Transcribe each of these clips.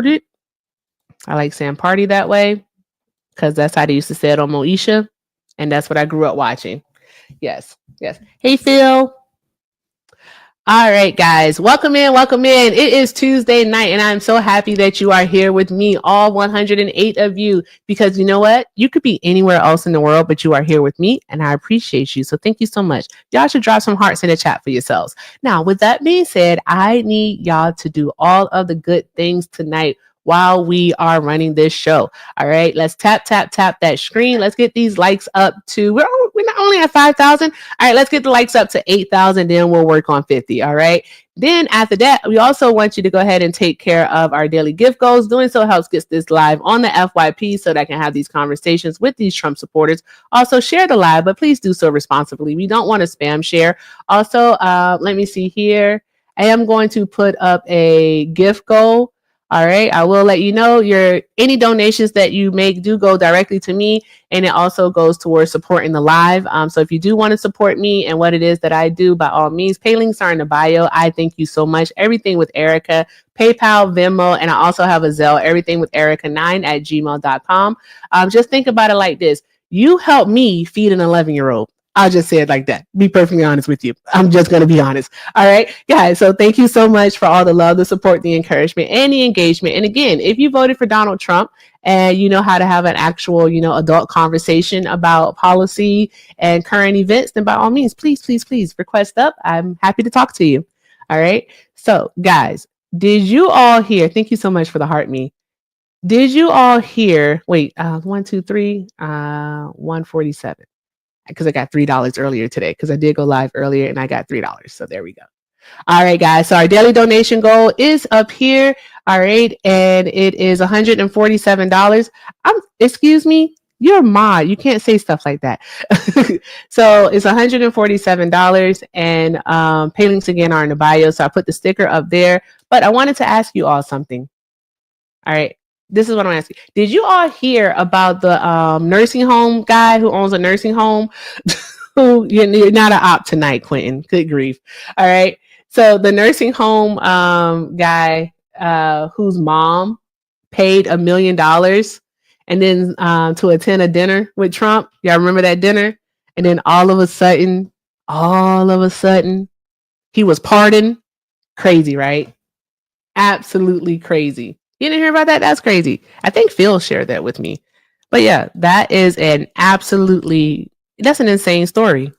Duped. I like saying party that way because that's how they used to say it on Moesha. And that's what I grew up watching. Yes. Yes. Hey, Phil. All right, guys, welcome in, welcome in. It is Tuesday night, and I'm so happy that you are here with me, all 108 of you, because you know what? You could be anywhere else in the world, but you are here with me, and I appreciate you. So thank you so much. Y'all should drop some hearts in the chat for yourselves. Now, with that being said, I need y'all to do all of the good things tonight while we are running this show. All right, let's tap that screen. Let's get these likes up to, we're not only at 5,000. All right, let's get the likes up to 8,000. Then we'll work on 50. All right. Then after that, we also want you to go ahead and take care of our daily gift goals. Doing so helps get this live on the FYP so that I can have these conversations with these Trump supporters. Also share the live, but please do so responsibly. We don't want to spam share. Also, let me see here. I am going to put up a gift goal. All right. I will let you know any donations that you make do go directly to me. And it also goes towards supporting the live. So if you do want to support me and what it is that I do, by all means, pay links are in the bio. I thank you so much. Everything with Erica, PayPal, Venmo, and I also have a Zelle, everything with Erica9@gmail.com. Just think about it like this. You help me feed an 11-year-old. I'll just say it like that. Be perfectly honest with you. I'm just going to be honest. All right, guys. So thank you so much for all the love, the support, the encouragement, and the engagement. And again, if you voted for Donald Trump and you know how to have an actual, adult conversation about policy and current events, then by all means, please request up. I'm happy to talk to you. All right. So guys, did you all hear? Thank you so much for the heart me. Did you all hear? Wait, 1, 2, 3, 147. Because I got $3 earlier today because I did go live earlier and I got $3. So there we go. All right, guys. So our daily donation goal is up here. All right. And it is $147. Excuse me. You're a mod. You can't say stuff like that. So it's $147 and pay links again are in the bio. So I put the sticker up there, but I wanted to ask you all something. All right. This is what I'm asking. Did you all hear about the nursing home guy who owns a nursing home? Who you're not an op tonight, Quentin. Good grief. All right. So the nursing home guy whose mom paid $1 million and then to attend a dinner with Trump. Y'all remember that dinner? And then all of a sudden, he was pardoned. Crazy, right? Absolutely crazy. You didn't hear about that? That's crazy. I think Phil shared that with me. But yeah, that is that's an insane story.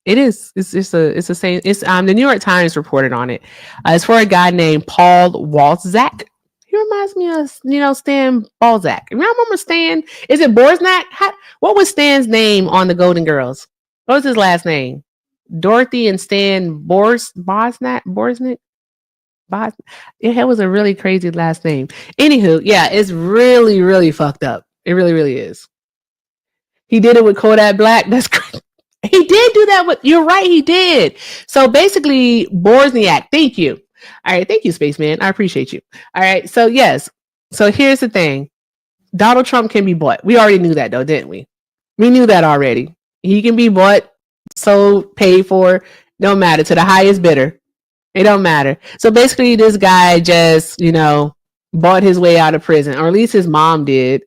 It is. It's the same. It's the New York Times reported on it. It's for a guy named Paul Walzak. He reminds me of Stan Balzac. Remember Stan? Is it Borznak? What was Stan's name on the Golden Girls? What was his last name? Dorothy and Stan Borznak. It was a really crazy last name. Anywho, yeah, it's really, really fucked up. It really, really is. He did it with Kodak Black. That's crazy. He did do that with, you're right, he did. So basically, Borzniak, thank you. All right, thank you, Spaceman. I appreciate you. All right, so yes. So here's the thing. Donald Trump can be bought. We already knew that though, didn't we? We knew that already. He can be bought, sold, paid for, don't matter, to the highest bidder. It don't matter. So basically, this guy just, bought his way out of prison, or at least his mom did.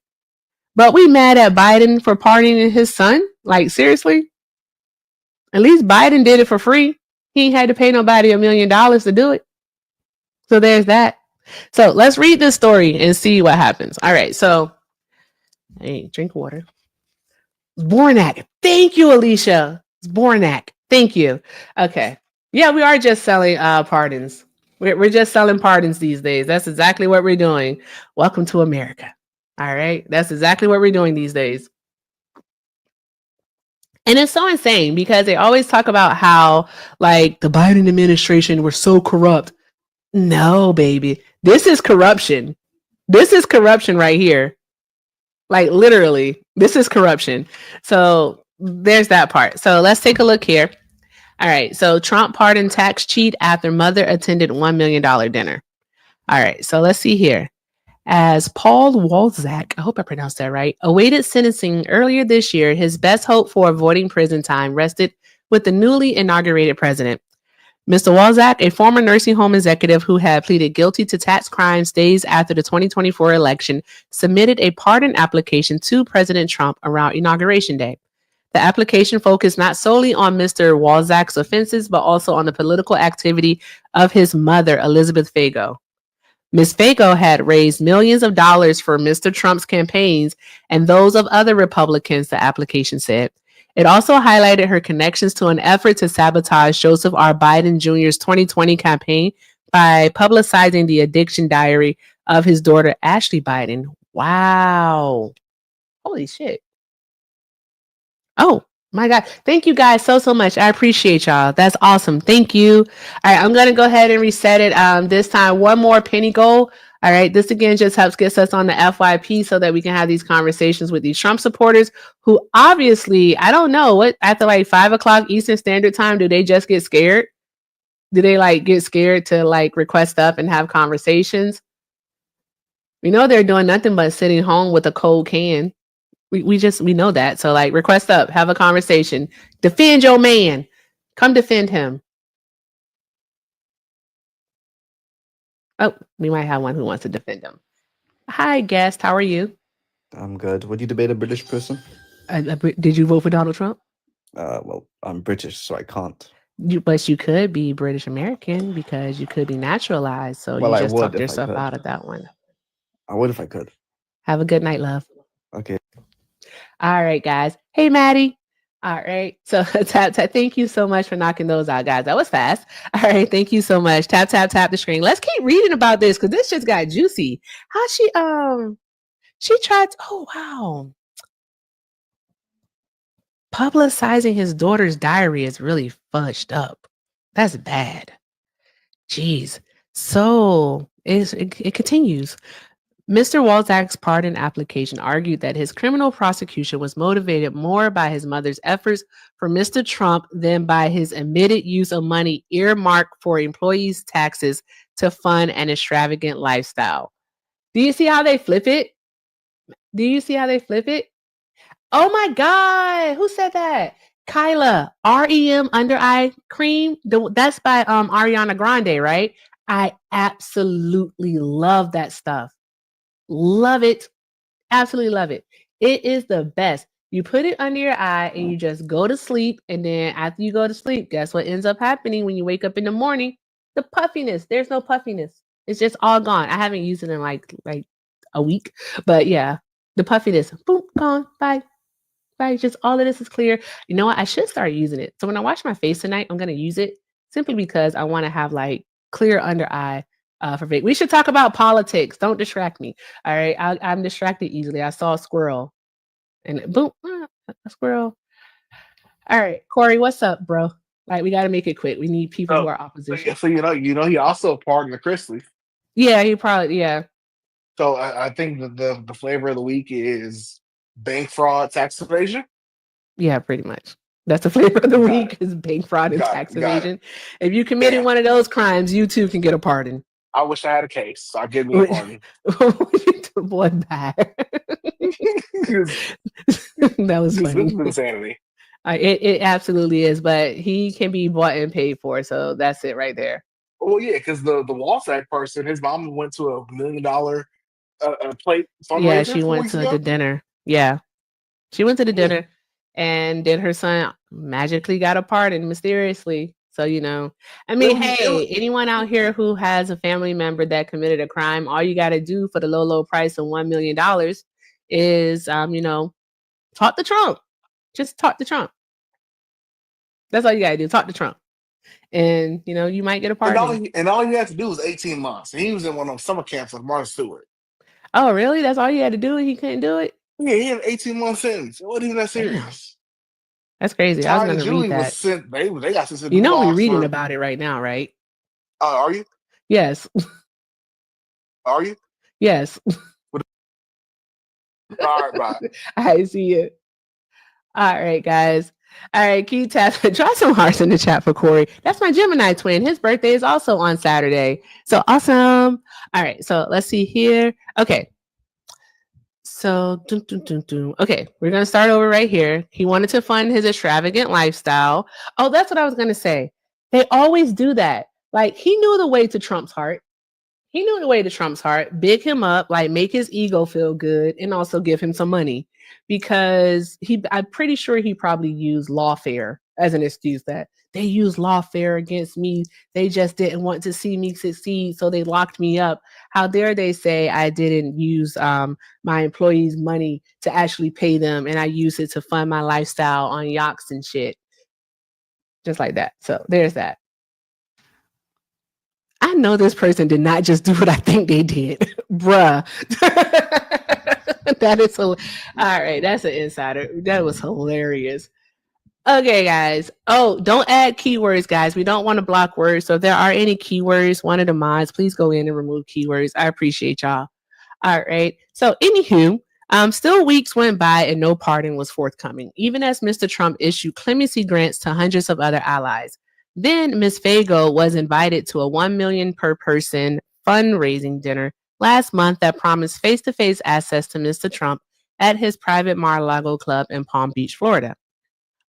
But we mad at Biden for pardoning his son? Like, seriously? At least Biden did it for free. He ain't had to pay nobody $1 million to do it. So there's that. So let's read this story and see what happens. All right. So, hey, drink water. Zbornak. Thank you, Alicia. Zbornak. Thank you. Okay. Yeah, we are just selling pardons. We're just selling pardons these days. That's exactly what we're doing. Welcome to America. All right. That's exactly what we're doing these days. And it's so insane because they always talk about how, like, the Biden administration were so corrupt. No, baby. This is corruption. This is corruption right here. Like, literally, this is corruption. So there's that part. So let's take a look here. All right. So Trump pardoned tax cheat after mother attended $1 million dinner. All right. So let's see here. As Paul Walzak, I hope I pronounced that right, awaited sentencing earlier this year, his best hope for avoiding prison time rested with the newly inaugurated president. Mr. Walzak, a former nursing home executive who had pleaded guilty to tax crimes days after the 2024 election, submitted a pardon application to President Trump around Inauguration Day. The application focused not solely on Mr. Walzak's offenses, but also on the political activity of his mother, Elizabeth Fago. Ms. Fago had raised millions of dollars for Mr. Trump's campaigns and those of other Republicans, the application said. It also highlighted her connections to an effort to sabotage Joseph R. Biden Jr.'s 2020 campaign by publicizing the addiction diary of his daughter, Ashley Biden. Wow. Holy shit. Oh, my God. Thank you guys so much. I appreciate y'all. That's awesome. Thank you. All right, I'm going to go ahead and reset it. This time, one more penny goal. All right, this again just helps get us on the FYP so that we can have these conversations with these Trump supporters who obviously, I don't know, what after like 5 o'clock Eastern Standard Time, do they just get scared? Do they like get scared to like request up and have conversations? We know they're doing nothing but sitting home with a cold can. We know that. So like request up, have a conversation, defend your man, come defend him. Oh, we might have one who wants to defend him. Hi, guest. How are you? I'm good. Would you debate a British person? Did you vote for Donald Trump? Well, I'm British, so I can't. But you could be British American because you could be naturalized. So Well, you I just would talked if I yourself could. out of that one. I would if I could. Have a good night, love. Okay. All right, guys. Hey, Maddie. All right. So tap. Thank you so much for knocking those out, guys. That was fast. All right. Thank you so much. Tap the screen. Let's keep reading about this because this just got juicy. How she tried. Oh wow. Publicizing his daughter's diary is really fudged up. That's bad. Jeez. So it continues. Mr. Walzak's pardon application argued that his criminal prosecution was motivated more by his mother's efforts for Mr. Trump than by his admitted use of money earmarked for employees' taxes to fund an extravagant lifestyle. Do you see how they flip it? Oh my God. Who said that? Kyla, REM under eye cream. That's by Ariana Grande, right? I absolutely love that stuff. Love it. Absolutely love it. It is the best. You put it under your eye and you just go to sleep. And then after you go to sleep, guess what ends up happening when you wake up in the morning? The puffiness. There's no puffiness. It's just all gone. I haven't used it in like a week. But yeah, the puffiness. Boom, gone. Bye. Bye. Just all of this is clear. You know what? I should start using it. So when I wash my face tonight, I'm going to use it simply because I want to have like clear under eye for Vic. We should talk about politics. Don't distract me. All right. I'm distracted easily. I saw a squirrel and boom, a squirrel. All right. Corey, what's up, bro? Like, we got to make it quick. We need people who are opposition. So he also pardoned the Chrisley. Yeah, he probably, yeah. So I think the flavor of the week is bank fraud, tax evasion. Yeah, pretty much. That's the flavor of the week is bank fraud and tax evasion. If you committed one of those crimes, you too can get a pardon. I wish I had a case. So I'll give me a pardon. Boy, bad. That was funny. This is insanity. It absolutely is, but he can be bought and paid for, so that's it right there. Well, yeah, because the Walsack person, his mom went to $1 million plate fundraiser. Yeah, she went to the dinner. Yeah, she went to the dinner, and then her son magically got a pardon mysteriously. So, you know, I mean, hey, anyone out here who has a family member that committed a crime, all you got to do for the low price of $1 million is, talk to Trump. Just talk to Trump. That's all you got to do. Talk to Trump. And, you might get a pardon. And all you had to do was 18 months. And he was in one of them summer camps with Martha Stewart. Oh, really? That's all you had to do and he couldn't do it? Yeah, he had an 18-month sentence. It wasn't even that serious. Damn. That's crazy. I was going to read that. They got sent to we're reading about it right now, right? Are you? Yes. Are you? Yes. All right, bye. I see it. All right, guys. All right, keep tapping. Drop some hearts in the chat for Corey. That's my Gemini twin. His birthday is also on Saturday. So awesome. All right, so let's see here. Okay. So, okay, we're going to start over right here. He wanted to fund his extravagant lifestyle. Oh, that's what I was going to say. They always do that. Like he knew the way to Trump's heart. He knew the way to Trump's heart, big him up, like make his ego feel good, and also give him some money because I'm pretty sure he probably used lawfare as an excuse that they used lawfare against me. They just didn't want to see me succeed, so they locked me up. How dare they say I didn't use my employees' money to actually pay them, and I used it to fund my lifestyle on yachts and shit, just like that. So there's that. I know this person did not just do what I think they did, bruh. That is all right. That's an insider. That was hilarious. Okay, guys. Oh, don't add keywords, guys. We don't want to block words. So if there are any keywords, one of the mods, please go in and remove keywords. I appreciate y'all. All right. So, anywho, still weeks went by and no pardon was forthcoming, even as Mr. Trump issued clemency grants to hundreds of other allies. Then Ms. Fago was invited to a $1 million per person fundraising dinner last month that promised face-to-face access to Mr. Trump at his private Mar-a-Lago club in Palm Beach, Florida.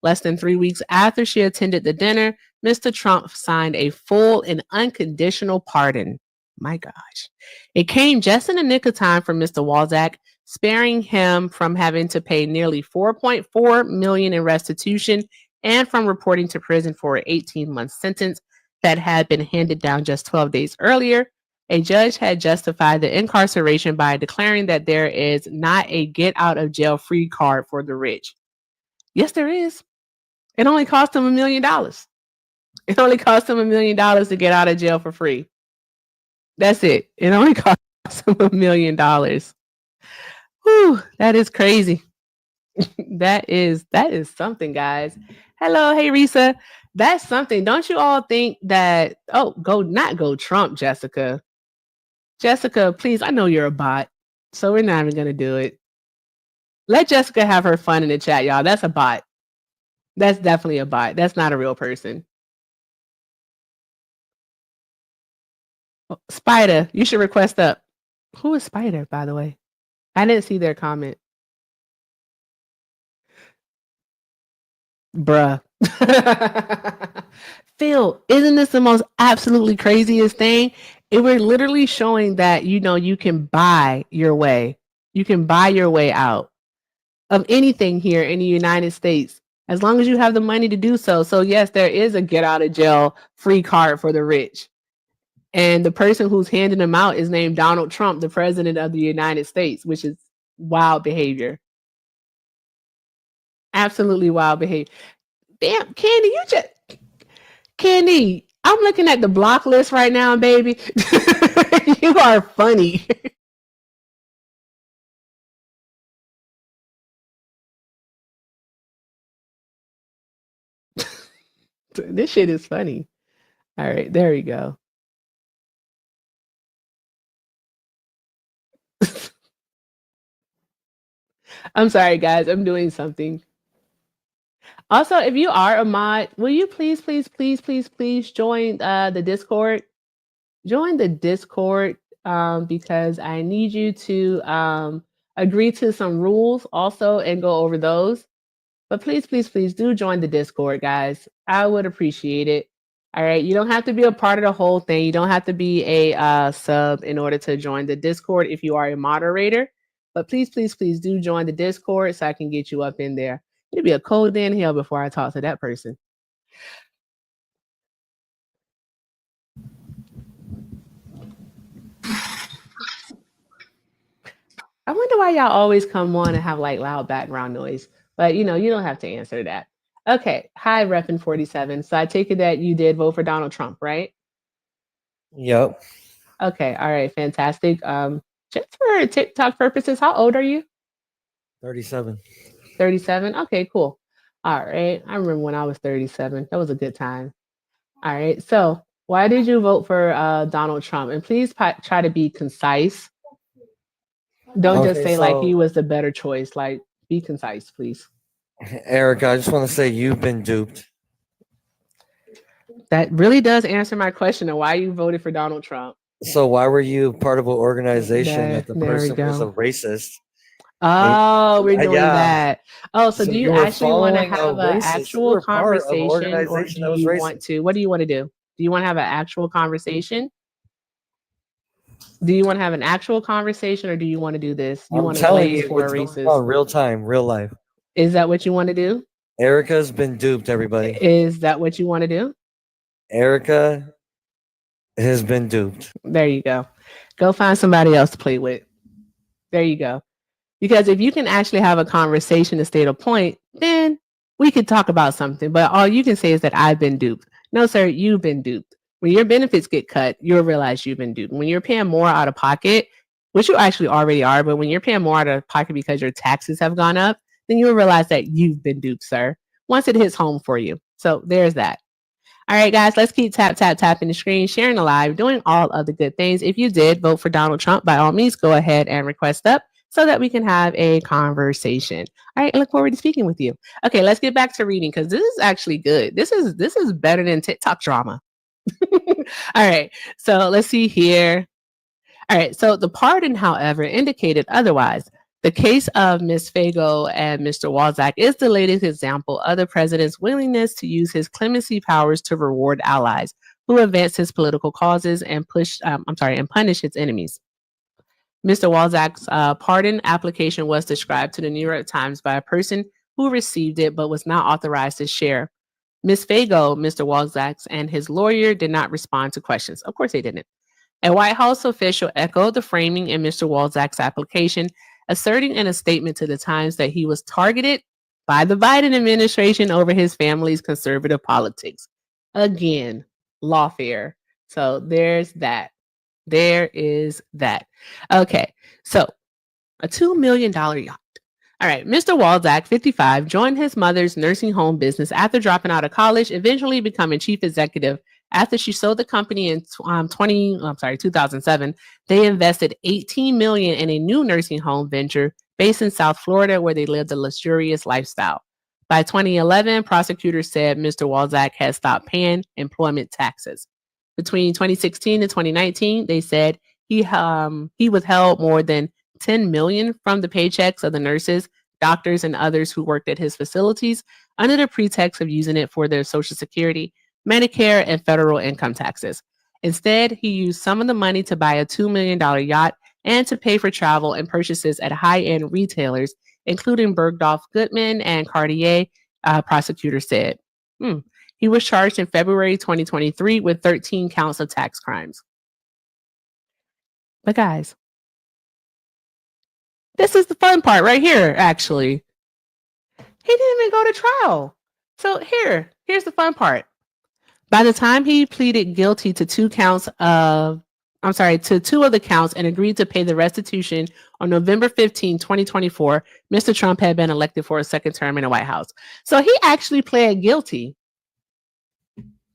Less than 3 weeks after she attended the dinner, Mr. Trump signed a full and unconditional pardon. My gosh. It came just in the nick of time for Mr. Walczak, sparing him from having to pay nearly $4.4 million in restitution and from reporting to prison for an 18-month sentence that had been handed down just 12 days earlier. A judge had justified the incarceration by declaring that there is not a get out of jail free card for the rich. Yes, there is. It only cost him $1 million. It only cost him $1 million to get out of jail for free. That's it. It only cost him $1 million. Whew, that is crazy. that is something, guys. Hello, hey Risa. That's something. Don't you all think that? Oh, go Trump, Jessica. Jessica, please. I know you're a bot, so we're not even gonna do it. Let Jessica have her fun in the chat, y'all. That's a bot. That's definitely a bot. That's not a real person. Spider, you should request up. Who is Spider, by the way? I didn't see their comment. Bruh. Phil, isn't this the most absolutely craziest thing? We're literally showing that, you can buy your way. You can buy your way out of anything here in the United States, as long as you have the money to do so. So yes, there is a get out of jail free card for the rich. And the person who's handing them out is named Donald Trump, the president of the United States, which is wild behavior. Absolutely wild behavior. Damn, Candy, I'm looking at the block list right now, baby. You are funny. This shit is funny. All right, there we go. I'm sorry, guys. I'm doing something. Also, if you are a mod, will you please join the Discord? Join the Discord because I need you to agree to some rules also and go over those. But please do join the Discord, guys. I would appreciate it. All right. You don't have to be a part of the whole thing. You don't have to be a sub in order to join the Discord if you are a moderator. But please do join the Discord so I can get you up in there. It'd be a cold day in hell before I talk to that person. I wonder why y'all always come on and have like loud background noise. But you don't have to answer that. Okay. Hi, Reppin 47. So I take it that you did vote for Donald Trump, right? Yep. Okay. All right. Fantastic. Just for TikTok purposes, how old are you? 37. 37. Okay, cool. All right. I remember when I was 37. That was a good time. All right. So why did you vote for Donald Trump? And please try to be concise. Don't just say like he was the better choice. Like, be concise, please. Eric, I just want to say you've been duped. That really does answer my question of why you voted for Donald Trump. So why were you part of an organization that the There we person was go. a racist Oh, we're doing Yeah. that. Oh, so So do you you were actually want to following a have an racist. You actual were part of an conversation, or organization do that was you racist. want to? What do you want to do? Do you want to have an actual conversation? Do you want to have an actual conversation, or do you want to do this? You I'm want to telling blaze you for a what's going racist? on, real time, real life. Is that what you want to do? Erica's been duped, everybody. Is that what you want to do? Erica has been duped. There you go. Go find somebody else to play with. There you go. Because if you can actually have a conversation to state a point, then we could talk about something. But all you can say is that I've been duped. No, sir, you've been duped. When your benefits get cut, you'll realize you've been duped. When you're paying more out of pocket, which you actually already are, but when you're paying more out of pocket because your taxes have gone up, then you'll realize that you've been duped, sir, once it hits home for you. So there's that. All right, guys, let's keep tapping the screen, sharing the live, doing all of the good things. If you did vote for Donald Trump, by all means, go ahead and request up so that we can have a conversation. All right, I look forward to speaking with you. Okay, let's get back to reading because this is actually good. This is better than TikTok drama. All right, so let's see here. All right, so the pardon, however, indicated otherwise. The case of Ms. Fago and Mr. Walzak is the latest example of the president's willingness to use his clemency powers to reward allies who advance his political causes and punish his enemies. Mr. Walzak's pardon application was described to the New York Times by a person who received it but was not authorized to share. Ms. Fago, Mr. Walzak, and his lawyer did not respond to questions. Of course, they didn't. A White House official echoed the framing in Mr. Walzak's application, asserting in a statement to the Times that he was targeted by the Biden administration over his family's conservative politics. Again, lawfare. So there's that. There is that. Okay, so a $2 million yacht. All right, Mr. Walzak, 55, joined his mother's nursing home business after dropping out of college, eventually becoming chief executive. After she sold the company in 2007, they invested $18 million in a new nursing home venture based in South Florida, where they lived a luxurious lifestyle. By 2011, prosecutors said Mr. Walzak had stopped paying employment taxes. Between 2016 and 2019, they said he withheld more than $10 million from the paychecks of the nurses, doctors, and others who worked at his facilities under the pretext of using it for their Social Security, Medicare, and federal income taxes. Instead, he used some of the money to buy a $2 million yacht and to pay for travel and purchases at high-end retailers, including Bergdorf Goodman and Cartier, prosecutors said. He was charged in February 2023 with 13 counts of tax crimes. But guys, this is the fun part right here, actually. He didn't even go to trial. So here's the fun part. By the time he pleaded guilty to two of the counts and agreed to pay the restitution on November 15, 2024, Mr. Trump had been elected for a second term in the White House. So he actually pled guilty.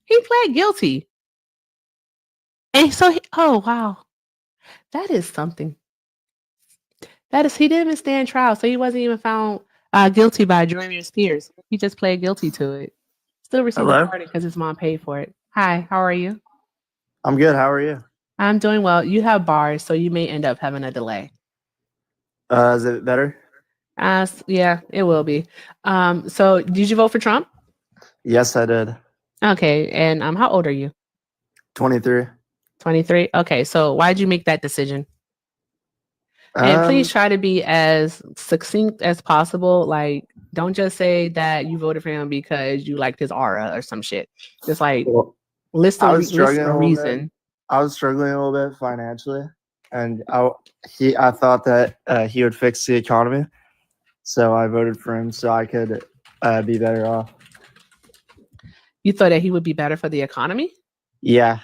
He pled guilty. And so, oh, wow. That is something. He didn't even stand trial, so he wasn't even found guilty by Julius Spears. He just pled guilty to it. Still received a pardon because his mom paid for it. Hi, how are you? I'm good. How are you? I'm doing well. You have bars, so you may end up having a delay. Is it better? Yeah, it will be. So did you vote for Trump? Yes, I did. Okay, and how old are you? 23. 23. Okay, so why'd you make that decision? And please try to be as succinct as possible. Like, don't just say that you voted for him because you liked his aura or some shit. Just like list a reason. I was struggling a little bit financially, and I thought that he would fix the economy, so I voted for him so I could be better off. You thought that he would be better for the economy? Yeah.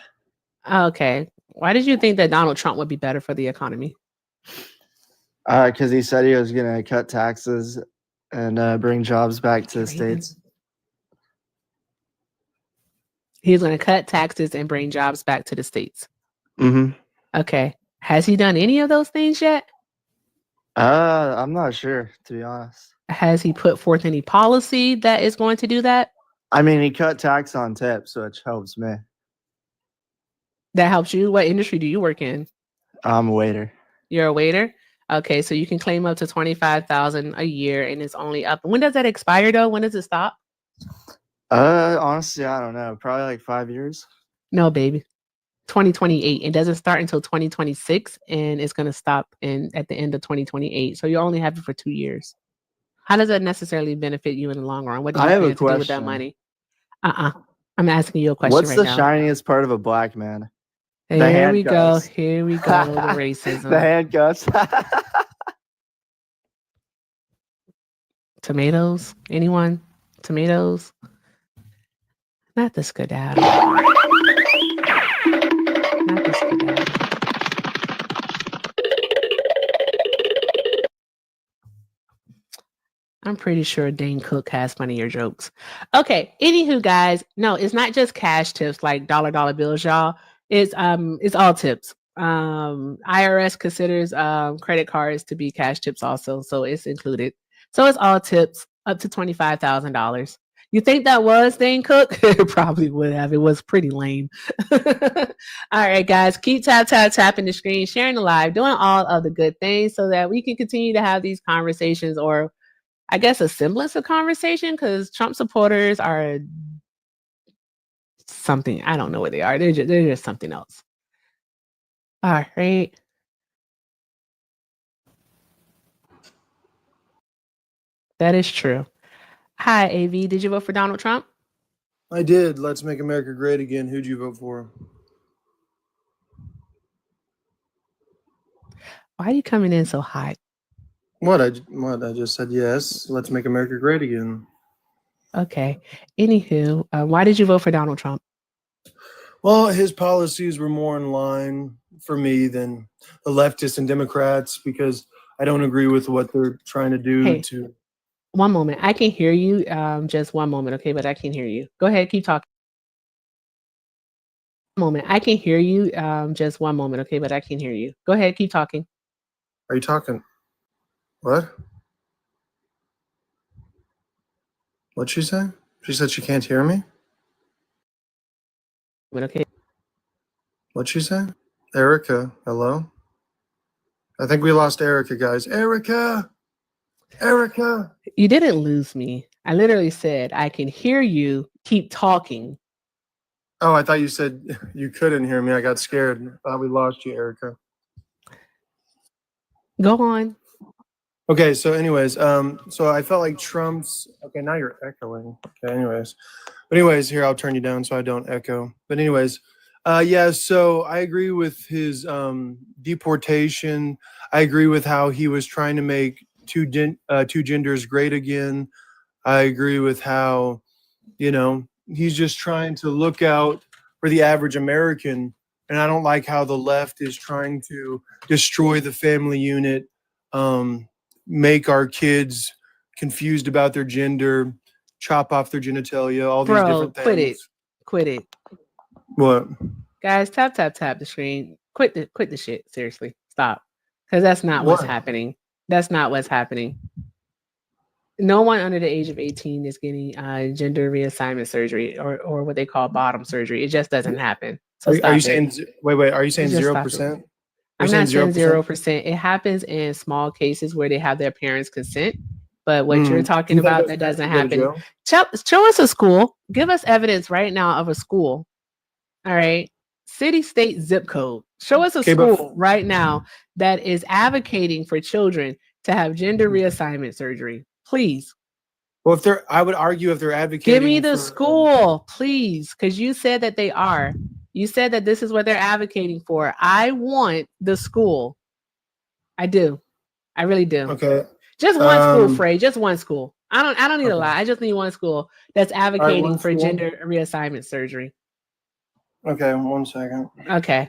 Okay. Why did you think that Donald Trump would be better for the economy? Because he said he was going to cut taxes and bring jobs back to the states. He's going to cut taxes and bring jobs back to the states. Mm-hmm. Okay. Has he done any of those things yet? I'm not sure, to be honest. Has he put forth any policy that is going to do that? I mean, he cut tax on tips, which helps me. That helps you? What industry do you work in? I'm a waiter. You're a waiter? Okay, so you can claim up to 25,000 a year, and it's only up. When does that expire though? When does it stop? Honestly, I don't know. Probably like 5 years. No, baby. 2028. It doesn't start until 2026, and it's going to stop at the end of 2028. So you only have it for 2 years. How does that necessarily benefit you in the long run? What do you I have a plan to do with that question. money? I'm asking you a question What's right the now. shiniest part of a black man? Here we go. handcuffs. Here we go. The racism. The handcuffs. Tomatoes? Anyone? Tomatoes? Not the skedaddle. Not the skedaddle. I'm pretty sure Dane Cook has funnier jokes. Okay. Anywho, guys, no, it's not just cash tips like dollar bills, y'all. It's all tips. IRS considers credit cards to be cash tips also, so it's included. So it's all tips up to $25,000. You think that was Dane Cook? It probably would have. It was pretty lame. All right, guys, keep tapping the screen, sharing the live, doing all of the good things so that we can continue to have these conversations, or I guess a semblance of conversation, because Trump supporters are something. I don't know what they are. They're just something else. All right. That is true. Hi, AV. Did you vote for Donald Trump? I did. Let's Make America Great Again. Who'd you vote for? Why are you coming in so hot? What? I just said yes. Let's Make America Great Again. Okay. Anywho, why did you vote for Donald Trump? Well, his policies were more in line for me than the leftists and Democrats because I don't agree with what they're trying to do. Hey. One moment. I can hear you. Just one moment, okay? But I can hear you. Go ahead. Keep talking. Moment. I can hear you. Just one moment, okay? But I can hear you. Go ahead. Keep talking. Are you talking? What? What'd she say? She said she can't hear me? Okay. What'd she say? Erica, hello? I think we lost Erica, guys. Erica! Erica! You didn't lose me. I literally said, I can hear you. Keep talking. Oh, I thought you said you couldn't hear me. I got scared. I thought we lost you, Erica. Go on. Okay, so anyways, so I felt like Trump's okay, now you're echoing. Okay, anyways, here I'll turn you down so I don't echo. But anyways, yeah, so I agree with his deportation. I agree with how he was trying to make two genders great again. I agree with how, he's just trying to look out for the average American. And I don't like how the left is trying to destroy the family unit, make our kids confused about their gender, chop off their genitalia, all these different things. Quit it. What? Guys, tap the screen. Quit the shit. Seriously. Stop. Because that's not what's happening. That's not what's happening. No one under the age of 18 is getting gender reassignment surgery or what they call bottom surgery. It just doesn't happen. So are you saying wait, are you saying 0%? I'm not saying 0%. It happens in small cases where they have their parents' consent. But what you're talking about, that doesn't happen. Show us a school. Give us evidence right now of a school. All right. City, state, zip code. Show us a school right now that is advocating for children to have gender reassignment surgery. Please. Well, I would argue if they're advocating. Give me the school, please. Because you said that they are. You said that this is what they're advocating for. I want the school. I do. I really do. Okay. Just one school, Frey. Just one school. I don't need a lot. I just need one school that's advocating for gender reassignment surgery. Okay, 1 second. Okay.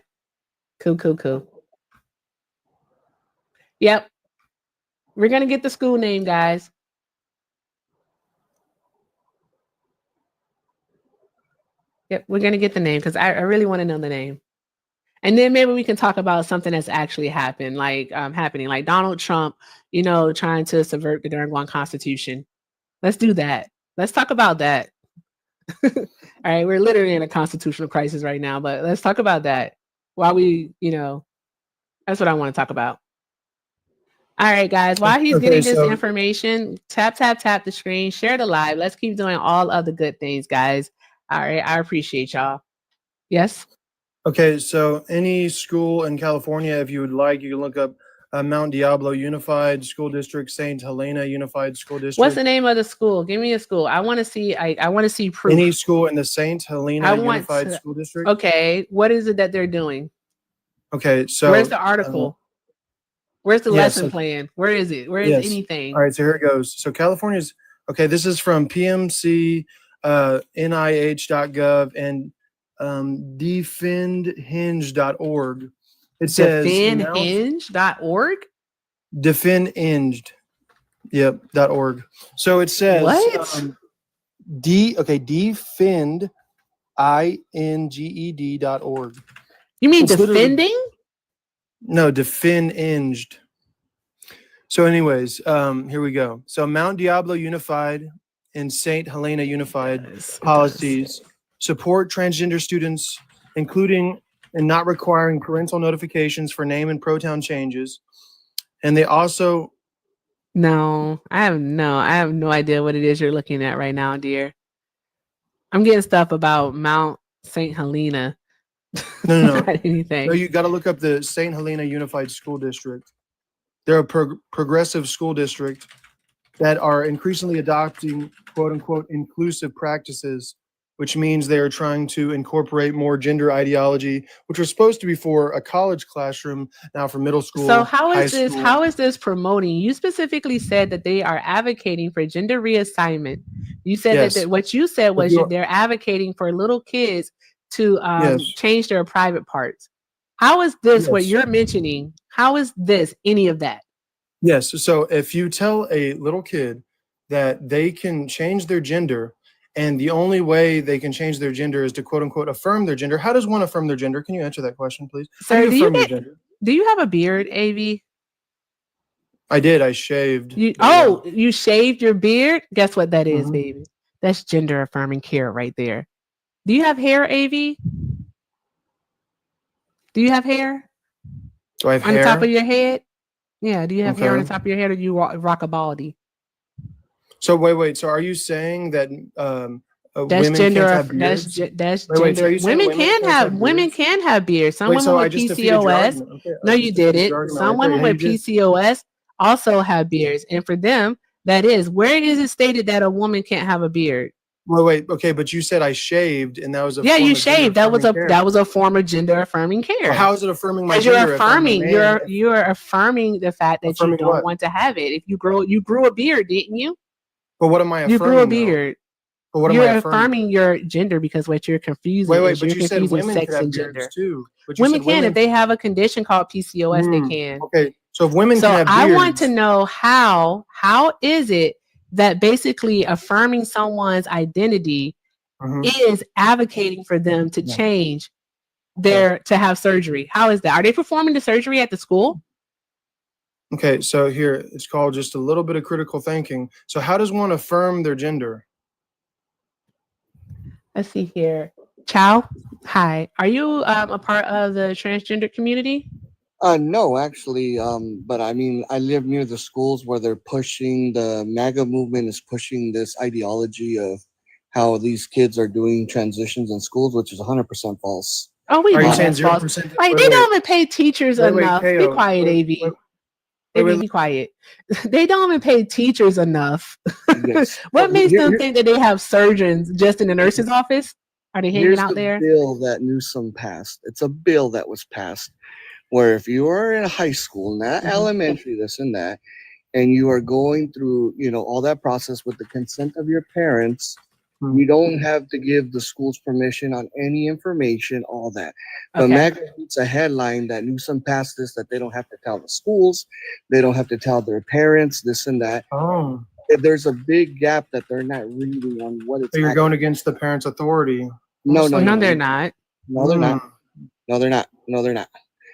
Cool. Yep. We're gonna get the school name, guys. Yep, we're gonna get the name because I really want to know the name. And then maybe we can talk about something that's actually happened, like happening, like Donald Trump, trying to subvert the darn Constitution. Let's do that. Let's talk about that. All right, we're literally in a constitutional crisis right now, but let's talk about that while we, that's what I want to talk about. All right, guys. While he's Okay, getting this so- information, tap the screen, share the live. Let's keep doing all of the good things, guys. All right, I appreciate y'all. Yes. Okay, so any school in California, if you would like, you can look up Mount Diablo Unified School District, St. Helena Unified School District. What's the name of the school? Give me a school. I want to see. I want to see proof. Any school in the St. Helena I want Unified to- School District. Okay, what is it that they're doing? Okay, so Where's the article? Where's the yeah, lesson so- plan? Where is it? Where is Yes. anything? All right, so here it goes. So California's okay. This is from PMC, NIH.gov and defendhinge.org. It says Defendhinge.org? defendinged. Yep, .org. So it says What? defend inged.org. You mean It's literally- defending? No, defendinged. So anyways, here we go. So Mount Diablo Unified and St. Helena Unified Yes, it policies support transgender students, including and not requiring parental notifications for name and pronoun changes. And they also, does. No, I have no idea what it is you're looking at right now, dear. I'm getting stuff about Mount St. Helena. no. Not anything. No, you got to look up the St. Helena Unified School District. They're a progressive school district that are increasingly adopting quote unquote inclusive practices, which means they are trying to incorporate more gender ideology, which was supposed to be for a college classroom, now for middle school. So how high is this? school. How is this promoting? You specifically said that they are advocating for gender reassignment. You said Yes. that what you said was you're- they're advocating for little kids to Yes. change their private parts. How is this what Yes. you're mentioning? How is this any of that? Yes. So if you tell a little kid that they can change their gender, and the only way they can change their gender is to quote unquote affirm their gender, how does one affirm their gender? Can you answer that question, please? How Sir, do you affirm your get- gender? Do you have a beard, AV? I did. I shaved. You but yeah. you shaved your beard? Guess what that is, Mhm. baby? That's gender affirming care right there. Do you have hair, AV? Do you have hair Do I have on hair? the top of your head? Yeah. Do you have hair on the Okay. top of your head, or do you rock a baldy? So wait. So are you saying that That's women gender. can't have beards? That's Wait, gender. so are you saying women can can't have women beards? can have beards. Some Wait, women so I with just defeated your PCOS. argument. Okay, I No, just you defeated did your it. argument Some right there. women Hey, with you just- PCOS also have beards, and for them, that is where is it stated that a woman can't have a beard? Wait. Okay, but you said I shaved, and that was a Yeah, form you of gender shaved. That was a affirming care. form of gender affirming care. So how is it affirming my Because gender? you're if I'm a affirming, man? you're affirming the fact that you Affirming don't what? want to have it. If you grew a beard, didn't you? But what am I affirming? You grew a though? beard. But what am You're I affirming? affirming your gender because what you're confusing Wait, is but you're you said confusing women sex could have and beards gender. too. But you Women said can if they have a condition called PCOS. They can. Okay, so if women So can have I beards, want to know how is it that basically affirming someone's identity Mhm. is advocating for them to Yeah. change to have surgery? How is that? Are they performing the surgery at the school? Okay, so here it's called just a little bit of critical thinking. So how does one affirm their gender? Let's see here. Chow, hi. Are you a part of the transgender community? No, actually, but I mean, I live near the schools where they're pushing the MAGA movement is pushing this ideology of how these kids are doing transitions in schools, which is 100% false. Oh, we Are know you saying that's false. 0%? Like they don't even pay teachers enough. Be KO. quiet, AV. wait, AV, be quiet. They don't even pay teachers enough. Yes. What So makes them here- think that they have surgeons just in the nurse's office? Are they hanging Here's out the there? bill that Newsom passed. It's a bill that was passed where if you are in high school, not Mhm. elementary, this and that, and you are going through, all that process with the consent of your parents, Hmm. you don't have to give the schools permission on any information, all that. But Okay. MAGA puts a headline that Newsom passed this, that they don't have to tell the schools, they don't have to tell their parents, this and that. Oh, There's a big gap that they're not reading on what it's. so you're actually- going against the parents' authority. No, no, No, no, they're not. No, they're not. Mm, No, they're not. No, they're not.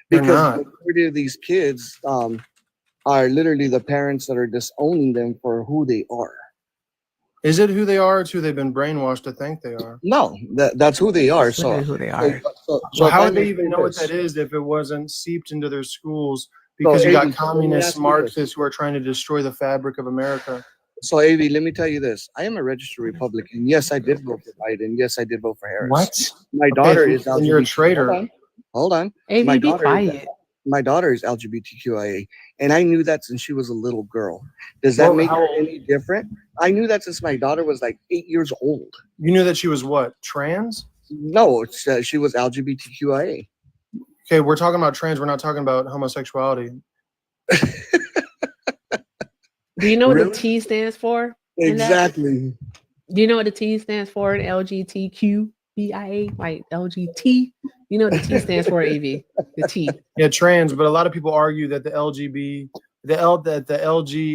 They're Because not. the majority of these kids are literally the parents that are disowning them for who they are. Is it who they are? It's who they've been brainwashed to think they are. No, that's who they are. That's So, literally who they are. So if how I would they may even say know what this, that is if it wasn't seeped into their schools because you Avi, got let me communist ask you this. Marxists who are trying to destroy the fabric of America. So, Avi, let me tell you this. I am a registered Republican. Yes, I did vote for Biden. Yes, I did vote for Harris. What? My daughter Okay, is then you're a LGBT. traitor. Hold on. AV, My be daughter quiet. my daughter is LGBTQIA, and I knew that since she was a little girl. Does that Well, make how her old? any different? I knew that since my daughter was like 8 years old. You knew that she was what? Trans? No, she was LGBTQIA. Okay, we're talking about trans. We're not talking about homosexuality. Do you know what Really? the T stands for? in that? Exactly. Do you know what the T stands for in LGBTQIA? Like LGT? You know what the T stands for, AV? The T. Yeah, trans. But a lot of people argue that the LG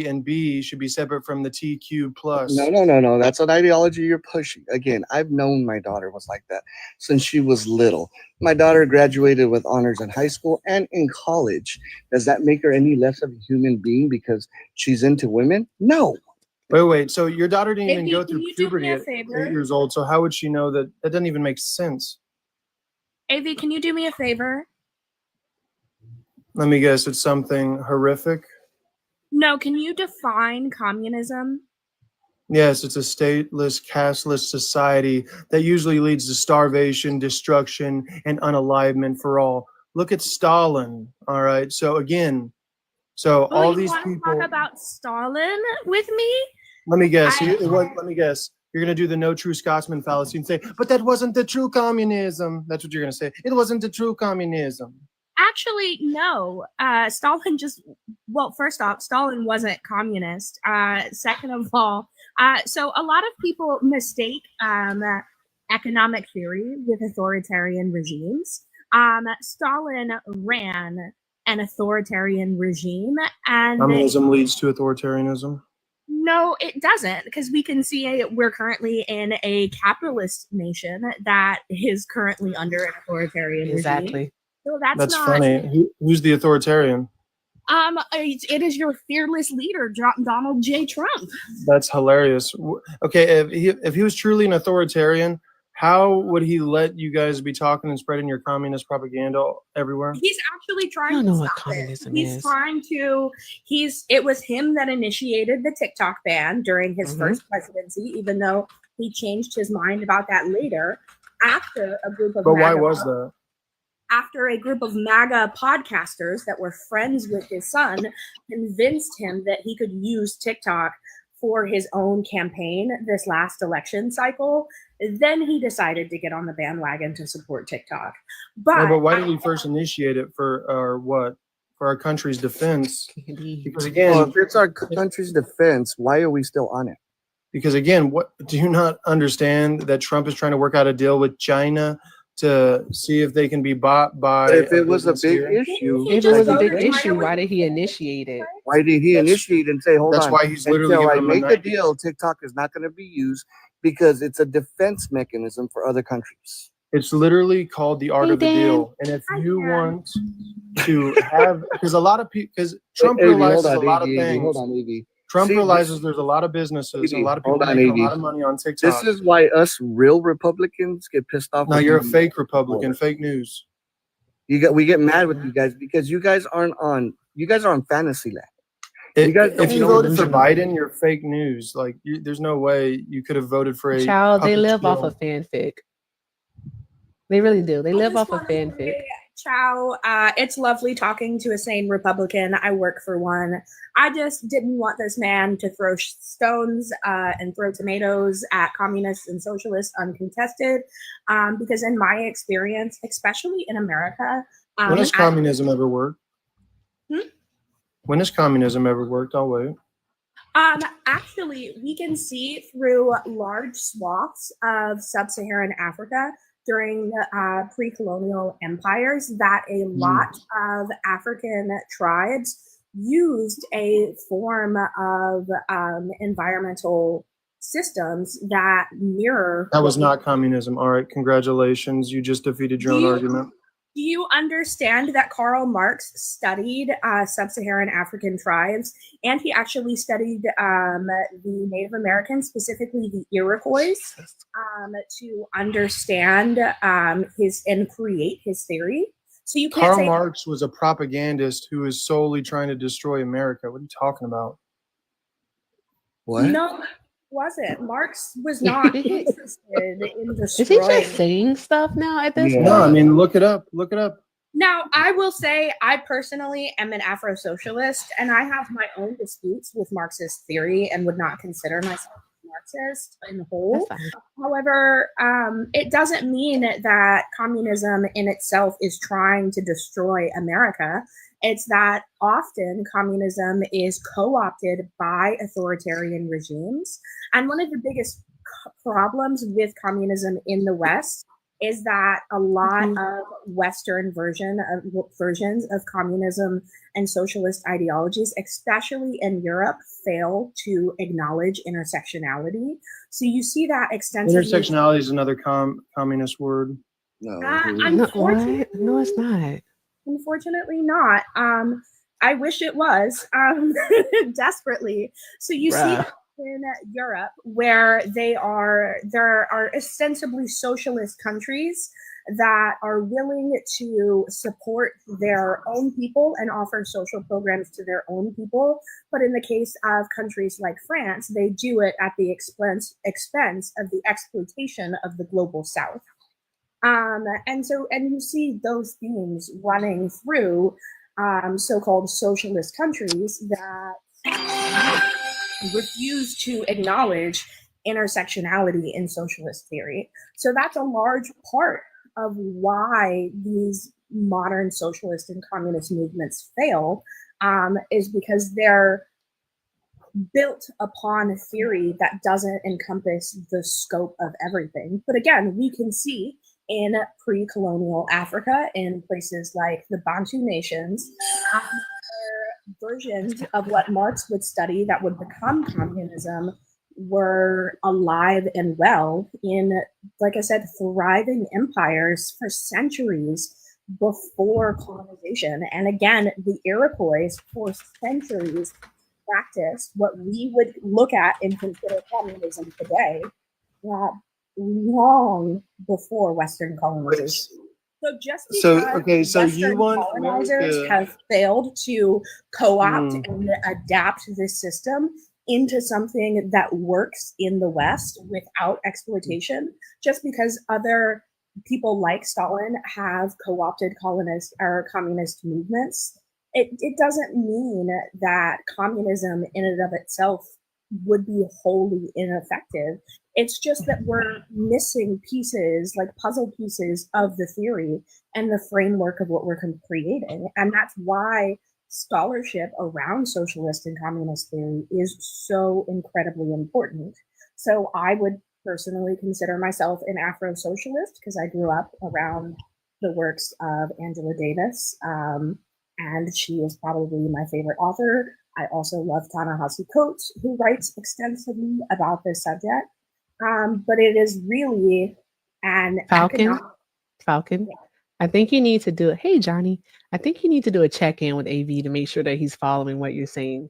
and B should be separate from the TQ plus. No. That's an ideology you're pushing. Again, I've known my daughter was like that since she was little. My daughter graduated with honors in high school and in college. Does that make her any less of a human being because she's into women? No. Wait. So your daughter didn't even Baby, go can through you do me puberty a at favor? 8 years old. So how would she know that? That doesn't even make sense. Avi, can you do me a favor? Let me guess. It's something horrific. No, can you define communism? Yes, it's a stateless, casteless society that usually leads to starvation, destruction, and unalivement for all. Look at Stalin. All right. So again, all you these want to people. talk about Stalin with me? Let me guess. I- Let me guess. You're gonna do the no true Scotsman fallacy and say, "But that wasn't the true communism." That's what you're gonna say. It wasn't the true communism. Actually, no. Stalin first off, Stalin wasn't communist. Second of all, so a lot of people mistake economic theory with authoritarian regimes. Stalin ran an authoritarian regime, and Communism leads to authoritarianism. no, it doesn't, because we can see we're currently in a capitalist nation that is currently under an authoritarian regime. Exactly. So that's not funny. Who's the authoritarian? It is your fearless leader, Donald J. Trump. That's hilarious. Okay, if he was truly an authoritarian, how would he let you guys be talking and spreading your communist propaganda everywhere? He's actually I trying don't to know what stop it. communism He's is. trying to. It was him that initiated the TikTok ban during his first presidency, even though he changed his mind about that later after a group of. But why was that? After a group of MAGA podcasters that were friends with his son convinced him that he could use TikTok for his own campaign this last election cycle, then he decided to get on the bandwagon to support TikTok. But why did we first initiate it for our country's defense? Because again, if it's our country's defense, why are we still on it? Because again, what do you not understand that Trump is trying to work out a deal with China to see if they can be bought by? But if it was a business big here? issue, If it just was a voted big China issue, was- why did he initiate it? why did he initiate and say, hold That's on, why he's literally until I giving them a make a 90. deal, TikTok is not going to be used because it's a defense mechanism for other countries. It's literally called the art Hey, of the Dan. deal. And if Hi, you Dan. want to have, because a lot of people, because Trump Avi, realizes hold a on, lot of Avi, things. hold on, Avi. Trump See, realizes there's a lot of businesses and a lot of people hold on, making a Avi. lot of money on TikTok. This is why us real Republicans get pissed off. No, with you're a you. fake Republican, fake news. We get mad with you guys because you guys are on fantasy land. You guys If don't you know voted the for truth. Biden, you're fake news. Like, there's no way you could have voted for a Child, they puppet live off show. of fanfic. They really do. They live off of I just wanna fanfic. say, Ciao. It's lovely talking to a sane Republican. I work for one. I just didn't want this man to throw stones and throw tomatoes at communists and socialists uncontested, because in my experience, especially in America, When has communism ever worked? Hmm? When has communism ever worked? I'll wait. Actually, we can see through large swaths of sub-Saharan Africa during pre-colonial empires that a lot of African tribes used a form of environmental systems that mirror. That was not communism. All right, congratulations. You just defeated your own argument. Do you understand that Karl Marx studied sub-Saharan African tribes, and he actually studied the Native Americans, specifically the Iroquois, to understand and create his theory? So you can't Karl say Marx was a propagandist who was solely trying to destroy America. What are you talking about? What no, it wasn't. Marx was not Is he interested in is he destroying. just saying stuff now at this Yeah. No, I point? mean look it up. Look it up. Now, I will say I personally am an Afro-socialist, and I have my own disputes with Marxist theory and would not consider myself Marxist in the whole. That's fine. However, it doesn't mean that communism in itself is trying to destroy America. It's that often communism is co-opted by authoritarian regimes. And one of the biggest problems with communism in the West is that a lot of Western versions of communism and socialist ideologies, especially in Europe, fail to acknowledge intersectionality. So you see that extensively. Intersectionality is another communist word. No. No, what? No, it's not. Unfortunately not. I wish it was desperately. So you see Bruh. in Europe where there are ostensibly socialist countries that are willing to support their own people and offer social programs to their own people. But in the case of countries like France, they do it at the expense of the exploitation of the global South. And you see those themes running through so-called socialist countries that refuse to acknowledge intersectionality in socialist theory. So that's a large part of why these modern socialist and communist movements fail, is because they're built upon a theory that doesn't encompass the scope of everything. But again, we can see in pre-colonial Africa, in places like the Bantu nations, versions of what Marx would study that would become communism were alive and well in, like I said, thriving empires for centuries before colonization. And again, the Iroquois for centuries practiced what we would look at and consider communism today, long before Western colonization. So just because Western colonizers have failed to co-opt and adapt this system into something that works in the West without exploitation, just because other people like Stalin have co-opted communist movements, it doesn't mean that communism in and of itself would be wholly ineffective. It's just that we're missing pieces, like puzzle pieces of the theory and the framework of what we're creating. And that's why scholarship around socialist and communist theory is so incredibly important. So I would personally consider myself an Afro-socialist because I grew up around the works of Angela Davis, and she is probably my favorite author. I also love Ta-Nehisi Coates, who writes extensively about this subject. But it is really an Falcon. Yeah. I think you need to do it. Hey, Johnny. I think you need to do a check-in with AV to make sure that he's following what you're saying.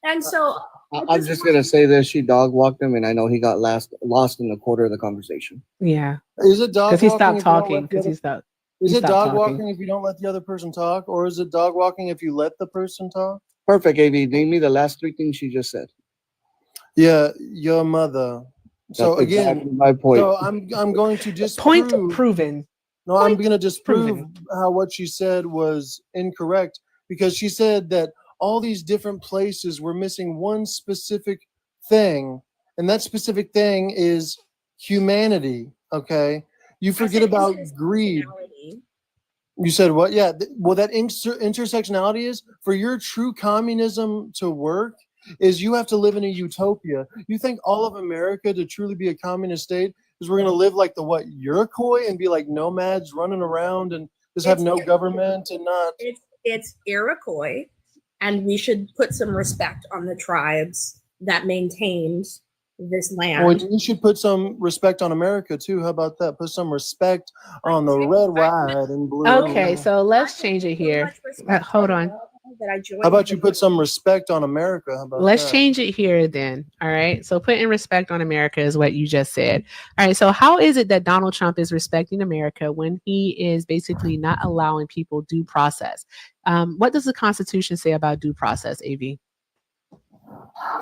And so I'm just gonna say this: she dog walked him, and I know he got lost in a quarter of the conversation. Yeah. Is it dog Because he walking stopped if you don't talking. let the Because other- he stopped. Is he it stopped dog talking. walking if you don't let the other person talk, or is it dog walking if you let the person talk? Perfect, AV. Name me the last three things she just said. Yeah, your mother. So That's again, exactly my point. so I'm going to disprove. Point proven. No, I'm Point going to disprove proven. how what she said was incorrect, because she said that all these different places were missing one specific thing, and that specific thing is humanity. Okay, you forget about greed. You said what? Yeah. Well, that intersectionality is for your true communism to work is you have to live in a utopia. You think all of America to truly be a communist state is we're going to live like the Iroquois and be like nomads running around and just have no government and not. It's Iroquois, and we should put some respect on the tribes that maintained this land. Well, you should put some respect on America too. How about that? Put some respect on the red, white, and blue. Okay, so let's change it here. Hold on. that I joined. How about you put some respect on America? How about Let's that? change it here then. All right. So putting respect on America is what you just said. All right. So how is it that Donald Trump is respecting America when he is basically not allowing people due process? What does the Constitution say about due process, AV?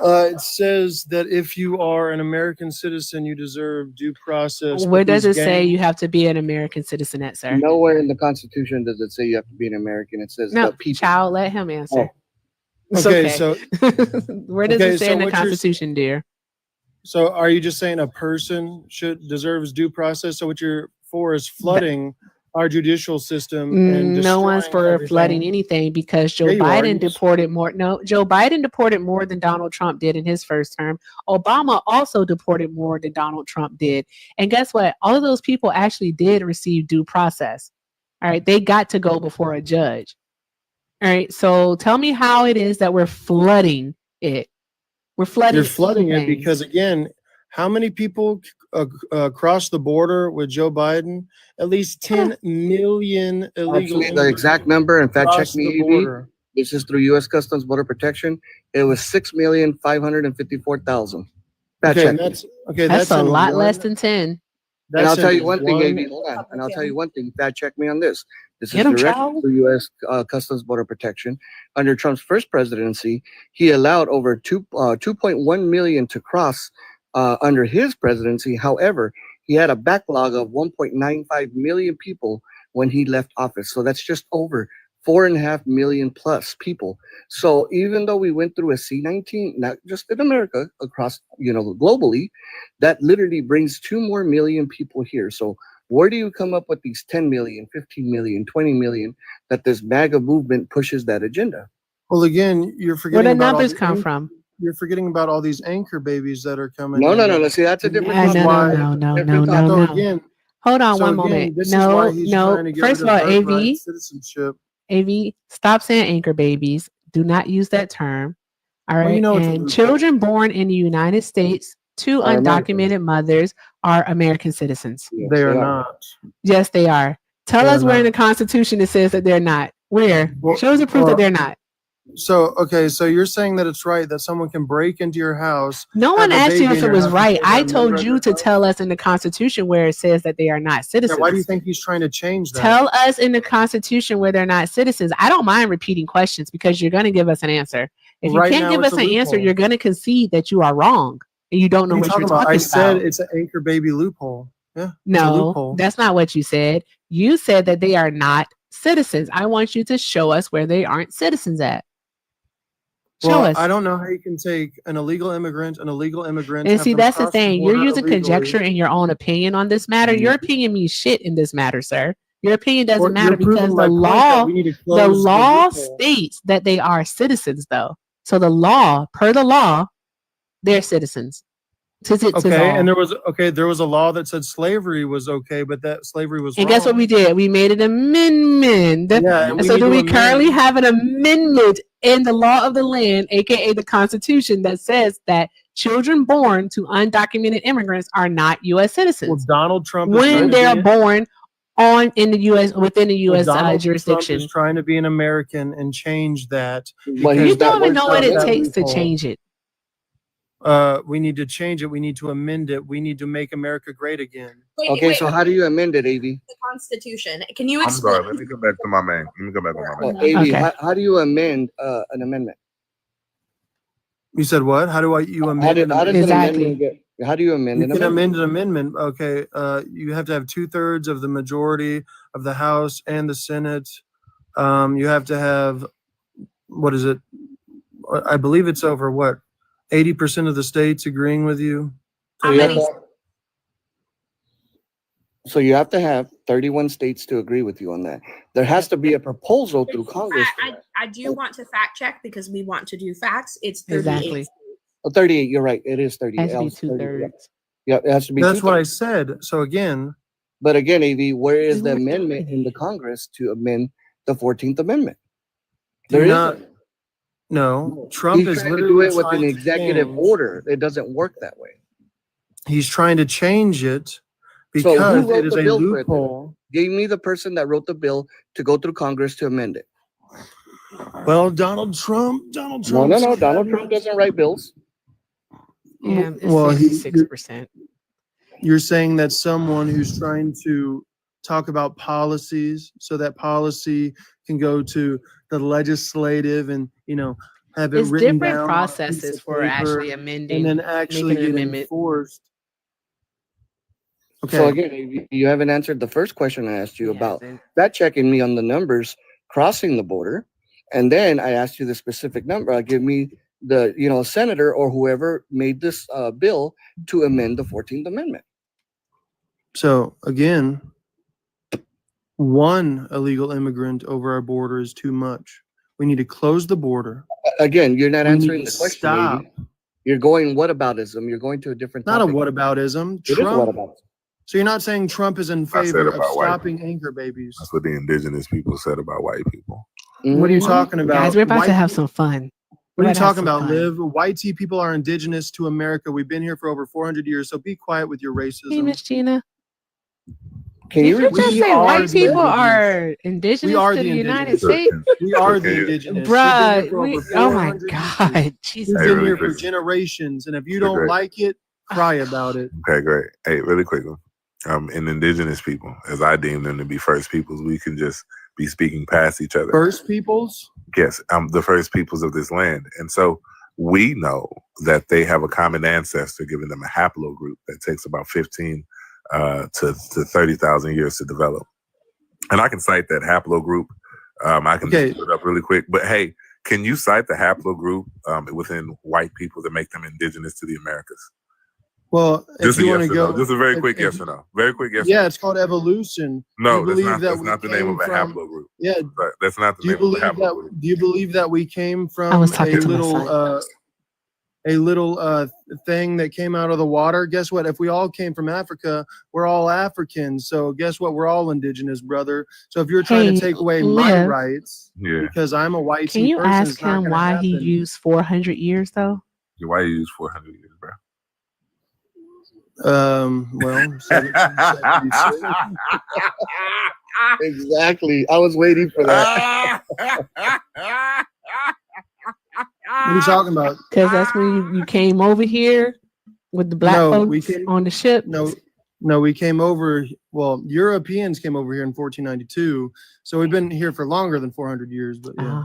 It says that if you are an American citizen, you deserve due process. Where but does these it say gang- you have to be an American citizen at, sir? Nowhere in the Constitution does it say you have to be an American. It says No, the people. child, let him answer. It's Okay, okay. so Where does okay, it say so in the what you're- Constitution, dear? so are you just saying a person deserves due process? So what you're for is flooding our judicial system and No one's destroying for everything. flooding anything because Joe Yeah, you are. Biden You just- deported more. No, Joe Biden deported more than Donald Trump did in his first term. Obama also deported more than Donald Trump did. And guess what? All of those people actually did receive due process. All right. They got to go before a judge. All right. So tell me how it is that we're flooding it. We're flooding. You're flooding it anything. because, again, how many people cross the border with Joe Biden? At least 10 million illegal Actually, the exact number, and fact check cross me, the EV, border. this is through U.S. Customs Border Protection. It was 6,554,000. Fact Okay, check and me. That's a in lot less one- than 10. And I'll that's tell in you one thing, one- AV, hold on. And I'll tell you one thing, fact check me on this. This Get is 'em, direct child. through U.S. Customs Border Protection. Under Trump's first presidency, he allowed over 2.1 million to cross under his presidency. However, he had a backlog of 1.95 million people when he left office. So that's just over 4.5 million plus people. So even though we went through a C-19, not just in America, across, globally, that literally brings 2 more million people here. So where do you come up with these 10 million, 15 million, 20 million that this MAGA movement pushes that agenda? Well, again, you're Where forgetting the about all numbers the come anch- from? You're forgetting about all these anchor babies that are coming. No, in. no, no. Let's see. That's a different Yeah, This no, is no, why- no, no, no, different no, So no. again, Hold on so one again, moment. this is why No, he's no. trying to get First of rid all, birthright AV, citizenship. AV, stop saying anchor babies. Do not use that term. All Well, right. you know it's a And loophole. children born in the United States to Are undocumented American. mothers are American citizens. Yes, They are not. Yes, they are. Tell They us are where in the not. Constitution it says that they're not. Where? Well- Show us the proof well, that they're not. So okay, so you're saying that it's right that someone can break into your house. No have one a asked you baby if in it your was house right. and say they're I a told member you of to your tell us in the Constitution where it says that they are not house? citizens. Yeah, why do you think he's trying to change that? Tell us in the Constitution where they're not citizens. I don't mind repeating questions because you're going to give us an answer. If you Right can't now, give it's us a an answer, loophole. you're going to concede that you are wrong and you don't know What are you what you're talking about? talking I said about. it's an anchor baby loophole. Yeah, it's a No, loophole. that's not what you said. You said that they are not citizens. I want you to show us where they aren't citizens at. Show Well, us. I don't know how you can take an illegal immigrant, And have see, them that's the cross thing. You're border using illegally. conjecture and your own opinion on this matter. Your opinion means shit in this matter, sir. Your opinion doesn't Well, matter you're proving because my the point that law, we need to the close law loophole. states that they are citizens, though. So the law, per the law, they're citizens. Tis it, tis Okay, all. and there was a law that said slavery was okay, but that slavery was And wrong. guess what we did? We made an amendment. Yeah, and And we so need do to we currently amend- have an amendment in the law of the land, aka the Constitution, that says that children born to undocumented immigrants are not U.S. Well, citizens Donald Trump is when trying to they're be- born in the U.S. within the well, U.S. Donald jurisdiction. Trump is trying to be an American and change that. But because You he's don't got even know what worked it out takes to loophole. change it. We need to change it. We need to amend it. We need to make America great again. Okay, so how do you amend it, AV? the Constitution? Can you I'm explain? sorry. Let me go back to my man. Let me go back to my man. AV, Okay. how do you amend an amendment? You said what? How do you amend How, an how does amendment? Exactly. an amendment get? How do you amend You an can amendment? amend an amendment. Okay, you have to have 2/3 of the majority of the House and the Senate. You have to have, what is it? I believe it's over what, 80% of the states agreeing with you. So How you, have many? to, so you have to have 31 states to agree with you on that. There has to be a proposal through Congress. for that. I do want to fact check because we want to do facts. It's 38. Exactly. Oh, 38, you're right. It is 38. Has to I be was 30, 2/3. Yeah, it has to be That's what I 2/3. said. So again, But again, AV, where is We the were amendment doing in the it. Congress to amend the 14th Amendment? do There not. isn't. No, Trump He's is trying to do literally it with trying an to executive change. order. It doesn't work that way. He's trying to change it So because who it wrote is the a bill for it then? loophole. Give me the person that wrote the bill to go through Congress to amend it. Well, Donald Trump. No. Donald Trump doesn't write bills. Yeah, it's Well, 66%. you're saying that someone who's trying to talk about policies so that policy can go to the legislative and have it It's written different down on a piece processes of for paper actually and amending, then making actually an get amendment. enforced. Okay. So again, you haven't answered the first question I asked you He about hasn't. fact checking me on the numbers crossing the border, and then I asked you the specific number. Give me the senator or whoever made this bill to amend the 14th Amendment. So again, one illegal immigrant over our border is too much. We need to close the border. Again, you're not We need answering to the question. stop. Maybe. You're going whataboutism. You're going to a different Not a topic. whataboutism. It is Trump. whataboutism. So you're not saying Trump is in I said favor of about white stopping anchor babies? That's what the indigenous people said about white people. What are you Mhm. talking about? Guys, we're about White to have people- some fun. What are you We're about to have talking some about, fun. Liv? White tea people are indigenous to America. We've been here for over 400 years, so be quiet with your Hey, racism. Miss Gina. Can Did you you just We say are white the people indigenous. are indigenous are to the the United indigenous. States? We are Can the you- indigenous. We've been here Bruh, for over oh my 400 years. God. Jesus. We've Hey, been really here for quick. generations, and if you Hey, don't Greg. like it, cry about it. Okay, great. Hey, really quickly. In indigenous people, as I deem them to be first peoples, we can just be speaking past each other. First peoples? Yes, the first peoples of this land. And so we know that they have a common ancestor, giving them a haplogroup that takes about 15 to 30,000 years to develop. And I can cite that haplogroup. I can just pull it up really quick. But hey, can you cite the haplogroup within white people that make them indigenous to the Americas? Well, Just if a you want yes to or no. go, Just a very if- quick if- yes or no. Very quick yes or yeah, no. it's called evolution. No, You that's believe not, that that's we not the name came of a from- haplogroup. Yeah. That's not the Do you name of the believe that? haplogroup. Do you believe that we came I from was talking to my a little thing that came out of the water? Guess what? If we all came from Africa, we're all Africans. So guess what? We're all indigenous, brother. So if you're trying Hey, to take away my Liv, rights Yeah. because I'm a white can tea you person, ask it's not him gonna why he happen. used 400 years though? Why you use 400 years, bro? Well, 1776. Exactly. I was waiting for that. What are you talking about? Because that's when you came over here with the black No, folks we came- on the ship. No, we came over. Well, Europeans came over here in 1492, so we've been here for longer than 400 years. But yeah.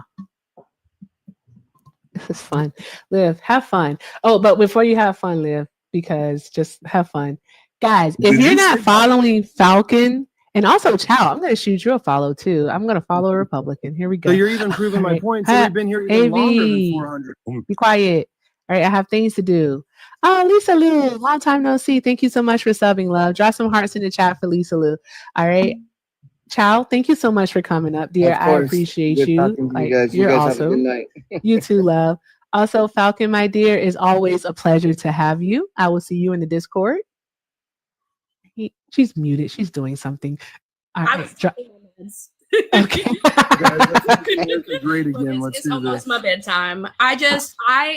This is fun. Liv, have fun. Oh, but before you have fun, Liv, because just have fun. Guys, if Did you're you not say- following Falcon, and also Chow, I'm going to shoot you a follow too. I'm going to follow a Republican. Here we go. So you're even proving my Alright. point. So we've been here even longer than AV. 400. Be quiet. All right, I have things to do. Oh, Lisa Lou, long time no see. Thank you so much for subbing, love. Drop some hearts in the chat for Lisa Lou. All right. Chow, thank you so much for coming up, dear. Of I course. appreciate Good you. talking to you guys. You You're guys have a good awesome. night. You too, love. Also, Falcon, my dear, is always a pleasure to have you. I will see you in the Discord. She's muted. She's doing something. All I right. was taking my meds. Okay. Guys, let's make America great again. Let's It's do almost this. my bedtime.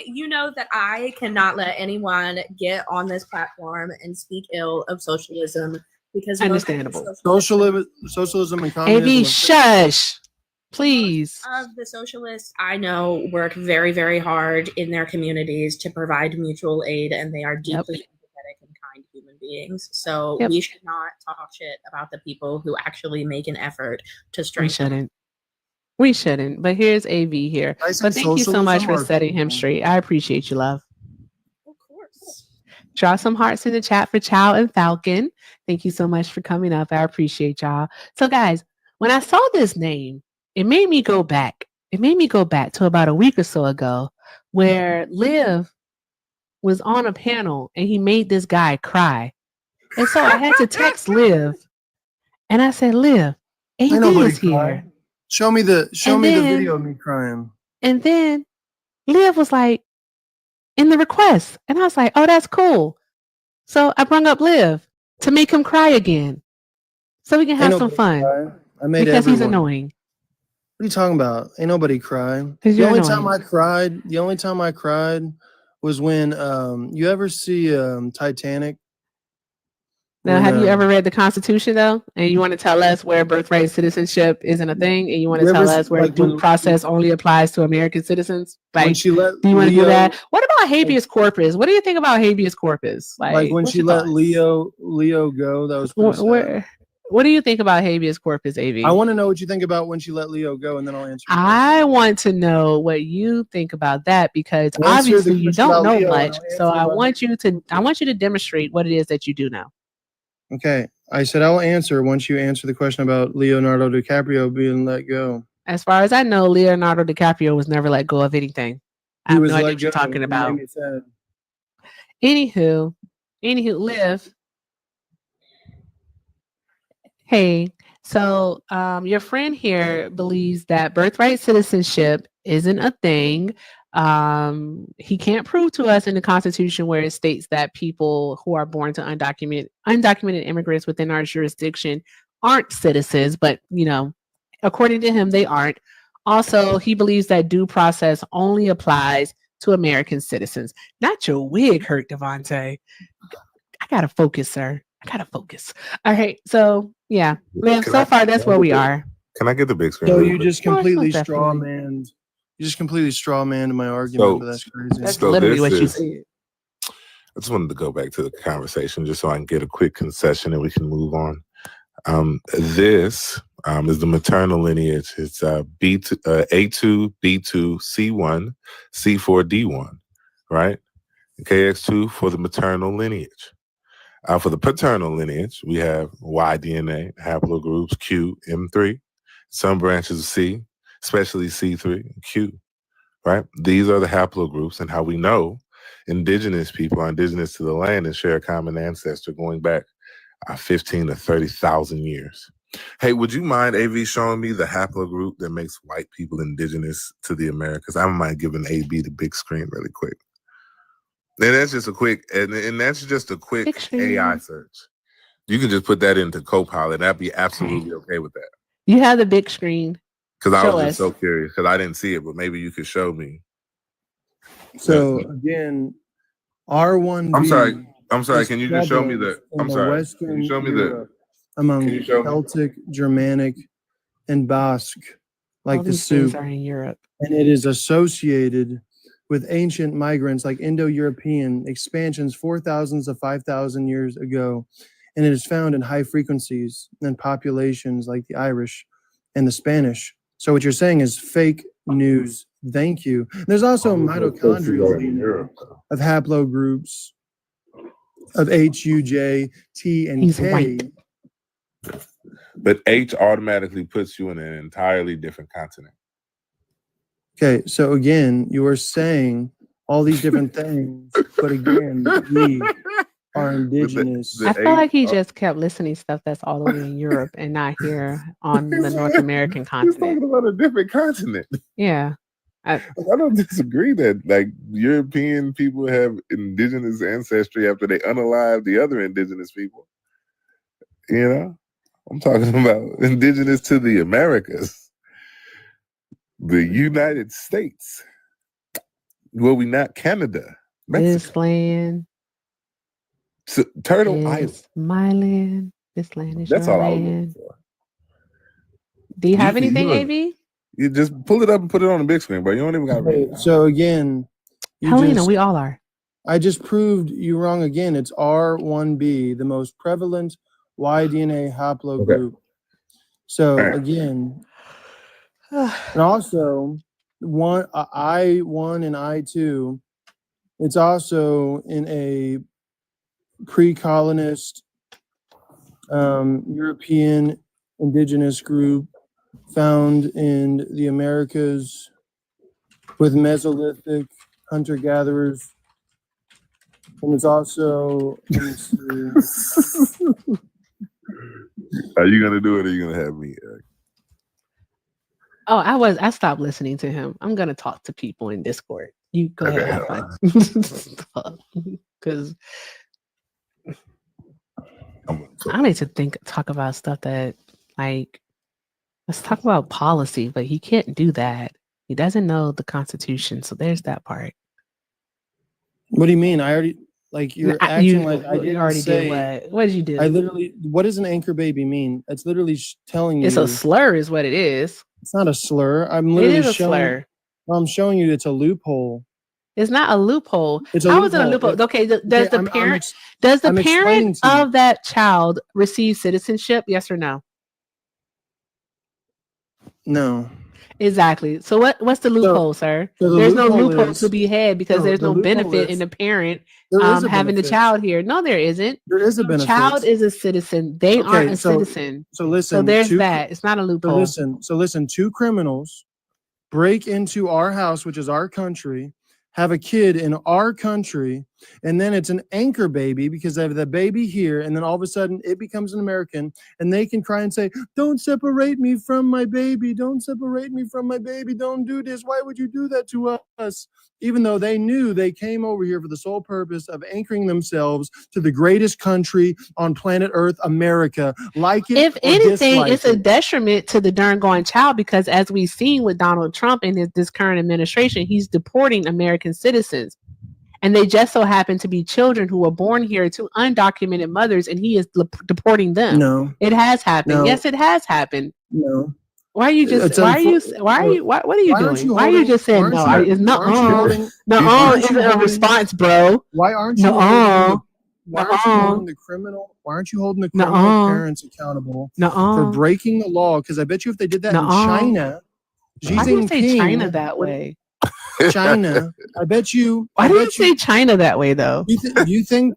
You know that I cannot let anyone get on this platform and speak ill of socialism because most of the Understandable. Socialism and communism. AV, are- shush. Please. Most of the socialists I know work very, very hard in their communities to provide mutual aid, and they are deeply empathetic and kind human beings. So Yep. we should not talk shit about the people who actually make an effort to We strengthen. shouldn't. We shouldn't. But here's AV here. Guys, But thank you so much for socialism are setting him people. straight. I appreciate you, love. Of course. Draw some hearts in the chat for Chow and Falcon. Thank you so much for coming up. I appreciate y'all. So, guys, when I saw this name, it made me go back. It made me go back to about a week or so ago where Liv was on a panel and he made this guy cry. And so I had to text Liv and I said, Liv, AD Ain't nobody is here. crying. Show me the And then- video of me crying. And then Liv was like, in the request. And I was like, oh, that's cool. So I brung up Liv to make him cry again. So we can have Ain't some nobody fun. cry. I made Because he's everyone. annoying. What are you talking about? Ain't nobody cry. 'Cause The you're only annoying. time I cried was when you ever see Titanic? Now, when, have you ever read the Constitution though? And you want to tell us where birthright citizenship isn't a thing, and you want to You tell ever us where like due when process only applies to American citizens? when Like, she let do you want to do Leo that? What about habeas corpus? What do you think about habeas corpus? like when what's she your let thoughts? Leo go? That was pretty sad. What do you think about habeas corpus, AV? I want to know what you think about when she let Leo go, and then I'll answer. I want to know what you think about that because Answer the obviously you question don't about know Leo, and much. I'll So answer I about want you to demonstrate what it is that you do know. Okay, I said I'll answer once you answer the question about Leonardo DiCaprio being let go. As far as I know, Leonardo DiCaprio was never let go of anything. I He have was no idea let what you're go. talking It about. made me sad. Anywho, Liv. Hey, so your friend here believes that birthright citizenship isn't a thing. He can't prove to us in the Constitution where it states that people who are born to undocumented immigrants within our jurisdiction aren't citizens, but according to him, they aren't. Also, he believes that due process only applies to American citizens. Not your wig hurt, Devontae. I gotta focus, sir. I gotta focus. All right. So yeah, Liv, Can so I- far that's where we are. Can I get the big screen? So really you quick? just completely most straw definitely. manned. You just completely straw manned my argument, So- but that's crazy. That's So literally this what you is- said. I just wanted to go back to the conversation just so I can get a quick concession and we can move on. This is the maternal lineage. It's B2, A2, B2, C1, C4, D1, right? KX2 for the maternal lineage. For the paternal lineage, we have Y DNA, haplogroups Q, M3, some branches of C, especially C3 and Q, right? These are the haplogroups, and how we know indigenous people are indigenous to the land and share a common ancestor going back 15 to 30,000 years. Hey, would you mind, AV, showing me the haplogroup that makes white people indigenous to the Americas? I might give an AB the big screen really quick. And that's just a quick, and that's just a quick Big screen. AI search. You can just put that into Copilot, and I'd be absolutely okay with that. You have the big screen. Because I Show was just us. so curious, because I didn't see it, but maybe you could show me. So again, R1B. I'm sorry. is Can you just show me prevalent the? in I'm sorry. Can Western you show me Europe among Can you show me? Celtic, Germanic, and Basque, like All the these things soup, are in Europe. and it is associated with ancient migrants like Indo-European expansions 4,000 to 5,000 years ago, and it is found in high frequencies in populations like the Irish and the Spanish. So what you're saying is fake news. Thank you. There's also mitochondrial DNA of haplogroups of H, U, J, T, and He's K. white. But H automatically puts you in an entirely different continent. Okay, so again, you are saying all these different things, but again, we are indigenous. the I feel like he H- just kept listening to stuff that's all the way in Europe and not here on the North American He's continent. talking about a different continent. Yeah. I don't disagree that like European people have indigenous ancestry after they unalive the other indigenous people. You know, I'm talking about indigenous to the Americas, the United States. Well, we not Canada, Mexico, This land Turtle Island. is my land. This land is That's your all I was looking land. for. Do you have anything, you- AV? You just pull it up and put it on the big screen, bro. You don't even got to read Okay, it. so again, Helena, we all are. I just proved you wrong again. It's R1B, the most prevalent Y DNA haplogroup. So All right. again, and also I1 and I2, it's also in a pre-colonist European indigenous group found in the Americas with Mesolithic hunter-gatherers. And it's also, let me see. Are you gonna do it, or are you gonna have me? Oh, I stopped listening to him. I'm gonna talk to people in Discord. You go ahead, Okay, have fun. Because I need to talk about stuff that let's talk about policy, but he can't do that. He doesn't know the Constitution, so there's that part. What do you mean? Like you're I- acting you, like I you didn't already say. did what? What did you do? I literally. What does an anchor baby mean? It's literally telling It's you. a slur, is what it is. It's not a slur. I'm It literally is a showing. slur. Well, I'm showing you it's a loophole. It's not a loophole. It's a How is it a loophole. loophole? Okay, does Okay, the I'm parent ex- does the I'm parent explaining to you. of that child receive citizenship? Yes or no? No. Exactly. So what's the loophole, sir? So the There's no loophole loophole is to be had because no, there's the no loophole benefit is in the parent there is a having the benefit. child here. No, there isn't. There is a The benefit. child is a citizen. They Okay, aren't a so- citizen. So listen. So there's two- that. It's not a So loophole. listen. Two criminals break into our house, which is our country, have a kid in our country, and then it's an anchor baby because they have the baby here, and then all of a sudden it becomes an American, and they can cry and say, "Don't separate me from my baby! Don't separate me from my baby! Don't do this! Why would you do that to us?" Even though they knew they came over here for the sole purpose of anchoring themselves to the greatest country on planet Earth, America. Like it If or anything, dislike it's a it. detriment to the darn going child because, as we've seen with Donald Trump and this current administration, he's deporting American citizens. And they just so happen to be children who were born here to undocumented mothers, and he is deporting them. No, It has happened. No. Yes, it has happened. no. Why are you just? It's Why are you? unfor- Why are you? What are you Why aren't doing? you Why are you holding- just saying why no? aren't you- It's why aren't you holding- no. aren't you Isn't a holding- response, bro. Why aren't you Nuh-uh. holding the, why aren't you Nuh-uh. holding the criminal? Why aren't you holding the criminal Nuh-uh. parents accountable for Nuh-uh. breaking the law? Because I bet you if they did that in Nuh-uh. China, Xi Why do you say Jinping- China that way? China, I bet you. Why I do you bet say China that way though? you think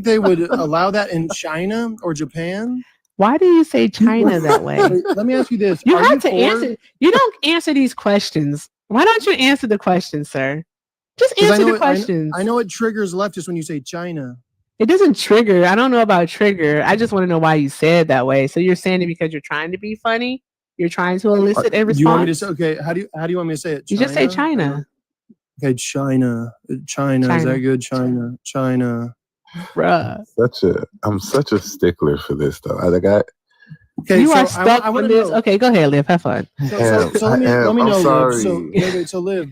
they would allow that in China or Japan? Why do you say China that way? Wait, let me ask you this: You Are have to for- answer. You don't answer these questions. Why don't you answer the questions, sir? Just 'cause I answer know the it- I kn- questions. I know it triggers leftists when you say China. It doesn't trigger. I don't know about trigger. I just want to know why you said that way. So you're saying it because you're trying to be funny? You're trying to elicit a Do you want me to response? say? Okay, how do you want me to say it? You just say China. Okay, China. China. Is China. that good? China. Bruh. I'm such a stickler for this though. Okay, You so are stuck I on want to this. know. Okay, go ahead, Liv. Have fun. So let me I'm know, Liv. sorry. So wait, so Liv.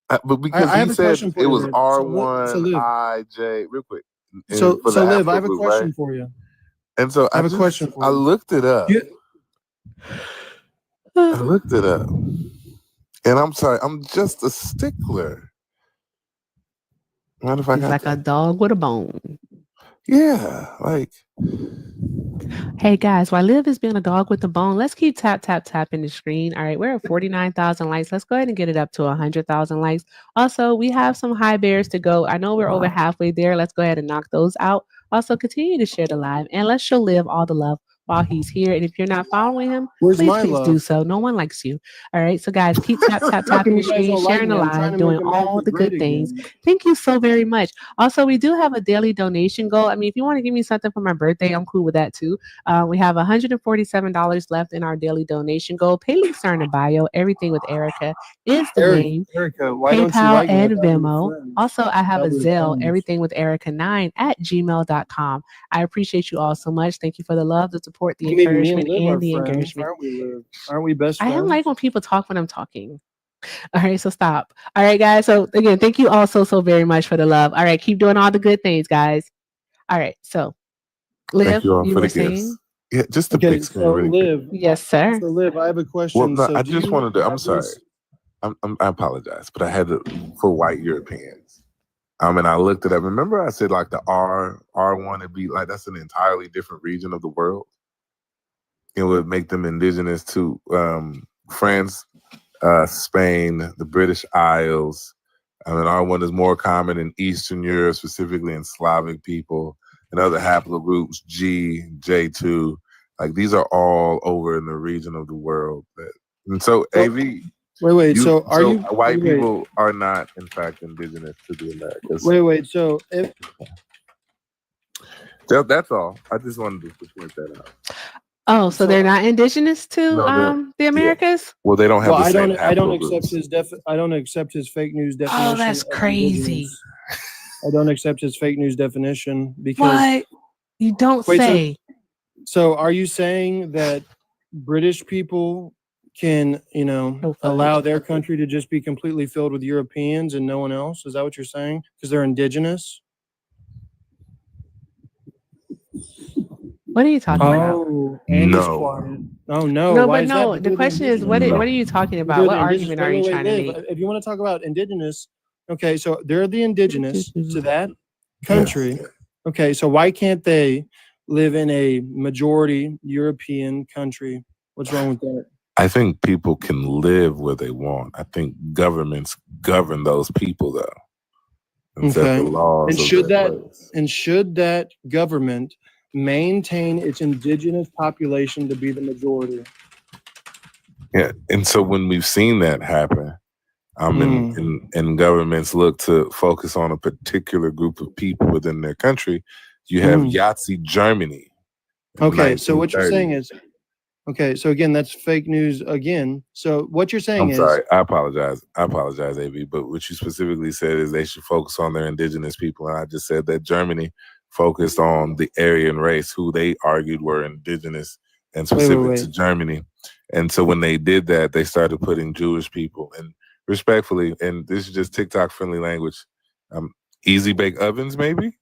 But because I have he a said question for it you, was Liv. R1, So Liv. IJ, real quick. and So for the Liv, I have a haplogroup, question right? for you. And so I have a question for I you. looked it up. I looked it up. And I'm sorry, I'm just a stickler. What if I He's got like a dog with a bone. Yeah, like Hey guys, while Liv is being a dog with a bone, let's keep tapping the screen. All right, we're at 49,000 likes. Let's go ahead and get it up to 100,000 likes. Also, we have some high bears to go. I know we're over halfway there. Let's go ahead and knock those out. Also, continue to share the live and let's show Liv all the love while he's here. And if you're not following him, Where's my please love? do so. No one likes you. All right, so guys, keep tapping How the come you guys screen, don't like sharing the me? I'm trying live, to doing make all America the good great things. again. Thank you so very much. Also, we do have a daily donation goal. I mean, if you want to give me something for my birthday, I'm cool with that too. We have $147 left in our daily donation goal. Pay links are in the bio. Everything with Erica is the name. Erica, why don't you PayPal like me? I and thought we were Venmo. friends. Also, I have a Thought we were Zelle, friends. everything with Erica9@gmail.com. I appreciate you all so much. Thank you for the love, the support, the You mean me encouragement, Liv and are the friends, engagement. aren't we, Liv? Aren't we best I friends? don't like when people talk when I'm talking. All right, so stop. All right, guys. So again, thank you all so very much for the love. All right, keep doing all the good things, guys. All right, so Liv, thank you all for were the saying? gifts. Yeah, just the Okay, big screen so really quick. Liv. Yes, sir. So Liv, I have a question. Well, no, So I do just you wanted to. I'm have sorry. this- I apologize, but I had to for white Europeans. And I looked it up. Remember, I said like the R1 would be like that's an entirely different region of the world. It would make them indigenous to France, Spain, the British Isles. R1 is more common in Eastern Europe, specifically in Slavic people and other haplogroups, G, J2. Like these are all over in the region of the world. And so, AV. Wait. So are you white wait, people are not, in fact, indigenous to the Americas. Wait. So if That's all. I just wanted to point that out. Oh, so they're not indigenous to No, they're- the Americas? Well, they don't have well, the same I don't haplogroups. accept his I don't accept his fake news definition. Oh, that's of crazy. indigenous. I don't accept his fake news definition because What? You don't Wait, so- say. So are you saying that British people can, allow their country to just be completely filled with Europeans and no one else? Is that what you're saying? Because they're indigenous? What are you talking about? Oh, Andy's No. quiet. Oh no. No, Why but is that? no. But The they're question is, indigenous. what are you talking about? They're What the indigenous. argument are you Wait, trying to Liv, make? if you want to talk about indigenous, okay, so they're the indigenous to that country. Okay, so why can't they live in a majority European country? What's wrong with that? I think people can live where they want. I think governments govern those people, though, and set the Okay. laws And of should their that place. and should that government maintain its indigenous population to be the majority? Yeah, and so when we've seen that happen, and governments look to focus on a particular group of people within their country, you have Yahtzee Germany. in Okay, so what you're 1930. saying is, okay, so again, that's fake news again. So what you're saying I'm is, sorry. I apologize. AV. But what you specifically said is they should focus on their indigenous people. And I just said that Germany focused on the Aryan race, who they argued were indigenous and specific to Germany. And so when they did that, they started putting Jewish people, and respectfully, and this is just TikTok friendly language, easy bake ovens, maybe,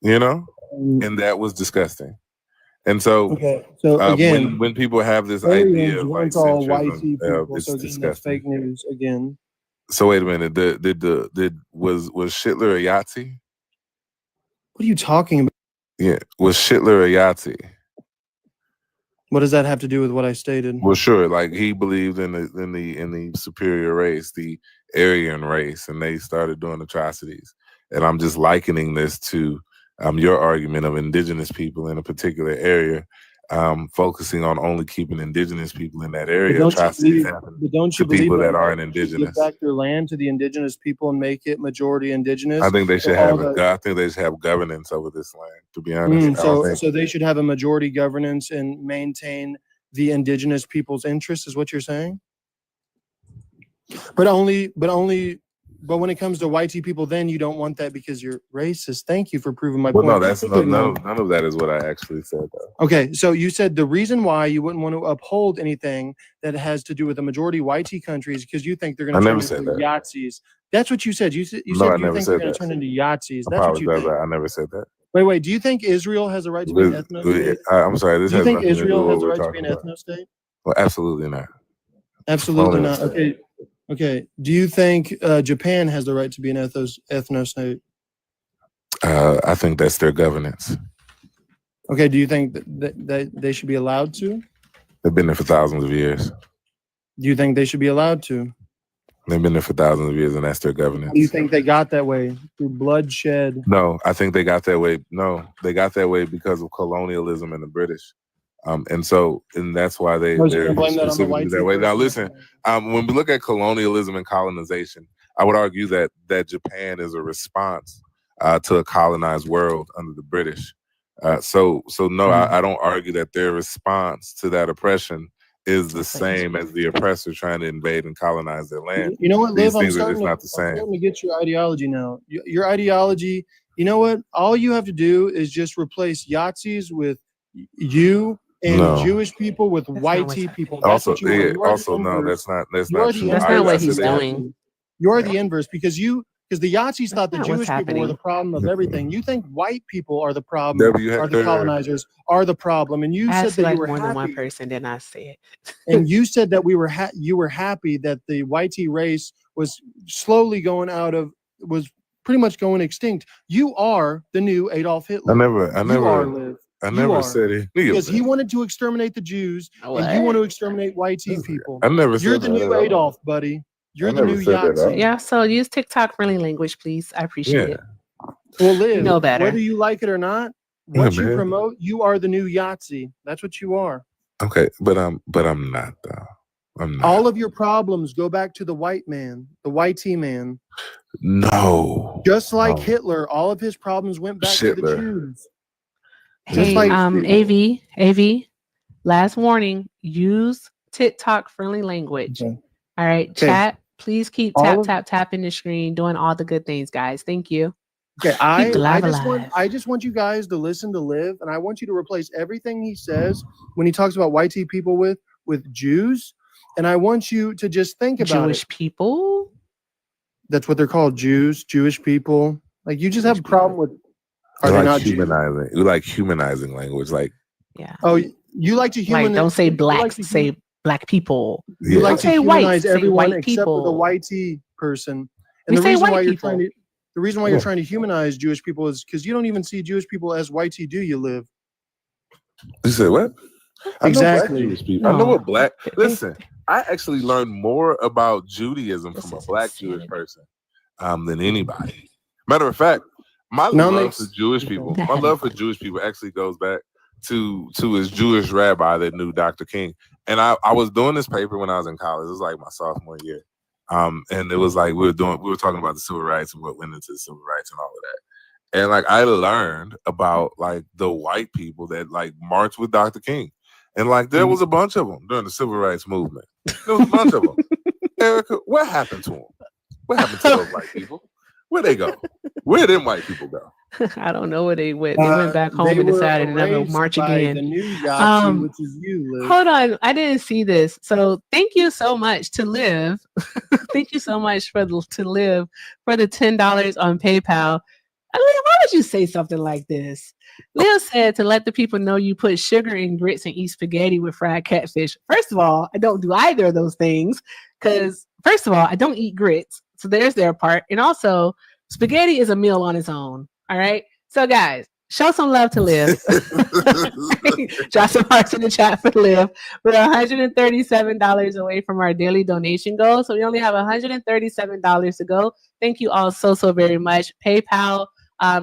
and that was disgusting. And so, okay, so again, when people have this Aryans idea of weren't white all centrism, whitey people. it's So again, disgusting. that's fake news again. So wait a minute. Was Hitler a Yahtzee? What are you talking about? Yeah, was Hitler a Yahtzee? What does that have to do with what I stated? Well, sure. Like he believed in the superior race, the Aryan race, and they started doing atrocities. And I'm just likening this to your argument of indigenous people in a particular area, focusing on only keeping indigenous people in that area. Atrocities happen to people that aren't indigenous. Give back their land to the indigenous people and make it majority indigenous. I think they should have governance over this land. To be honest, so they should have a majority governance and maintain the indigenous people's interests, is what you're saying? But when it comes to whitey people, then you don't want that because you're racist. Thank you for proving my point. No, that's none of that is what I actually said, though. Okay, so you said the reason why you wouldn't want to uphold anything that has to do with the majority whitey countries because you think they're going to turn into Yahtzees. That's what you said. You said you think they're going to turn into Yahtzees. That's what you think. I never said that. Wait. Do you think Israel has a right to be an ethno state? I'm sorry. Do you think Israel has a right to be an ethno state? Well, absolutely not. Absolutely not. Okay. Do you think Japan has the right to be an ethno state? I think that's their governance. Okay. Do you think that they should be allowed to? They've been there for thousands of years. Do you think they should be allowed to? They've been there for thousands of years, and that's their governance. Do you think they got that way through bloodshed? No, I think they got that way. No, they got that way because of colonialism and the British. And that's why they're specifically that way. Now, listen, when we look at colonialism and colonization, I would argue that Japan is a response to a colonized world under the British. So no, I don't argue that their response to that oppression is the same as the oppressor trying to invade and colonize their land. You know what, Liv? I'm starting to get your ideology now. Your ideology, you know what? All you have to do is just replace Yahtzees with you and Jewish people with whitey people. That's what you want. That's not true. That's not what he's doing. You're the inverse because the Yahtzees thought the Jewish people were the problem of everything. You think white people are the problem, or the colonizers are the problem, and you said that you were more happy. than one person did not say it. And you said that you were happy that the whitey race was slowly was pretty much going extinct. You are the new Adolf Hitler. I never said it because he wanted to exterminate the Jews, and you want to exterminate whitey people. I never said You're the new Adolf, buddy. You're the new Yahtzee. Yeah, so use TikTok friendly language, please. I appreciate it. Well, Liv, you know better. Whether you like it or not, what you promote, you are the new Yahtzee. That's what you are. Okay, but I'm not though. I'm not. All of your problems go back to the white man, the whitey man. No. Just like Hitler, all of his problems went back to the Jews. Hey, AV, last warning, use TikTok friendly language. Okay. All right, chat, please keep tapping the screen, doing all the good things, guys. Thank you. Okay, I just want you guys to listen to Liv, and I want you to replace everything he says when he talks about whitey people with Jews, and I want you to just think about Jewish people. That's what they're called, Jews, Jewish people. Like you just have a problem with Are We they like not Jews? humanizing. We like humanizing language. Like, Yeah. Oh, you like to humanize. Like, don't say you blacks, like to say black people. You yeah. like Don't to say humanize whites, say everyone white except for the people. whitey person. We And the say reason white why you're people. trying to you're trying to humanize Jewish people is because you don't even see Jewish people as whitey. Do you live? You said what? I know Exactly. black Jewish people. I know No. what black. Listen, I actually learned more about Judaism This from a is black insanity. Jewish person than anybody. Matter of fact, my Now love makes- for Jewish people, That my had love fun. for Jewish people actually goes back to his Jewish rabbi that knew Dr. King. And I was doing this paper when I was in college. It was like my sophomore year. And it was like we were talking about the civil rights and what went into the civil rights and all of that. And like I learned about like the white people that like marched with Dr. King. And like there was a bunch of them during the civil rights movement. There was a bunch of them. Erica, what happened to them? What happened to those white people? Where'd they go? Where did them white people go? I don't know where they went. They went back home and were decided to never erased march by again. The new Yahtzee, which is you, Liv. Hold on, I didn't see this. So thank you so much to Liv. Thank you so much to Liv for the $10 on PayPal. I mean, why would you say something like this? Liv said to let the people know you put sugar in grits and eat spaghetti with fried catfish. First of all, I don't do either of those things because, first of all, I don't eat grits. So there's their part. And also, spaghetti is a meal on its own. All right. So, guys, show some love to Liv. Drop some hearts in the chat for Liv. We're $137 away from our daily donation goal. So we only have $137 to go. Thank you all so very much. PayPal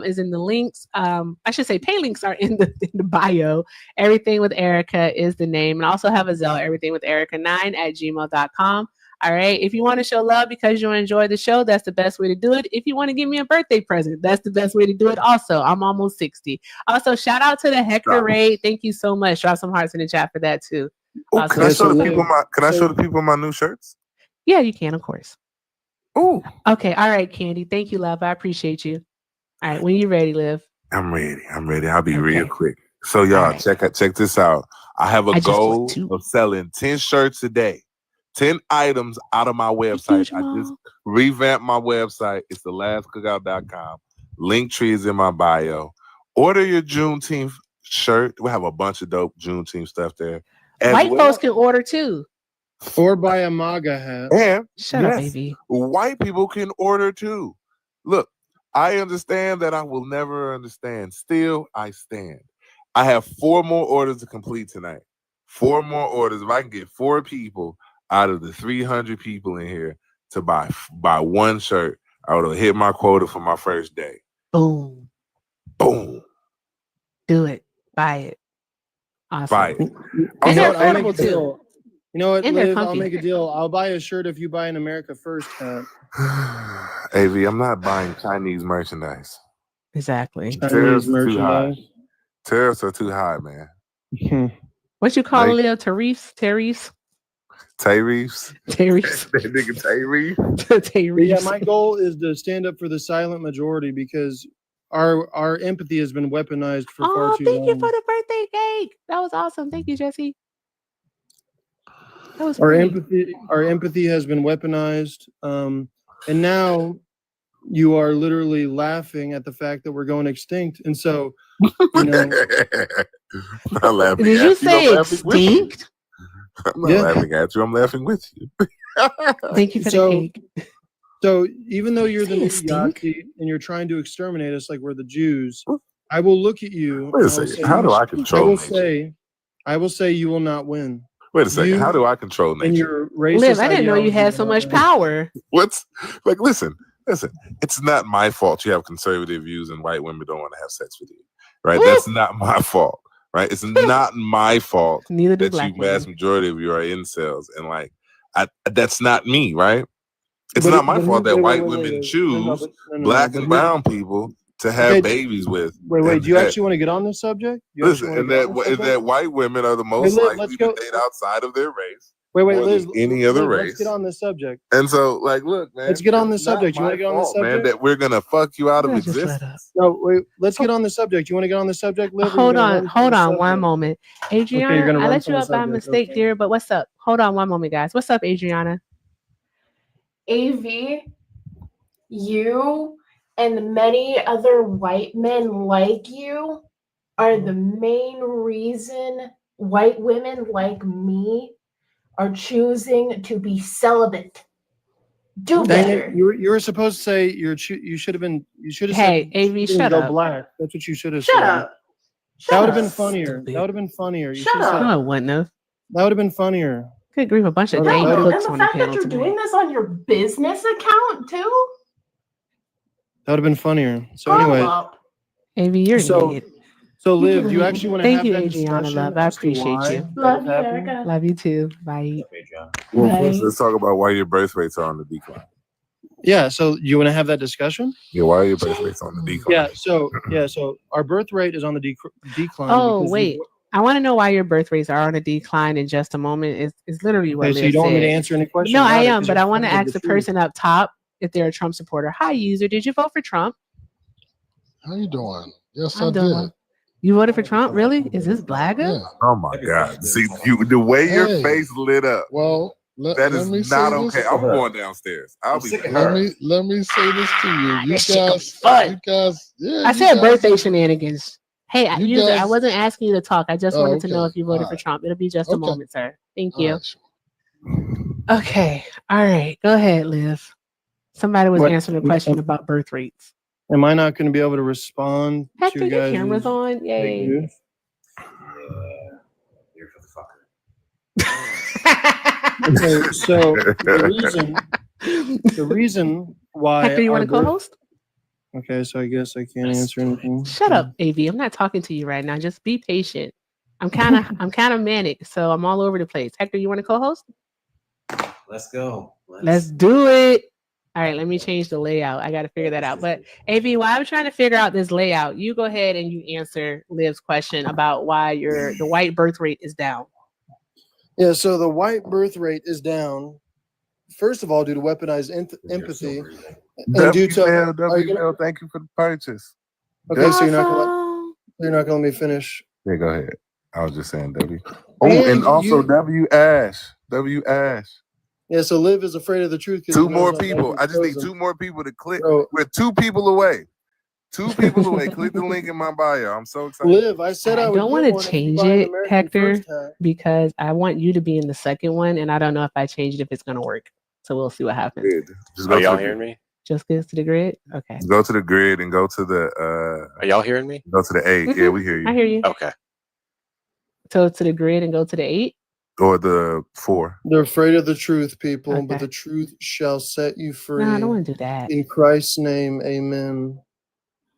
is in the links. I should say pay links are in the bio. Everything with Erica is the name. And I also have a Zelle, everythingwitherica9@gmail.com. All right. If you want to show love because you enjoy the show, that's the best way to do it. If you want to give me a birthday present, that's the best way to do it. Also, I'm almost 60. Also, shout out to the Hector Raid. Thank you so much. Drop some hearts in the chat for that too. Oh, can I show the people show the people my new shirts? Yeah, you can, of course. Oh. Okay. All right, Candy. Thank you, love. I appreciate you. All right. When you ready, Liv. I'm ready. I'll be real quick. So y'all check this out. I have a goal of selling 10 shirts a day. 10 items out of my website. I just revamped my website. It's thelastcookout.com. Linktree is in my bio. Order your Juneteenth shirt. We have a bunch of dope Juneteenth stuff there. White folks can order too. Or buy a MAGA hat. And shut up, baby. White people can order too. Look, I understand that I will never understand. Still, I stand. I have 4 more orders to complete tonight. 4 more orders. If I can get 4 people out of the 300 people in here to buy one shirt, I would have hit my quota for my first day. Boom. Boom. Do it. Buy it. Awesome. Buy it. And they're I'll make affordable a deal. too. You know what, And they're Liv? I'll comfy. make a deal. I'll buy a shirt if you buy an America First hat. AV, I'm not buying Chinese merchandise. Exactly. Tariffs are too high. Tariffs are too high, man. What you call Leo? Tariffs? Tariffs? Tariffs? Tariffs. That nigga Tariff. Tariffs. Yeah, my goal is to stand up for the silent majority because our empathy has been weaponized for far too long. Thank you for the birthday cake. That was awesome. Thank you, Jesse. That was Our great. empathy has been weaponized. And now you are literally laughing at the fact that we're going extinct. And so, you know, I'm not laughing did at you I'm say laughing with you. extinct? I'm not laughing at you. I'm laughing with you. Thank you for the cake. So even though you're the new stink? Yahtzee and you're trying to exterminate us like we're the Jews, I will look at you. Wait a and I will second. say- How do I control I will say you will not win. Wait a second. How do I control And nature? your racist Liv, I didn't know you had ideology so will much not win. power. What's like? Listen. It's not my fault you have conservative views and white women don't want to have sex with you, right? That's not my fault, right? It's not my fault Neither do that black you vast women. majority of you are incels, and like, that's not me, right? It's But not it- my but fault wait, that wait, white wait, women wait. choose No, black but and here- brown people to have Okay, babies with. Wait, and do you that- actually want to get on this subject? Listen, and that white women are the most Liv, likely let's to go- date outside of their race. Wait, more Liz. than any other Liz, race. Let's get on this subject. And so, like, look, man. Let's get on this it's not subject. You want to my get on this fault, man, subject? that we're gonna fuck you out of Yeah, just let existence. No, wait. Let's get on the subject. You want to get on the subject, Liv? or you're Hold gonna on, run from hold the on subject? one moment. Adriana, you're gonna I run let from you the up by subject, mistake, okay. dear, but what's up? Hold on one moment, guys. What's up, Adriana? AV, you and many other white men like you are the main reason white women like me are choosing to be celibate. Do Dang better. it! You were supposed to say you should have been. You should have Hey, said. AV, "Choosing to shut go up. black." That's what you should have Shut said. up. That would have Shut been up. funnier. Stupid. That would have been funnier. You Shut should have up. said. No, it wouldn't have. That would have been funnier. Good grief, a bunch of That dang would've- cooks that on the panel you're tonight. doing this on your business account too? That would have been funnier. So, Grow anyway, up. AV, you're an So- idiot. so Liv, do you actually want to Thank have you, that Adriana, discussion love. I as to appreciate why you. that Love is you, happening? Erica. Love you too. Bye. Well, Right. first, let's talk about why your birth rates are on the decline. Yeah. So, you want to have that discussion? Yeah, why are your birth rates on the decline? So our birth rate is on the decline. Oh, because wait. I want to know why your birth rates are on a decline in just a moment. It's literally what Okay, so Liv you don't want me to said. answer any questions? No, I about it am, 'cause but you're I want to afraid of ask the truth. person up top if they're a Trump supporter. Hi, user. Did you vote for Trump? How you doing? Yes, I'm I doing did. well. You voted for Trump? Really? Is this blagger? Yeah. Oh my God! See, the way your Hey. face lit up. Well, let That me is say not this. okay. I'm going downstairs. I'll be back. Let me say this to you. You This shit gonna be guys, fun. you guys, yeah. I you said guys- birthday shenanigans. Hey, You user, I guys- wasn't asking you to talk. I just Oh, wanted to know okay. if you voted for Alright. Trump. It'll be just a Okay. moment, sir. Thank All you. right, sure. Okay. All right. Go ahead, Liv. Somebody was What- answering a question about birth rates. Am I not going to be able to respond Hector, to your guys? camera's on. Yay. Okay, so the reason why Hector, you want to our birth- co-host? Okay, so I guess I can't answer anything. Shut up, AV. I'm not talking to you right now. Just be patient. I'm kind of manic, so I'm all over the place. Hector, you want to co-host? Let's go. Let's do it. All right, let me change the layout. I got to figure that out. But AV, while I'm trying to figure out this layout, you go ahead and you answer Liv's question about why the white birth rate is down. Yeah, so the white birth rate is down. First of all, due to weaponized empathy, and due to are you gonna- thank you for the purchase. okay, so you're not Awesome. gonna let me finish. Yeah, go ahead. I was just saying W. Oh, Man, and also you- W Ash. W Ash. Yeah, so Liv is afraid of the truth. 'cause Two he knows more I'm people. not I just need chosen. 2 more people to click. Bro, We're 2 people away. 2 people away. Click the link in my bio. I'm so excited. Liv, I said I would don't get want to one if you change buy an it, American Hector, First hat. because I want you to be in the second one, and I don't know if I change it if it's gonna work. So we'll see what happens. Good. Just Are go y'all to hearing me? Just get to the grid. Okay. go to the grid and go to the Are y'all hearing me? go to the 8. Yeah, we hear I you. hear you. Okay. So to the grid and go to the 8. Or the 4. They're afraid of the truth, people, Okay. but the truth shall set you free. No, I don't want to do that. In Christ's name, amen.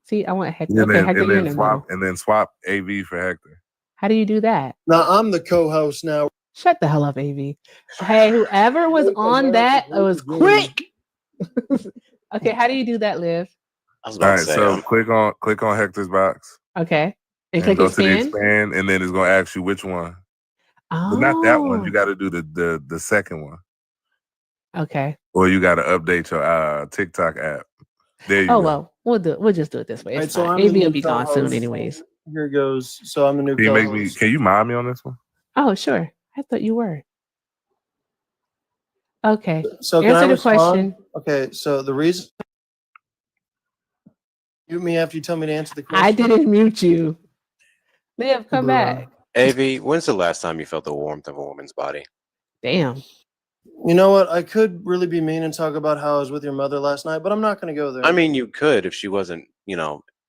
See, I want Hector. And Okay, then, Hector, and you're in then the middle. swap and then swap AV for Hector. How do you do that? Now I'm the co-host now. Shut the hell up, AV. Hey, whoever was on that, it was quick. Okay, how do you do that, Liv? I was All about right, to say, so click on Hector's box Okay. And and click go to the expand. expand, and then it's gonna ask you which one. Oh, But not that one. You got to do the second one, okay. or you got to update your TikTok app. There you Oh go. well, we'll just do it this way. All It's right, so fine. I'm the AV will new be gone soon, co-host. anyways. Here goes. So I'm the new Can you co-host. make me? Can you mind me on this one? Oh, sure. I thought you were. Okay. So can Answer I the respond? question. Okay, so the reason mute me after you tell me to answer the question. I didn't mute you. Liv, come Bruh. back. AV, when's the last time you felt the warmth of a woman's body? Damn. You know what? I could really be mean and talk about how I was with your mother last night, but I'm not going to go there. I mean, you could if she wasn't,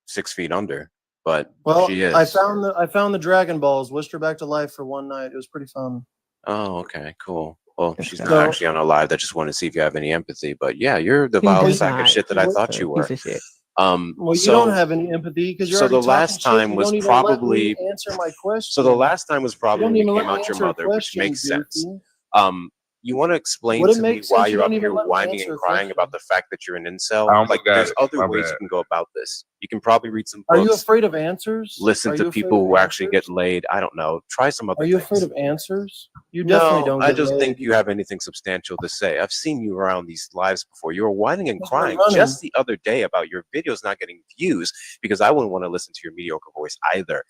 6 feet under, but well, she is. I found the Dragon Balls, wished her back to life for one night. It was pretty fun. Oh, okay, cool. Well, she's not So- actually on a live. I just want to see if you have any empathy. But yeah, you're the He vile does sack of not. shit that I He's thought a you were. piece of shit. Well, you so, don't have any empathy because you're so already the last talking shit. time You was don't even let me probably answer my question. So the last time was probably don't when even you let came me out your answer a mother, which question, makes sense. goofy. You want to explain Would it to me make why sense? You you're up don't even here let me whining answer and a crying question. about the fact that you're an incel? Oh my Like, there's God, other my ways bad. you can go about this. You can probably read some Are you books, afraid of answers? listen Are to you afraid people of who actually answers? get laid. I don't know. Try some other Are you things. afraid of answers? You definitely No, don't. I Get just laid. think you have anything substantial to say. I've seen you around these lives before. You were whining and Because we're crying running. just the other day about your videos not getting views because I wouldn't want to listen to your mediocre voice either.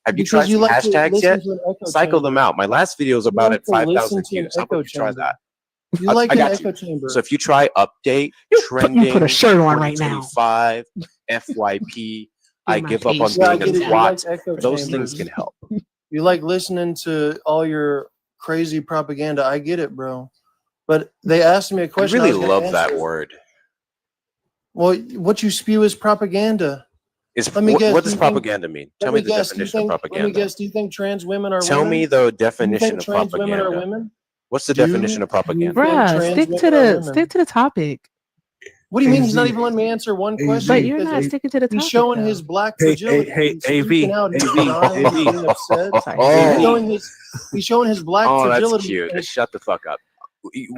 Have you Because tried some like to hashtags listen yet? to an echo Cycle them chamber. out. My last video is You about like at to listen 5,000 to an views. How echo about you try chamber. that? You like I an got echo you. chamber. So if you try update, You trending, put a shirt on right now. 2025, FYP, I my give up on face. Yeah, I being get a it. You like twat, echo those chambers. things can help. You like listening to all your crazy propaganda. I get it, bro. But they asked me a I question. really I was gonna love that answer. word. Well, what you spew is propaganda. Let me guess. What do does you think- propaganda mean? Tell Let me me the guess. Do you definition of think? Let me propaganda. guess. Do you think trans women are Tell women? me the Do you definition think of trans women are propaganda. women? What's the Do definition of you propaganda? think Bruh, trans stick women to are the women? topic. What do you mean? He's not AV, even letting me answer one AV, question But you're because not sticking to the he's topic. showing though. his black hey, fragility. He's AV, freaking out. He's AV, crying. He's getting upset. Oh, He's showing his black oh, that's fragility. cute. and Shut the fuck up.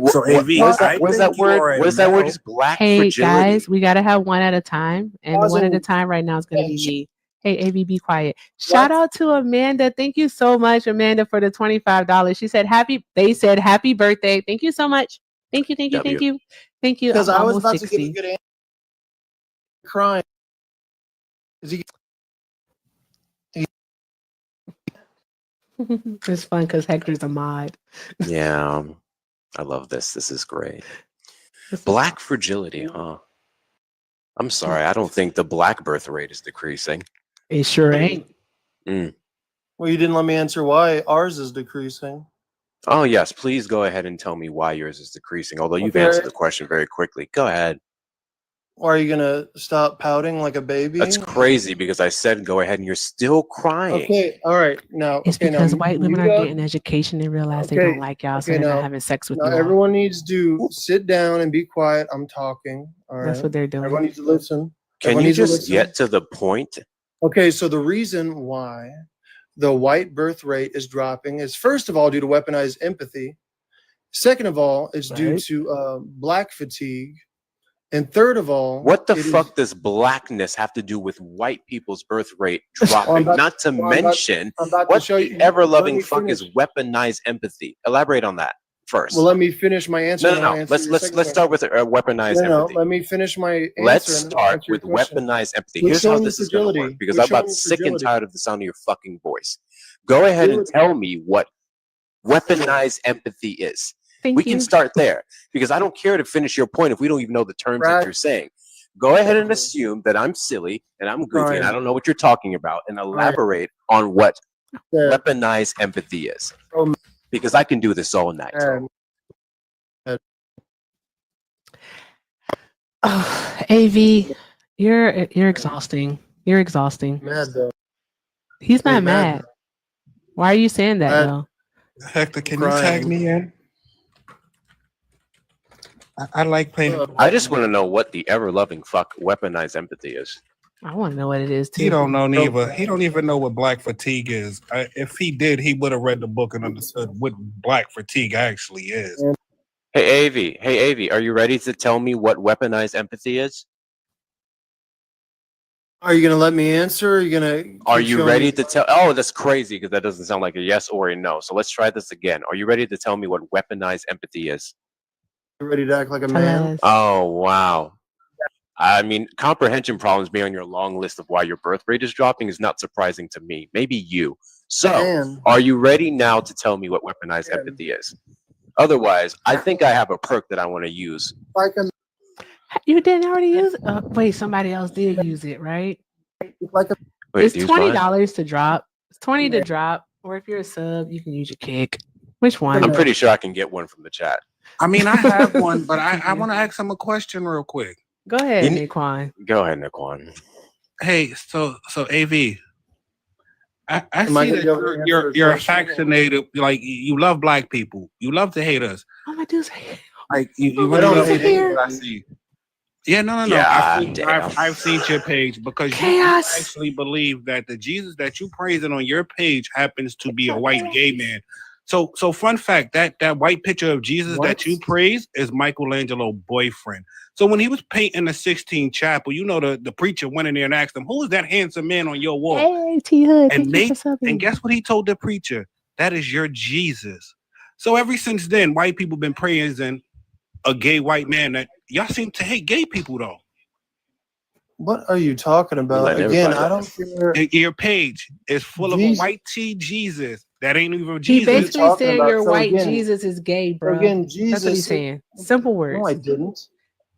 So AV, What is that word? What is that word? Just black Hey fragility. guys, we gotta have one at a time, and one at a Causing time right now is gonna be me. Hey, AV, be quiet. Black- Shout out to Amanda. Thank you so much, Amanda, for the $25. She said They said happy birthday. Thank you so much. Thank you, thank you, thank you, thank you. Because I'm I was almost about to 60. give a good answer. Crying. Is he? It's fun because Hector's a mod. Yeah, I love this. This is great. Black fragility, huh? I'm sorry. I don't think the black birth rate is decreasing. It sure ain't. Well, you didn't let me answer why ours is decreasing. Oh, yes. Please go ahead and tell me why yours is decreasing. Although you've Okay. answered the question very quickly. Go ahead. Or are you gonna stop pouting like a baby? That's crazy because I said go ahead and you're still crying. Okay, all right. Now, It's okay, because now white women mute are up. getting education and realize they Okay, don't like y'all, so okay, they're now- not having sex with Now, you all. everyone needs to sit down and be quiet. I'm talking. All right. That's what they're doing. Everyone needs to listen. Can Everyone you needs to just listen. get to the point? Okay, so the reason why the white birth rate is dropping is, first of all, due to weaponized empathy. Second of all, it's due to black fatigue. And third of all, What the it is- fuck does blackness have to do with white people's birth rate dropping? Not to mention, I'm about to what show the you. ever-loving Let me fuck is finish. weaponized empathy? Elaborate on that first. Well, let me finish my answer. No, and no, I'll no. answer your Let's second start with weaponized question. empathy. Let me finish my answer. Let's and then I'll start answer your with question. weaponized empathy. We're Here's how showing this you is going to work fragility. because We're I'm about showing you sick and fragility. tired of the sound of your fucking voice. Go ahead and tell me what weaponized empathy is. We can start there because I don't care to finish your point if we don't even know the terms that you're saying. Go ahead and assume that I'm silly and I'm goofy and I don't know what you're talking about and elaborate on what weaponized empathy is. Because I can do this all night. Oh, AV, you're exhausting. You're exhausting. Mad though. He's not Hey, mad. mad. Why are you saying that Mad. though? Hector, can you tag me in? I like playing. I just want to know what the ever-loving fuck weaponized empathy is. I want to know what it is too. He don't know neither. He don't even know what black fatigue is. If he did, he would have read the book and understood what black fatigue actually is. Hey AV, are you ready to tell me what weaponized empathy is? Are you gonna let me answer? Or are you gonna? Are keep you showing ready me- to tell? Oh, that's crazy because that doesn't sound like a yes or a no. So let's try this again. Are you ready to tell me what weaponized empathy is? Ready to act like a man? Oh, wow. I mean, comprehension problems being on your long list of why your birth rate is dropping is not surprising to me. Maybe you. So, Man. are you ready now to tell me what weaponized empathy is? Otherwise, I think I have a perk that I want to use. Like a You didn't already use it? Wait, somebody else did use it, right? like a. Wait, It's use $20 to drop. It's 20 to drop. Or if you're a sub, you can use your kick. Which one? I'm pretty sure I can get one from the chat. I mean, I have one, but I want to ask him a question real quick. Go ahead, You- Naquan. Go ahead, Naquan. Hey, so AV, I Am I see gonna that be able to answer you're a question? vaccinated. Like you love black people. You love to hate us. Oh my dude. Like you I really don't love to hate hate anybody. what I see. Yeah, no. Yeah, I've seen your page because you Chaos. actually believe that the Jesus that you praising on your page happens to be a white gay man. So fun fact, that white picture of Jesus that you praise is Michelangelo's boyfriend. So when he was painting the Sistine Chapel, you know the preacher went in there and asked him, "Who is that handsome man on your wall?" Hey, T Hood. And Thank you for subbing. and guess what he told the preacher? That is your Jesus. So ever since then, white people been praising a gay white man. That y'all seem to hate gay people though. What are you talking about? Let Again, everybody I don't care. Your page is full of a Jesus. white T Jesus That ain't even He Jesus. basically talking saying about? your So white again- Jesus is gay, So bro. again, That's what he's Jesus. saying. Simple words. No, I didn't.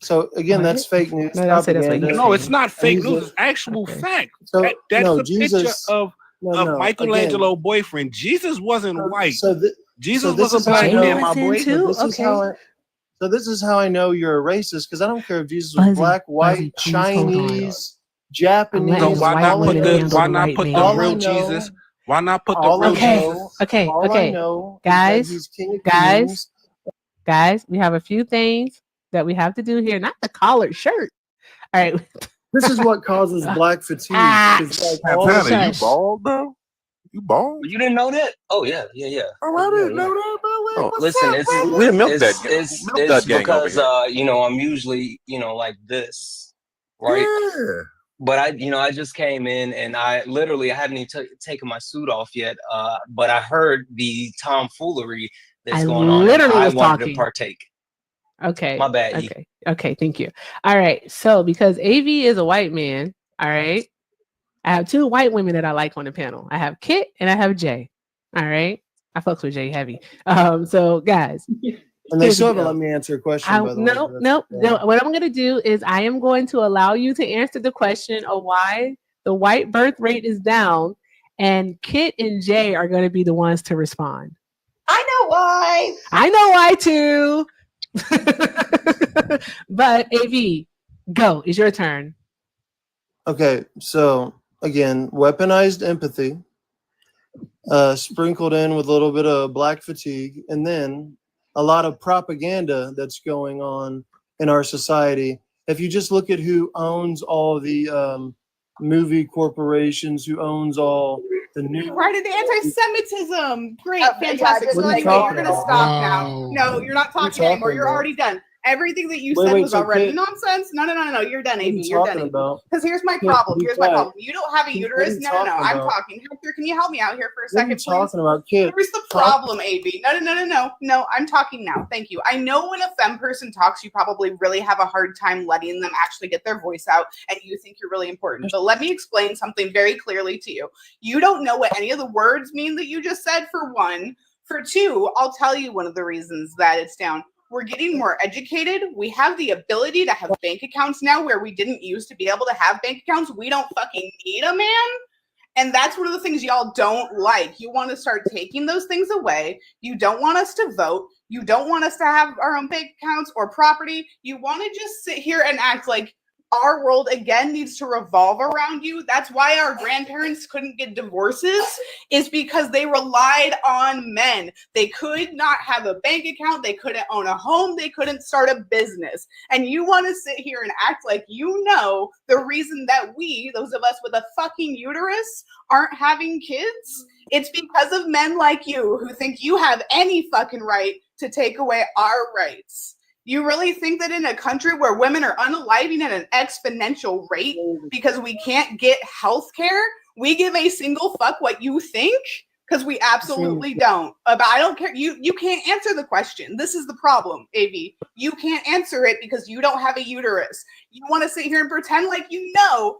So again, What? that's fake news. No, don't say that's what propaganda. he's No, it's saying. not fake he's a- news. It's actual Okay. fact. So That's no, the picture Jesus. of No, Michelangelo again, boyfriend. Jesus wasn't white. So, Jesus this was a is how black I Jay know- man, my was boy. in too? This is Okay. how so this is how I know you're a racist, because I don't care if Jesus was Buzzy, black, white, Buzzy, please hold on. Chinese, Japanese. letting So why white not put women the handle why the not white put the man. All I real know- Jesus? Why not put the all I real Okay. Jesus? Okay. All Okay. I know Guys, is that he's king of guys, kings. Guys, we have a few things that we have to do here. Not the collared shirt. All right. This is what causes black fatigue. Ah, 'cause, like, all Montana, you shush. bald, bro? You bald? You didn't know that? Oh yeah. Oh, I didn't know that, bro. What's Listen, up, it's bro? We the milk it's dud, it's, milk it's dud gang over because here. you know, I'm usually, you know, like this, right? Yeah. But I just came in and I hadn't even taken my suit off yet. But I heard the tomfoolery that's I going on, and literally I was wanted talking. to partake. Okay. My bad, E. Okay. Okay. Thank you. All right. So because AV is a white man, all right, I have two white women that I like on the panel. I have Kit and I have Jay. All right. I fucks with Jay heavy. So guys. And they here's still the haven't deal. let me answer a question, by the way. No. What I'm going to do is I am going to allow you to answer the question of why the white birth rate is down, and Kit and Jay are going to be the ones to respond. I know why. I know why too. But AV, go. It's your turn. Okay, so again, weaponized empathy, sprinkled in with a little bit of black fatigue, and then a lot of propaganda that's going on in our society. If you just look at who owns all the movie corporations, who owns all the news. Right into anti-Semitism. Great, Yeah, fantastic. just So What are you anyway, you're talking gonna about? stop now. Wow. No, you're not What are you talking anymore. talking You're about? already done. Everything that you Wait, said wait, was so already Kit- nonsense. No. You're done, What are Amy. you You're done, talking Amy. about? Because here's my Kit, problem. be Here's my quiet. problem. You don't have a Kit, what are uterus. you No. talking I'm about? talking. Hector, can you help me out here for a What are you second, please? talking about, kid? Here's the problem, AB. No. I'm talking now. Thank you. I know when a femme person talks, you probably really have a hard time letting them actually get their voice out, and you think you're really important. But let me explain something very clearly to you. You don't know what any of the words mean that you just said, for one. For two, I'll tell you one of the reasons that it's down. We're getting more educated. We have the ability to have bank accounts now where we didn't used to be able to have bank accounts. We don't fucking need a man. And that's one of the things y'all don't like. You want to start taking those things away. You don't want us to vote. You don't want us to have our own bank accounts or property. You want to just sit here and act like our world again needs to revolve around you. That's why our grandparents couldn't get divorces, is because they relied on men. They could not have a bank account. They couldn't own a home. They couldn't start a business. And you want to sit here and act like you know the reason that we, those of us with a fucking uterus, aren't having kids? It's because of men like you who think you have any fucking right to take away our rights. You really think that in a country where women are unaliving at an exponential rate because we can't get health care, we give a single fuck what you think? Because we absolutely don't. But I don't care. You can't answer the question. This is the problem, AV. You can't answer it because you don't have a uterus. You want to sit here and pretend like you know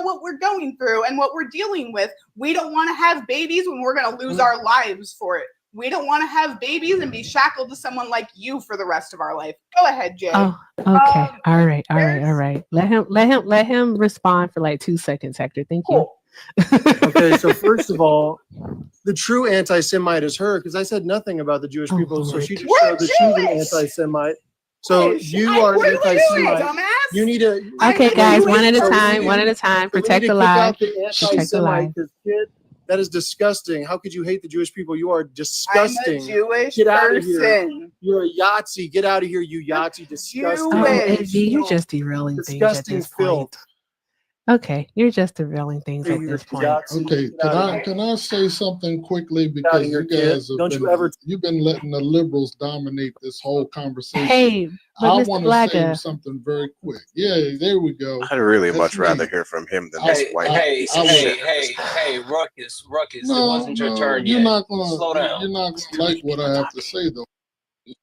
what we're going through and what we're dealing with. We don't want to have babies when we're going to lose our lives for it. We don't want to have babies and be shackled to someone like you for the rest of our life. Go ahead, Jay. Oh, okay. All right. Let him respond for like 2 seconds, Hector. Thank you. Okay, so first of all, the true anti-Semite is her, because I said nothing about the Jewish people, so she just showed that she's an anti-Semite. So you are an anti-Semite. You need to. Okay, guys, one at a So we time. need- One at a time. so we Protect need the to kick lie. out the Protect the anti-Semite, lie. 'cause, kid, that is disgusting. How could you hate the Jewish people? You are I'm disgusting. a Jewish Get out of here. person. You're a Yahtzee. Get out of here, you Yahtzee. Disgusting. Oh, Jewish. AV, you're just derailing things at Disgusting this point. filth. Okay, you're just derailing things at You're this point. Yahtzee. Okay, Get out of here. can I say something quickly, Get out of because here, you kid. guys have Don't been you ever. you've been letting the liberals dominate this whole conversation. Hey, but I Mr. want to say Blacka, something very quick. Yeah, there we go. I'd really That's much me. rather hear from him than this Hey, white hey, piece of hey, shit. hey, Ruckus. It No, wasn't your turn you're yet. not gonna Slow down. you're not gonna like what I have to say though.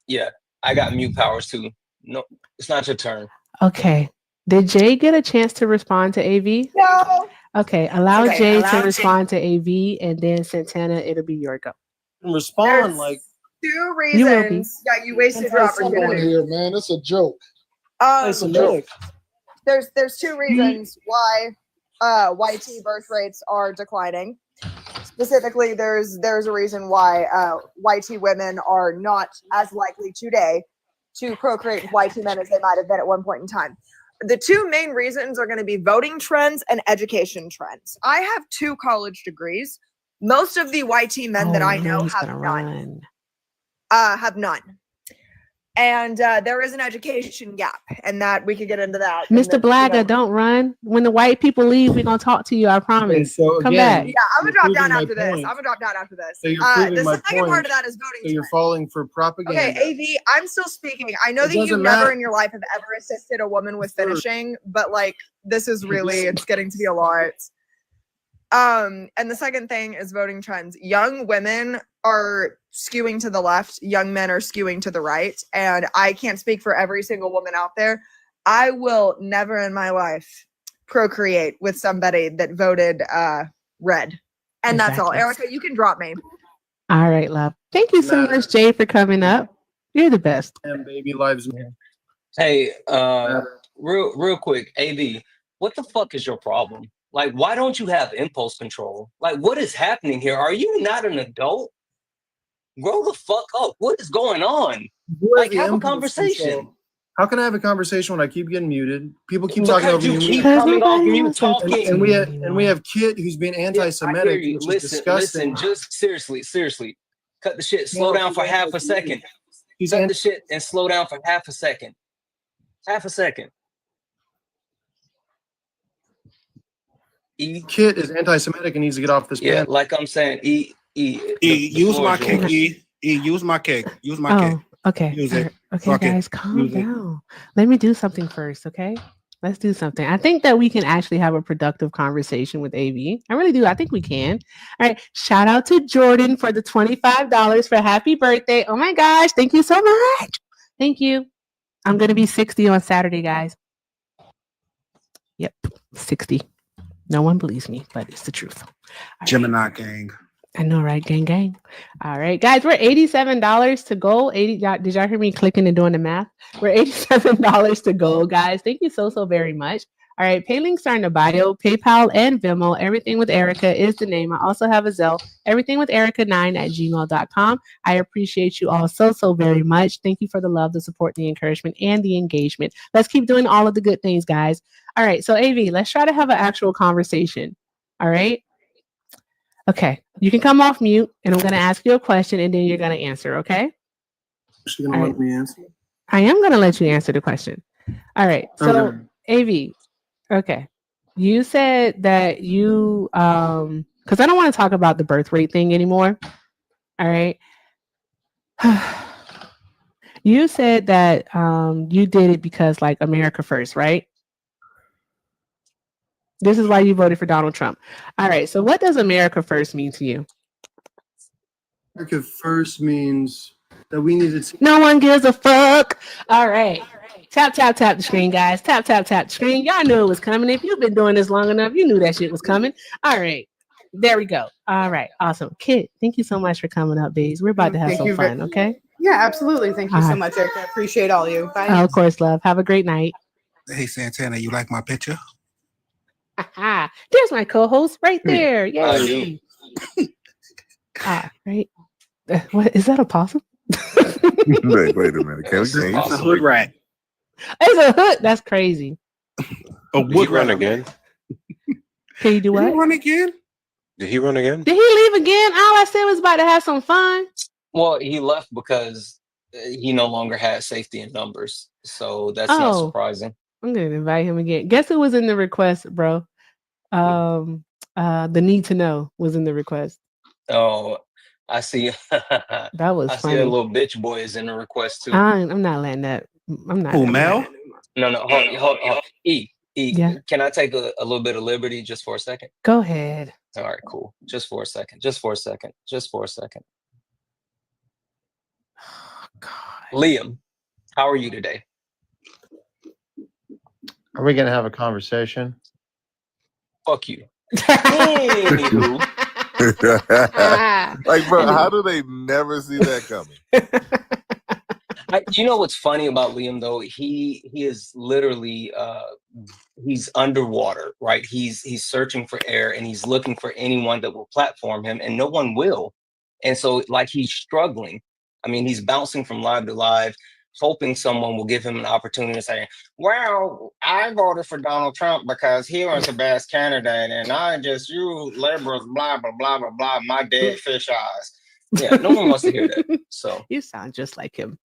Yeah, I got mute powers too. No, it's not your turn. okay. Did Jay get a chance to respond to AV? No. Okay, allow Jay to respond to AV, and then Santana, it'll be your go. Respond like Two You will be. reasons. Yeah, you wasted your Come on opportunity. here, man. It's a joke. it's a joke. There's two reasons why YT birth rates are declining. Specifically, there's a reason why YT women are not as likely today to procreate with YT men as they might have been at one point in time. The two main reasons are going to be voting trends and education trends. I have 2 college degrees. Most of the YT men that I know have none. Have none. And there is an education gap, and that we could get into that. Mr. Blagger, don't run. When the white people leave, we're gonna talk to you. I promise. so Come again, back. Yeah, I'm gonna drop down my after this. point. I'm gonna drop down after this. So you're proving The my second point. part of that is voting So you're trends. falling for propaganda. Okay, AV, I'm still speaking. I know It that you doesn't never matter. in your life have ever assisted a woman with finishing, but like this is really, it's getting to be a lot. And the second thing is voting trends. Young women are skewing to the left, young men are skewing to the right, and I can't speak for every single woman out there. I will never in my life procreate with somebody that voted red. And that's all. Exactly. Erica, you can drop me. All right, love. Thank you so much, Jay, for coming up. You're the best. And baby lives matter. Hey, real quick, AV, what the fuck is your problem? Like, why don't you have impulse control? Like, what is happening here? Are you not an adult? Grow the fuck up. What is going on? Who has Like, the have a impulse conversation. control? How can I have a conversation when I keep getting muted? People keep talking Because over you me. keep coming off mute talking. And we have Kit who's being I hear anti-Semitic, you. which is Listen, disgusting. just seriously. Cut the shit. Slow No, down he's for half a anti-Semitic. second. He's Cut the shit and slow down for half a second. Half a second. Kit is anti-Semitic and needs to get off this Yeah, panel. like I'm saying, Use my cake. Use my cake. Use my cake. Okay. Use All it. right. Okay, Fuck it. guys, calm Use it. down. Let me do something first, okay? Let's do something. I think that we can actually have a productive conversation with AV. I really do. I think we can. All right. Shout out to Jordan for the $25 for happy birthday. Oh my gosh. Thank you so much. Thank you. I'm going to be 60 on Saturday, guys. Yep. 60. No one believes me, but it's the truth. Gemini gang. I know, right? Gang, gang. All right, guys, we're $87 to go. Did y'all hear me clicking and doing the math? We're $87 to go, guys. Thank you so very much. All right, pay links are in the bio. PayPal and Venmo. Everything with Erica is the name. I also have a Zelle. Everything with Erica9@gmail.com. I appreciate you all so very much. Thank you for the love, the support, the encouragement, and the engagement. Let's keep doing all of the good things, guys. All right, so AV, let's try to have an actual conversation. All right. Okay, you can come off mute, and I'm going to ask you a question, and then you're going to answer, okay? She's going to let me answer? I am going to let you answer the question. All right, so Okay. AV, okay, you said that you, because I don't want to talk about the birth rate thing anymore, all right? You said that you did it because, like, America first, right? This is why you voted for Donald Trump. All right, so what does America first mean to you? America first means that we need to. No one gives a fuck. All right. Tap the screen, guys. Tap the screen. Y'all knew it was coming. If you've been doing this long enough, you knew that shit was coming. All right. There we go. All right. Awesome. Kit, thank you so much for coming up, babes. We're about to have Thank some you fun, okay? Yeah, absolutely. Thank you so much, Erica. I appreciate all you. Bye. Of course, love. Have a great night. Hey Santana, you like my picture? There's my co-host right there. Yay. Right. What is that, a possum? Wait a minute. Can we change? It's a hood rat. It's a hood. That's crazy. A Did he run again? Can you do what? Did he run again? Did he run again? Did he leave again? All I said was about to have some fun. Well, he left because he no longer had safety in numbers. So that's not surprising. I'm gonna invite him again. Guess who was in the request, bro? The need to know was in the request. Oh, I see. That was I funny. see a little bitch boy is in the request too. I'm not letting that. I'm not. Who, Mel? No, hold on. E, Yeah. Can I take a little bit of liberty just for a second? Go ahead. All right, cool. Just for a second. Oh, God. Liam, how are you today? Are we going to have a conversation? Fuck you. Anywho, Like, bro, how do they never see that coming? you know what's funny about Liam though? He is literally he's underwater, right? He's searching for air and he's looking for anyone that will platform him, and no one will. And so like he's struggling. I mean, he's bouncing from live to live, hoping someone will give him an opportunity to say, well, I voted for Donald Trump because he was the best candidate, and I just, you liberals, blah, blah, blah, blah, blah, my dead fish eyes. Yeah, no one wants to hear that. So you sound just like him.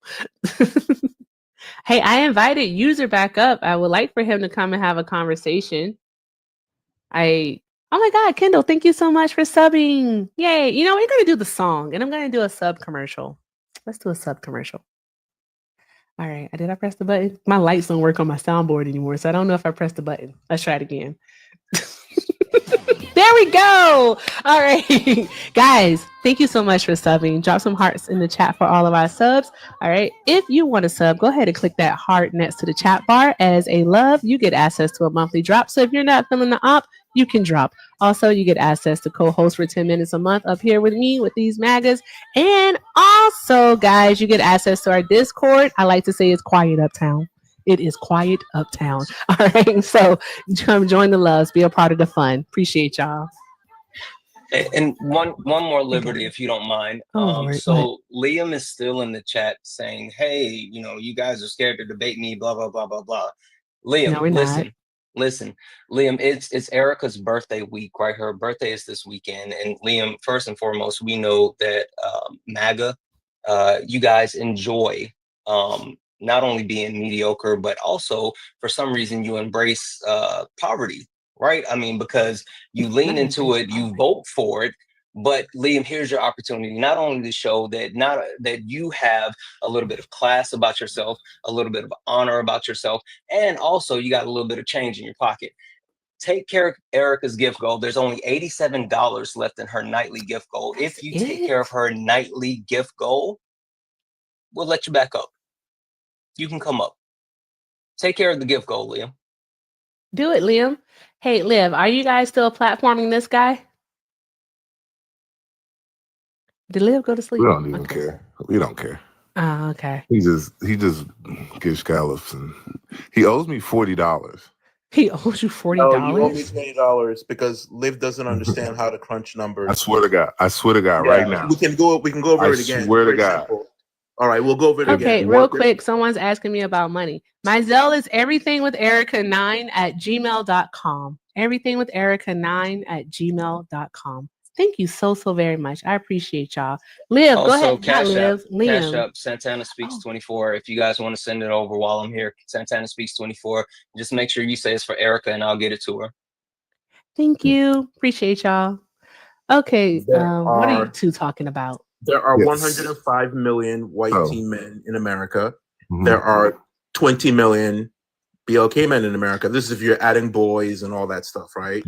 Hey, I invited User back up. I would like for him to come and have a conversation. Oh my God, Kendall, thank you so much for subbing. Yay. You know, we're going to do the song and I'm going to do a sub commercial. Let's do a sub commercial. All right. Did I press the button? My lights don't work on my soundboard anymore, so I don't know if I pressed the button. Let's try it again. There we go. All right. Guys, thank you so much for subbing. Drop some hearts in the chat for all of our subs. All right. If you want to sub, go ahead and click that heart next to the chat bar as a love. You get access to a monthly drop. So if you're not feeling the op, you can drop. Also, you get access to co-host for 10 minutes a month up here with me with these magas. And also, guys, you get access to our Discord. I like to say it's quiet uptown. It is quiet uptown. All right. So come join the loves. Be a part of the fun. Appreciate y'all. and one more liberty, if you don't mind. Lord, So Liam is still in the chat saying, hey, you know, you guys are scared to debate me, blah, blah, blah, blah, blah. Liam, No, we're not. listen, Liam, it's Erica's birthday week, right? Her birthday is this weekend. And Liam, first and foremost, we know that MAGA, you guys enjoy not only being mediocre, but also for some reason you embrace poverty, right? I mean, because you lean into it, you vote for it. But Liam, here's your opportunity, not only to show that that you have a little bit of class about yourself, a little bit of honor about yourself, and also you got a little bit of change in your pocket. Take care of Erica's gift goal. There's only $87 left in her nightly gift goal. If you take care of her nightly gift goal, we'll let you back up. You can come up. Take care of the gift goal, Liam. Do it, Liam. Hey, Liv, are you guys still platforming this guy? Did Liv go to sleep? We don't even care. We don't care. Oh, okay. He just gives scallops, and he owes me $40. He owes you $40. No, you owe me $20 because Liv doesn't understand how to crunch numbers. I swear to God. Yeah, Right now. We can go over it again. I swear to Very God. simple. All right, we'll go over it again. Okay, real quick. Someone's asking me about money. My Zelle is everythingwitherica9@gmail.com. Everythingwitherica9@gmail.com. Thank you so very much. I appreciate y'all. Liv, go Also, ahead. Not Liv, Cash Liam. App, Santana Speaks 24. If you guys want to send it over while I'm here, Santana Speaks 24. Just make sure you say it's for Erica and I'll get it to her. Thank you. Appreciate y'all. Okay, what are you two talking about? There are 105 million white teen men in America. There are 20 million BLK men in America. This is if you're adding boys and all that stuff, right?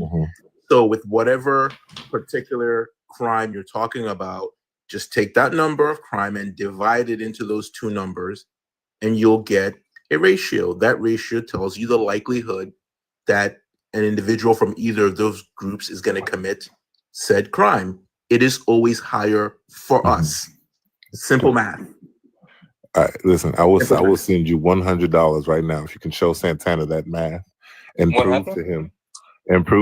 So with whatever particular crime you're talking about, just take that number of crime and divide it into those two numbers, and you'll get a ratio. That ratio tells you the likelihood that an individual from either of those groups is going to commit said crime. It is always higher for us. Simple math. All right, listen, I will send you $100 right now if you can show Santana that math and prove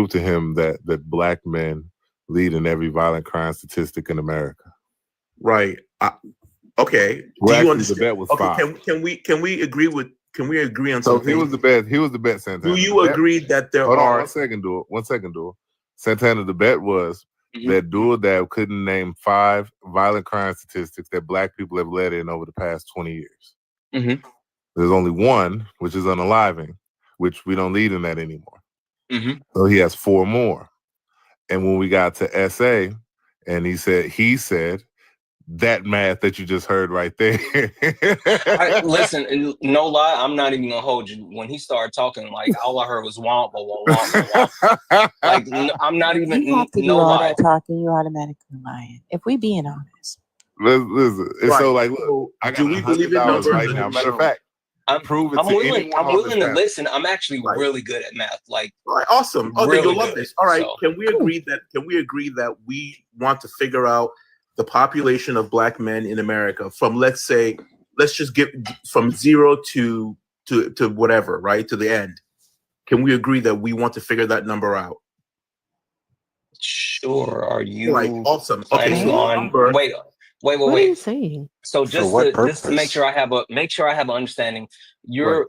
to him that black men lead in every violent crime statistic in America. Right. Okay. Well, Do you actually, understand? the bet was okay. 5. Can we agree on So something? he was the bet, Santana. Do you agree that there Hold are? on, one second, Duel. Santana, the bet was that Dual Dab couldn't name 5 violent crime statistics that black people have led in over the past 20 years. There's only one, which is unaliving, which we don't lead in that anymore. So he has 4 more. And when we got to SA, and he said that math that you just heard right there. Listen, no lie, I'm not even gonna hold you. When he started talking, like all I heard was womp, womp, womp, womp. Like I'm not even. You have to do no all lie. that talking. You automatically lying. If we being honest. Listen. Right. So like, look, I got do we believe in $100 numbers? right now. Matter of fact, Prove it I'm to willing. anyone I'm on this willing to panel. listen. I'm actually really good at math. Like, All right, awesome. Oh, then really you'll love good. this. All right, So, can we agree that we want to figure out the population of Black men in America from, let's just get from 0 to whatever, right, to the end? Can we agree that we want to figure that number out? sure. Are you Like, awesome. Okay, planning so on? number. Wait. What are you saying? So For just what to make purpose? sure I have an understanding, you're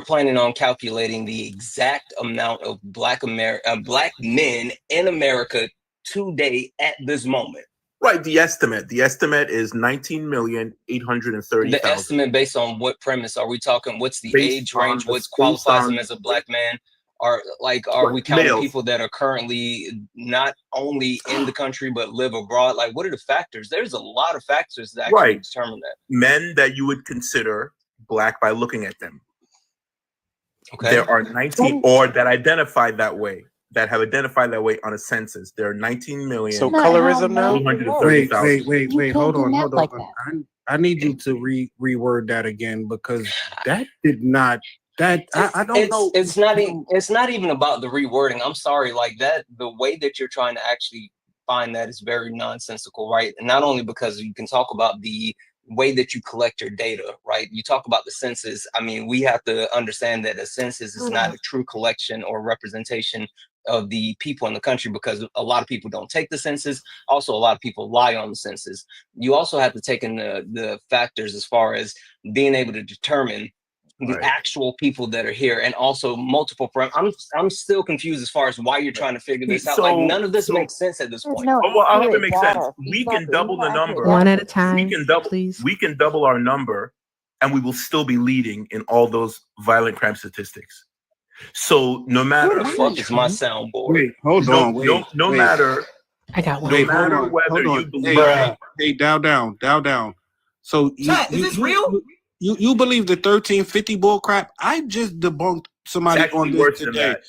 planning on calculating the exact amount of black men in America today at this moment. Right, the estimate. The estimate is 19,830,000. The estimate based on what premise? Are we talking what's the Based age range? on What the- qualifies based him on- as a black man? Are we Right, counting males. people that are currently not only in the country but live abroad? Like, what are the factors? There's a lot of factors that actually Right. determine that. Men that you would consider Black by looking at them. Okay. There are 19, or that identify that way, that have identified that way on a census. There are 19 million. So colorism now? 230,000. Wait, hold on. like I need you to reword that again, because that did not. That I don't know. It's not even about the rewording. I'm sorry, like that. The way that you're trying to actually find that is very nonsensical, right? And not only because you can talk about the way that you collect your data, right? You talk about the census. I mean, we have to understand that a census is not a true collection or representation of the people in the country, because a lot of people don't take the census. Also, a lot of people lie on the census. You also have to take in the factors as far as being able to determine the actual people that are here, and also multiple. I'm still confused as far as why you're trying to figure this out. Like, none of this makes sense at this point. Well, I'll have it make sense. We can double the number. One at a time. We can double our number, and we will still be leading in all those violent crime statistics. So no matter Where the fuck is my soundboard? Wait, hold on. Wait, no wait. matter. I got one. No Wait, matter hold on, whether hold you on. believe. Hey, dial down. So Chat, is this real? You believe the 1350 bull crap? I just debunked somebody It's on actually this worse than today. that.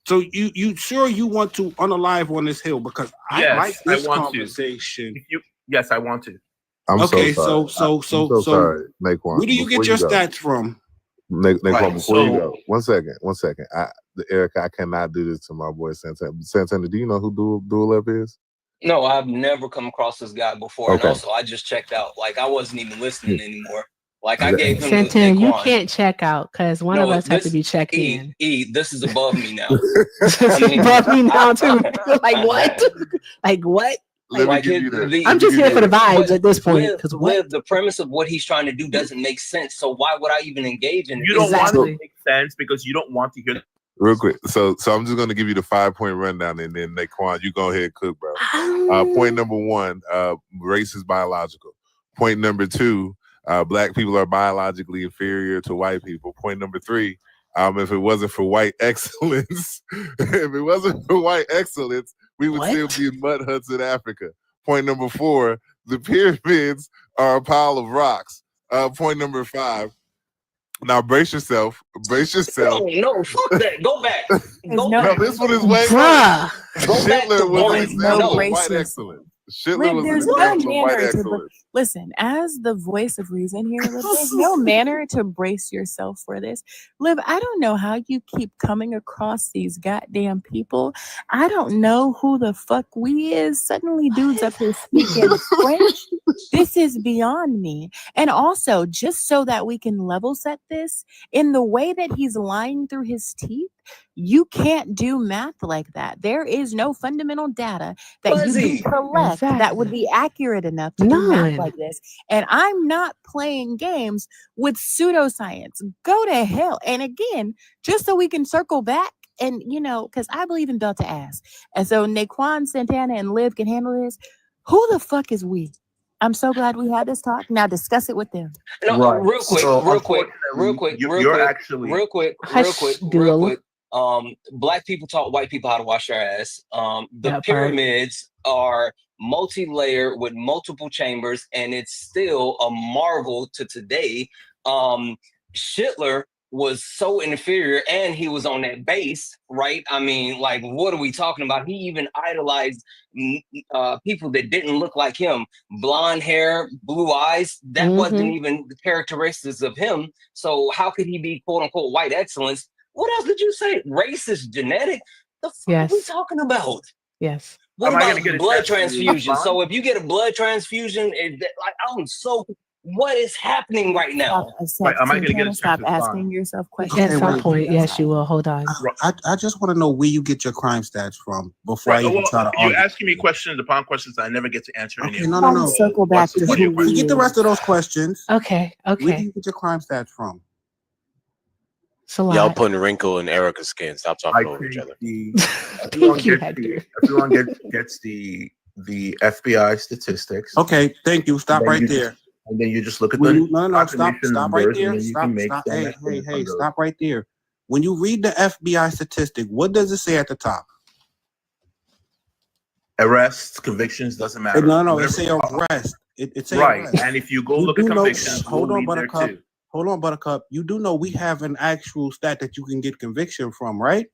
So you sure you want to unalive on this hill? Because I Yes, like this I want to. conversation. Yes, I want to. I'm Okay, so sorry. I'm so sorry, Naquan. Where do you get your stats from? Naquan, Right, before you so- go, one second. Erica, I cannot do this to my boy Santana. Santana, do you know who Dual Up is? No, I've never come across this guy before. Okay. And also, I just checked out. Like, I wasn't even listening anymore. Like, I gave him Santana, the you Daquan. can't check out because one of us has to this- be checked in. This is above me now. This is above me now too. Like what? Like what? Let me Like give you this. I'm just here for the vibes at this point. Liv, Because what? Liv, the premise of what he's trying to do doesn't make sense. So why would I even engage in it? You don't want Exactly. to make sense because you don't want to hear. Real quick. So I'm just gonna give you the 5-point rundown, and then Naquan, you go ahead and cook, bro. Point number 1, race is biological. Point number 2, Black people are biologically inferior to white people. Point number 3, if it wasn't for white excellence, we would still be in mud huts in Africa. Point number 4, the pyramids are a pile of rocks. Point number 5. Now brace yourself. No, fuck that. Go back. Go No, back. this one is way Bruh. Go back to Hitler was one. an example of No. white excellence. Hitler Liv, was an there's no example of white manner to excellence. listen. As the voice of reason here, Liv, there's no manner to brace yourself for this. Liv, I don't know how you keep coming across these goddamn people. I don't know who the fuck we is. Suddenly, dudes up here speaking French. This is beyond me. And also, just so that we can level set this, in the way that he's lying through his teeth, you can't do math like that. There is no fundamental data that you Fuzzy. can collect that would be accurate enough to do math None. like this. And I'm not playing games with pseudoscience. Go to hell. And again, just so we can circle back and, because I believe in belt to ass. And so Naquan, Santana, and Liv can handle this. Who the fuck is we? I'm so glad we had this talk. Now discuss it with them. No, Right. real quick, So, real quick. Black people taught white people how to wash their ass. The That part. pyramids are multi-layered with multiple chambers, and it's still a marvel to today. Hitler was so inferior and he was on that base, right? I mean, like, what are we talking about? He even idolized people that didn't look like him. Blonde hair, blue eyes, that wasn't even the characteristics of him. So how could he be quote unquote white excellence? What else did you say? Racist, genetic? The fuck are we talking about? Yes. What Am I about gonna get a blood chance to transfusion? respond? So if you get a blood transfusion, like I'm so, what is happening right now? Right, am I gonna get a Stop chance to respond? asking yourself At questions. some point, yes, you will. Hold on. I just want to know where you get your crime stats from before I Right. even Well, try to you're argue. asking me questions upon questions I never get to answer. Okay, any of no, them. no, no. Circle back to What are your who questions? Forget the rest of those questions. Okay. Where do Okay. you get your crime stats from? It's a Y'all lot. putting wrinkle in Erica's skin. Stop talking over each other. Thank you, Hector. Everyone gets the FBI statistics. Okay, thank you. Stop And then right you there. just- and then you just look at When the you, no, stop population right numbers, there. and then you Stop, can make stop. some Hey, estimates from those. stop right there. When you read the FBI statistic, what does it say at the top? Arrests, convictions, doesn't matter. No, it Whatever- say arrest. It say right, arrest. and if you go You look do at know- convictions, hold we'll on, leave there Buttercup. too. Hold on, Buttercup. You do know we have an actual stat that you can get conviction from, right?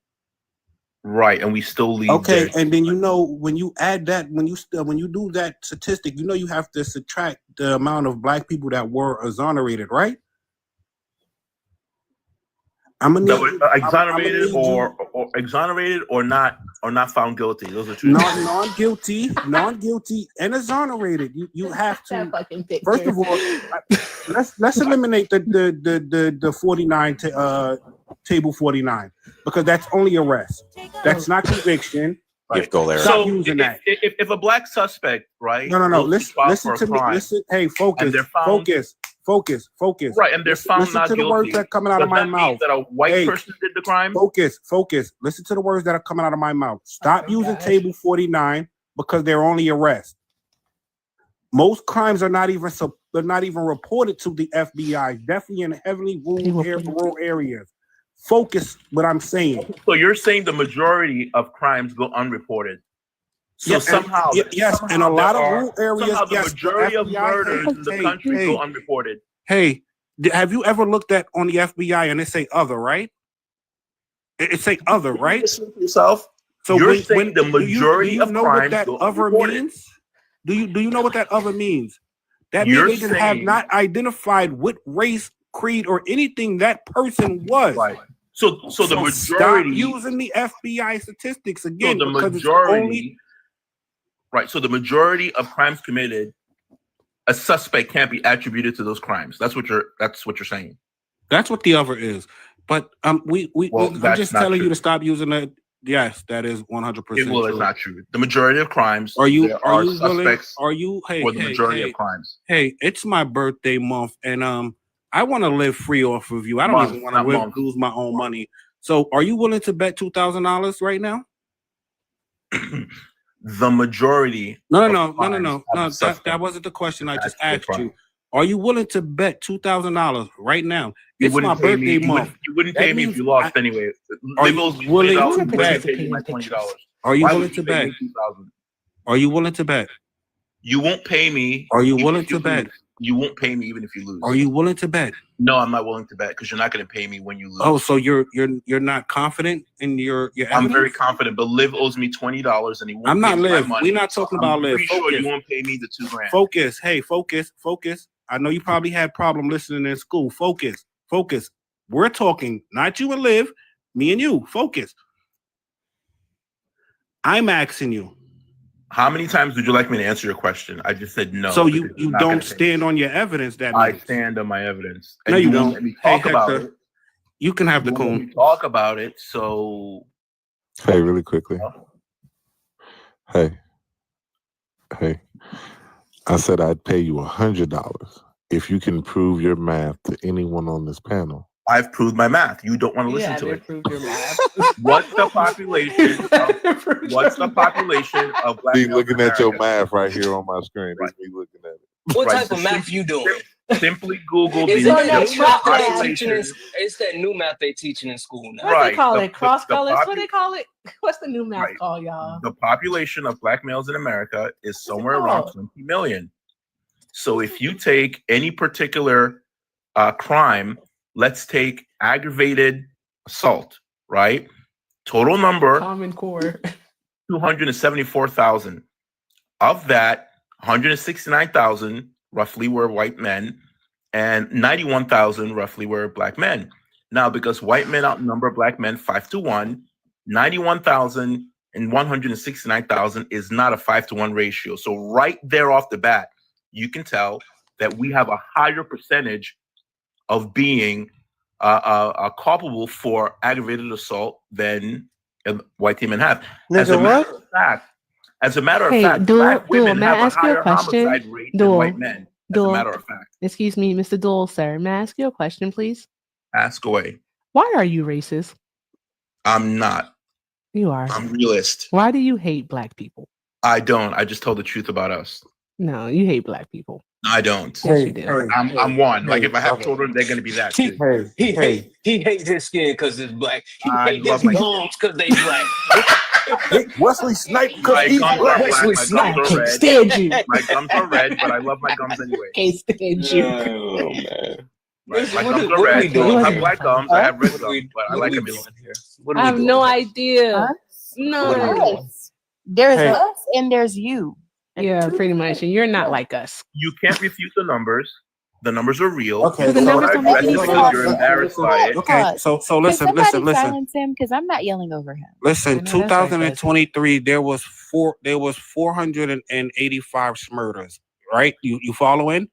Right, and we still leave Okay, there. and then you know when you add that, when you do that statistic, you know you have to subtract the amount of black people that were exonerated, right? I'm gonna That need were I'm exonerated gonna need you- or exonerated or not found guilty. Those are two. non-guilty, and exonerated. You have to. First of all, let's eliminate the 49 table 49 because that's only arrest. That's not conviction. Give goal, Eric. Stop So using that. if a black suspect, right? No. goes to trial Listen for a to me. crime, Listen. Hey, focus. and they're found- Focus. right, and they're found Listen not to the guilty. words that are coming out of Does my that mean mouth. that a white Hey, person did the crime? Focus. Listen to the words that are coming out of my mouth. Stop using table 49 because they're only arrests. Most crimes are not even reported to the FBI. Definitely in heavily rural areas. Focus what I'm saying. So you're saying the majority of crimes go unreported. So Yes, and- somehow, yes, and a lot of rural areas, somehow the yes, the majority of FBI murders in the country go unreported. Hey, have you ever looked at on the FBI and it say other, right? It say other, right? Listen to yourself. So You're when, saying the do you majority of know what crimes that go other unreported. means? Do you know what that other means? That You're means they have saying- not identified what race, creed, or anything that person was. Right. So the majority. Stop using the FBI statistics again So the because it's majority. only Right. So the majority of crimes committed, a suspect can't be attributed to those crimes. That's what you're saying. that's what the other is. But I'm that's just not telling true. you to stop using it. Yes, that is 100%. Well, it's not true. The majority of crimes. Are you there willing? suspects Are you? Hey, for the majority of crimes. Hey, it's my birthday month, and I want to live free off of you. I don't Month, even want not to month. lose my own money. So, are you willing to bet $2,000 right now? The majority. No. That wasn't the question I just asked you. Are you willing to bet $2,000 right now? It's my birthday month. You wouldn't That pay me if means you lost anyway. Are you willing to bet? $20. Are you Why willing would to you pay bet? me $2,000? Are you willing to bet? You won't pay me. Are you even willing if you to bet? lose. You won't pay me even if you lose. Are you willing to bet? No, I'm not willing to bet because you're not going to pay me when you lose. Oh, so you're not confident in your I'm evidence? very confident, but Liv owes me $20 and he won't. I'm not pay me my Liv. money. We're not talking about I'm Liv. pretty sure Focus. you won't pay me the $2,000. Focus. Hey, focus. I know you probably had problem listening in school. Focus. We're talking, not you and Liv, me and you. Focus. I'm asking you. How many times would you like me to answer your question? I just said no. So because you you're not don't gonna pay me. stand on your evidence that I means. stand on my evidence. No, And you won't don't. let me Hey, talk about Hector, it. you can have the You won't let coon. me talk about it. So Hey, really quickly. Hey. I said I'd pay you $100 if you can prove your math to anyone on this panel. I've proved my math. You don't want to listen to it. What's the population? What's the population of black Be males looking in at your America? math right here on my screen. It's me looking at it. What Right, type of math you doing? Simply Google Is the it that new math they population. teaching in, it's that new math they teaching in school now. What they call the- it? Cross the colors? What popu- they call it? What's the new math Right. called, y'all? The population of black males in America is somewhere around called? 20 million. So if you take any particular crime, let's take aggravated assault, right? Total number Common Core. 274,000. Of that, 169,000 roughly were white men, and 91,000 roughly were black men. Now, because white men outnumber black men 5-1, 91,000 and 169,000 is not a 5-1 ratio. So right there off the bat, you can tell that we have a higher percentage of being culpable for aggravated assault than white men have. As a matter of fact, Hey, Duel, black Duel, women may I have a ask you a higher question? homicide rate than Duel, white men. As a Duel, matter of fact, excuse me, Mr. Duel, sir. May I ask you a question, please? ask away. Why are you racist? I'm not. You are. I'm realist. Why do you hate black people? I don't. I just told the truth about us. No, you hate black people. I don't. Yes, you do. I'm one. Like if I have children, they're gonna be that too. He hates his skin because it's black. He I hates love his my- gums because they black. Wesley Snipes My because he's gums are black. black. Wesley My Snipes gums are can't red. stand you. My gums are red, but I love my gums anyway. Can't stand you. Oh man. My What gums are are we red. doing I have here? black gums. I have red gums, but I like them doing anyway. here? What I are we have doing? no idea. Us? No. Us. There's Hey. us and there's you. And Yeah, two pretty much. And you're not Yeah. like us. You can't refute the numbers. The numbers are real. Okay, But the You numbers wanna don't make address any it sense. because you're Listen, embarrassed by it. Okay, Pause. so Can listen, somebody listen. silence him? Because I'm not yelling over him. I Listen, know that's right, Fuzzy. 2023, there was 485 murders, right? You following?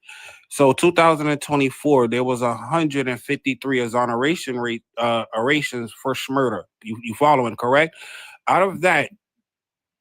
So 2024, there was 153 exoneration rate erations for murder. You following, correct? Out of that,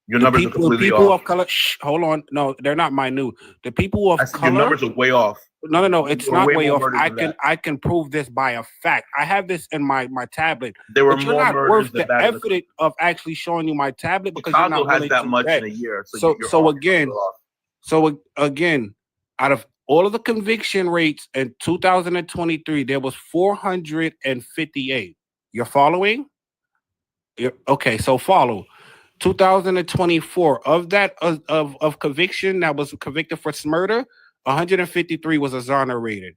Your the numbers are people completely people off. of color. Hold on, no, they're not minute. The people of I said your color. numbers are way off. No, it's There were not way way more off. murders than that. I can prove this by a fact. I have this in my tablet. There were But you're more not murders worth than the that in the effort of actually showing you my tablet because you're Chicago not has willing that to much bet. in a year. So, So you're so off. again, You're off. so again, out of all of the conviction rates in 2023, there was 458. You're following? Okay, so follow. 2024 of that of conviction that was convicted for murder, 153 was exonerated.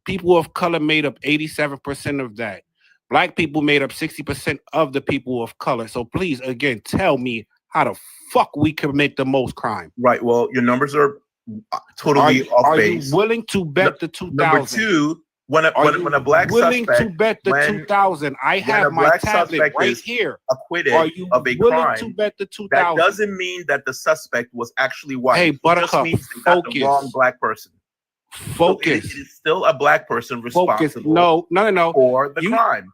People of color made up 87% of that. Black people made up 60% of the people of color. So please, again, tell me how the fuck we commit the most crime. Right. Well, your numbers are totally off Are base. you willing to bet the 2000? Number two, when a black willing suspect, to bet the when- 2000? I when have a my black tablet suspect right is here. acquitted Are you of a willing crime, to bet the 2000? that doesn't mean that the suspect was actually white. Hey, It just Buttercup, means they got the focus. wrong black person. Focus. So it is still a black person Focus. responsible No. for the crime.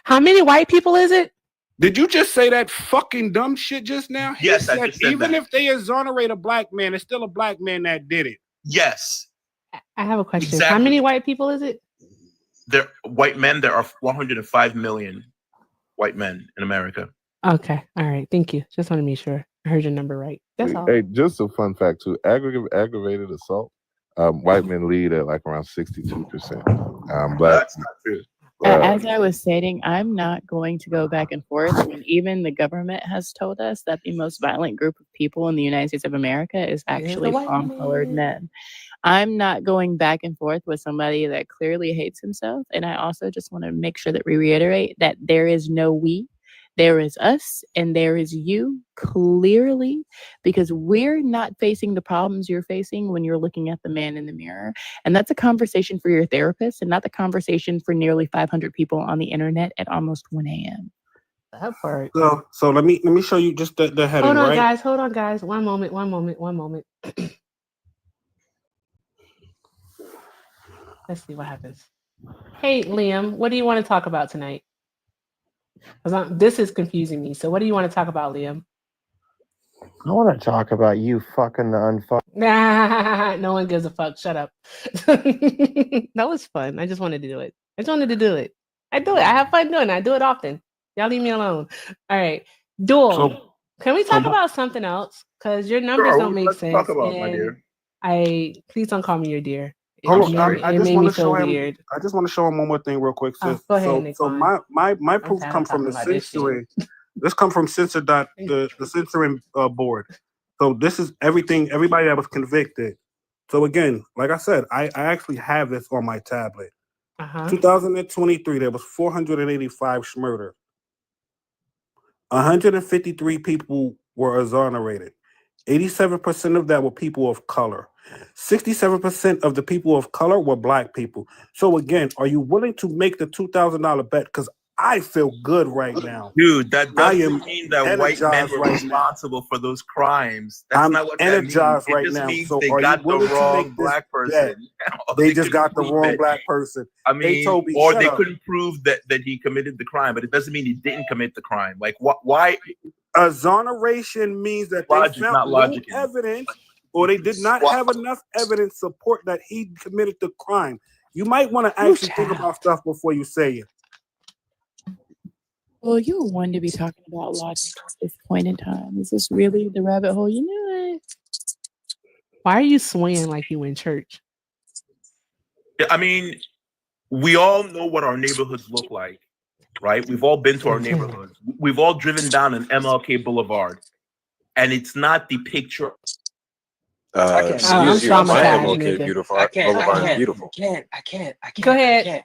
How many white people is it? Did you just say that fucking dumb shit just now? He Yes, I said just said even that. if they exonerate a black man, it's still a black man that did it. Yes. I have a question. How Exactly. many white people is it? There are 105 million white men in America. Okay. All right. Thank you. Just want to make sure I heard your number right. That's all. Hey, just a fun fact too. Aggravated assault, white men lead at like around 62%. Black. That's not true. As I was stating, I'm not going to go back and forth when even the government has told us that the most violent group of people in the United States of America is actually white palm-colored men. I'm not going back and forth with somebody that clearly hates himself. And I also just want to make sure that we reiterate that there is no we. There is us and there is you clearly, because we're not facing the problems you're facing when you're looking at the man in the mirror. And that's a conversation for your therapist and not the conversation for nearly 500 people on the internet at almost 1 a.m. That part. So let me show you just the heading, Hold on, right? guys. Hold on, guys. One moment. Let's see what happens. Hey, Liam, what do you want to talk about tonight? This is confusing me. So what do you want to talk about, Liam? I want to talk about you fucking the unfuck. Nah, no one gives a fuck. Shut up. That was fun. I just wanted to do it. I do it. I have fun doing it. I do it often. Y'all leave me alone. All right. Duel. Can we talk about something else? Because your numbers Sure, don't make let's sense. talk about it, my and dear. Please don't call me your dear. Hold on, It I just made want me to show feel him. weird. I just want to show him one more thing real quick, sis. Go ahead, So Naquan. my proof tired come of from the talking about this shit. censoring. This come from the censoring board. So this is everybody that was convicted. So again, like I said, I actually have this on my tablet. Uh-huh. 2023, there was 485 murder. 153 people were exonerated. 87% of that were people of color. 67% of the people of color were black people. So again, are you willing to make the $2,000 bet? Because I feel good right now. Dude, that I doesn't am mean that white men energized were right now. responsible for those crimes. That's I'm not what that means. energized It right just now. means So they are you got the willing to wrong make this black bet? person. Or They just couldn't got the prove wrong that black he- person. I They mean, told me, or shut they up. couldn't prove that he committed the crime, but it doesn't mean he didn't commit the crime. Like, why? Exoneration means that they Logic, found not no logicking. evidence, or they did not have enough evidence to support that he committed the crime. You might want to actually think about stuff before you say it. Well, you're one to be talking about logic at this point in time. Is this really the rabbit hole? You know what? Why are you swaying like you in church? I mean, we all know what our neighborhoods look like, right? We've all been to our neighborhoods. We've all driven down an MLK Boulevard, and it's not the picture. I'm Excuse you, my traumatized, MLK nigga. Boulevard is beautiful. I can't. Go ahead.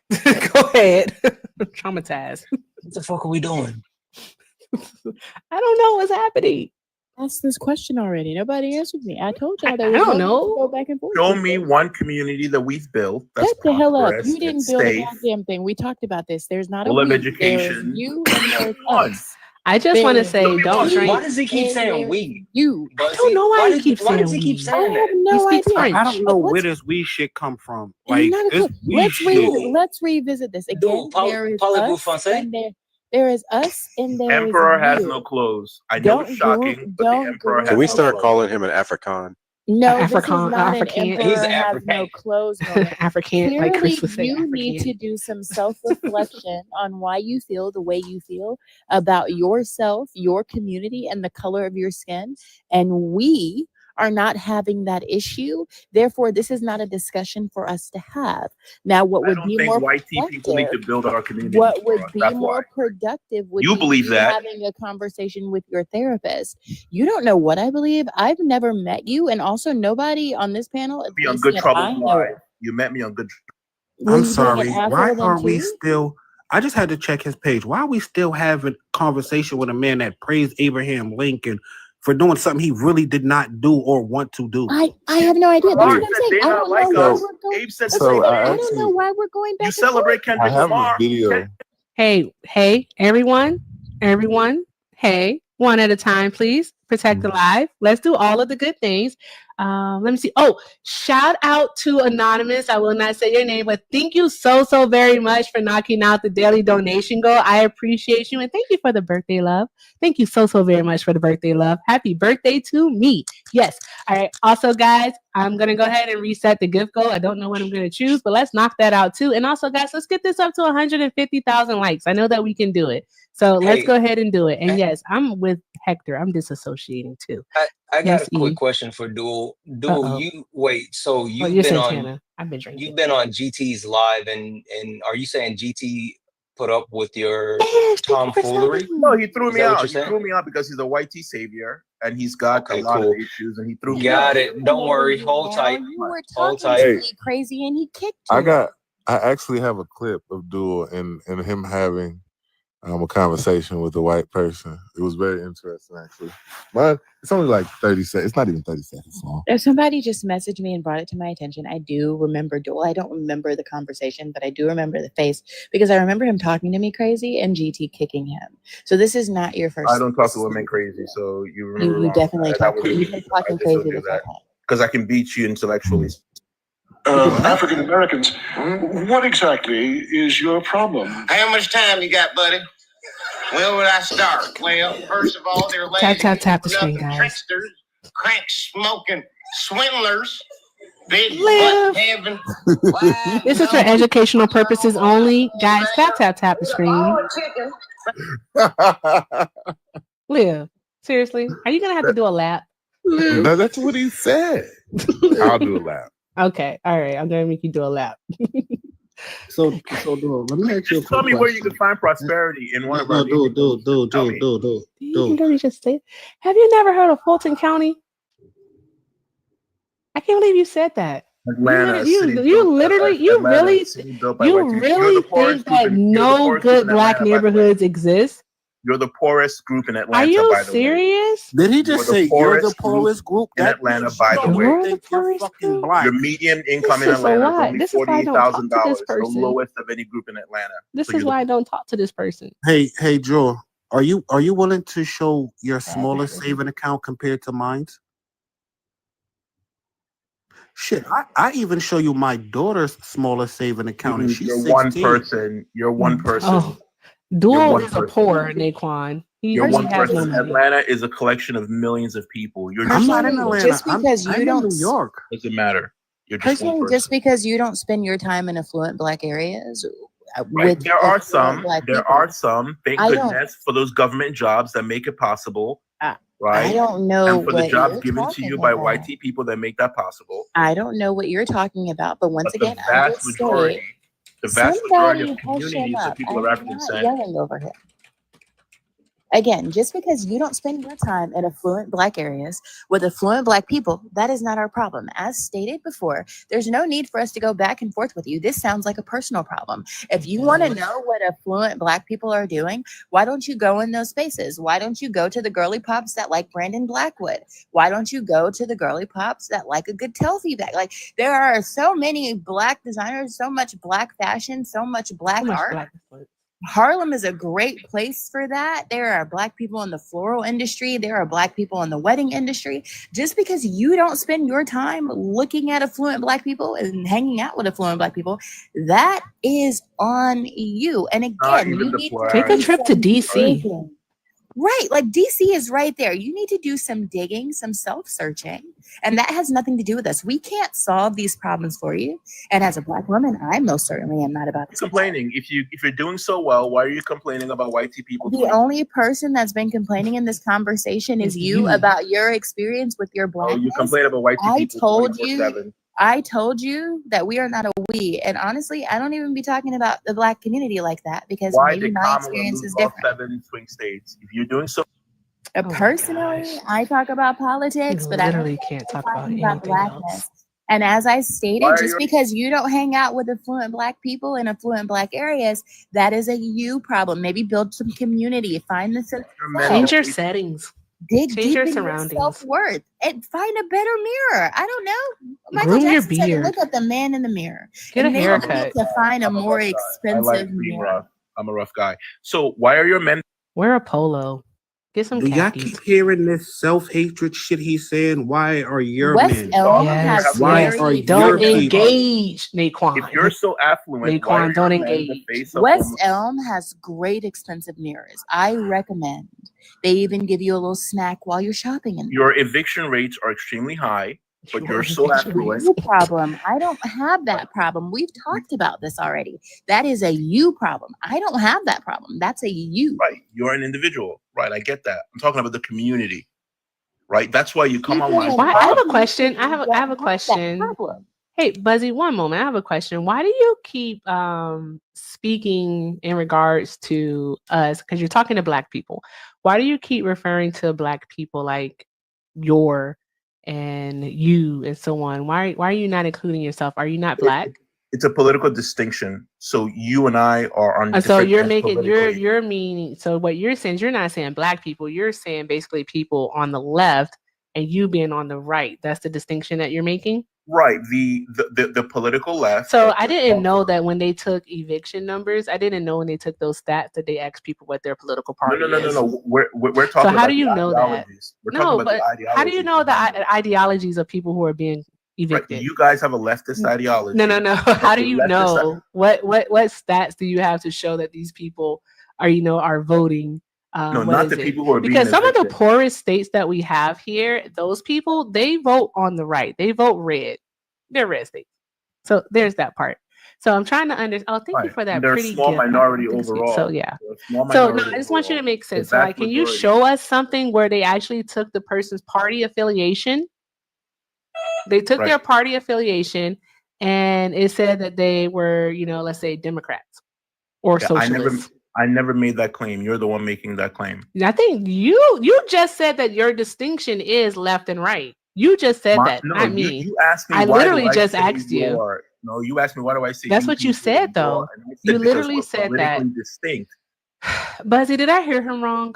Go ahead. I'm traumatized. What the fuck are we doing? I don't know what's happening. Asked this question already. Nobody answered me. I told y'all I there was don't no know. need to go back and forth. Show me one community that we've built that's Shut the hell up. prosperous You and didn't build a safe, goddamn thing. We talked about this. There's not a full of we. There's education. you and there's One. us. I just want to There's say, don't you drink. Why does he keep and saying there's we? you. I don't know why he keeps Why saying does he keep we. I saying have that? no He speaks idea. French. I don't know But where let's this we shit come from. I'm Like not a this clue. we shit. Let's revisit this again. There is Parlez-vous us français? and there is us and there is Emperor has you. no clothes. I know it's shocking, but the emperor has Can we no start clothes. calling him an African? No, this is African, not an African. emperor He's has no African. clothes moment. African, like Clearly, Chris would say, you need to African. do some self-reflection on why you feel the way you feel about yourself, your community, and the color of your skin. And we are not having that issue. Therefore, this is not a discussion for us to have. Now, what I would don't be think more white tea people need to productive? build our community. What would be That's why. more productive would You be believe that. having a conversation with your therapist. You don't know what I believe. I've never met you, and also nobody on this panel, at Me on least Good that Trouble I know Live. of. You met me on Good. Were I'm you being an sorry. Why asshole then are we too? still? I just had to check his page. Why are we still having conversation with a man that praised Abraham Lincoln for doing something he really did not do or want to do? I have no idea. That's Mark what I'm said saying. they I not don't like know why us. we're going. Abe said the That's same what I'm I saying. I don't know actually why we're going You back and forth. celebrate I Kendrick have a Lamar. video. Hey, everyone. Hey, one at a time, please. Protect the live. Let's do all of the good things. Let me see. Oh, shout out to Anonymous. I will not say your name, but thank you so very much for knocking out the daily donation goal. I appreciate you. And thank you for the birthday love. Thank you so very much for the birthday love. Happy birthday to me. Yes. All right. Also, guys, I'm going to go ahead and reset the gift goal. I don't know what I'm going to choose, but let's knock that out too. And also, guys, let's get this up to 150,000 likes. I know that we can do it. So let's Hey, go ahead and do it. And yes, I'm with Hector. I'm disassociating too. I got Yes, a quick E. question for Duel. Duel, Uh-oh. you wait. So Oh, you've you're been on Santana. I've been drinking. you've been on GT's live, and are you saying GT put up with your tomfoolery? No, he threw Is me that what out. you're He saying? threw me out because he's a white tea savior and he's got a Okay, lot cool. of issues, and he threw me Got out. it. Don't worry. Hold Now tight. you were Hold talking tight. to Hey, me crazy, and he kicked I you. actually have a clip of Duel and him having a conversation with a white person. It was very interesting, actually. But it's only like 30 seconds. It's not even 30 seconds long. If somebody just messaged me and brought it to my attention, I do remember Duel. I don't remember the conversation, but I do remember the face because I remember him talking to me crazy and GT kicking him. So this is not your first. I don't talk to women crazy, so you remember You wrong. definitely That talk. wasn't You've me. been talking I just don't crazy do this whole that time. because I can beat you intellectually. African Americans, what exactly is your problem? How much time you got, buddy? Where would I start? Well, first of all, they're Tap the screen, guys. tricksters, crack smoking swindlers, big Live. butt having. This is for educational purposes only. Guys, tap the screen. Liv, seriously, are you gonna have to do a lap? No, that's what he said. I'll do a lap. Okay, all right. I'm gonna make you do a lap. So Duel, let me ask you a Just tell quick me where you question. can find prosperity in one of our No, neighborhoods. Tell me. You can literally just say, have you never heard of Fulton County? I can't believe you said that. Atlanta, You city you built, literally you Atlanta, really city built by you white people. You're really the poorest think group that in, you're the no poorest group good in black Atlanta, by the way. neighborhoods exist? You're the poorest group in Are Atlanta, you by the way. serious? Did he You're just the say you're the poorest group poorest group? in That Atlanta, means you by the don't way. think you're fucking black. Your median income This in is a Atlanta is lot. only This is why I don't talk to this $48,000, the person. lowest of any group in Atlanta. This So is you're why I the don't talk to this person. Hey, Joe, are you willing to show your smallest saving account compared to mine? Shit, I even show you my daughter's smallest saving account, and she's you're 16. one person. You're one person. Oh, You're Dual one is a person. poor Naquan. You're He one has no person. money. Atlanta is a collection of millions of people. You're just I'm not in one Atlanta. Just because I'm you in don't New York. Doesn't matter. You're just one personally, person. just because you don't spend your time in affluent black areas Right. with There are affluent some. black There people, are some. Thank I don't. goodness for those government jobs that make it possible. I Right. don't know And for the what jobs you're given to talking you by about. white people that make that possible. I don't know what you're talking about, but once But the again, I vast would majority, say the vast majority somebody of hush him communities up. of people of I'm African not descent. yelling over him. Again, just because you don't spend your time in affluent black areas with affluent black people, that is not our problem. As stated before, there's no need for us to go back and forth with you. This sounds like a personal problem. If you want to know what affluent black people are doing, why don't you go in those spaces? Why don't you go to the girly pops that like Brandon Blackwood? Why don't you go to the girly pops that like a good Telfie bag? Like, there are so many black designers, so much black fashion, so much black art. Harlem is a great place for that. There are black people in the floral industry. There are black people in the wedding industry. Just because you don't spend your time looking at affluent black people and hanging out with affluent black people, that is on you. And again, you need to take a do trip to some DC. digging. Right, like DC is right there. You need to do some digging, some self-searching, and that has nothing to do with us. We can't solve these problems for you. And as a black woman, I most certainly am not about to. Complaining. If you're doing so well, why are you complaining about white people? The only person that's been complaining in this conversation is you about your experience with your Oh, blackness. you complain about white people. I told you that we are not a we. And honestly, I don't even be talking about the black community like that because Why maybe did my Kamala experience lose is all different. 7 swing states? If you're doing so. Personally, I talk about politics, but I literally can't talk about anything blackness. else. And as I Why stated, are just you- because you don't hang out with affluent black people in affluent black areas, that is a you problem. Maybe build some community, find the sense of self. Change your settings. Dig Change deep your in surroundings. your self-worth and find a better mirror. I don't know. Michael Groom your Jackson said, beard. look at the man in the mirror. Get a and maybe haircut. you need to find a I'm more rough guy. I expensive like being mirror. rough. I'm a rough guy. So why are your men? Wear a polo. Get some Do y'all khakis. keep hearing this self-hatred shit he's saying? Why are your West men? Elm Yes, has Why yes. are Don't your people? engage, Naquan. If you're so affluent, why are Naquan, don't your men the engage. face of West Elm has great expensive mirrors. I recommend. They even give you a little snack while you're shopping in there. Your eviction rates are extremely high, but you're so affluent. You problem. I don't have that problem. We've talked about this already. That is a you problem. I don't have that problem. That's a you. Right. You're an individual. Right. I get that. I'm talking about the community. Right. That's why you come online. Why, I have a question. I have a question. Hey, Buzzy, one moment. I have a question. Why do you keep speaking in regards to us? Because you're talking to black people. Why do you keep referring to black people like your and you and so on? Why are you not including yourself? Are you not black? It's a political distinction. So you and I are on. So different you're ends making politically. you're meaning. So what you're saying is you're not saying black people. You're saying basically people on the left and you being on the right. That's the distinction that you're making. Right. The political left. So I didn't know that when they took eviction numbers, I didn't know when they took those stats that they asked people what their political party is. No. We're talking So how about do you the know that? ideologies. We're talking No, about but the ideologies. how do you know the ideologies of people who are being evicted? You guys have a leftist ideology. No. How do you know? What stats do you have to show that these people are are voting? No, not the people who are being because some of the evicted. poorest states that we have here, those people they vote on the right. They vote red. They're red states. So there's that part. So I'm trying to understand. Oh, thank you for that. They're a pretty small gift. minority Thank you. overall. So yeah. They're a small So no, minority I just want you to overall. make sense. The So like, vast can you majority. show us something where they actually took the person's party affiliation? They took Right. their party affiliation, and it said that they were, let's say Democrats or Yeah, socialists. I never made that claim. You're the one making that claim. I think you just said that your distinction is left and right. You just said My, that, no, not me. you asked me I why do literally I just say asked you. your. No, you asked me why do I say That's you what you people said, and your, though. and I said You because literally we're said that. politically distinct. Buzzy, did I hear him wrong?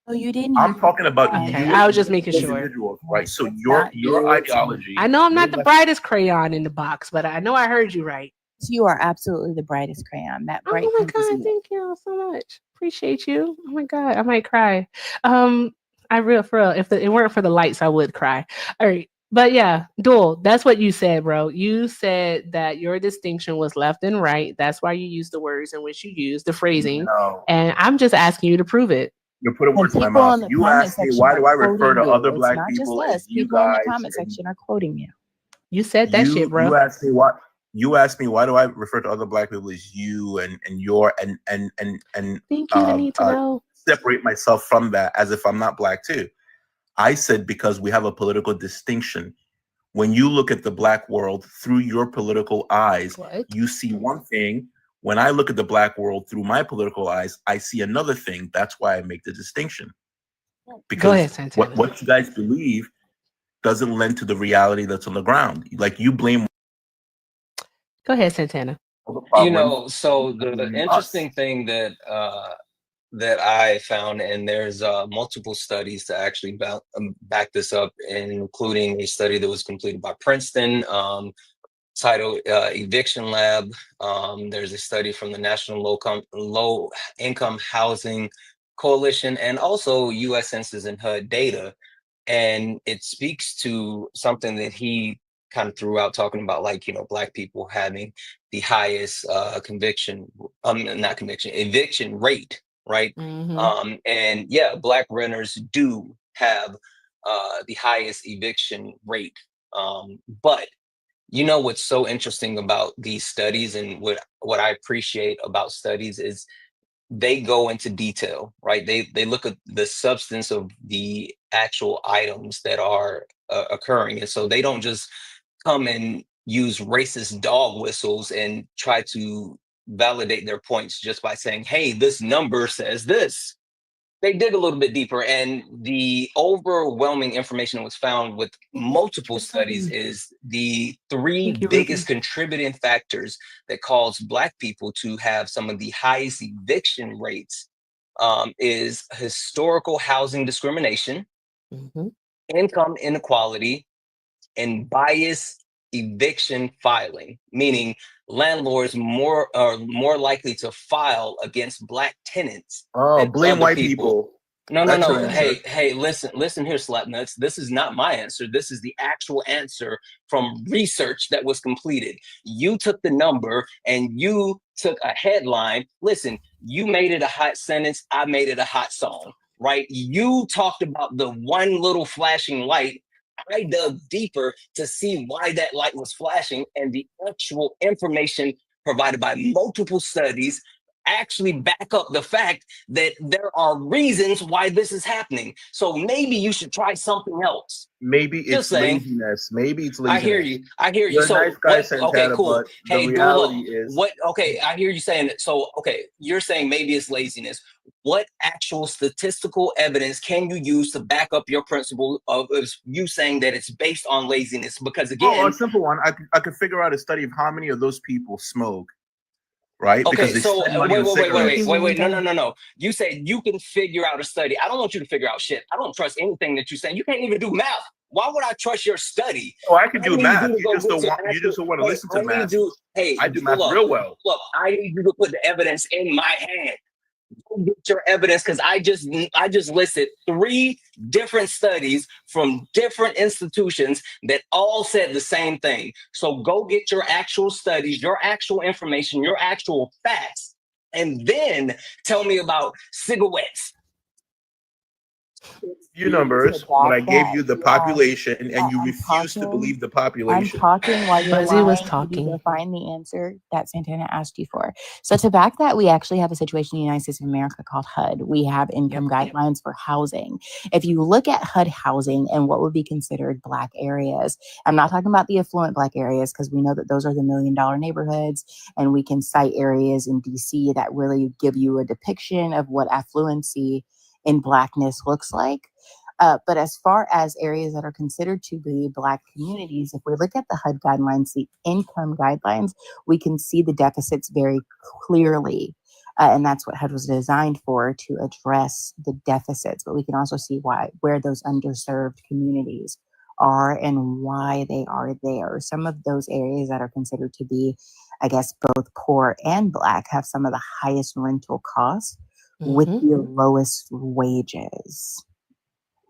Oh, you didn't. I'm talking about Okay, you I was just making sure. individuals, right? So not your you, it's me. ideology. I know I'm not your the brightest crayon in the box, but I know I heard you right. You are absolutely the brightest crayon. That bright Oh my pink is God, you. thank you so much. Appreciate you. Oh my God, I might cry. For real, if it weren't for the lights, I would cry. All right. But yeah, Duel, that's what you said, bro. You said that your distinction was left and right. That's why you used the words in which you used, the phrasing. No. And I'm just asking you to prove it. You're putting words in my People mouth. in the You comment asked me section why are do I refer quoting to you. other It's black not just people as us. you People in the guys? comment section are quoting you. You said that shit, bro. You asked me what. You asked me why do I refer to other black people as you and your and Thank you. I need to know. separate myself from that as if I'm not black too. I said because we have a political distinction. When you look at the black world through your political eyes, you see one thing. When I look at the black world through my political eyes, I see another thing. That's why I make the distinction. Because Go ahead, Santana. what you guys believe doesn't lend to the reality that's on the ground. Like you blame. Go ahead, Santana. You know, so the interesting thing that that I found, and there's multiple studies to actually back this up, including a study that was completed by Princeton, titled Eviction Lab. There's a study from the National Low Income Housing Coalition, and also U.S. Census and HUD data. And it speaks to something that he kind of threw out, talking about, like, you know, black people having the highest eviction rate, right? And yeah, black renters do have the highest eviction rate. But you know what's so interesting about these studies, and what I appreciate about studies is they go into detail, right? They look at the substance of the actual items that are occurring, and so they don't just come and use racist dog whistles and try to validate their points just by saying, "Hey, this number says this." They dig a little bit deeper, and the overwhelming information that was found with multiple studies is the three biggest contributing factors that cause black people to have some of the highest eviction rates is historical housing discrimination, income inequality, and biased eviction filing, meaning landlords are more likely to file against black tenants Oh, than blame other white people. people. No. That's your answer. Hey, listen here, slapnuts. This is not my answer. This is the actual answer from research that was completed. You took the number and you took a headline. Listen, you made it a hot sentence. I made it a hot song, right? You talked about the one little flashing light. I dug deeper to see why that light was flashing, and the actual information provided by multiple studies actually back up the fact that there are reasons why this is happening. So maybe you should try something else. Maybe Just it's saying. laziness. Maybe it's laziness. I hear you. I hear you. You're a So nice guy, what? Santana, Okay, cool. but Hey, the Dolo, reality is what? Okay, I hear you saying it. So okay, you're saying maybe it's laziness. What actual statistical evidence can you use to back up your principle of you saying that it's based on laziness? Because again, a simple one. I could figure out a study of how many of those people smoke, right? okay, Because they so spend money on cigarettes. wait. No. You said you can figure out a study. I don't want you to figure out shit. I don't trust anything that you're saying. You can't even do math. Why would I trust your study? Oh, I can do need math. to You go just get don't some want. You just don't want to listen to I need math. you. Hey, I do pull math up, real well. pull up. I need you to put the evidence in my hand. Go get your evidence, because I just listed 3 different studies from different institutions that all said the same thing. So go get your actual studies, your actual information, your actual facts, and then tell me about cigarettes. Few numbers when I gave you the population and you refuse to believe the I'm population. talking while you're Buzzy was lying. talking. You need to find the answer that Santana asked you for. So to back that, we actually have a situation in the United States of America called HUD. We have income guidelines for housing. If you look at HUD housing and what would be considered black areas, I'm not talking about the affluent black areas, because we know that those are the $1 million neighborhoods, and we can cite areas in DC that really give you a depiction of what affluency in blackness looks like. But as far as areas that are considered to be Black communities, if we look at the HUD guidelines, the income guidelines, we can see the deficits very clearly. And that's what HUD was designed for, to address the deficits. But we can also see where those underserved communities are and why they are there. Some of those areas that are considered to be, I guess, both poor and Black have some of the highest rental costs with the lowest wages.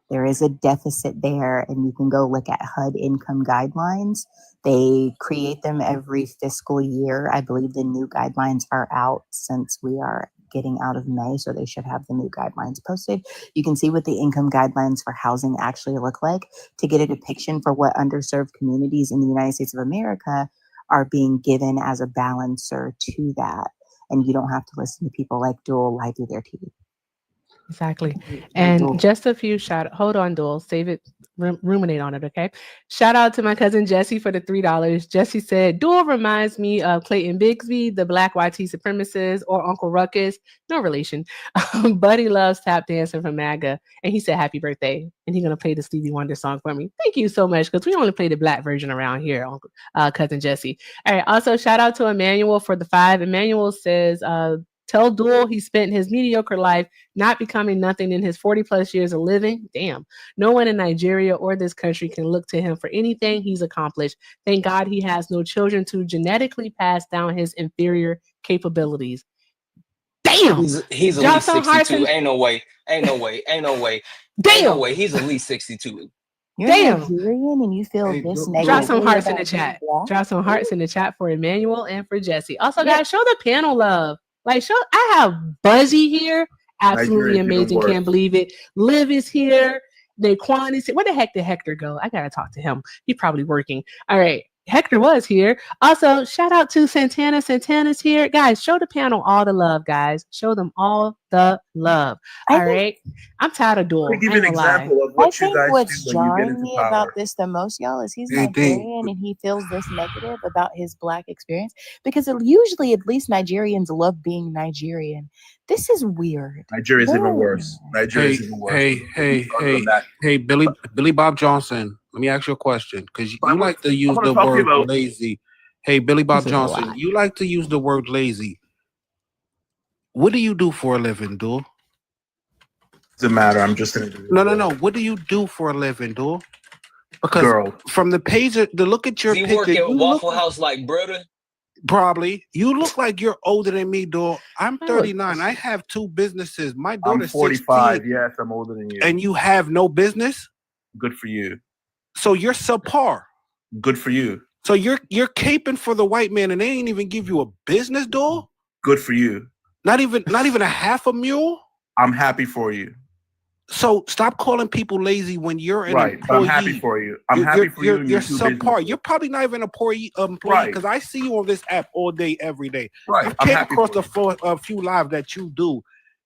There is a deficit there, and you can go look at HUD income guidelines. They create them every fiscal year. I believe the new guidelines are out since we are getting out of May, so they should have the new guidelines posted. You can see what the income guidelines for housing actually look like to get a depiction for what underserved communities in the United States of America are being given as a balancer to that. And you don't have to listen to people like Dual lie through their teeth. Exactly. And just a few hold on, Dole, save it, ruminate on it, okay? Shout out to my cousin Jesse for the $3. Jesse said, Dole reminds me of Clayton Bigsby, the Black YT supremacist, or Uncle Ruckus. No relation. Buddy loves tap dancing from MAGA. And he said, happy birthday. And he's going to play the Stevie Wonder song for me. Thank you so much, because we only play the Black version around here, cousin Jesse. All right. Also, shout out to Emmanuel for the 5. Emmanuel says, tell Duel he spent his mediocre life not becoming nothing in his 40 plus years of living. Damn. No one in Nigeria or this country can look to him for anything he's accomplished. Thank God he has no children to genetically pass down his inferior capabilities. Damn. He's at least 62. Ain't no way. Damn. Ain't no way. He's at least 62. You're Damn. Nigerian and you feel this negative. Drop some hearts in the chat. Drop some hearts in the chat for Emmanuel and for Jesse. Also, guys, show the panel love. Like, I have Buzzy here. Absolutely amazing. Can't believe it. Liv is here. Naquan is here. Where the heck did Hector go? I got to talk to him. He's probably working. All right. Hector was here. Also, shout out to Santana. Santana's here. Guys, show the panel all the love, guys. Show them all the love. All right. I'm tired of Duel. Give an example of what you guys what's do when you get jarring into me power. about this the most, y'all, is he's Nigerian and he feels this negative about his Black experience because usually at least Nigerians love being Nigerian. This is weird. Nigeria's even worse. Nigeria's even worse. Hey, Billy Bob Johnson. Let me ask you a question, because you like to use the word lazy. Hey, Billy Bob Johnson, you like to use the word lazy. What do you do for a living, Duel? Doesn't matter. I'm just No. What do you do for a living, Duel? Because from the page, the look at your picture, work at Waffle House like brother. Probably. You look like you're older than me, Duel. I'm 39. I have 2 businesses. My daughter's I'm 45. 16. Yes, I'm older than you. And you have no business? Good for you. So you're subpar. Good for you. So you're caping for the white man, and they ain't even give you a business, Duel? Good for you. Not even a half a mule? I'm happy for you. So stop calling people lazy when you're an Right, employee. but I'm happy for you. I'm happy for you. You're subpar. You're probably not even an employee because I see you on this app all day, every day. Right. I came across a few lives that you do,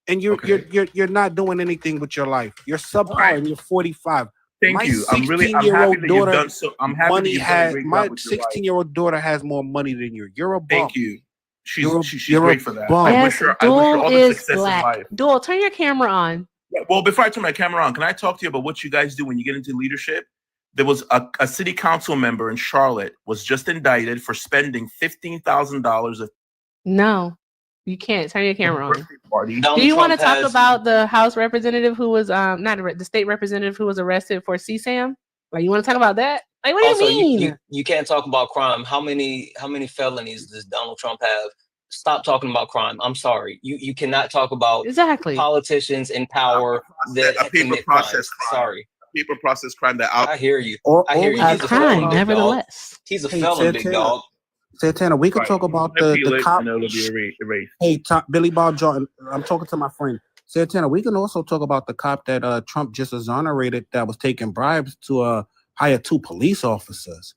and you're not doing anything with your life. You're subpar and you're 45. Thank you. I'm happy that you've done so. I'm happy that you've done a great job my with your life. 16-year-old daughter has more money than you. You're a bum. Thank you. She's you're great for that. Bum. I wish her all the success in life. Duel, turn your camera on. Well, before I turn my camera on, can I talk to you about what you guys do when you get into leadership? There was a city council member in Charlotte was just indicted for spending $15,000 of. No, you can't turn your camera on. Party. Do you want to talk about the House representative who was not the state representative who was arrested for CSAM? Like, you want to talk about that? Like, what do you mean? You can't talk about crime. How many felonies does Donald Trump have? Stop talking about crime. I'm sorry. You cannot talk about politicians in power that commit crimes. Sorry. People process crime that I hear you. I hear you. He's a crime, felon, nevertheless. He's a felon, big dog. Santana, we could talk about the cop. Hey, Billy Bob Jordan, I'm talking to my friend. Santana, we can also talk about the cop that Trump just exonerated that was taking bribes to hire 2 police officers.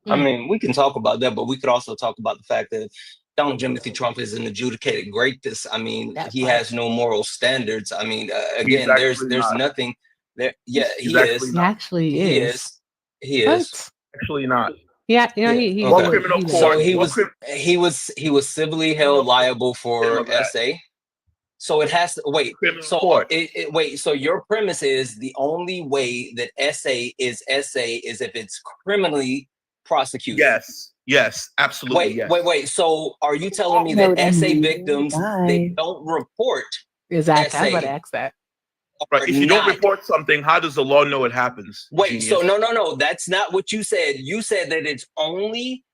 I mean, we can talk about that, but we could also talk about the fact that Donald Timothy Trump is an adjudicated rapist. I mean, he has no moral standards. I mean, again, there's nothing there. Yeah, he is. He actually is. He is. Actually not. Yeah, you know, he criminal court. So he was civilly held liable for SA. So it has to wait. Criminal So court. wait. So your premise is the only way that SA is if it's criminally prosecuted. Yes, absolutely, yes. Wait. So are you telling me No, that that's SA victims they bye. don't report Exactly. I was about to SA ask that. Right. or If you don't not? report something, how does the law know it happens? Wait. So Genius? no. That's not what you said. You said that it's only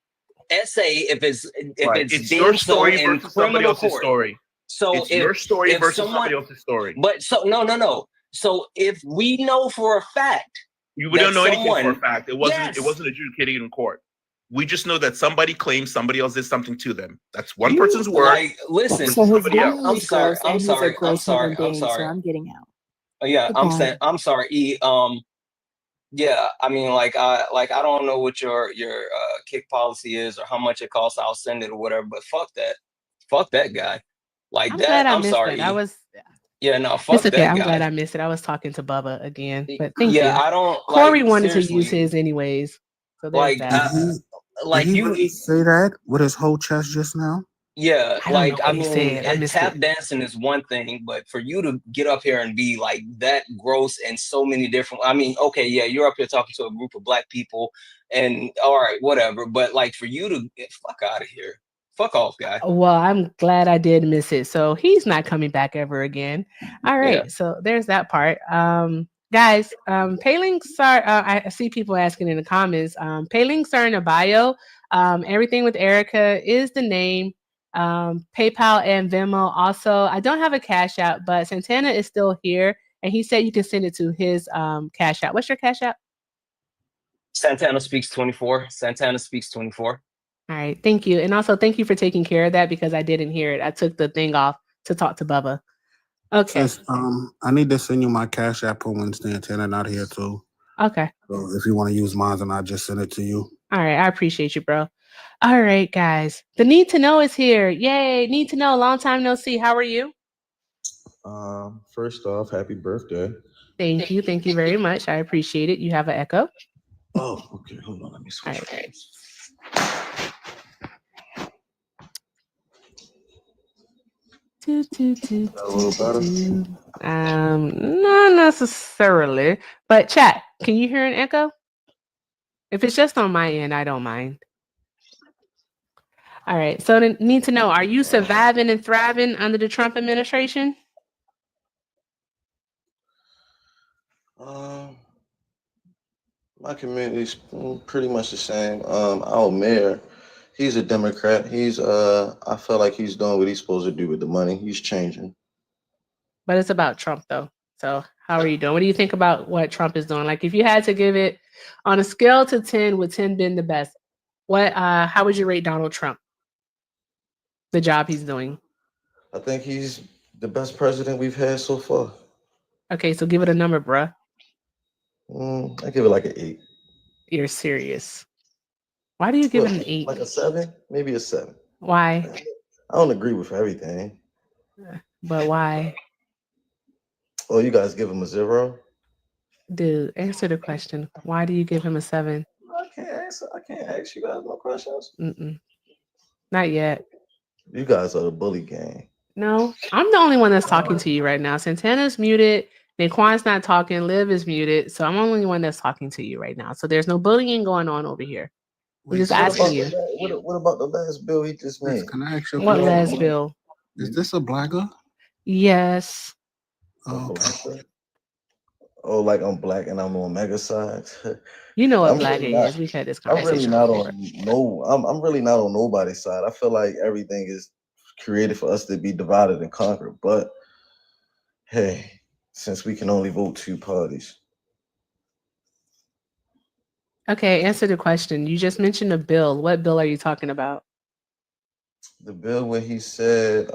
SA if it's Right. It's your deemed so story in versus somebody criminal else's court. story. So It's your story if versus someone, somebody else's story. but so no. So if we know for a fact We that don't know anything for a someone, fact. It yes, wasn't adjudicated in court. We just know that somebody claims somebody else did something to them. That's one you person's word like listen. versus So his somebody else. brain is gross, and he's a gross human being. So I'm getting out. Yeah, I'm Goodbye. saying I'm sorry. Yeah, I mean, I don't know what your kick policy is or how much it costs. I'll send it or whatever. But fuck that guy. Like I'm that. glad I I'm missed sorry. that. I was. Yeah, no, It's fuck okay. that I'm glad guy. I missed it. I was talking to Bubba again, but thank Yeah, you. I don't Corey like wanted to use seriously. his anyways, so there's Like, that. like Did he you. really say that with his whole chest just now? Yeah, I don't know like what I he mean, said. I missed tap it. dancing is one thing, but for you to get up here and be like that gross and so many different, I mean, okay, yeah, you're up here talking to a group of black people, and all right, whatever. But like for you to get fuck out of here, fuck off, guy. Well, I'm glad I did miss it. So he's not coming back ever again. All right. Yeah. So there's that part. Guys, pay links are, I see people asking in the comments. Pay links are in the bio. Everything with Erica is the name. PayPal and Venmo. Also, I don't have a Cash App, but Santana is still here, and he said you can send it to his Cash App. What's your Cash App? Santana speaks 24. Santana speaks 24. All right, thank you, and also thank you for taking care of that because I didn't hear it. I took the thing off to talk to Bubba. Okay. Sis, I need to send you my Cash App for Wednesday and Tanner not here too. Okay. So if you want to use mine, then I'll just send it to you. All right, I appreciate you, bro. All right, guys. The Need to Know is here. Yay, Need to Know. Long time no see. How are you? First off, happy birthday. Thank you. Thank you very much. I appreciate it. You have an echo. Oh, okay. Hold on. Let me switch. All right. A little better? Not necessarily. But chat, can you hear an echo? If it's just on my end, I don't mind. All right. So Need to Know, are you surviving and thriving under the Trump administration? My community's pretty much the same. Our mayor, he's a Democrat. I feel like he's doing what he's supposed to do with the money. He's changing. But it's about Trump, though. So how are you doing? What do you think about what Trump is doing? Like, if you had to give it on a scale to 10, with 10 being the best, how would you rate Donald Trump? The job he's doing. I think he's the best president we've had so far. Okay, so give it a number, bruh. I give it like an 8. You're serious. Why do you give it an 8? Like a 7? Maybe a 7. Why? I don't agree with everything. But why? Oh, you guys give him a 0? Dude, answer the question. Why do you give him a 7? I can't ask you guys no questions. Not yet. You guys are the bully gang. No, I'm the only one that's talking to you right now. Santana's muted. Naquan's not talking. Liv is muted. So I'm the only one that's talking to you right now. So there's no bullying going on over here. We're just asking you. What about the last bill he just made? Can I ask you a What question? last bill? Is this a blagger? Yes. Oh, okay. Oh, like I'm black and I'm on mega sides. You know what I'm black really is. We've had this I'm really conversation not before. I'm really not on nobody's side. I feel like everything is created for us to be divided and conquered. But hey, since we can only vote 2 parties. Okay, answer the question. You just mentioned a bill. What bill are you talking about? The bill where he said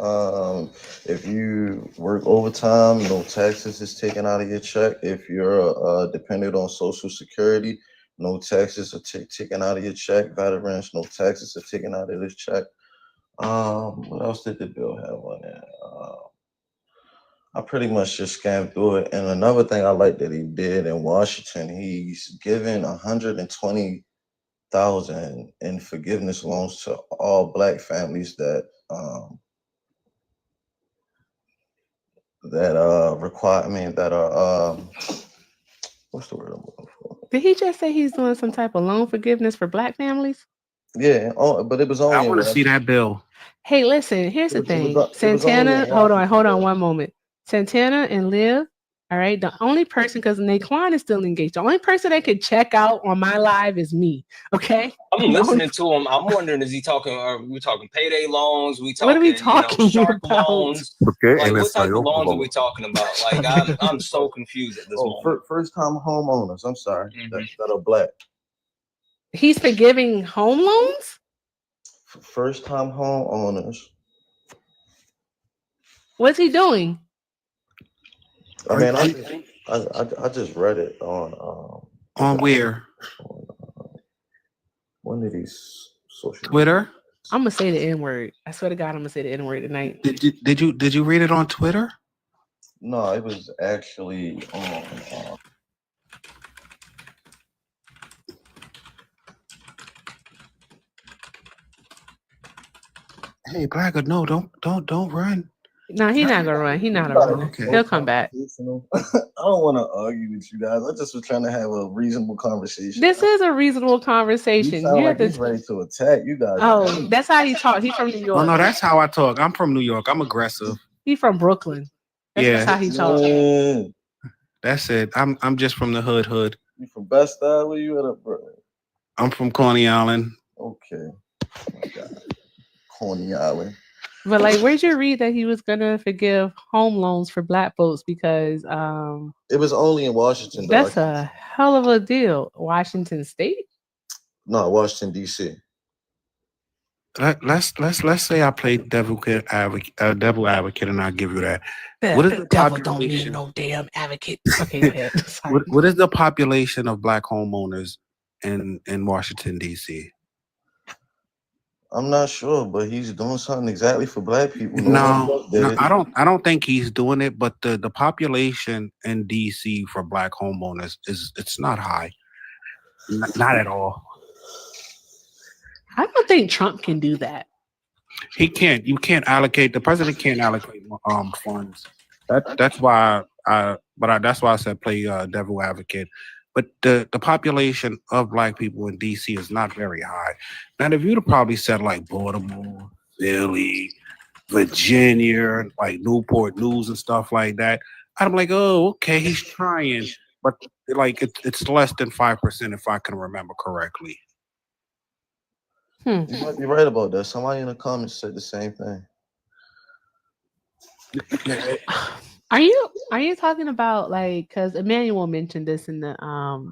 if you work overtime, no taxes is taken out of your check. If you're dependent on Social Security, no taxes are taken out of your check. Veterans, no taxes are taken out of this check. What else did the bill have on there? I pretty much just scanned through it. And another thing I like that he did in Washington, he's given 120,000 in forgiveness loans to all Black families that require. I mean that are what's the word I'm looking for? Did he just say he's doing some type of loan forgiveness for Black families? Yeah. Oh, but it was only. I want to see that bill. Hey, listen, here's the It was thing. it was only Santana, in hold Washington. on one moment. Santana and Liv, all right? The only person, because Naquan is still engaged, the only person that could check out on my live is me, okay? I'm listening to him. I'm wondering, is he talking? Are we talking payday loans? We What are talking, we talking shark about? loans? Porque Like, en what type of español, por loans are favor. we talking about? Like, I'm so confused at this moment. First time homeowners. I'm sorry, that are Black. He's forgiving home loans? First time homeowners. What's he doing? I mean, I just read it On where? One of these social Twitter. I'm gonna say the N-word. I swear to God, I'm gonna say the N-word tonight. Did you read it on Twitter? No, it was actually on. Hey, Blacker, no, don't run. No, he's not gonna run. He's not a runner. Okay. He'll come back. I don't want to argue with you guys. I just was trying to have a reasonable conversation. This is a reasonable You conversation. sound You like have he's to. ready to attack you guys. Oh, that's how he talks. He's from New Oh York. no, that's how I talk. I'm from New York. I'm aggressive. He's from Brooklyn. That's how he talks. That's it. I'm just from the hood. You from Bed-Stuy? Where you at up, bro? I'm from Coney Island. Okay. Oh my God. Coney Island. But like, where'd you read that he was gonna forgive home loans for Black folks? Because It was only in Washington. Though. that's a hell of a deal. Washington State. No, Washington D.C. Let's say I play devil advocate, and I'll give you that. What is the devil don't need no damn advocate. Okay, go ahead. What is the population of Black homeowners in Washington D.C.? I'm not sure, but he's doing something exactly for Black people. No, I don't think he's doing it. But the population in D.C. for Black homeowners it's not high, not at all. I don't think Trump can do that. He can't. You can't allocate. The president can't allocate funds. That's why that's why I said play devil advocate. But the population of Black people in DC is not very high. Now, if you'd have probably said like Baltimore, Philly, Virginia, like Newport News and stuff like that, I'm like, oh, okay, he's trying. But like it's less than 5% if I can remember correctly. You might be right about that. Somebody in the comments said the same thing. Are you talking about like, because Emmanuel mentioned this in the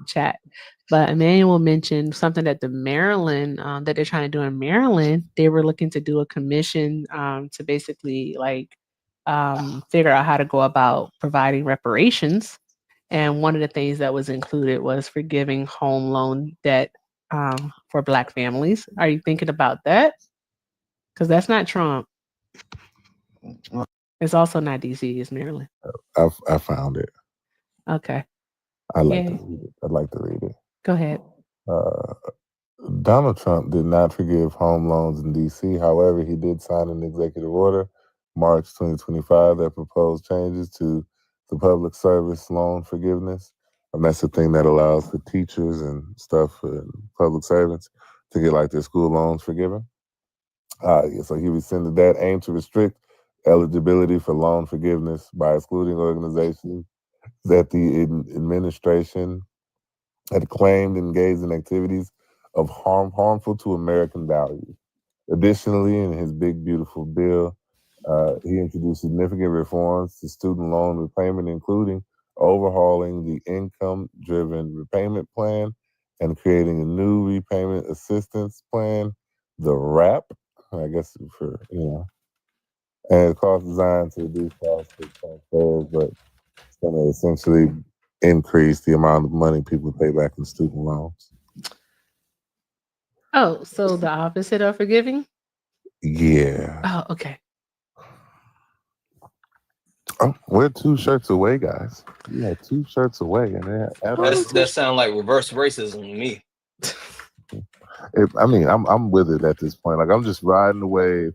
chat, but Emmanuel mentioned something that the Maryland that they're trying to do in Maryland. They were looking to do a commission to basically like figure out how to go about providing reparations. And one of the things that was included was forgiving home loan debt for Black families. Are you thinking about that? Because that's not Trump. It's also not DC. It's Maryland. I found it. Okay. I'd like to read it. Go ahead. Donald Trump did not forgive home loans in D.C. However, he did sign an executive order, March 2025, that proposed changes to the public service loan forgiveness. And that's the thing that allows for teachers and stuff for public servants to get like their school loans forgiven. So he rescinded that, aimed to restrict eligibility for loan forgiveness by excluding organizations that the administration had claimed engaged in activities of harmful to American values. Additionally, in his big, beautiful bill, he introduced significant reforms to student loan repayment, including overhauling the income-driven repayment plan and creating a new repayment assistance plan, the RAP, I guess for, and it's cost designed to reduce costs for taxpayers, but it's going to essentially increase the amount of money people pay back in student loans. Oh, so the opposite of forgiving? Yeah. Oh, okay. Oh, we're 2 shirts away, guys. Yeah, 2 shirts away, and That sounds like reverse racism to me. I mean, I'm with it at this point. Like I'm just riding the wave.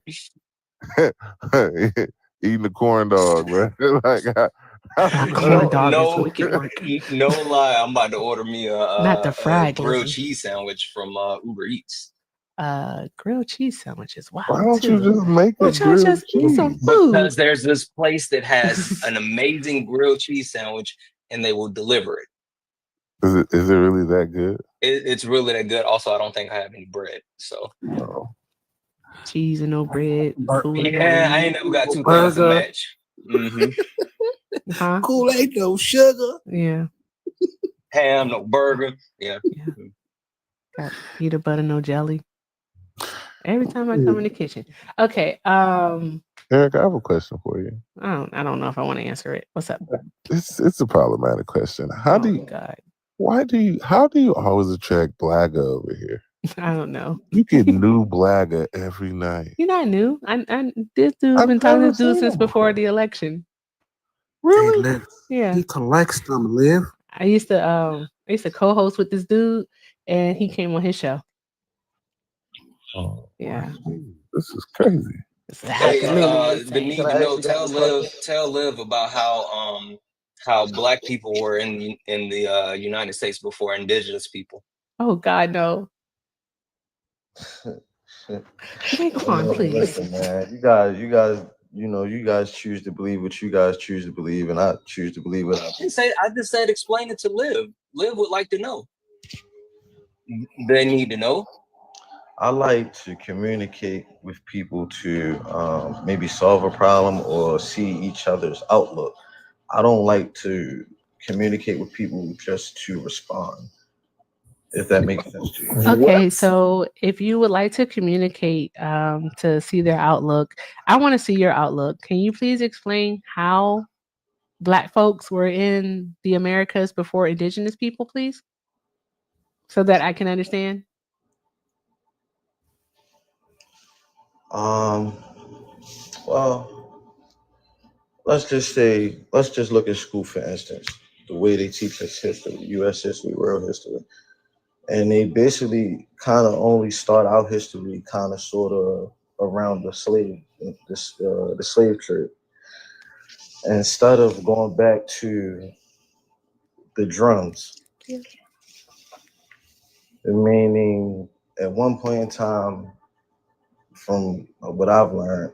eating a corn dog, bro. Like, corn dog is no, wicked work. no lie. I'm about to order me Not the a fried grilled glizzy. cheese sandwich from Uber Eats. Grilled cheese sandwiches. Wow. why don't you just make Why a don't y'all grilled just eat some cheese? food? Because there's this place that has an amazing grilled cheese sandwich, and they will deliver it. Is it really that good? It's really that good. Also, I don't think I have any bread, so. No. Cheese and no bread. Yeah, I ain't never got two things to Burger. match. Mm-hmm. Huh? Kool-Aid, no sugar. Yeah. Ham, no burger. Yeah. Got peanut butter, no jelly. Every time I come in the kitchen. Okay. Eric, I have a question for you. I don't know if I want to answer it. What's up? It's a problematic question. How do you always attract blagger over here? I don't know. You get new blagger every night. You're not new. This dude's I've been talking to never this dude seen since him before the election. Really? Hey, Liv, Yeah. he collects them, Liv. I used to co-host with this dude, and he came on his show. Oh, yeah. This is crazy. Hey, Absolutely the need to know. Tell Liv about how black people were in the United States before indigenous people. Oh God, no. Raekwon, please. Listen, man, you guys, you guys choose to believe what you guys choose to believe, and I choose to believe what I I just said explain it to Liv. Liv would like to know. They need to know. I like to communicate with people to maybe solve a problem or see each other's outlook. I don't like to communicate with people just to respond, if that makes sense to you. Okay, so if you would like to communicate to see their outlook, I want to see your outlook. Can you please explain how Black folks were in the Americas before indigenous people, please? So that I can understand. Well, let's just look at school, for instance, the way they teach us history, U.S. history, world history. And they basically kind of only start out history kind of sort of around the slave trade. And instead of going back to the drums, meaning at one point in time, from what I've learned,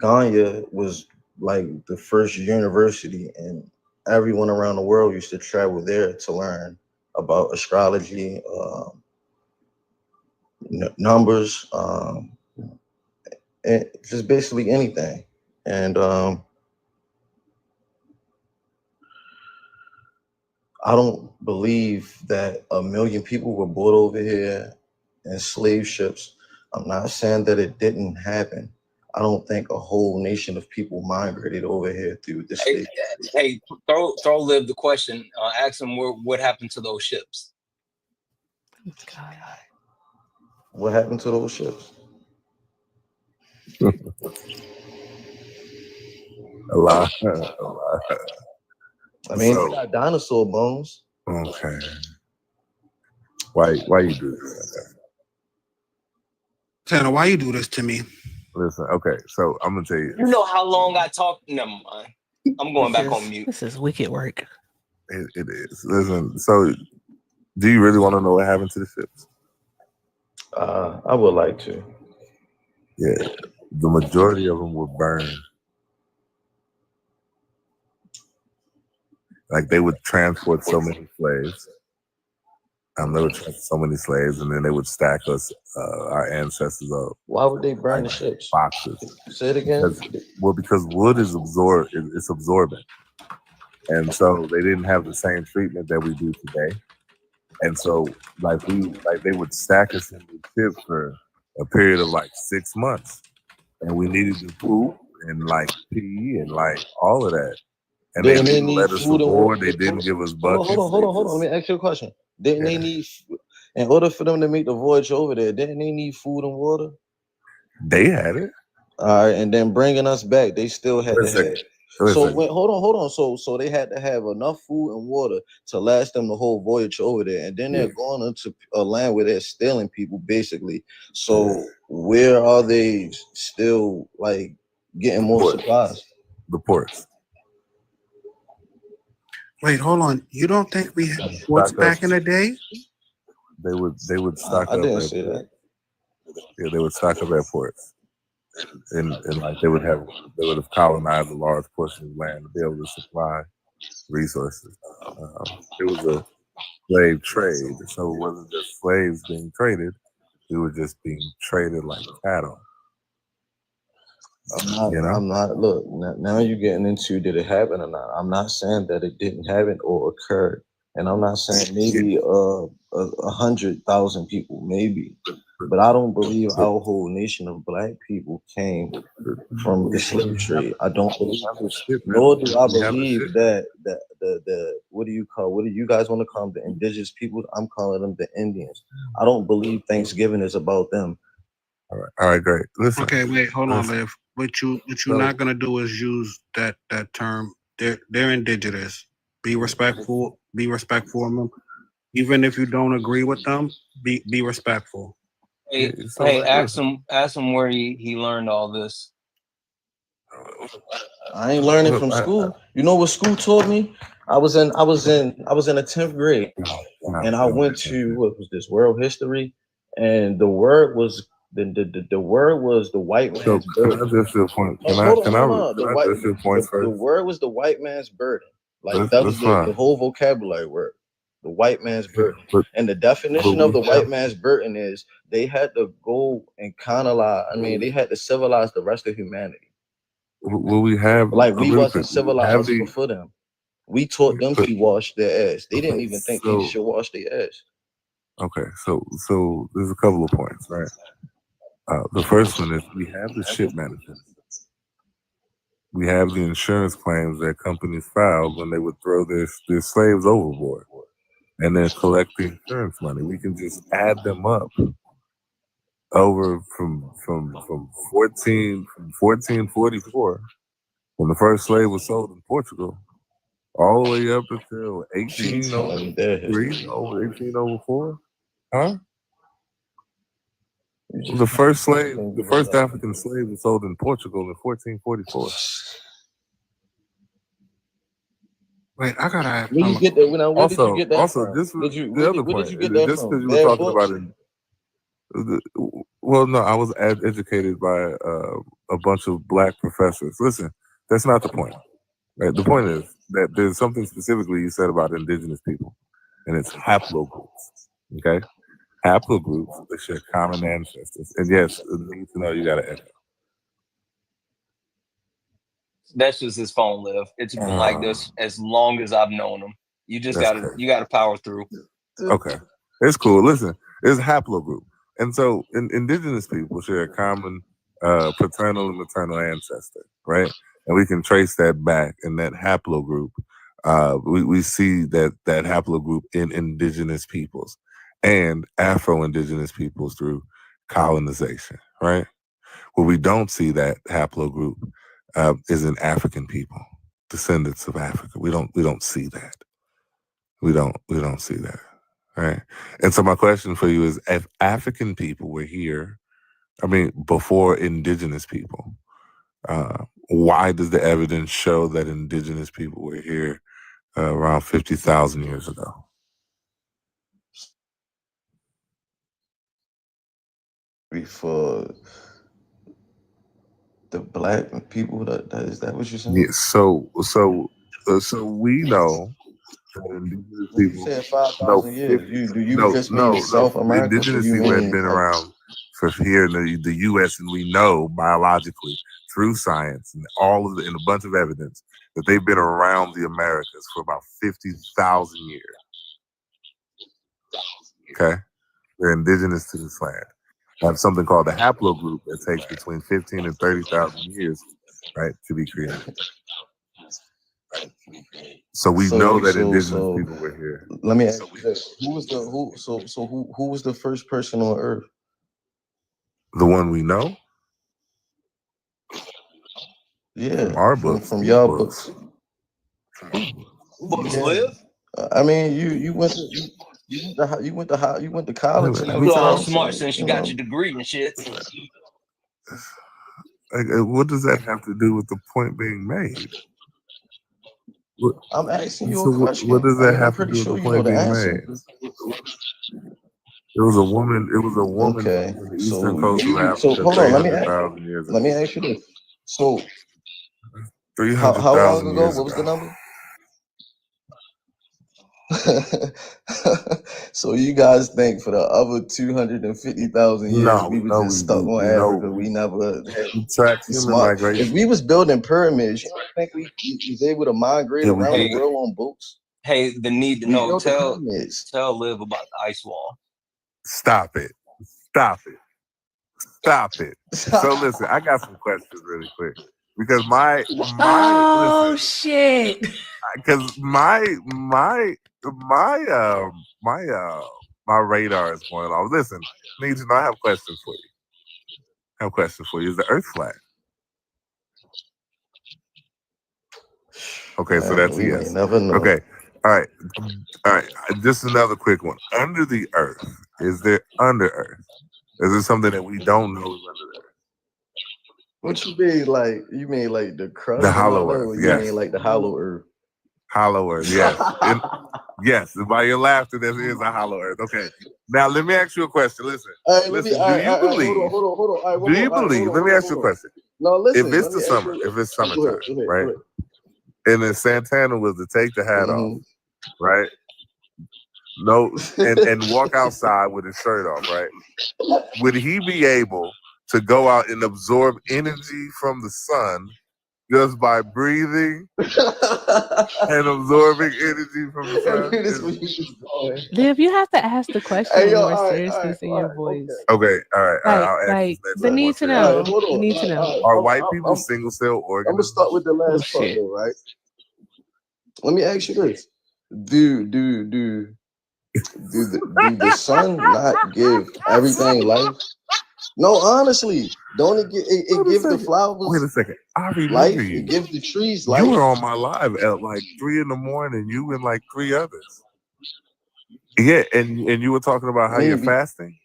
Ghana was like the first university, and everyone around the world used to travel there to learn about astrology, numbers, and just basically anything. And I don't believe that 1 million people were brought over here in slave ships. I'm not saying that it didn't happen. I don't think a whole nation of people migrated over here through the slave. Hey, throw Liv the question. Ask him what happened to those ships. What happened to those ships? A lot. I mean, So- they got dinosaur bones. Okay. Why you do this? Tanner, why you do this to me? Listen, okay, so I'm gonna tell you. You know how long I talked? Never mind. I'm going back on mute. This is wicked work. It is. Listen, so do you really want to know what happened to the ships? I would like to. Yeah, the majority of them were burned. Like they would transport so many slaves. They would transport so many slaves, and then they would stack us, our ancestors up. Why would they burn the ships? Boxes. Say it again. Because wood is it's absorbent, and so they didn't have the same treatment that we do today. And so, they would stack us in the ship for a period of 6 months, and we needed to poop and pee and all of that. And they didn't let us aboard. They didn't give us buckets. Hold on. Let me ask you a question. Didn't they need, in order for them to make the voyage over there, didn't they need food and water? They had it. All right, and then bringing us back, they still had to have. So Listen. wait, hold on. So they had to have enough food and water to last them the whole voyage over there, and then they're going into a land where they're stealing people, basically. So where are they still getting more supplies. The ports. Wait, hold on. You don't think we had ports back in the day? They would stock I up didn't at say ports. that. Yeah, they would stock up at ports. And like they would have colonized a large portion of land to be able to supply resources. It was a slave trade, so it wasn't just slaves being traded; we were just being traded like cattle. I'm not. Look, now you're getting into did it happen or not? I'm not saying that it didn't happen or occurred, and I'm not saying maybe 100,000 people, maybe, but I don't believe our whole nation of black people came from the slave trade. I don't believe, nor do I believe that the what do you guys want to call them, the indigenous people? I'm calling them the Indians. I don't believe Thanksgiving is about them. All right, great. Listen. Okay, wait, hold on, Liv. What you're not gonna do is use that term. They're indigenous. Be respectful. Be respectful of them. Even if you don't agree with them, be respectful. Hey, ask him where he learned all this. I ain't learning from school. You know what school taught me? I was in the 10th grade, and I went to what was this world history, and the word was the word was the white man's burden. Can I address your point? The word was the white man's burden. Like that was the whole vocabulary word. The white man's burden. And the definition of the white man's burden is they had to go and colonize. I mean, they had to civilize the rest of humanity. Will we have like we wasn't civilized before them? We taught them to wash their ass. They didn't even think they should wash their ass. Okay, so there's a couple of points, right? The first one is we have the ship manifest. We have the insurance claims that companies filed when they would throw their slaves overboard and then collect the insurance money. We can just add them up over from 1444 when the first slave was sold in Portugal, all the way up until 1803, over 1804, huh? The first African slave was sold in Portugal in 1444. Wait, I gotta ask. Where you get that? Where did you get that from? This was the the other where point. did you get that Just from? because you were talking about it. Well, no, I was educated by a bunch of black professors. Listen, that's not the point. Right? The point is that there's something specifically you said about indigenous people, and it's haplogroups. Okay, haplogroups that share common ancestors. And yes, you need to know you got to echo. That's just his phone, Liv. It's been like this as long as I've known him. You just gotta power through. Okay, it's cool. Listen, it's a haplogroup, and so indigenous people share a common paternal and maternal ancestor, right? And we can trace that back in that haplogroup. We see that haplogroup in indigenous peoples and Afro-indigenous peoples through colonization, right? Where we don't see that haplogroup is in African people, descendants of Africa. We don't see that. We don't see that, right? And so my question for you is: if African people were here, before indigenous people, why does the evidence show that indigenous people were here around 50,000 years ago? For the black people, is that what you're saying? Yeah. So we know that indigenous people. You said 5,000 years. Do you just mean South America? Indigenous people have been around for here in the U.S. and we know biologically through science and and a bunch of evidence that they've been around the Americas for about 50,000 years. Okay, they're indigenous to this land. Have something called the haplogroup that takes between 15 and 30,000 years, right, to be created. So we know that indigenous people were here. Let me ask you this: who was the first person on Earth? The one we know. Yeah, from our books, from your books. Books live. I mean, you went to college. You all smart since you got your degree and shit. What does that have to do with the point being made? I'm asking you So a question. what does I that mean, I'm have to pretty do with sure the you know point the being answer. made? It was a woman. It was a woman Okay, from the so eastern coast of so Africa hold on. 300,000 years ago. Let me ask you this. So how 300,000 long ago? years What was the ago. number? So you guys think for the other 250,000 years we were just stuck on Africa? We never had We tracked the human smart. If migration. we was building pyramids, you don't think we was able to migrate Yeah, we around the did. world on boats? Hey, the need to We know. built the Tell pyramids. Liv about the ice wall. Stop it. Stop it. Stop it. So listen, I got some questions really quick because my Oh listen, shit. because my radar is going off. Listen, need to know. I have questions for you. Is the Earth flat? Okay, so that's a We may yes. never know. Okay, all right. Just another quick one. Under the Earth, is there under Earth? Is there something that we don't know is under the Earth? What you mean, like you mean like the crust The and all hollow that, Earth, or you yes. mean like the hollow earth? Hollow Earth, yes. Yes, by your laughter, there is a hollow Earth. Okay. Now let me ask you a question. Listen, All right, let me. listen. All Do right, you all right, believe? hold on. All right, one Do more. you All right, believe? Let me ask you a question. No, listen. If it's let the me ask summer, you- if it's Go ahead, summertime, go ahead, right? go ahead. And then Santana was to take the hat off, Mm-hmm. right? No, and walk outside with his shirt off, right? Would he be able to go out and absorb energy from the sun just by breathing and absorbing energy from the sun? This where you was going. Liv, you have to ask the question Hey, with yo, more all right, seriousness in your voice. Okay, all right. I'll ask Like this next the one more need to seriously. All right, know. hold The on. need to know. Are white people single cell I'm gonna organisms? start with the last part shit. though, right? Let me ask you this: Do the sun not give everything life? No, honestly, don't it give it give the flowers Wait a second. I remember life? you. It gives the trees You life. were on my live at like 3 a.m. You and like 3 others. Yeah, and you were talking about how you're Maybe. fasting.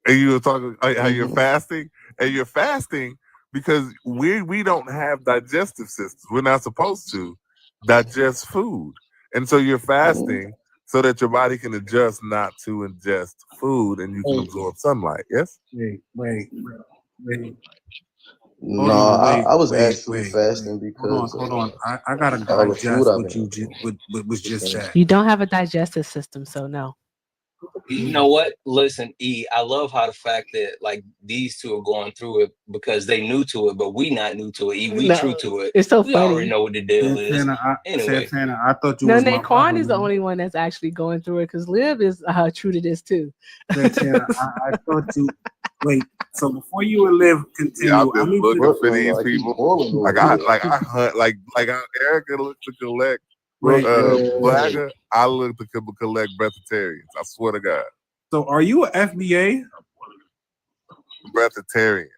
And you were talking how you're Mhm. fasting, and you're fasting because we don't have digestive systems. We're not supposed to digest food, and so you're fasting so that your body can adjust not to ingest food, and you can absorb sunlight. Yes. Wait. No, Hold on, I was wait. actually fasting because Hold on. I gotta all the food digest I've what been you eating. what was just said. You don't have a digestive system, so no. You know what? Listen, E, I love how the fact that like these two are going through it because they new to it, but we not new to it. E, we No, true to it. it's so We already funny. know what the deal is. Anyway, Santana, I thought you No, was my Naquan brother. is the only one that's actually going through it because Liv is true to this too. Santana, I thought you. Wait, so before you and Liv continue, Yeah, I'm I just need looking to. for these people. Like I hunt like how Erica looked to collect Blagger. I look to collect breatharians. I swear to God. So, are you a FBA? Breatharian.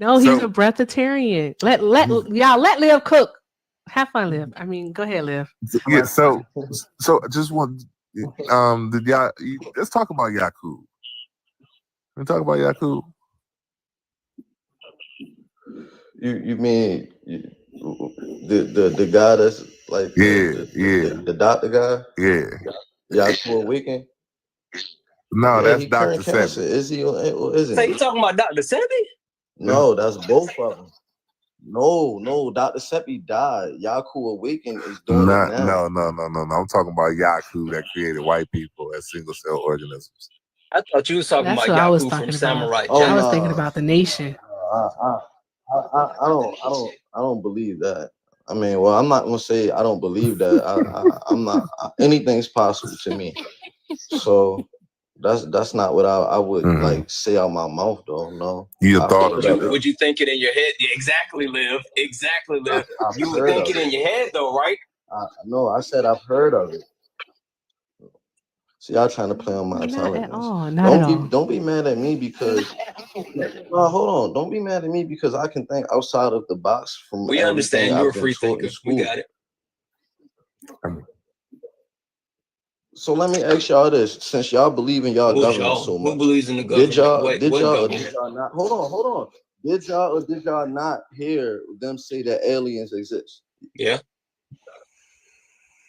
No, he's a breatharian. Let y'all let Liv cook. Have fun, Liv. I mean, go ahead, Liv. Yeah. So just one. Did y'all? Let's talk about Yakub. Can we talk about Yakub? You mean the guy that's like the doctor guy? Yeah. Yakuza Weekend? No, Yeah, that's he curing Dr. cancer. Sebi. Is he or isn't so he? you talking about Dr. Sebi? No, that's both of them. No, Dr. Seppi died. Yaku Awaken is doing it now. No. I'm talking about Yaku that created white people as single cell organisms. I thought you was talking That's about what I was Yaku from talking Samurai about. Jack. I was thinking about the nation. I don't believe that. I mean, well, I'm not gonna say I don't believe that. I'm not. Anything's possible to me. So that's not what I would like say out my mouth though. No, Would you think it in your head? Yeah, exactly, Liv. Exactly, Liv. I've You would heard think of it in your head though, right? No, I said I've heard of it. See, y'all trying to play on my intelligence. Don't be mad at me because no, hold on. Don't be mad at me because I can think outside of the box from We everything understand you're a I've been free taught thinker. in We school. got it. So let me ask y'all this: since y'all believe in y'all Who's government y'all? so Who much, believes in the did government? y'all, What did what y'all, or government? did y'all not? Hold on. Did y'all or did y'all not hear them say that aliens exist? Yeah.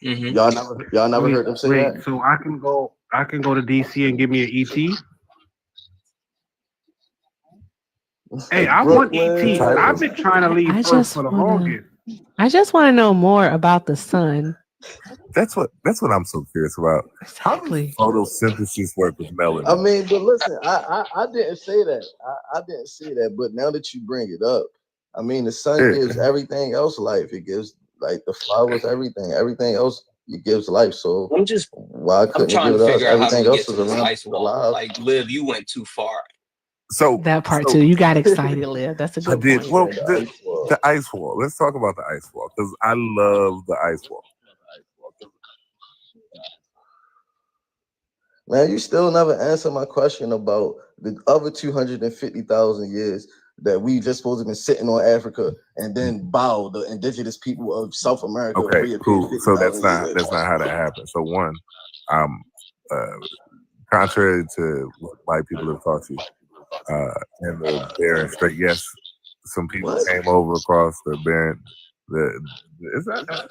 Mm-hmm. Y'all never heard them say Wait, that? so I can go to DC and give me an ET? Hey, I want ET. I've been trying to leave Earth for the longest. I just want to know more about the sun. That's what I'm so curious about. Exactly. How does photosynthesis work with melanin? I mean, but listen, I didn't say that. I didn't say that. But now that you bring it up, I mean, the sun gives everything else life. It gives like the flowers, everything. Everything else it gives life. So why I'm couldn't it trying give to it us? figure out how Everything we else get is to this around ice wall. alive. Like, Liv, you went too far. So That part too. You got excited, Liv. That's a I good did. point. Well, the ice wall. Let's talk about the ice wall because I love the ice wall. Man, you still never answer my question about the other 250,000 years that we just supposed to been sitting on Africa, and then the indigenous people of South America Okay, reappeared cool. So 50,000 years that's not how that happened. So one, uh, contrary to what white people have taught you, and the Bering Strait, yes, some people came over across the Bering. Is that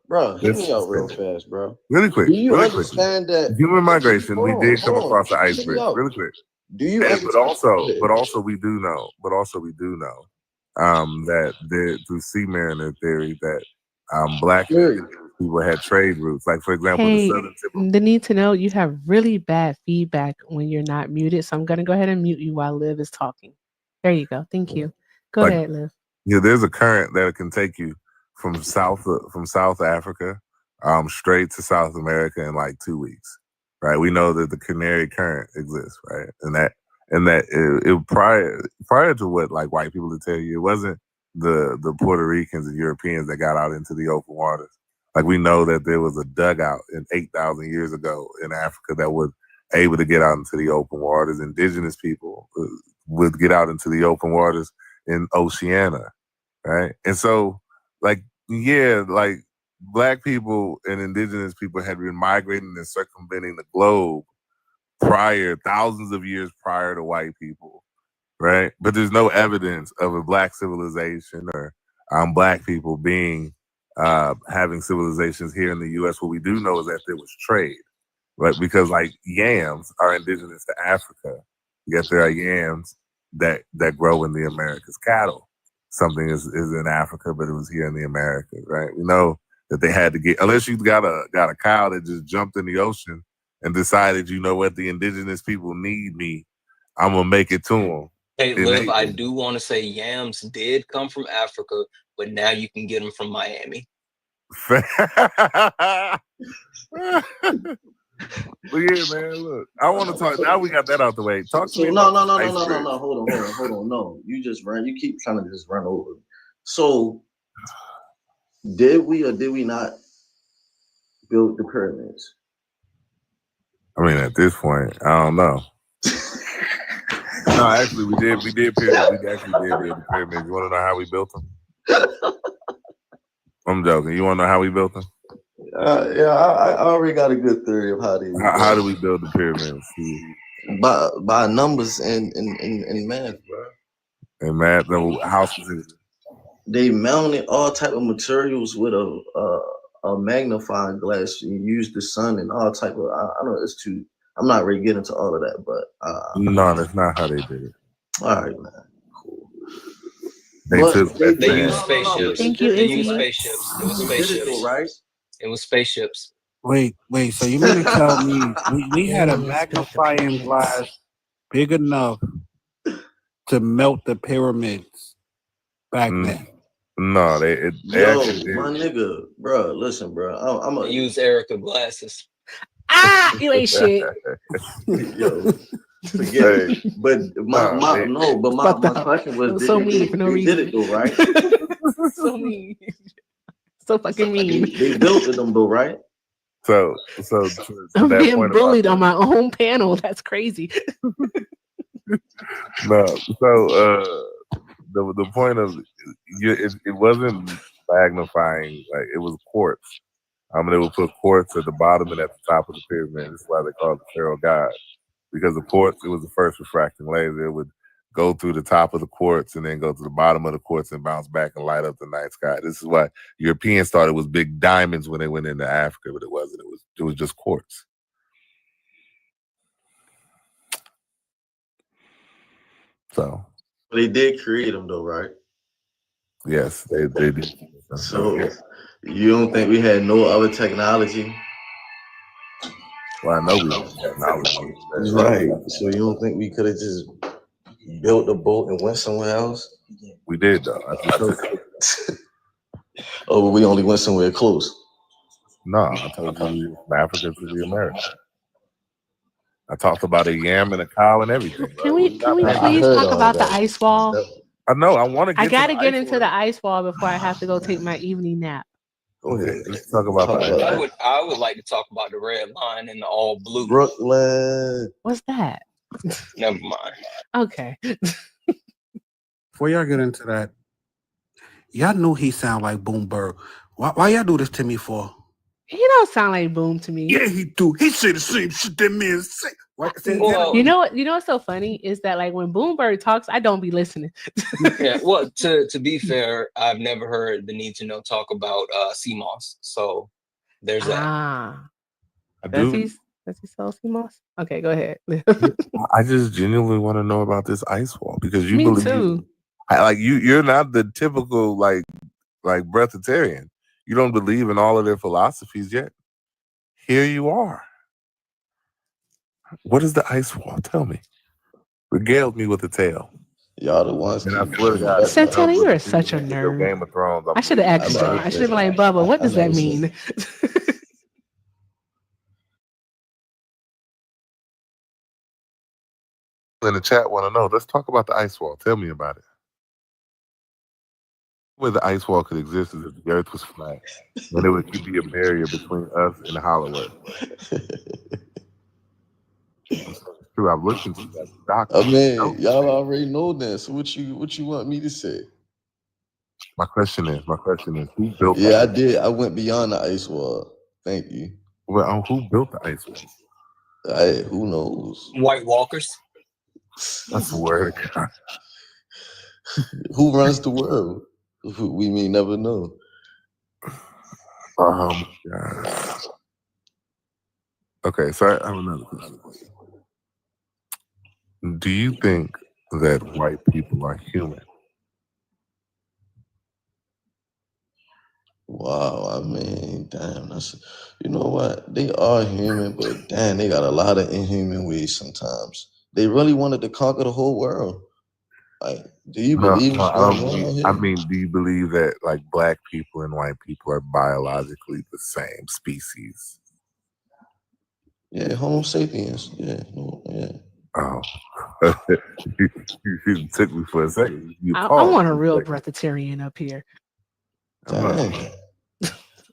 Bro, hear this me out real fast, bro. really quick? Do you Really quick. understand that Human migration, we did come hold on, across the hear ice me bridge. out. Really quick. Do you And, understand? but also we do know that through sea mariner theory that black people had trade routes. Like for example, the Hey, southern tip. the need to know you have really bad feedback when you're not muted. So I'm gonna go ahead and mute you while Liv is talking. There you go. Thank you. Go Like, ahead, Liv. yeah, there's a current that can take you from South Africa, straight to South America in like 2 weeks. Right? We know that the Canary Current exists, right? And that it prior to what like white people would tell you, it wasn't the Puerto Ricans and Europeans that got out into the open waters. Like we know that there was a dugout in 8,000 years ago in Africa that was able to get out into the open waters. Indigenous people would get out into the open waters in Oceania, right? And so, like, yeah, like black people and indigenous people had been migrating and circumventing the globe thousands of years prior to white people, right? But there's no evidence of a black civilization or black people being having civilizations here in the U.S. What we do know is that there was trade, right? Because like yams are indigenous to Africa, yet there are yams that grow in the Americas. Cattle, something is in Africa, but it was here in the Americas, right? We know that they had to get, unless you got a cow that just jumped in the ocean and decided, you know what, the indigenous people need me, I'm gonna make it to them. Hey, Liv, I do want to say yams did come from Africa, but now you can get them from Miami. But yeah, man, look, I want to talk. Now we got that out the way. Talk to So me no. about the ice bridge. Hold on. No, you keep trying to just run over. So did we or did we not build the pyramids? I mean, at this point, I don't know. No, actually, we did. We actually did build the pyramids. You want to know how we built them? I'm joking. You want to know how we built them? Yeah, I already got a good theory of how they. How do we build the pyramids? By numbers and math, bro. And math, no, how specifically? They mounted all type of materials with a magnifying glass. You use the sun and all type of. I know it's too. I'm not really getting into all of that, but no, that's not how they did it. All right, man. Cool. They used spaceships. Thank you, They Izzy. used spaceships. It was spaceships. Right? It was spaceships. Wait. So you mean to tell me we had a magnifying glass big enough to melt the pyramids back then? No, they actually did. My nigga, bro. Listen, bro. I'm They used Erica glasses. You ain't shit. Yo, forget it. But my question was, so mean for no reason. Did it though, right? So mean. So fucking mean. They built them though, right? So I'm that being point bullied about on my own panel. That's crazy. no, so the point of it wasn't magnifying, like it was quartz. They would put quartz at the bottom and at the top of the pyramid. That's why they call it the Pharaoh God. Because the quartz, it was the first refracting laser. It would go through the top of the quartz and then go to the bottom of the quartz and bounce back and light up the night sky. This is why Europeans thought it was big diamonds when they went into Africa, but it wasn't. It was just quartz. So They did create them though, right? yes, they did. So you don't think we had no other technology? Well, I know we had technology. Right. So you don't think we could have just built a boat and went somewhere else? We did though. Oh, but we only went somewhere close. No, I told you from Africa to the Americas. I talked about a yam and a cow and everything. Can we please talk about the ice wall? I know. I want to get. I gotta get into the ice wall before I have to go take my evening nap. Go ahead. Let's talk about the ice wall. I would like to talk about the red line and the all blue. Brooklyn. What's that? Never mind. Okay. Before y'all get into that, y'all knew he sound like Boomberg. Why y'all do this to me for? He don't sound like Boom to me. Yeah, he do. He say the same shit that man say. You know what? You know what's so funny is that like when Boomberg talks, I don't be listening. Yeah. Well, to be fair, I've never heard the need to know talk about CMOS. So there's that. Does he sell CMOS? Okay, go ahead. I just genuinely want to know about this ice wall because you Me believe too. you're not the typical like breatharian. You don't believe in all of their philosophies yet. Here you are. What is the ice wall? Tell me. Regale me with a tale. Y'all the ones. And I swear to God, Santana, you are such a nerd. Game of Thrones. I should have asked you. I should have been like, Bubba, what does that mean? In the chat want to know. Let's talk about the ice wall. Tell me about it. Where the ice wall could exist is if the earth was flat. Then it would be a barrier between us and the hollow earth. It's true. I've looked into that. Doctor. I mean, y'all already know that. So what you want me to say? My question is, who built Yeah, I did. I went beyond the ice wall. Thank you. Well, who built the ice wall? Who knows? White Walkers. That's the word. Who runs the world? We may never know. God. Okay, so I have another question. Do you think that white people are human? Wow, I mean, damn, you know what? They are human, but damn, they got a lot of inhuman ways sometimes. They really wanted to conquer the whole world. Like, do you believe what's going on out here? I mean, do you believe that like black people and white people are biologically the same species? Yeah, Homo sapiens. Yeah, yeah. Oh, you took me for a second. I want a real breatharian up here. Dang.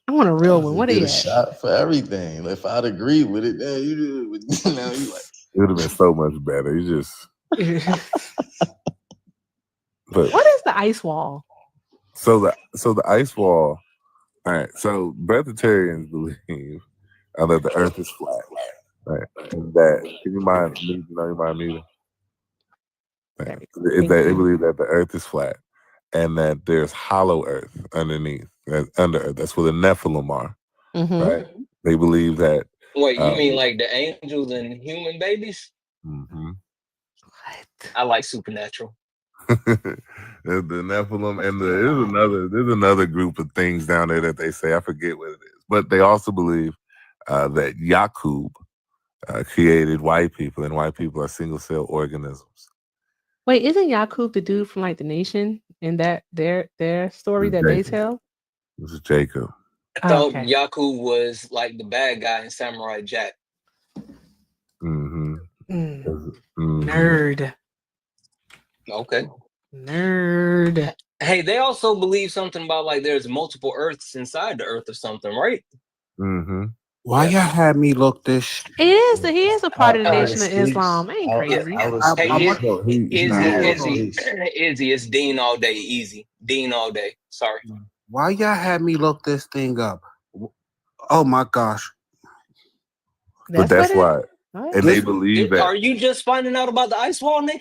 I want a real one. What Get are a shot for everything. If I'd agree with it, then you now you like. It would have been so much better. You just. But what is the ice wall? So the ice wall. All right. So breatharians believe that the Earth is flat. Right. And that can you mind me? Right. They believe that the Earth is flat and that there's hollow Earth underneath, under Earth. That's where the Nephilim are. Mm-hmm. Right. They believe that. Wait, you mean like the angels and human babies? Mm-hmm. What? I like Supernatural. The Nephilim and there's another group of things down there that they say, I forget what it is, but they also believe that Yakub created white people, and white people are single cell organisms. Wait, isn't Yakub the dude from like The Nation in that their story that they tell? This is Jacob. I thought Yakub was like the bad guy in Samurai Jack. Mm-hmm. Nerd. Okay. Nerd. Hey, they also believe something about like there's multiple Earths inside the Earth or something, right? Mm-hmm. Why y'all had me look this? He is a part of the Nation of Islam. I ain't crazy. Izzy, it's Dean all day. Easy. Dean all day. Sorry. Why y'all had me look this thing up? Oh my gosh. But that's why. And they believe that. Are you just finding out about the ice wall, Nick?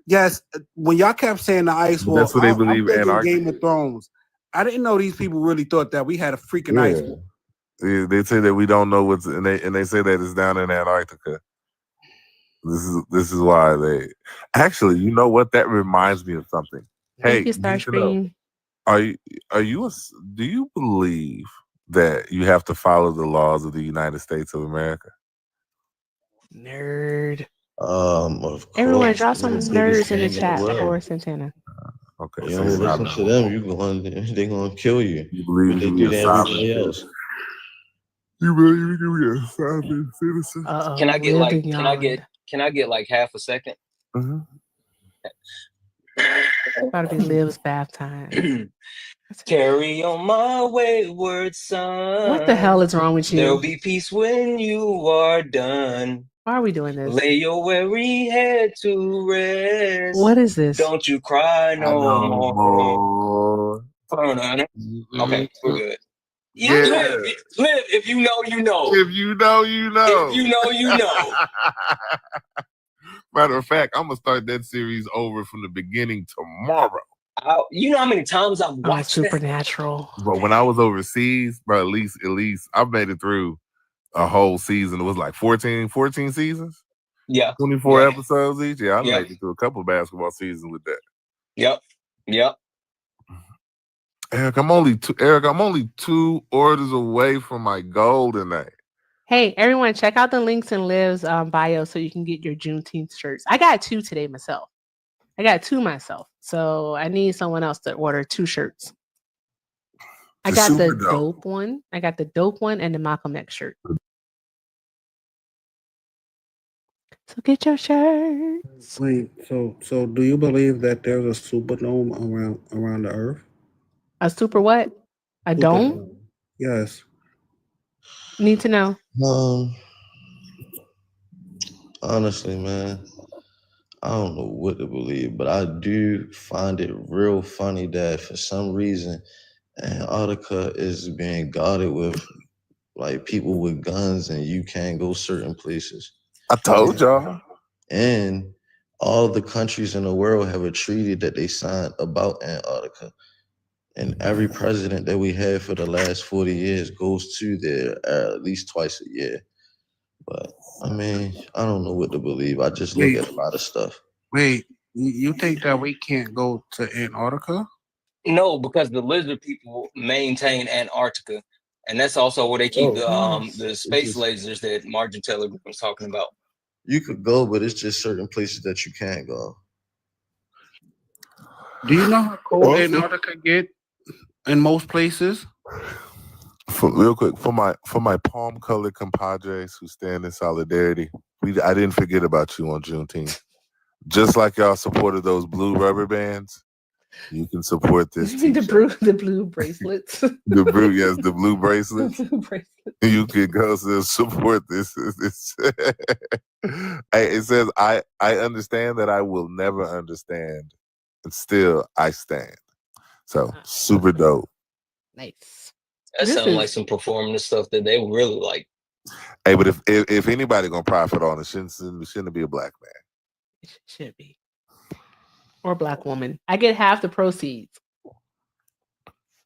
Yes. When y'all kept saying the ice But wall, that's what they I'm believe thinking Antarctica. Game of Thrones. I didn't know these people really thought that we had a freaking ice wall. Yeah, they say that we don't know what's and they say that it's down in Antarctica. This is why they actually, you know what? That reminds me of something. Thank Hey, you, you need to know, Starscream. do you believe that you have to follow the laws of the United States of America? Nerd. Of course. Everyone, drop They're some the biggest nerds in the gang in the chat world. for Santana. Okay, You so don't you're listen not to them, they're gonna kill you. You believe What they you do be to a sovereign everybody citizen? else. You believe you can be a sovereign citizen? Can I get living can I get like half a second? Mm-hmm. About to be Liv's bath time. Carry on my wayward son. What the hell is wrong with you? There'll be peace when you are done. Why are we doing this? Lay your weary head to rest. What is this? Don't you cry no more. Okay, we're good. Yeah. Live, if you know, you know. If you know, you know. If you know, you know. Matter of fact, I'm gonna start that series over from the beginning tomorrow. You know how many times I've Oh, watched that? Supernatural. But when I was overseas, bro, at least I made it through a whole season. It was like 14 seasons. Yeah. 24 episodes each. Yeah, I Yeah. made it through a couple of basketball seasons with that. Yep. Eric, I'm only 2 orders away from my goal tonight. Hey, everyone, check out the links in Liv's bio so you can get your Juneteenth shirts. I got 2 today myself. So I need someone else to order 2 shirts. I got the dope one. I got the dope one and the Malcolm X shirt. So get your shirts. Wait, so do you believe that there's a supernova around the Earth? A super what? A dome? Yes. Need to know. Honestly, man, I don't know what to believe, but I do find it real funny that for some reason Antarctica is being guarded with like people with guns and you can't go certain places. I told y'all. And all the countries in the world have a treaty that they signed about Antarctica. And every president that we had for the last 40 years goes to there at least twice a year. But I mean, I don't know what to believe. I just look at a lot of stuff. Wait, you think that we can't go to Antarctica? No, because the lizard people maintain Antarctica. And that's also where they keep the space lasers that Margin Taylor was talking about. You could go, but it's just certain places that you can't go. Do you know how cold Antarctica get in most places? Real quick, for my palm colored compadres who stand in solidarity, I didn't forget about you on Juneteenth. Just like y'all supported those blue rubber bands, you can support this. The blue bracelets. The blue bracelets. You can go support this. Hey, it says I understand that I will never understand, and still I stand. So super dope. Nice. That sounds like some performance stuff that they really like. Hey, but if anybody gonna profit on it, shouldn't be a black man. It should be. Or black woman. I get half the proceeds.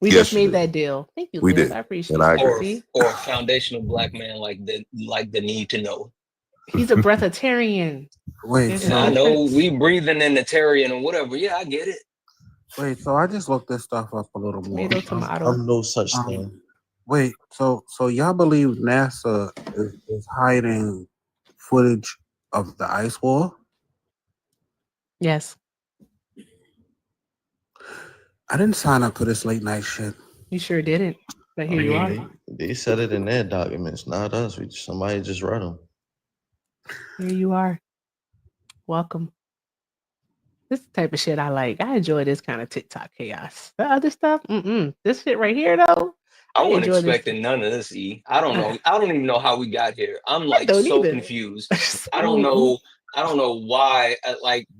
We just made that deal. Thank you, We Liz. did. I appreciate And I it. agree. Or a foundational black man like the need to know. He's a breatharian. Wait, And I know we breathing in the Tarian or whatever. Yeah, I get it. Wait, so I just looked this stuff up a little more. I'm no such thing. Wait, so y'all believe NASA is hiding footage of the ice wall? Yes. I didn't sign up for this late night shit. You sure didn't. But here you are. They said it in their documents, not us. Somebody just read them. Here you are. Welcome. This type of shit I like. I enjoy this kind of TikTok chaos. The other stuff, this shit right here though. I wasn't enjoy this. expecting none of this, E. I don't know. I don't even know how we got here. I'm like so confused. I don't know I don't know why.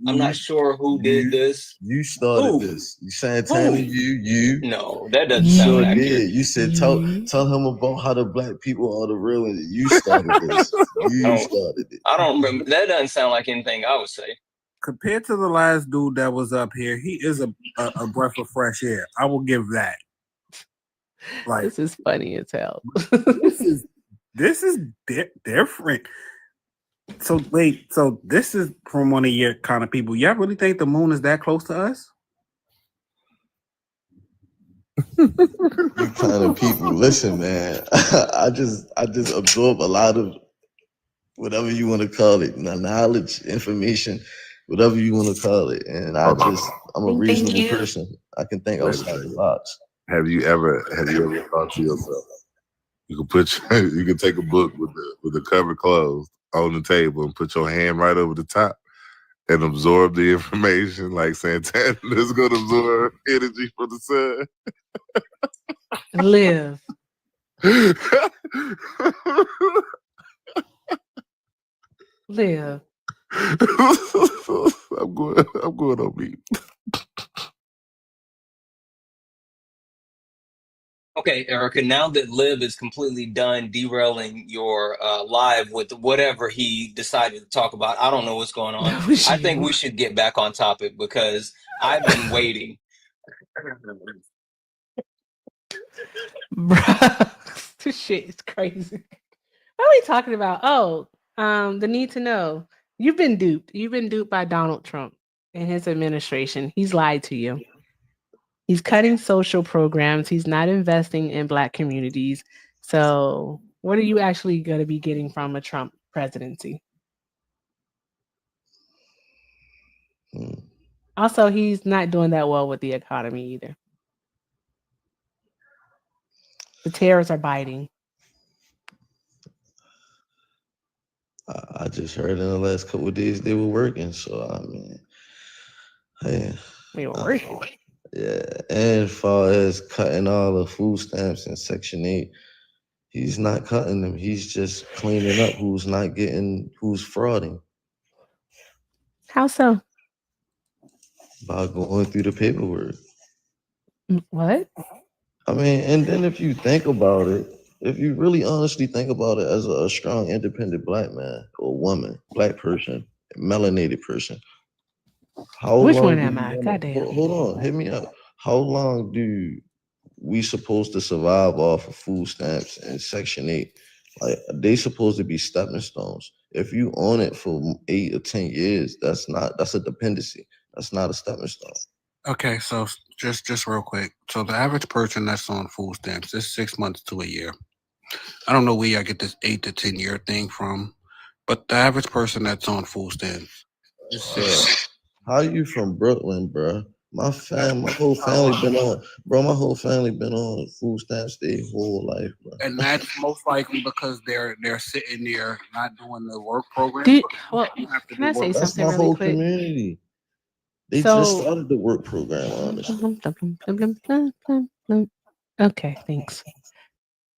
I'm not sure who did this. You started Who? this. You Santana, Who? you. No, that doesn't You sound sure accurate. did. You said tell him about how the black people are the real. You started this. You started it. I don't remember. That doesn't sound like anything I would say. Compared to the last dude that was up here, he is a breath of fresh air. I will give that. Like, this is funny as hell. this is different. So wait, so this is from one of your kind of people. Y'all really think the moon is that close to us? You kind of people. Listen, man. I just absorb a lot of whatever you want to call it, knowledge, information, whatever you want to call it. And I'm a reasonable person. I can think outside the box. Have you ever thought to yourself, you can take a book with the cover closed on the table and put your hand right over the top and absorb the information like Santana is going to absorb energy from the sun? Live. Live. I'm going on mute. Okay, Erica, now that Liv is completely done derailing your live with whatever he decided to talk about, I don't know what's going on. I think we should get back on topic because I've been waiting. Bruh, this shit is crazy. What are we talking about? Oh, the need to know. You've been duped. You've been duped by Donald Trump and his administration. He's lied to you. He's cutting social programs. He's not investing in Black communities. So, what are you actually going to be getting from a Trump presidency? Also, he's not doing that well with the economy either. The tariffs are biting. I just heard in the last couple of days they were working. So, I mean, hey. They were working. Yeah, and as far as cutting all the food stamps in Section 8, he's not cutting them. He's just cleaning up who's frauding. How so? By going through the paperwork. What? I mean, and then if you think about it, if you really honestly think about it as a strong, independent Black man or woman, Black person, melanated person, Which one am I? Goddamn. Hold on, hit me up. How long do we supposed to survive off of food stamps and Section 8? Like, they supposed to be stepping stones. If you own it for 8 or 10 years, that's a dependency. That's not a stepping stone. Okay, so just real quick. So the average person that's on food stamps is 6 months to a year. I don't know where y'all get this 8 to 10 year thing from, but the average person that's on food stamps is 6 months. How you from Brooklyn, bro? My whole family been on food stamps their whole life, bro. And that's most likely because they're sitting there not doing the work program. Can I say That's something my really whole quick? community. They just started the work program, honestly. Okay, thanks.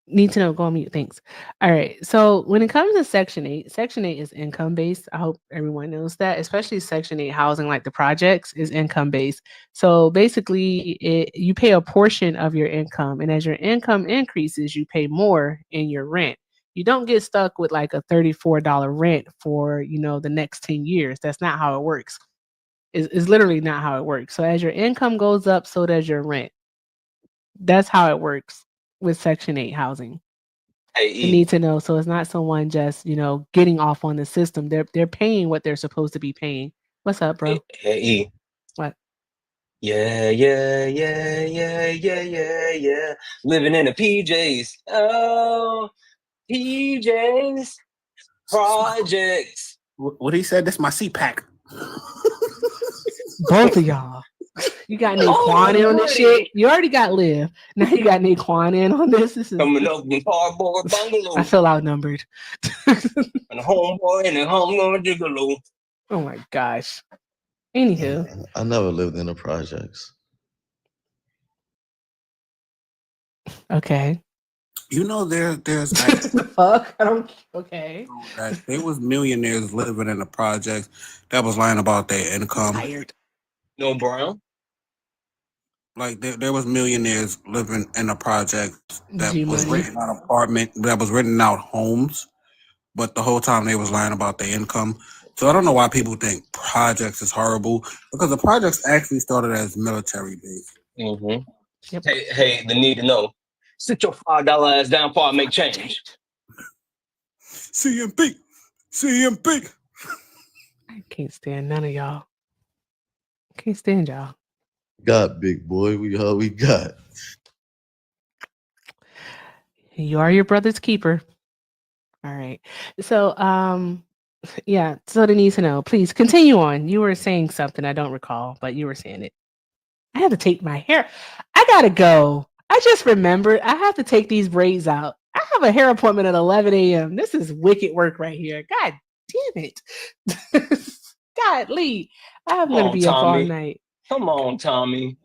Need to know, go on mute. Thanks. All right. So when it comes to Section 8, Section 8 is income based. I hope everyone knows that, especially Section 8 housing like the projects is income based. So basically you pay a portion of your income, and as your income increases, you pay more in your rent. You don't get stuck with like a $34 rent for, the next 10 years. That's not how it works. It's literally not how it works. So as your income goes up, so does your rent. That's how it works with Section 8 housing. You need to know. So it's not someone just, getting off on the system. They're paying what they're supposed to be paying. What's up, bro? Hey. What? Yeah. Living in the PJs. Oh, PJs. Projects. What he said, that's my CPAC. Both of y'all. You got Naquan in on this shit. You already got Liv. Now you got Naquan in on this. This is coming up in cardboard bungalow. I feel outnumbered. And a homeboy and a homegrown gigolo. Oh my gosh. Anywho. I never lived in the projects. Okay. You know, there's Fuck. I don't. Okay. that there was millionaires living in the projects that was lying about their income. Tired. No Brown. Like there was millionaires living in a project that was G-Money. renting out apartment, that was renting out homes, but the whole time they was lying about their income. So I don't know why people think projects is horrible, because the projects actually started as military base. Mm-hmm. Hey, the need to know. Sit your $5 ass down before I make change. CMP. I can't stand none of y'all. Can't stand y'all. Got big boy. All we got. You are your brother's keeper. All right. So, yeah. So they need to know. Please continue on. You were saying something. I don't recall, but you were saying it. I had to take my hair. I gotta go. I just remembered. I have to take these braids out. I have a hair appointment at 11 a.m. This is wicked work right here. God damn it. God, Lee. I'm Come gonna on, be up all Tommy. night. Come on, Tommy.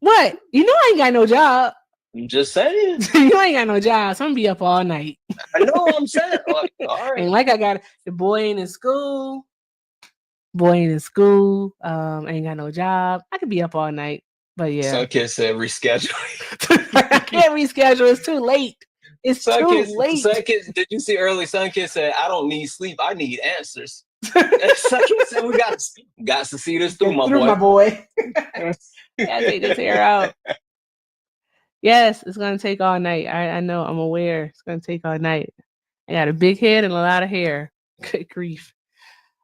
What? You know I ain't got no job. I'm just saying. You ain't got no job, so I'm gonna be up all night. I know what I'm saying. Like, all right. Ain't like I got the boy ain't in school. Ain't got no job. I could be up all night. But yeah. Some kid said reschedule. I can't reschedule. It's too late. It's Some too kids, late. did you see early? Some kid said, I don't need sleep. I need answers. Some kid said, we got to see this through, my boy. Yeah, take this hair out. Yes, it's gonna take all night. I know. I'm aware. It's gonna take all night. I got a big head and a lot of hair. Good grief.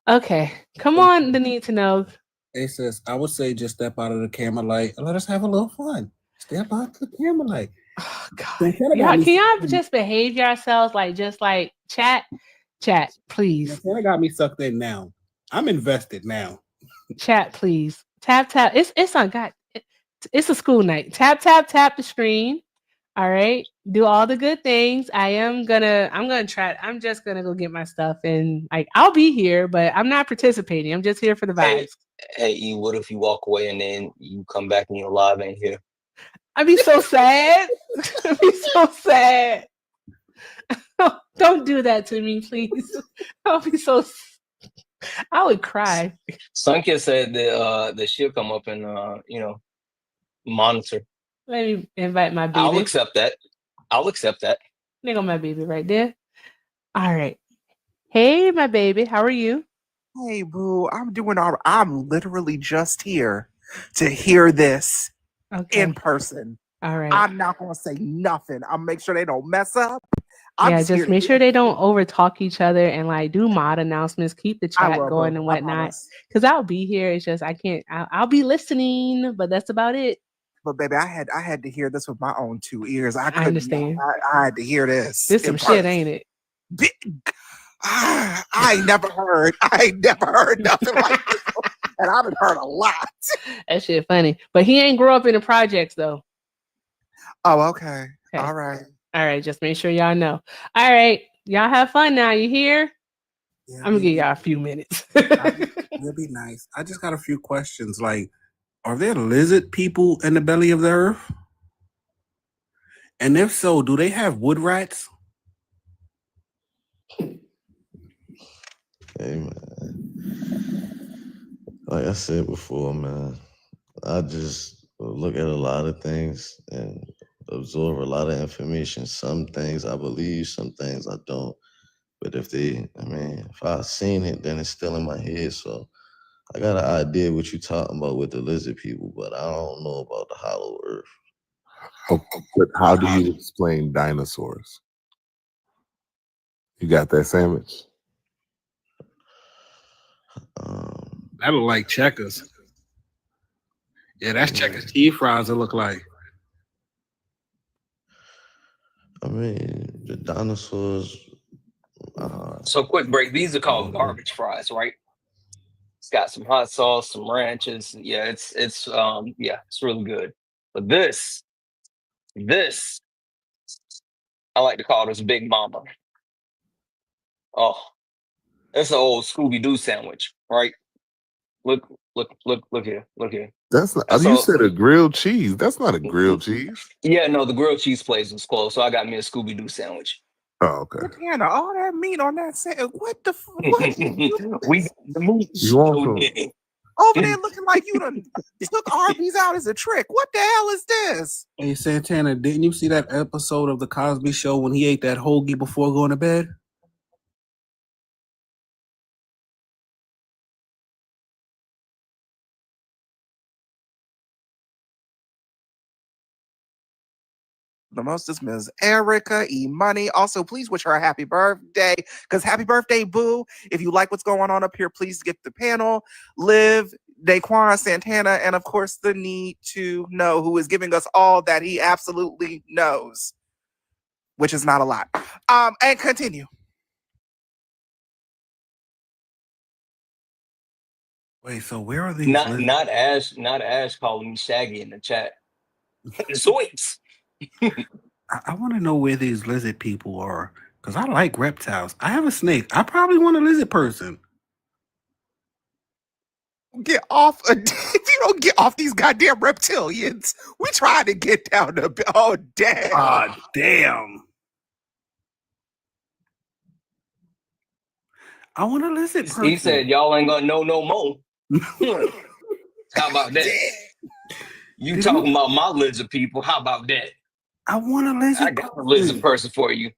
Okay, come on. The need to know. Hey sis, I would say just step out of the camera light and let us have a little fun. Step out the camera light. Oh God. Y'all, can y'all just behave yourselves? Just chat, please. That got me sucked in now. I'm invested now. Chat, please. Tap. It's on God. It's a school night. Tap the screen. All right. Do all the good things. I'm gonna try. I'm just gonna go get my stuff and I'll be here, but I'm not participating. I'm just here for the vibes. Hey, E, what if you walk away and then you come back and you're live ain't here? I'd be so sad. I'd be so sad. Don't do that to me, please. I'll be so. I would cry. Some kid said that she'll come up and monitor. Let me invite my baby. I'll accept that. There go my baby right there. All right. Hey, my baby. How are you? Hey, boo. I'm doing all right. I'm literally just here to hear this in person. All right. I'm not going to say nothing. I'll make sure they don't mess up. Just make sure they don't over talk each other and do mod announcements. Keep the chat going and whatnot. Because I'll be here. It's just I can't. I'll be listening, but that's about it. But baby, I had to hear this with my own 2 ears. I understand. I had to hear this. This some shit, ain't it? I ain't never heard nothing like this. And I've heard a lot. That shit funny. But he ain't grow up in the projects though. Oh, okay. All right. All right. Just make sure y'all know. All right. Y'all have fun now. You hear? Yeah, I'm gonna give y'all a few minutes. It'll be nice. I just got a few questions. Are there lizard people in the belly of the earth? And if so, do they have wood rats? Hey man, like I said before, man, I just look at a lot of things and absorb a lot of information. Some things I believe, some things I don't. But if I've seen it, then it's still in my head. So I got an idea what you're talking about with the lizard people, but I don't know about the hollow earth. But how do you explain dinosaurs? You got that sandwich? That look like Checkers. Yeah, that's Checkers cheese fries. It look like. The dinosaurs. So quick break. These are called garbage fries, right? It's got some hot sauce, some ranches. Yeah, it's really good. But this, I like to call this Big Mama. Oh, it's an old Scooby-Doo sandwich, right? Look Look here. Look here. That's not. And You so said a grilled cheese. That's not a grilled cheese. yeah, no, the grilled cheese place was closed, so I got me a Scooby Doo sandwich. Oh, okay. Santana, all that meat on that sandwich. What the? What? We got the meat. You want some? Over there looking like you done took Arby's out as a trick. What the hell is this? Hey Santana, didn't you see that episode of the Cosby Show when he ate that hoagie before going to bed? The most is Ms. Erica E. Money. Also, please wish her a happy birthday. Because happy birthday, boo. If you like what's going on up here, please get the panel. Liv, Daquan, Santana, and of course, the need to know, who is giving us all that he absolutely knows, which is not a lot. And continue. Wait, so where are these? Not Ash calling me Shaggy in the chat. Zoinks. I want to know where these lizard people are, because I like reptiles. I have a snake. I probably want a lizard person. Get off. If you don't get off these goddamn reptilians, we trying to get down to. Oh, damn. Ah, damn. I want a lizard person. He said, y'all ain't gonna know no more. How about that? You talking about my lizard people? How about that? I want a lizard. I got a lizard person for you.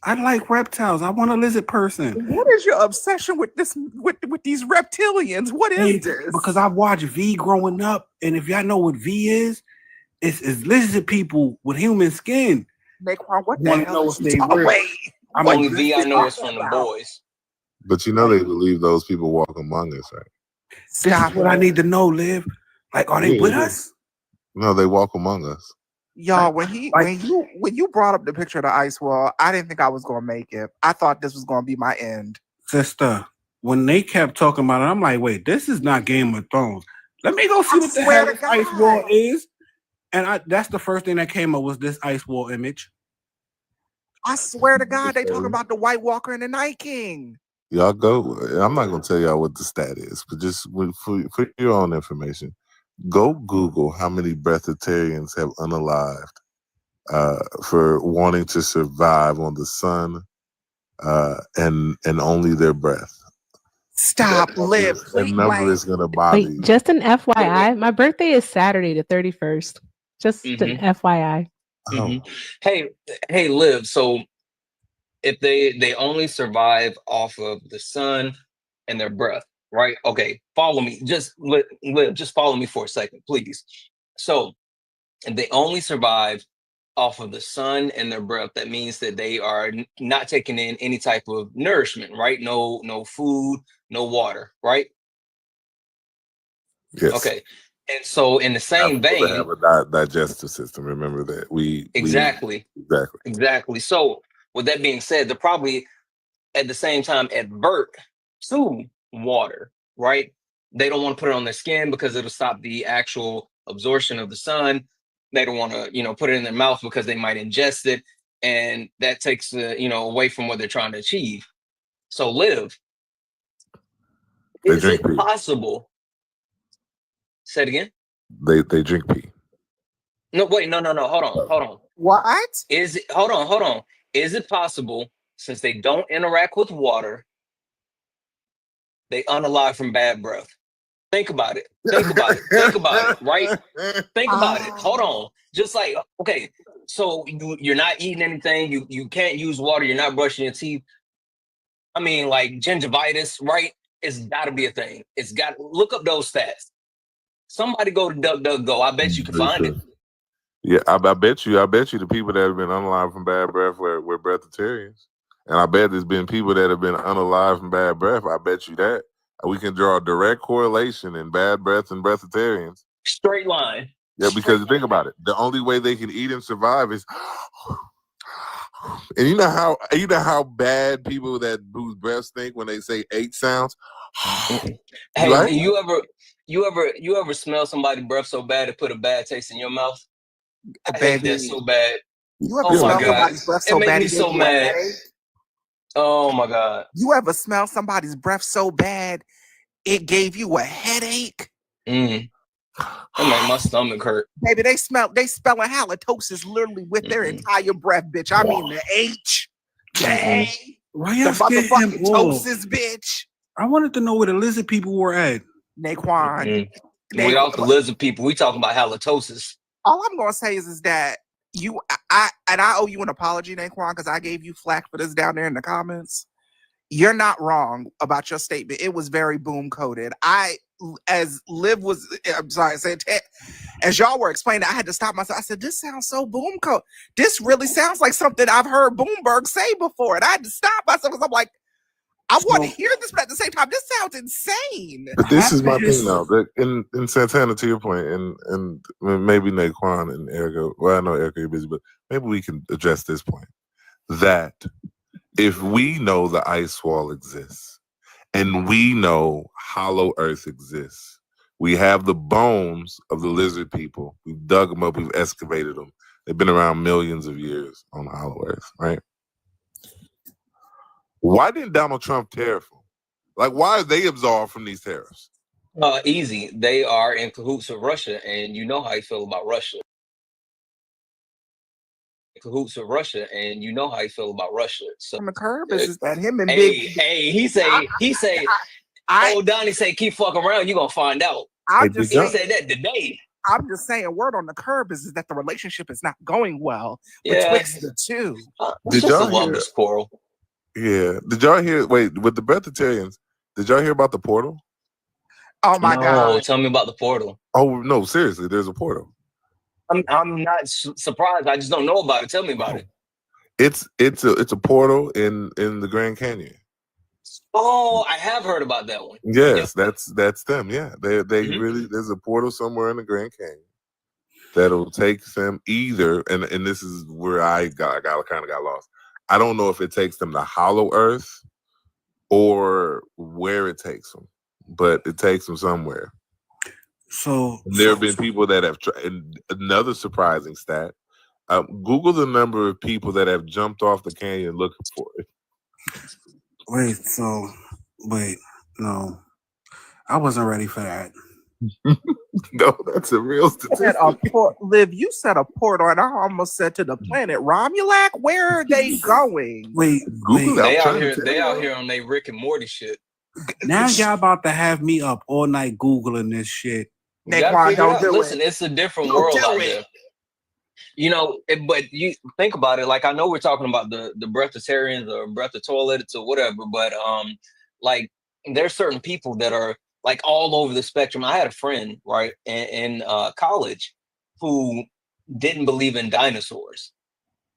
I like reptiles. I want a lizard person. What is your obsession with this? With these reptilians? What is this? Because I watched V growing up, and if y'all know what V is, it's lizard people with human skin. Naquan, what the hell? Know if they real. Wait, only V I know is from the boys. But you know they believe those people walk among us, right? That's what I need to know, Liv. Like, are they with us? No, they walk among us. Y'all, when you brought up the picture of the ice wall, I didn't think I was gonna make it. I thought this was gonna be my end. Sister, when they kept talking about it, I'm like, wait, this is not Game of Thrones. Let me go see what the hell this ice wall is. And that's the first thing that came up was this ice wall image. I swear to God, they talking about the White Walker and the Night King. Y'all go. I'm not gonna tell y'all what the stat is, but just for your own information, go Google how many breatharians have unalived for wanting to survive on the sun and only their breath. Stop, Liv. That number is gonna bother you. Wait, just an FYI, my birthday is Saturday the 31st. Just an FYI. Hey, Liv. So if they only survive off of the sun and their breath, right? Okay, follow me. Just follow me for a second, please. So if they only survive off of the sun and their breath, that means that they are not taking in any type of nourishment, right? No food, no water, right? Yes. Okay. And so in the same vein, they have a digestive system. Remember that exactly. So with that being said, they're probably at the same time advert to water, right? They don't want to put it on their skin because it'll stop the actual absorption of the sun. They don't want to, put it in their mouth because they might ingest it, and that takes away from what they're trying to achieve. So, Liv, is it possible? Say it again. They drink pee. No, wait, no. Hold on. What? Is it? Hold on. Is it possible, since they don't interact with water, they unalive from bad breath? Think about it. Think about it, right? Think about it. Hold on. Just like, okay, so you're not eating anything. You can't use water. You're not brushing your teeth. I mean, like gingivitis, right? It's got to be a thing. Look up those stats. Somebody go to DuckDuckGo. I bet you can find it. Yeah, I bet you the people that have been unalive from bad breath were breatharians. And I bet there's been people that have been unalive from bad breath. I bet you that. We can draw a direct correlation in bad breath and breatharians. Straight line. Yeah, because think about it. The only way they can eat and survive is and you know how bad people whose breaths think when they say H sounds? Hey, right? you ever smell somebody's breath so bad it put a bad taste in your mouth? I hate that so bad. You ever smell somebody's breath so it bad? made me so mad. Oh my God. You ever smell somebody's breath so bad it gave you a headache. That made my stomach hurt. Baby, they spelling halitosis literally with their entire breath, bitch. I mean the H, the A, Why the y'all scared him motherfucking off? tosis, bitch. I wanted to know where the lizard people were at. Naquan. Without the lizard people, we talking about halitosis. All I'm gonna say is that I owe you an apology, Naquan, because I gave you flack for this down there in the comments. You're not wrong about your statement. It was very boom coded. As y'all were explaining, I had to stop myself. I said, this sounds so boom code. This really sounds like something I've heard Boomberg say before. And I had to stop myself because I'm like, I want to hear this, but at the same time, this sounds insane. But this is my thing now. That in Santana, to your point, and maybe Naquan and Erica. Well, I know Erica, you're busy, but maybe we can address this point. That if we know the ice wall exists, and we know hollow earth exists, we have the bones of the lizard people. We've dug them up. We've excavated them. They've been around millions of years on hollow earth, right? Why didn't Donald Trump tariff them? Like, why are they absolved from these tariffs? Easy. They are in cahoots with Russia, and you know how I feel about Russia. Cahoots with Russia, and you know how I feel about Russia. So On the curb is that him and hey, Big. he say, oh, Donnie say, keep fucking around, you gonna find out. He said that today. I'm just saying, word on the curb is that the relationship is not going well Yeah. betwixt the two. Did y'all hear? Quarrel. Yeah. Did y'all hear? Wait, with the breatharians, did y'all hear about the portal? Oh my God! Tell me about the portal. Oh no, seriously, there's a portal. I'm not surprised. I just don't know about it. Tell me about it. It's a portal in the Grand Canyon. Oh, I have heard about that one. Yes, that's them. Yeah, they really, there's a portal somewhere in the Grand Canyon that'll take them either, and this is where I kind of got lost. I don't know if it takes them to Hollow Earth or where it takes them, but it takes them somewhere. So There have been people that have tried. Another surprising stat: Google the number of people that have jumped off the canyon looking for it. Wait, no, I wasn't ready for that. No, that's a real statistic. Liv, you said a portal, and I almost said to the planet Romulac. Where are they going? Wait, They out here on their Rick and Morty shit. Now y'all about to have me up all night Googling this shit. Listen, it's a different world out there. You know, but you think about it, like I know we're talking about the breatharians or breathatoilets or whatever, but like there's certain people that are like all over the spectrum. I had a friend, right, in college who didn't believe in dinosaurs.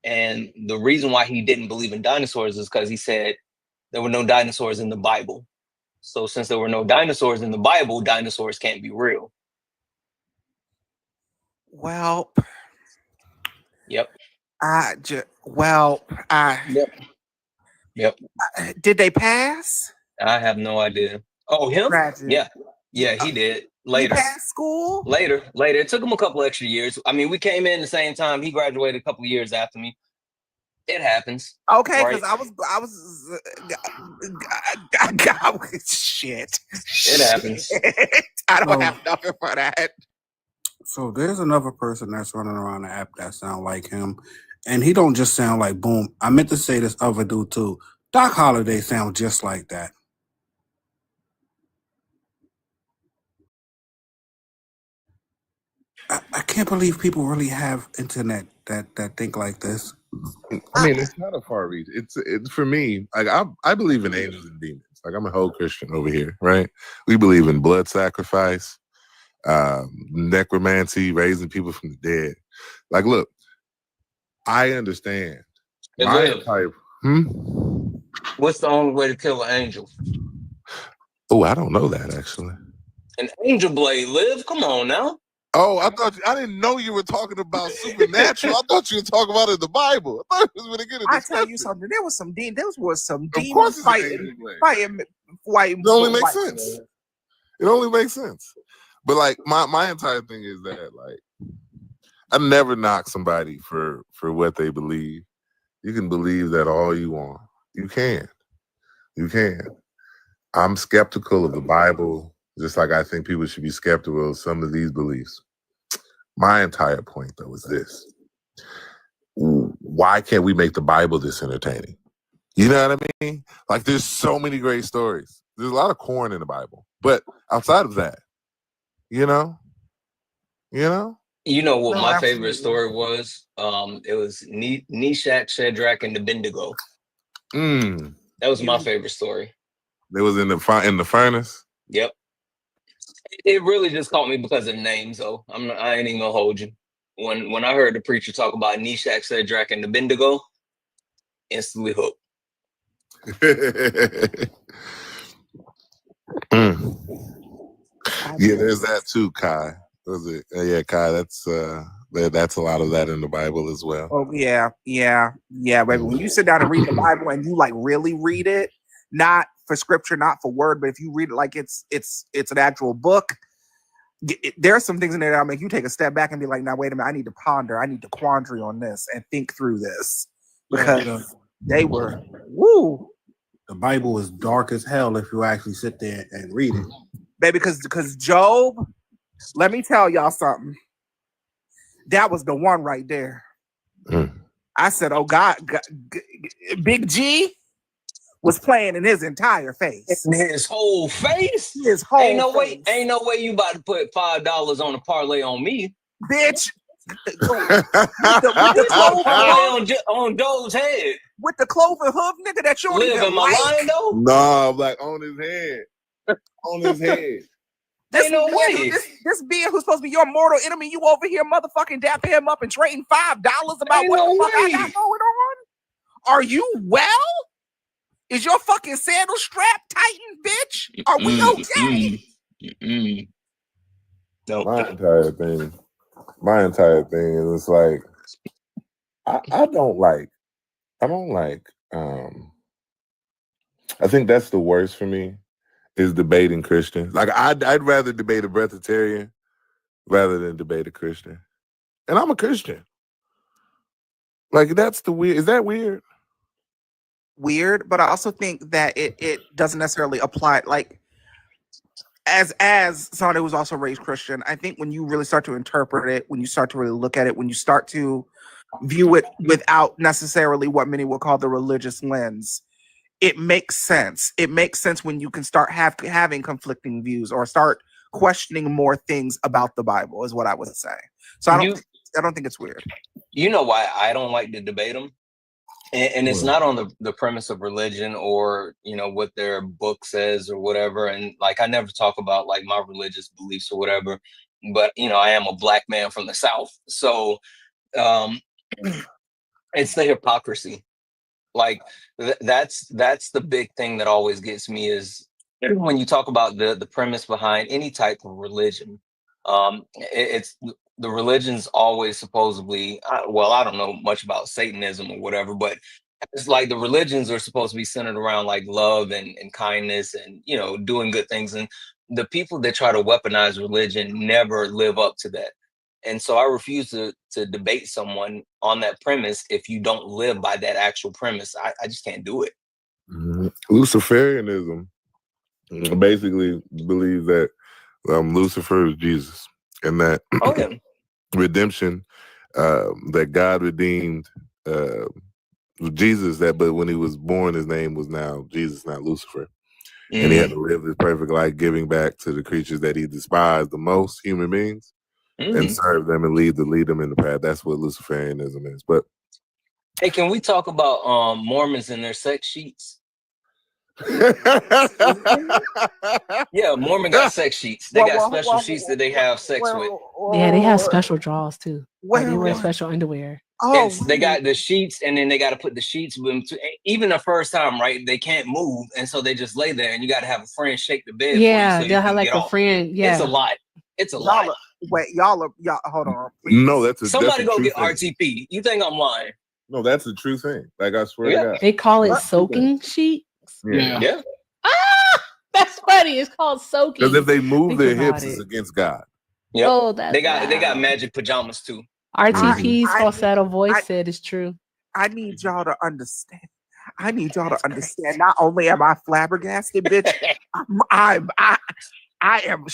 And the reason why he didn't believe in dinosaurs is because he said there were no dinosaurs in the Bible. So since there were no dinosaurs in the Bible, dinosaurs can't be real. Well, yep. Yep. Did they pass? I have no idea. Oh, him? Tragic. Yeah, he did. Later. He passed school? Later. It took him a couple extra years. I mean, we came in the same time. He graduated a couple of years after me. It happens. Okay, right? because I was shit. It happens. I don't have nothing for that. So there's another person that's running around the app that sound like him, and he don't just sound like Boom. I meant to say this other dude too. Doc Holliday sounds just like that. I can't believe people really have internet that think like this. I mean, it's not a far reach. It's for me. Like I believe in angels and demons. Like I'm a whole Christian over here, right? We believe in blood sacrifice, necromancy, raising people from the dead. Like, look, I understand. What's the only way to kill an angel? Oh, I don't know that actually. An angel blade, Liv. Come on now. Oh, I didn't know you were talking about supernatural. I thought you were talking about it in the Bible. I thought you was going to get it. I tell you something. There was some demons fighting. It only makes sense. It only makes sense. But like my entire thing is that like I never knock somebody for what they believe. You can believe that all you want. You can. I'm skeptical of the Bible, just like I think people should be skeptical of some of these beliefs. My entire point, though, is this. Why can't we make the Bible this entertaining? You know what I mean? Like, there's so many great stories. There's a lot of corn in the Bible. But outside of that, you know? You know what No, my favorite absolutely. story was? It was Nishak, Shadrach, and Abednego. Mm. That was my favorite story. It was in the furnace? Yep. It really just caught me because of the names, though. I ain't even gonna hold you. When I heard the preacher talk about Nishak, Shadrach, and Abednego, instantly hooked. Yeah, there's that too, Kai. Was it? Yeah, Kai. That's a lot of that in the Bible as well. Oh yeah, baby. When you sit down and read the Bible and you like really read it, not for scripture, not for word, but if you read it like it's an actual book, there are some things in there that'll make you take a step back and be like, now wait a minute, I need to ponder, I need to quandary on this and think through this because they were woo. The Bible is dark as hell if you actually sit there and read it. Baby, because Job, let me tell y'all something. That was the one right there. I said, oh God, Big G was playing in his entire face. His whole face? His whole ain't no face. way you about to put $5 on a parlay on me. Bitch. with the parlay on Joe's head. With the cloven hoof nigga that you don't Live even in my like. line though? No, like on his head. On his head. This no way. This being who's supposed to be your mortal enemy, you over here motherfucking dapping him up and trading $5 about what the fuck I got going on? Are you well? Is your fucking sandal strap tightened, bitch? Are we okay? No. My entire thing is like, I don't like, I think that's the worst for me is debating Christians. Like I'd rather debate a breatharian rather than debate a Christian. And I'm a Christian. Like that's the weird. Is that weird? Weird, but I also think that it doesn't necessarily apply. Like as someone who was also raised Christian, I think when you really start to interpret it, when you start to really look at it, when you start to view it without necessarily what many would call the religious lens, it makes sense. It makes sense when you can start having conflicting views or start questioning more things about the Bible, is what I would say. So I don't think it's weird. You know why I don't like to debate them? And it's not on the premise of religion or, you know, what their book says or whatever. And like, I never talk about like my religious beliefs or whatever, but you know, I am a black man from the South. So it's the hypocrisy. Like that's the big thing that always gets me is when you talk about the premise behind any type of religion. It's the religion's always supposedly, well, I don't know much about Satanism or whatever, but it's like the religions are supposed to be centered around like love and kindness and, you know, doing good things. And the people that try to weaponize religion never live up to that. And so I refuse to debate someone on that premise if you don't live by that actual premise. I just can't do it. Luciferianism basically believes that Lucifer is Jesus and that redemption, that God redeemed Jesus, but when he was born, his name was now Jesus, not Lucifer. And he had to live this perfect life, giving back to the creatures that he despised the most, human beings, and serve them and lead them in the path. That's what Luciferianism is. But hey, can we talk about Mormons and their sex sheets? Yeah, Mormon got sex sheets. They got special sheets that they have sex with. Yeah, they have special drawers too. Like they wear Well, special underwear. They got the sheets, and then they got to put the sheets with them. Even the first time, right? They can't move, and so they just lay there, and you got to have a friend shake the bed. Yeah, for you so they'll you have can like get a off. friend. Yeah, It's a lot. It's a lot. Y'all hold on. Please. No, that's Somebody go true get thing. RTP. You think I'm lying? No, that's a true thing. Like I swear to God. They call it soaking sheets. Yeah. That's funny. It's called soaking. Because if they move Think their about hips, it. it's against God. Yep. Oh, that's they got magic pajamas too. RTP's falsetto voice said it's true. I need y'all to understand. Not only am I flabbergasted, bitch, I am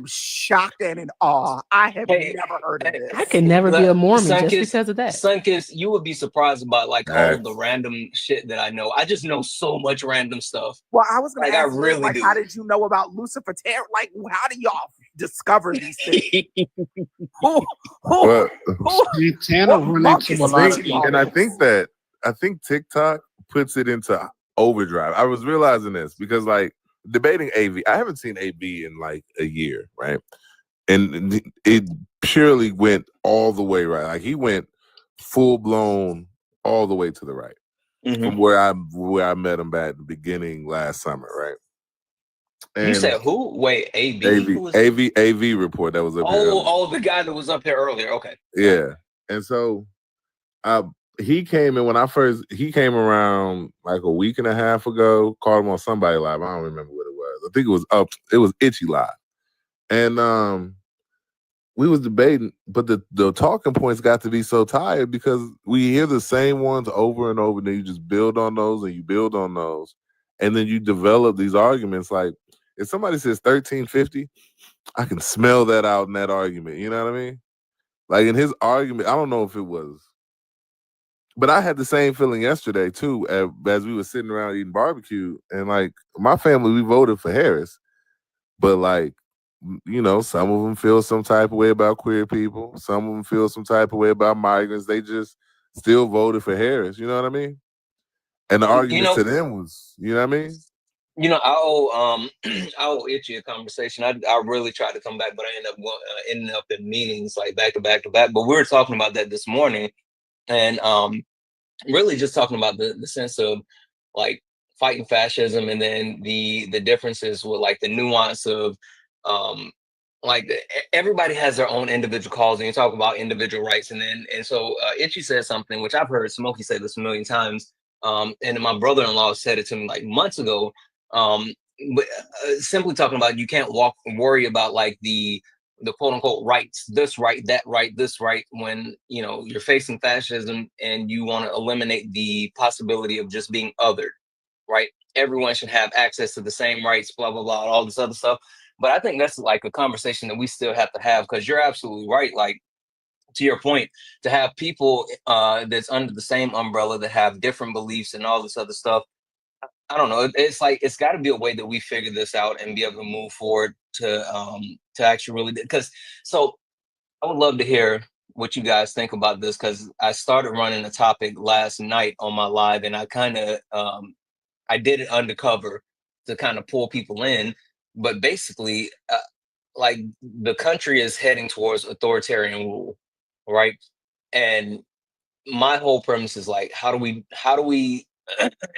shocked and in awe. I have never heard of this. I could never be a Mormon just Sunkist, because of that. Sunkist, you would be surprised about like all Right. of the random shit that I know. I just know so much random stuff. Well, I was going Like, to I ask, Liz, really like, do. how did you know about Lucifer? Like, how do y'all discover these things? Well, You Tanner run into a lot of and I think TikTok puts it into overdrive. I was realizing this because like debating AV, I haven't seen AV in like a year, right? And it purely went all the way right. Like he went full blown all the way to the right from where I met him back at the beginning last summer, right? And You said who? Wait, AB? Who was AV report that was up here. Oh, the guy that was up here earlier. Okay. Yeah. And so he came in he came around like a week and a half ago, called him on somebody live. I don't remember what it was. I think it was Itchy Live. And we was debating, but the talking points got to be so tired because we hear the same ones over and over, and then you just build on those and you build on those. And then you develop these arguments like if somebody says 1350, I can smell that out in that argument. You know what I mean? Like in his argument, I don't know if it was, but I had the same feeling yesterday too, as we were sitting around eating barbecue. And like my family, we voted for Harris, but like, you know, some of them feel some type of way about queer people. Some of them feel some type of way about migrants. They just still voted for Harris. You know what I mean? And the argument to them was, you know what I mean? You know, I owe Itchy a conversation. I really tried to come back, but I ended up in meetings like back to back to back. But we were talking about that this morning, and really just talking about the sense of like fighting fascism, and then the differences with like the nuance of like everybody has their own individual cause, and you talk about individual rights, and so Itchy said something which I've heard Smokey say this a million times, and my brother-in-law said it to me like months ago. But simply talking about you can't worry about like the quote unquote rights, this right, that right, this right, when you know you're facing fascism and you want to eliminate the possibility of just being othered, right? Everyone should have access to the same rights, blah blah blah, all this other stuff. But I think that's like a conversation that we still have to have, because you're absolutely right. Like to your point, to have people that's under the same umbrella that have different beliefs and all this other stuff. I don't know. It's like it's got to be a way that we figure this out and be able to move forward to actually really. Because so I would love to hear what you guys think about this, because I started running a topic last night on my live, and I kind of I did it undercover to kind of pull people in. But basically, like the country is heading towards authoritarian rule, right? And my whole premise is like, how do we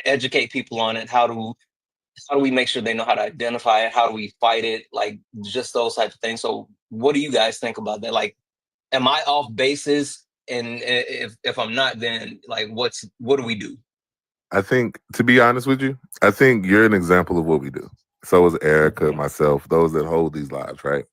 educate people on it? How do we make sure they know how to identify it? How do we fight it? Like just those types of things. So what do you guys think about that? Like, am I off basis? And if I'm not, then like what do we do? I think, to be honest with you, I think you're an example of what we do. So is Erica, myself, those that hold these lives, right?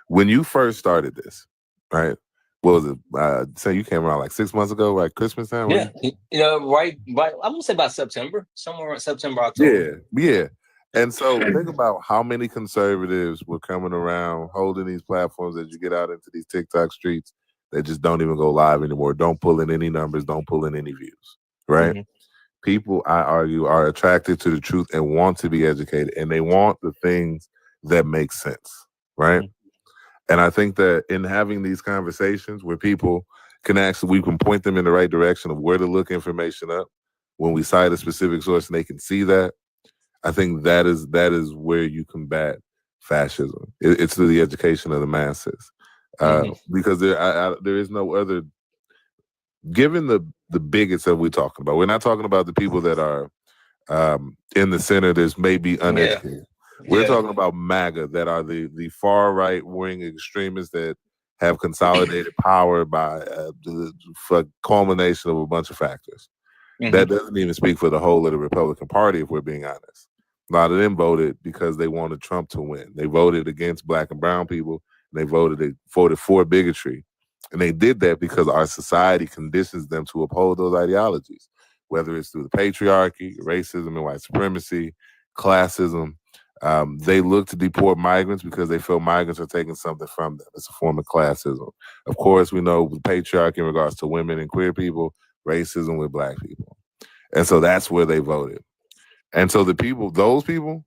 When you first started this, right? What was it? Say you came around like 6 months ago, like Christmas time? Yeah, you know, right. I'm gonna say about September, somewhere around September, October. Yeah. And so think about how many conservatives were coming around holding these platforms as you get out into these TikTok streets that just don't even go live anymore. Don't pull in any numbers, don't pull in any views, right? People, I argue, are attracted to the truth and want to be educated, and they want the things that make sense, right? And I think that in having these conversations where people we can point them in the right direction of where to look information up when we cite a specific source and they can see that. I think that is where you combat fascism. It's through the education of the masses, because there is no other. Given the bigots that we're talking about, we're not talking about the people that are in the center that's maybe uneducated. We're talking about MAGA, that are the far right wing extremists that have consolidated power by the culmination of a bunch of factors. That doesn't even speak for the whole of the Republican Party, if we're being honest. A lot of them voted because they wanted Trump to win. They voted against Black and brown people. And they voted for bigotry. And they did that because our society conditions them to uphold those ideologies, whether it's through the patriarchy, racism and white supremacy, classism, They look to deport migrants because they feel migrants are taking something from them. It's a form of classism. Of course, we know the patriarchy in regards to women and queer people, racism with black people. And so that's where they voted. And so those people,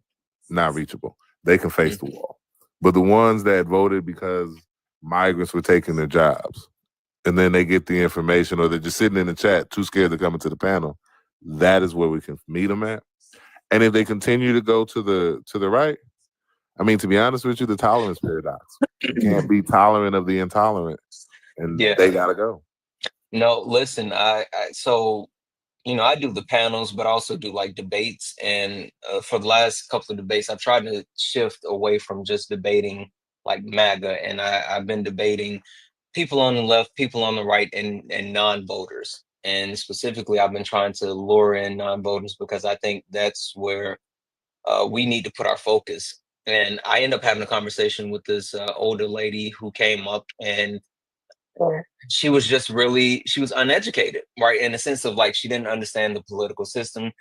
not reachable. They can face the wall. But the ones that voted because migrants were taking their jobs, and then they get the information, or they're just sitting in the chat, too scared to come into the panel, that is where we can meet them at. And if they continue to go to the right, I mean, to be honest with you, the tolerance paradox. You can't be tolerant of the intolerant, and they gotta go. No, listen, so I do the panels, but I also do like debates. And for the last couple of debates, I've tried to shift away from just debating like MAGA, and I've been debating people on the left, people on the right, and non-voters. And specifically, I've been trying to lure in non-voters because I think that's where we need to put our focus. And I end up having a conversation with this older lady who came up, and she was she was uneducated, right? In the sense of like, she didn't understand the political system.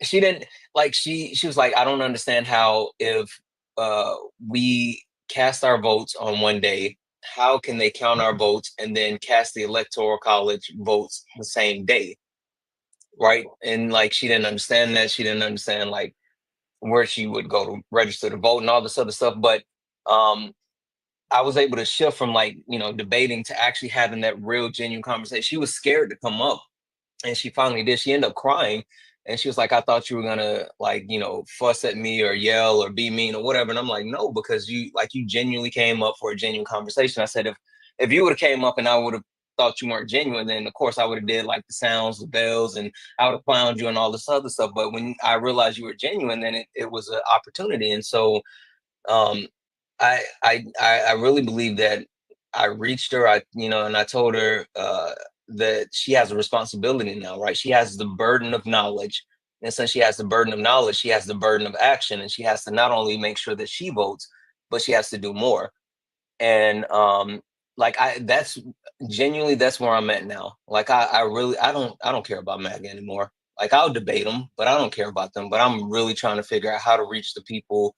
She didn't like, she was like, I don't understand how if we cast our votes on one day, how can they count our votes and then cast the electoral college votes the same day? Right. And like, she didn't understand that. She didn't understand like where she would go to register to vote and all this other stuff. But I was able to shift from like, debating to actually having that real genuine conversation. She was scared to come up, and she finally did. She ended up crying, and she was like, I thought you were gonna like, fuss at me or yell or be mean or whatever. And I'm like, no, because you genuinely came up for a genuine conversation. I said, if you would have came up and I would have thought you weren't genuine, then of course I would have did like the sounds, the bells, and I would have clowned you and all this other stuff. But when I realized you were genuine, then it was an opportunity. And so I really believe that I reached her, and I told her that she has a responsibility now, right? She has the burden of knowledge. And since she has the burden of knowledge, she has the burden of action, and she has to not only make sure that she votes, but she has to do more. And that's genuinely, that's where I'm at now. Like I don't care about MAGA anymore. Like I'll debate them, but I don't care about them. But I'm really trying to figure out how to reach the people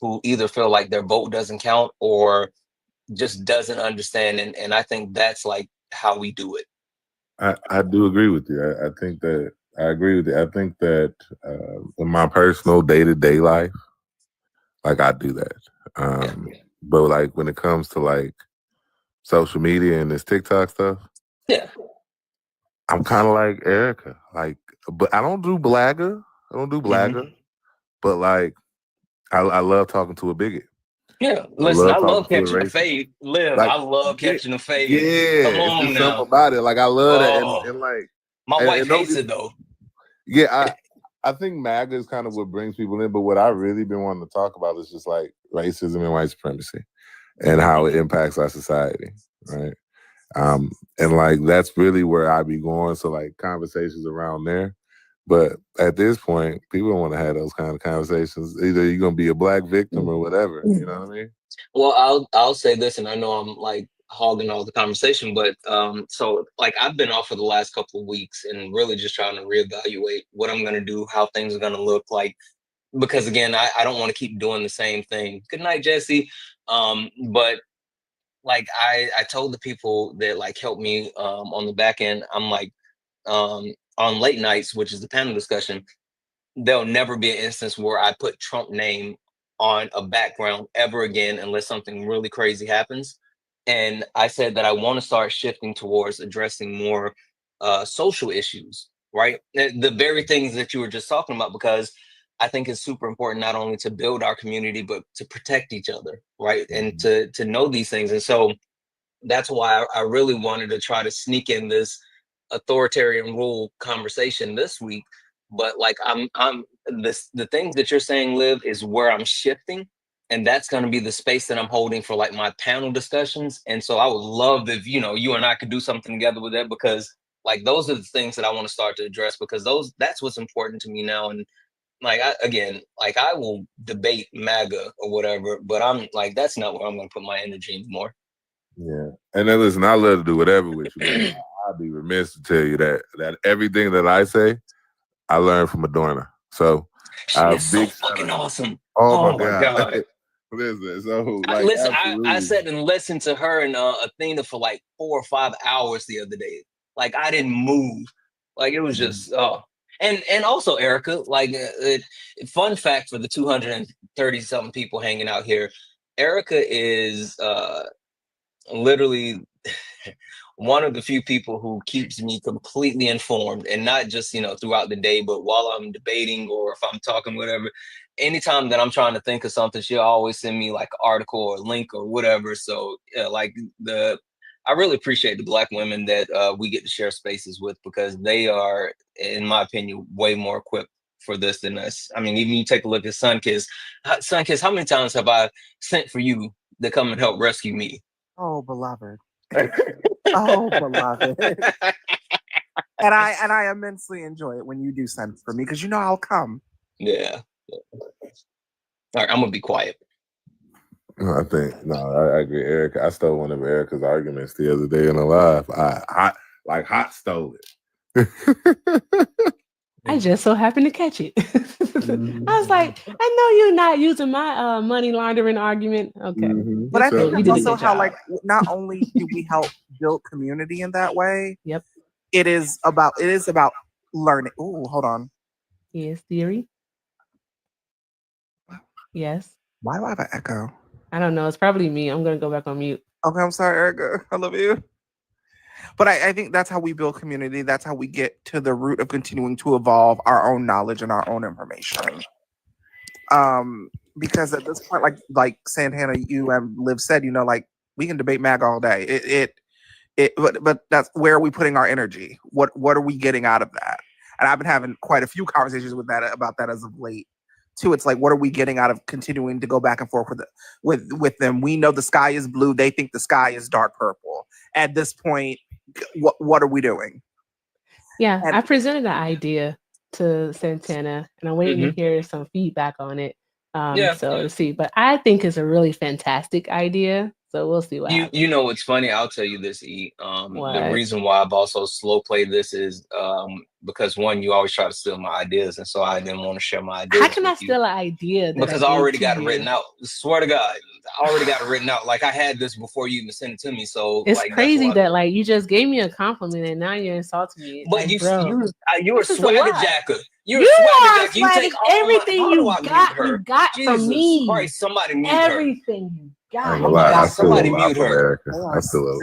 who either feel like their vote doesn't count or just doesn't understand. And I think that's like how we do it. I do agree with you. I think that I agree with you. I think that in my personal day-to-day life, like I do that. But like when it comes to like social media and this TikTok stuff, I'm kind of like Erica. Like, but I don't do blagger. But like I love talking to a bigot. Yeah, listen, I love talking to a catching the racist. fade. Live, Like, I love catching the fade. Yeah, Come it's on just now. something about it. Like I love that, Oh, and like my wife and don't hates get- it though. Yeah, I think MAGA is kind of what brings people in. But what I really been wanting to talk about is just like racism and white supremacy and how it impacts our society, right? And like that's really where I be going. So like conversations around there. But at this point, people don't want to have those kind of conversations. Either you're gonna be a black victim or whatever. You know what I mean? Well, I'll say this, and I know I'm like hogging all the conversation, but so like I've been off for the last couple of weeks and really just trying to reevaluate what I'm gonna do, how things are gonna look like. Because again, I don't want to keep doing the same thing. Good night, Jesse. But like I told the people that like helped me on the back end, I'm like on late nights, which is the panel discussion, there'll never be an instance where I put Trump name on a background ever again unless something really crazy happens. And I said that I want to start shifting towards addressing more social issues, right? The very things that you were just talking about, because I think it's super important not only to build our community, but to protect each other, right? And to know these things. And so that's why I really wanted to try to sneak in this authoritarian rule conversation this week. But like the things that you're saying, Liv, is where I'm shifting. And that's going to be the space that I'm holding for like my panel discussions. And so I would love if, you and I could do something together with that, because like those are the things that I want to start to address, because that's what's important to me now. And like, I will debate MAGA or whatever, but I'm like, that's not where I'm going to put my energy anymore. Yeah. And then listen, I love to do whatever with you, but I'd be remiss to tell you that everything that I say, I learned from Adorna. So She is so Big fucking awesome. Oh, Oh my my God. God. Listen, so like Listen, absolutely. I sat and listened to her and Athena for like 4 or 5 hours the other day. Like I didn't move. Like it was just and also Erica, like fun fact for the 230 something people hanging out here. Erica is literally one of the few people who keeps me completely informed, and not just throughout the day, but while I'm debating or if I'm talking whatever. Anytime that I'm trying to think of something, she'll always send me like an article or a link or whatever. So I really appreciate the Black women that we get to share spaces with, because they are, in my opinion, way more equipped for this than us. I mean, even you take a look at Sunkiss. Sunkiss, how many times have I sent for you to come and help rescue me? Oh, beloved. Oh, beloved. And I immensely enjoy it when you do send for me, because I'll come. Yeah. All right, I'm gonna be quiet. I think I agree, Erica. I stole one of Erica's arguments the other day in a live. I hot stole it. I just so happened to catch it. I was like, I know you're not using my money laundering argument. Okay. But I think You that's did a also good how, job. like, not only do we help build community in that way. Yep. It is about learning. Ooh, hold on. Yes, theory. Yes. Why do I have an echo? I don't know. It's probably me. I'm gonna go back on mute. Okay, I'm sorry, Erica. I love you. But I think that's how we build community. That's how we get to the root of continuing to evolve our own knowledge and our own information. Because at this point, like Santana, you and Liv said, like we can debate MAG all day. But that's where are we putting our energy? What are we getting out of that? And I've been having quite a few conversations about that as of late. Too, it's like, what are we getting out of continuing to go back and forth with them? We know the sky is blue; they think the sky is dark purple. At this point, what are we doing? Yeah, I presented the idea to Santana, and I'm waiting to hear some feedback on it. So to see, but I think it's a really fantastic idea. So we'll see what happens. You know what's funny? I'll tell you this, E. The What? reason why I've also slow played this is because one, you always try to steal my ideas, and so I didn't want to share my ideas. How can I steal an idea? Because I already got it written out. Swear to God, I already got it written out. Like I had this before you even sent it to me. So It's like, crazy that like you just gave me a compliment and now you're insulting me. But like, you're a this is swagger lot. jacker. You You're a swagger are jacker. You take all everything my, you how do I got. mute her? You got Jesus from me. Christ, somebody mute everything you I ain't got. gonna lie, I You still got a from lot me. from Erica. I still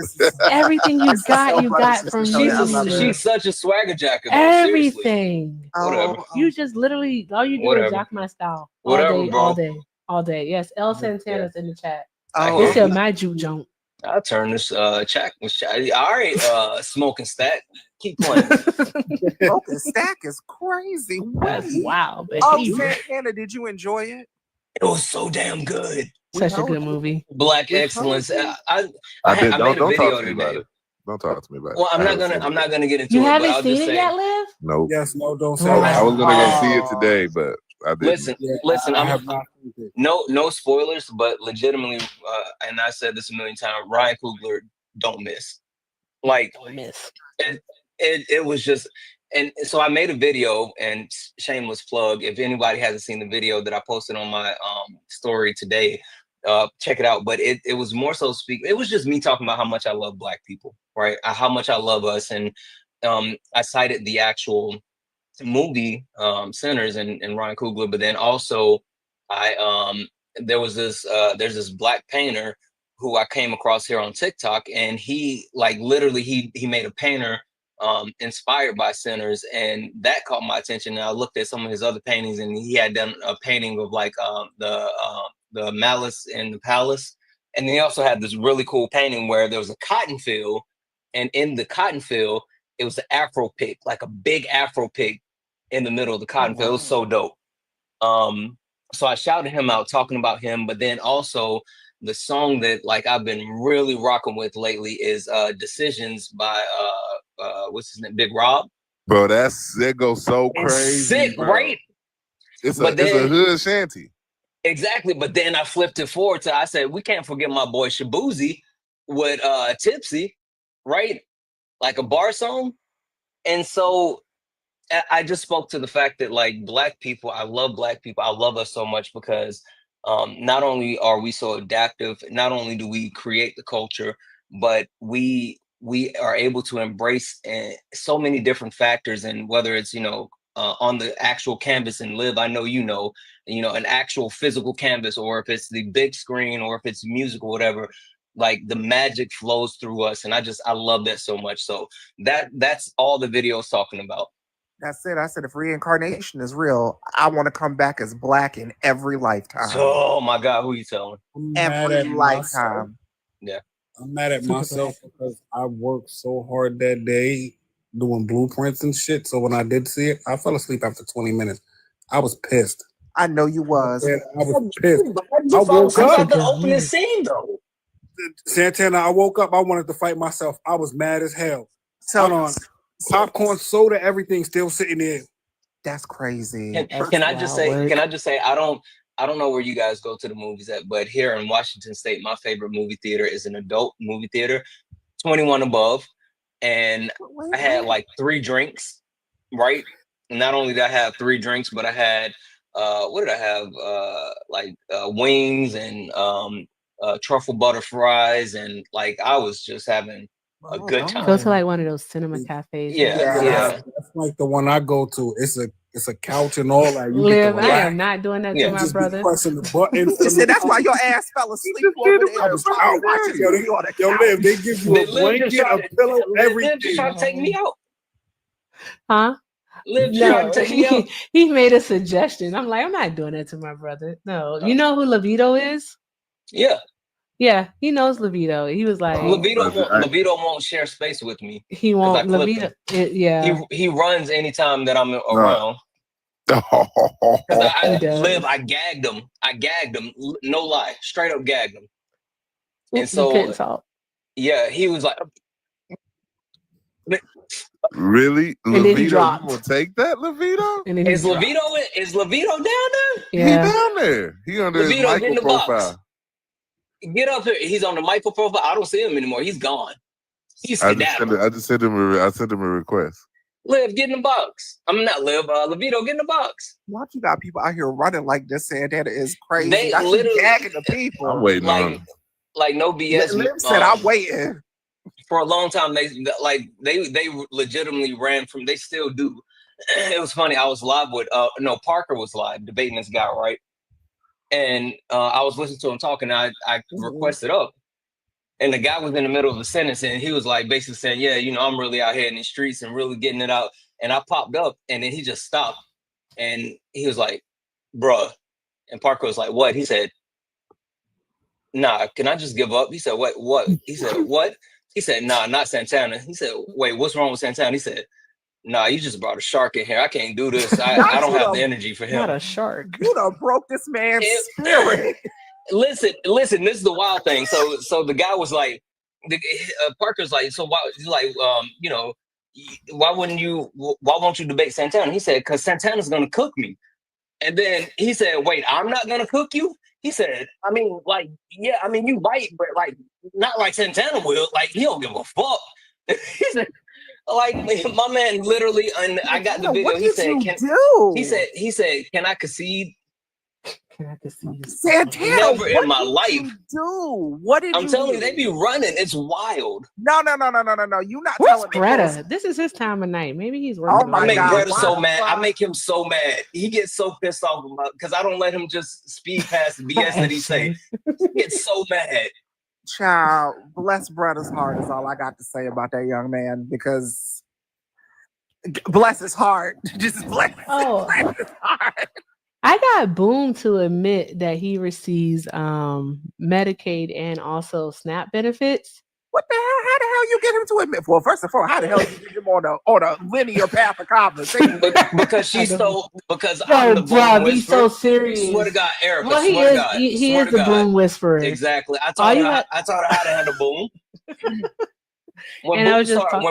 Everything you got from me. She's such a swagger jacker. Though, Everything. Whatever. You just literally all you do Whatever. is jack my style Whatever, all day, bro. all day, all day. Yes, El Santana's in the chat. Oh. He said my juke junk. I'll turn this chat. All right, smoking stack. Keep playing. Smoking stack is crazy. That's wow. Santana, did you enjoy it? It was so damn good. Such a good movie. Black excellence. I did. made Don't a talk video to me about today. it. Don't talk to me about it. Well, I'm I not haven't gonna get into You it. haven't but I'll seen just it say, yet, Liv? Nope. Yes, no, don't say I was gonna go see it that. today, but I didn't. Listen. I I'm have not seen it. no spoilers, but legitimately, and I said this a million times. Ryan Coogler, don't miss. Like, don't miss. It was just, and so I made a video, and shameless plug. If anybody hasn't seen the video that I posted on my story today, check it out. But it was more so it was just me talking about how much I love Black people, right? How much I love us, and I cited the actual movie Sinners and Ryan Coogler, but then also there's this Black painter who I came across here on TikTok, and he like literally he made a painter inspired by Sinners, and that caught my attention. And I looked at some of his other paintings, and he had done a painting of like the Malice in the Palace, and then he also had this really cool painting where there was a cotton field, and in the cotton field it was an Afro pig, like a big Afro pig in the middle of the cotton field. It was so dope. So I shouted him out talking about him, but then also the song that like I've been really rocking with lately is Decisions by what's his name? Big Rob. Bro, that goes so It's crazy. sick, bro. right? It's But a then- hood shanty. Exactly. But then I flipped it forward to I said, we can't forget my boy Shabuzi with Tipsy, right? Like a bar song. And so I just spoke to the fact that like black people, I love black people. I love us so much because not only are we so adaptive, not only do we create the culture, but we are able to embrace so many different factors. And whether it's on the actual canvas and live, I know an actual physical canvas, or if it's the big screen, or if it's music or whatever, like the magic flows through us. And I love that so much. So that's all the video is talking about. That's it. I said, if reincarnation is real, I want to come back as black in every lifetime. Oh my God, who you telling? I'm mad Every at myself. lifetime. Yeah. I'm mad at myself because I worked so hard that day doing blueprints and shit. So when I did see it, I fell asleep after 20 minutes. I was pissed. I know you was. I was pissed. I I woke up. at the opening scene though. Santana, I woke up. I wanted to fight myself. I was mad as hell. Hold on. Popcorn, soda, everything still sitting there. That's crazy. Can I just say I don't know where you guys go to the movies at, but here in Washington State, my favorite movie theater is an adult movie theater, 21 above. And I had like 3 drinks, right? And not only did I have 3 drinks, but I had what did I have? Wings and truffle butter fries, and like I was just having a good time. Go to like one of those cinema cafes. Yeah. That's like the one I go to. It's a couch and all that. You Liv, get to I relax. am not doing that Yeah, to my just be brother. pressing the button. He said that's why your ass fell asleep over there. Yo, Liv, they give you a blanket, a pillow, everything. Liv just trying to take me out. Huh? Liv No, trying to take me out. he made a suggestion. I'm like, I'm not doing that to my brother. No. You know who Levito is? Yeah. Yeah, he knows Levito. He was like, Levito won't share space with me. He won't. Levito, yeah. He runs anytime that I'm around. I gagged him. No lie, straight up gagged him. And so, yeah, he was like, really, And then he Levito, you dropped. gonna take that, Levito? And then is Levito down there? He down there. He under his Levito, get in Michael the box. profile. Get up here. He's on the Michael profile. I don't see him anymore. He's gone. He's I skedaddled. just sent him a request. Liv, get in the box. I'm not Liv. Levito, get in the box. Why you got people out here running like this? Santana is crazy. They I keep literally gagging the people. I'm waiting on him. Like no BS. Liv said, I'm waiting. For a long time, they legitimately ran from. They still do. It was funny. I was live with Parker was live debating this guy, right? And I was listening to him talking. I requested up, and the guy was in the middle of a sentence, and he was like basically saying, "Yeah, I'm really out here in the streets and really getting it out." And I popped up, and then he just stopped, and he was like, "Bruh," and Parker was like, "What?" He said, "Nah, can I just give up?" He said, "What?" He said, "What?" He said, "Nah, not Santana." He said, "Wait, what's wrong with Santana?" He said, "Nah, you just brought a shark in here. I can't do this. I don't have the energy for him." Not a shark. You done broke this man's spirit. Listen, this is the wild thing. So the guy was like, Parker's like, so why? He's like, why won't you debate Santana? He said, because Santana's gonna cook me. And then he said, wait, I'm not gonna cook you? He said, I mean, like, yeah, I mean, you might, but like, not like Santana will. Like, he don't give a fuck. He said, like, my man literally, and I got the video. He said, can I concede? Can I concede? Santana, never in my life. Do what did I'm telling you, they be running. It's wild. No. You're not Where's telling me Greta? This is his time of night. Maybe he's working. I make Greta so mad. I make him so mad. He gets so pissed off because I don't let him just speed past the BS that he say. He gets so mad. Child, bless Brother's heart is all I got to say about that young man, because bless his heart. Just bless his heart. I got Boom to admit that he receives Medicaid and also SNAP benefits. What the hell? How the hell you get him to admit? Well, first of all, how the hell you get him on a linear path of conversation? Because I'm the Boom he's so serious. Swear to God, Erica. Well, he is the Boom whisperer. Exactly. I taught her how to handle Boom. When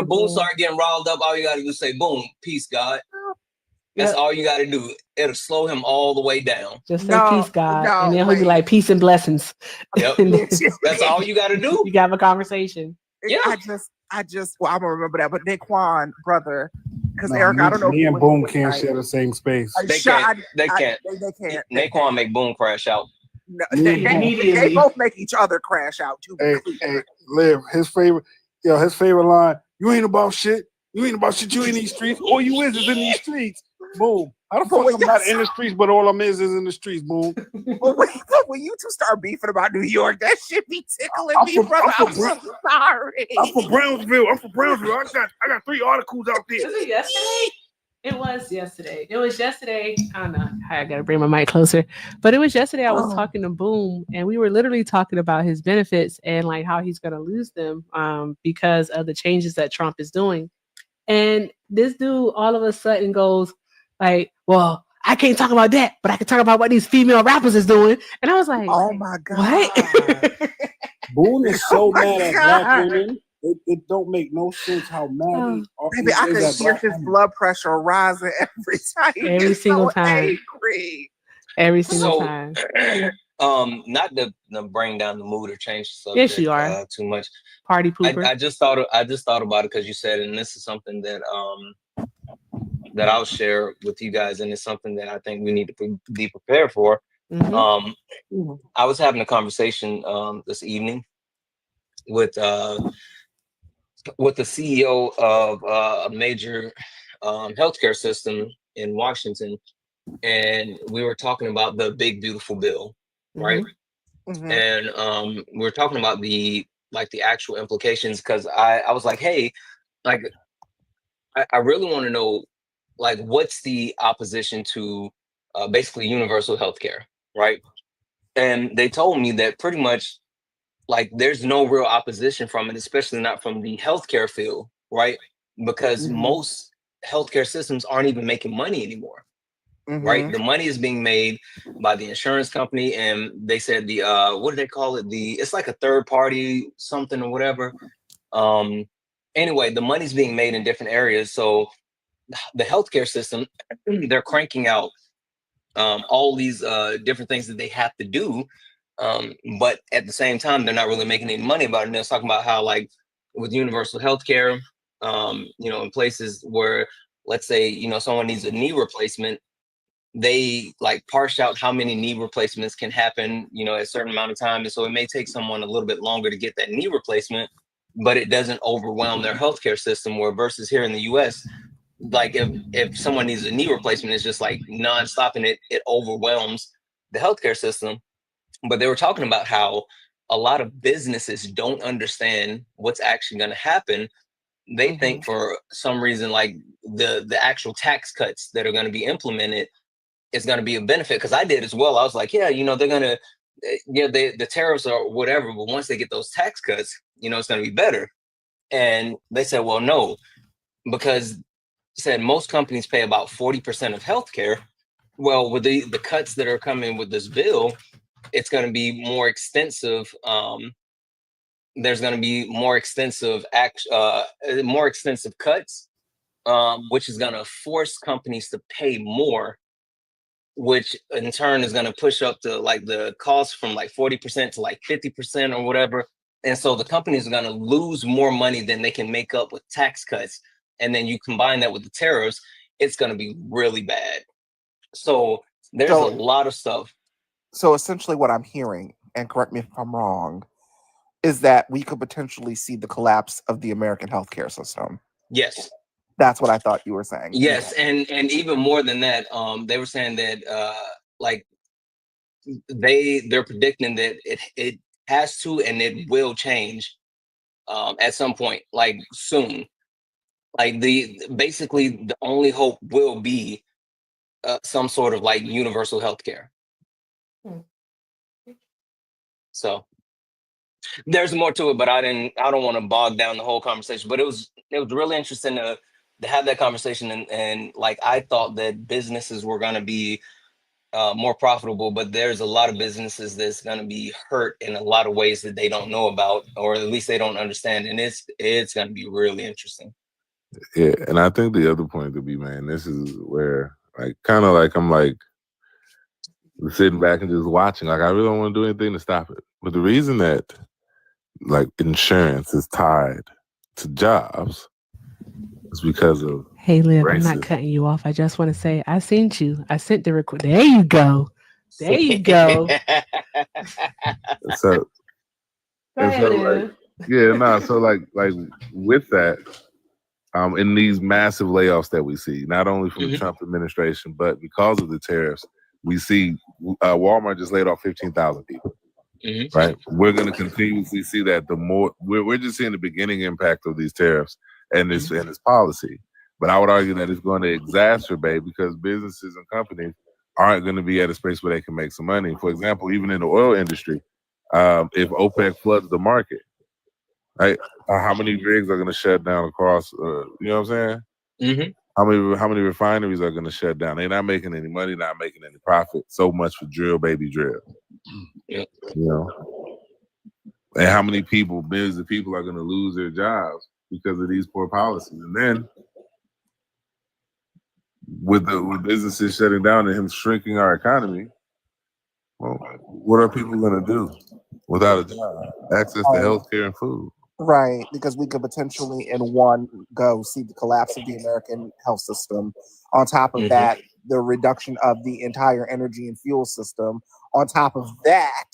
Boom started getting riled up, all you got to do is say, "Boom, peace, God." That's all you got to do. It'll slow him all the way down. Just say peace, God, and then he'll be like, "Peace and blessings." Yep. That's all you got to do. You got a conversation. Yeah. I just, well, I'm gonna remember that. But Naquan, brother, Because No, Eric, I don't know if me you and went Boom to can't tonight. share the same space. They can't. They can't. They can't. Naquan make Boom crash out. No, Me and Boom. they both make each other crash out too. Hey, Liv, his favorite line, you ain't about shit. You ain't about shit. You in these streets. All you is in these streets. Boom. How the fuck I'm not in the streets, but all I'm is in the streets, boom. But when you two start beefing about New York, that shit be tickling me, brother. I'm so sorry. I'm from Brownsville. I got 3 articles out there. Was it yesterday? It was yesterday. It was yesterday. I don't know. I gotta bring my mic closer. But it was yesterday. I was talking to Boom, and we were literally talking about his benefits and like how he's gonna lose them because of the changes that Trump is doing. And this dude all of a sudden goes like, well, I can't talk about that, but I can talk about what these female rappers is doing. And I was like, oh my God. What? Boone is so Oh my mad at God. black women. It don't make no sense how mad he Baby, I is can at hear black his women. blood pressure rising every time. He Every gets single so time. angry. Every single time. Not to bring down the mood or change the subject Yes, you are. too much. Party pooper. I just thought about it because you said, and this is something that that I'll share with you guys, and it's something that I think we need to be prepared for. Mm-hmm. I was having a conversation this evening with the CEO of a major healthcare system in Washington, and we were talking about the big beautiful bill, right? And we were talking about the actual implications, because I was like, hey, like I really want to know, like, what's the opposition to basically universal healthcare, right? And they told me that pretty much, like, there's no real opposition from it, especially not from the healthcare field, right? Because most healthcare systems aren't even making money anymore, right? The money is being made by the insurance company, and they said the what do they call it? It's like a third party something or whatever. Anyway, the money's being made in different areas, so the healthcare system, they're cranking out all these different things that they have to do, but at the same time, they're not really making any money about it. And they're talking about how, like, with universal healthcare, in places where, let's say, someone needs a knee replacement, they like parse out how many knee replacements can happen, at a certain amount of time. And so it may take someone a little bit longer to get that knee replacement, but it doesn't overwhelm their healthcare system. Where versus here in the US, like if someone needs a knee replacement, it's just like non-stop, and it overwhelms the healthcare system. But they were talking about how a lot of businesses don't understand what's actually going to happen. They think for some reason, like the actual tax cuts that are going to be implemented is going to be a benefit. Because I did as well. I was like, yeah, they're going to, the tariffs or whatever, but once they get those tax cuts, it's going to be better. And they said, well, no, because said most companies pay about 40% of healthcare. Well, with the cuts that are coming with this bill, it's going to be more extensive. There's going to be more extensive cuts, which is going to force companies to pay more, which in turn is going to push up to like the cost from like 40% to like 50% or whatever. And so the companies are going to lose more money than they can make up with tax cuts. And then you combine that with the tariffs, it's going to be really bad. So there's a lot of stuff. So essentially what I'm hearing, and correct me if I'm wrong, is that we could potentially see the collapse of the American healthcare system. It That's what I thought you were saying. Yes, and even more than that, they were saying that like they're predicting that it has to, and it will change at some point, like soon. Like basically the only hope will be some sort of like universal healthcare. So there's more to it, but I don't want to bog down the whole conversation. But it was really interesting to have that conversation, and like I thought that businesses were going to be more profitable, but there's a lot of businesses that's going to be hurt in a lot of ways that they don't know about, or at least they don't understand, and it's going to be really interesting. Yeah, and I think the other point to be, man, this is where like kind of like I'm like sitting back and just watching. Like I really don't want to do anything to stop it. But the reason that like insurance is tied to jobs is because of Hey, Liv, I'm not Racist. cutting you off. I just want to say I sent you. I sent the record. There you go. There you go. So Go and ahead, so like Liv. yeah, nah. So like with that, in these massive layoffs that we see, not only from the Trump administration, but because of the tariffs, we see Walmart just laid off 15,000 people. Right, we're going to continuously see that. The more we're just seeing the beginning impact of these tariffs and this policy. But I would argue that it's going to exacerbate because businesses and companies aren't going to be at a space where they can make some money. For example, even in the oil industry, if OPEC floods the market, right? How many rigs are going to shut down across? You know what I'm saying? How many refineries are going to shut down? They're not making any money, not making any profit. So much for drill, baby, drill. Yep. You know, and how many people, millions of people, are going to lose their jobs because of these poor policies? And then, with businesses shutting down and him shrinking our economy, well, what are people going to do without a job? Access to health care and food. Right, because we could potentially in one go see the collapse of the American health system. On top of that, the reduction of the entire energy and fuel system. On top of that,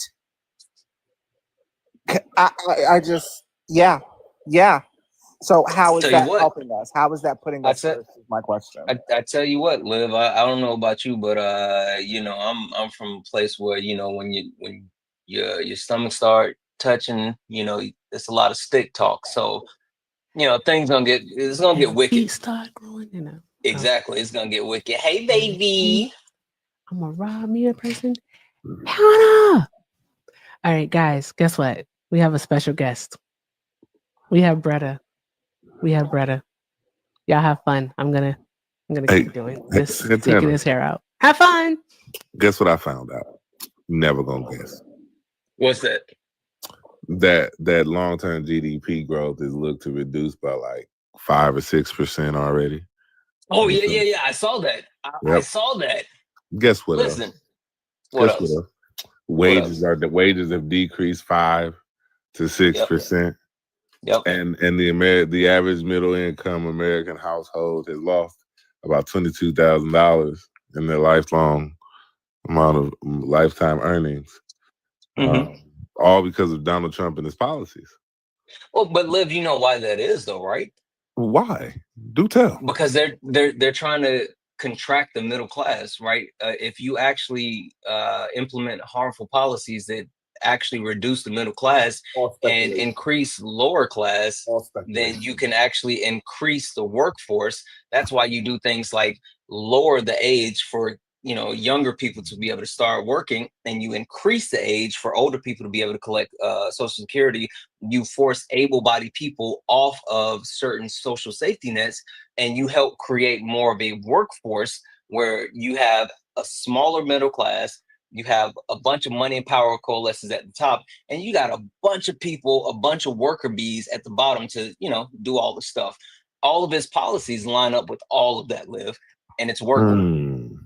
I just, yeah. So how is Tell you that what, helping us? How is that putting I us said. first is my question. I tell you what, Liv, I don't know about you, but you know, I'm from a place where, you know, when your stomach start touching, you know, it's a lot of stick talk. So, you know, it's gonna get wicked. Feet start growing, you know. Exactly, it's gonna get wicked. Hey, baby. I'm gonna rob me a person. Hannah! All right, guys, guess what? We have a special guest. We have Bretta. Y'all have fun. I'm gonna keep doing this, taking Santana, his hair out. Have fun. guess what I found out? Never gonna guess. What's that? That long-term GDP growth is looked to reduce by like 5 or 6% already. Oh yeah. I saw that. I saw that. Guess what Listen, else? what Guess else? Wages have decreased 5 to 6%. Yep. And the average middle income American household has lost about $22,000 in their lifetime earnings. All because of Donald Trump and his policies. Well, but Liv, you know why that is, though, right? Why? Do tell. Because they're trying to contract the middle class, right? If you actually implement harmful policies that actually reduce the middle class and increase lower class, then you can actually increase the workforce. That's why you do things like lower the age for, you know, younger people to be able to start working, and you increase the age for older people to be able to collect Social Security. You force able-bodied people off of certain social safety nets, and you help create more of a workforce where you have a smaller middle class, you have a bunch of money and power coalesces at the top, and you got a bunch of people, a bunch of worker bees at the bottom to, you know, do all the stuff. All of his policies line up with all of that, Liv, and it's working.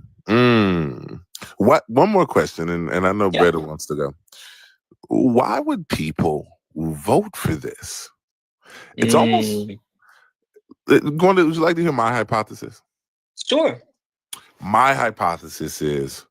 What? One more question, and I know Bretta wants to go. Why would people vote for this? It's almost. Would you like to hear my hypothesis? Sure. My hypothesis is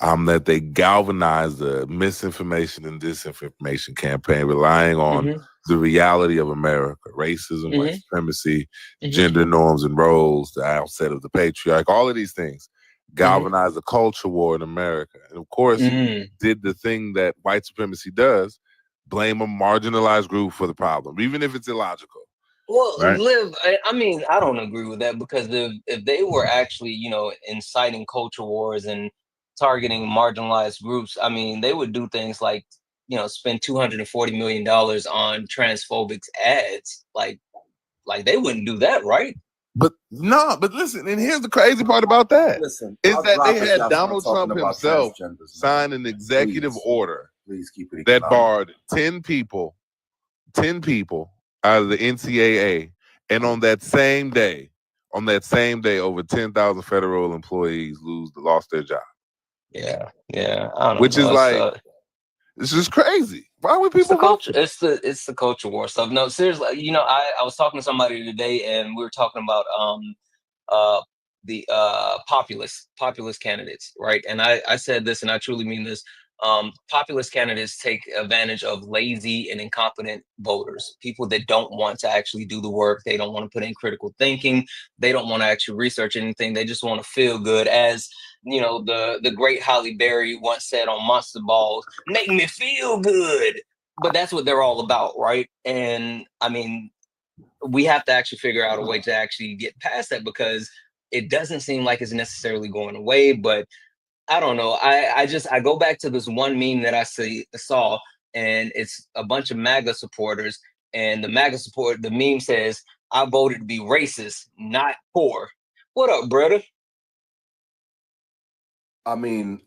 that they galvanize the misinformation and disinformation campaign, relying on the reality of America, racism, white supremacy, gender norms and roles, the outset of the patriarch, all of these things galvanize a culture war in America. And of course, did the thing that white supremacy does, blame a marginalized group for the problem, even if it's illogical. Well, right? Liv, I mean, I don't agree with that, because if they were actually, you know, inciting culture wars and targeting marginalized groups, I mean, they would do things like, you know, spend $240 million on transphobic ads. Like they wouldn't do that, right? But listen, and here's the crazy part about that. Listen, is I'll that drop they it, had y'all Donald start Trump talking about himself transgenders, sign an executive order Please keep it that economic. barred 10 people out of the NCAA, and on that same day, over 10,000 federal employees lost their job. Yeah, I don't Which know. is like, it's just crazy. Why would people vote? It's the culture war stuff. No, seriously, you know, I was talking to somebody today, and we were talking about populist candidates, right? And I said this, and I truly mean this. Populist candidates take advantage of lazy and incompetent voters, people that don't want to actually do the work. They don't want to put in critical thinking. They don't want to actually research anything. They just want to feel good. As you know, the great Halle Berry once said on Monster Balls, "Make me feel good." But that's what they're all about, right? And I mean, we have to actually figure out a way to actually get past that, because it doesn't seem like it's necessarily going away. But I don't know. I go back to this one meme that I saw, and it's a bunch of MAGA supporters, and the meme says, "I voted to be racist, not poor." What up, brother? I mean,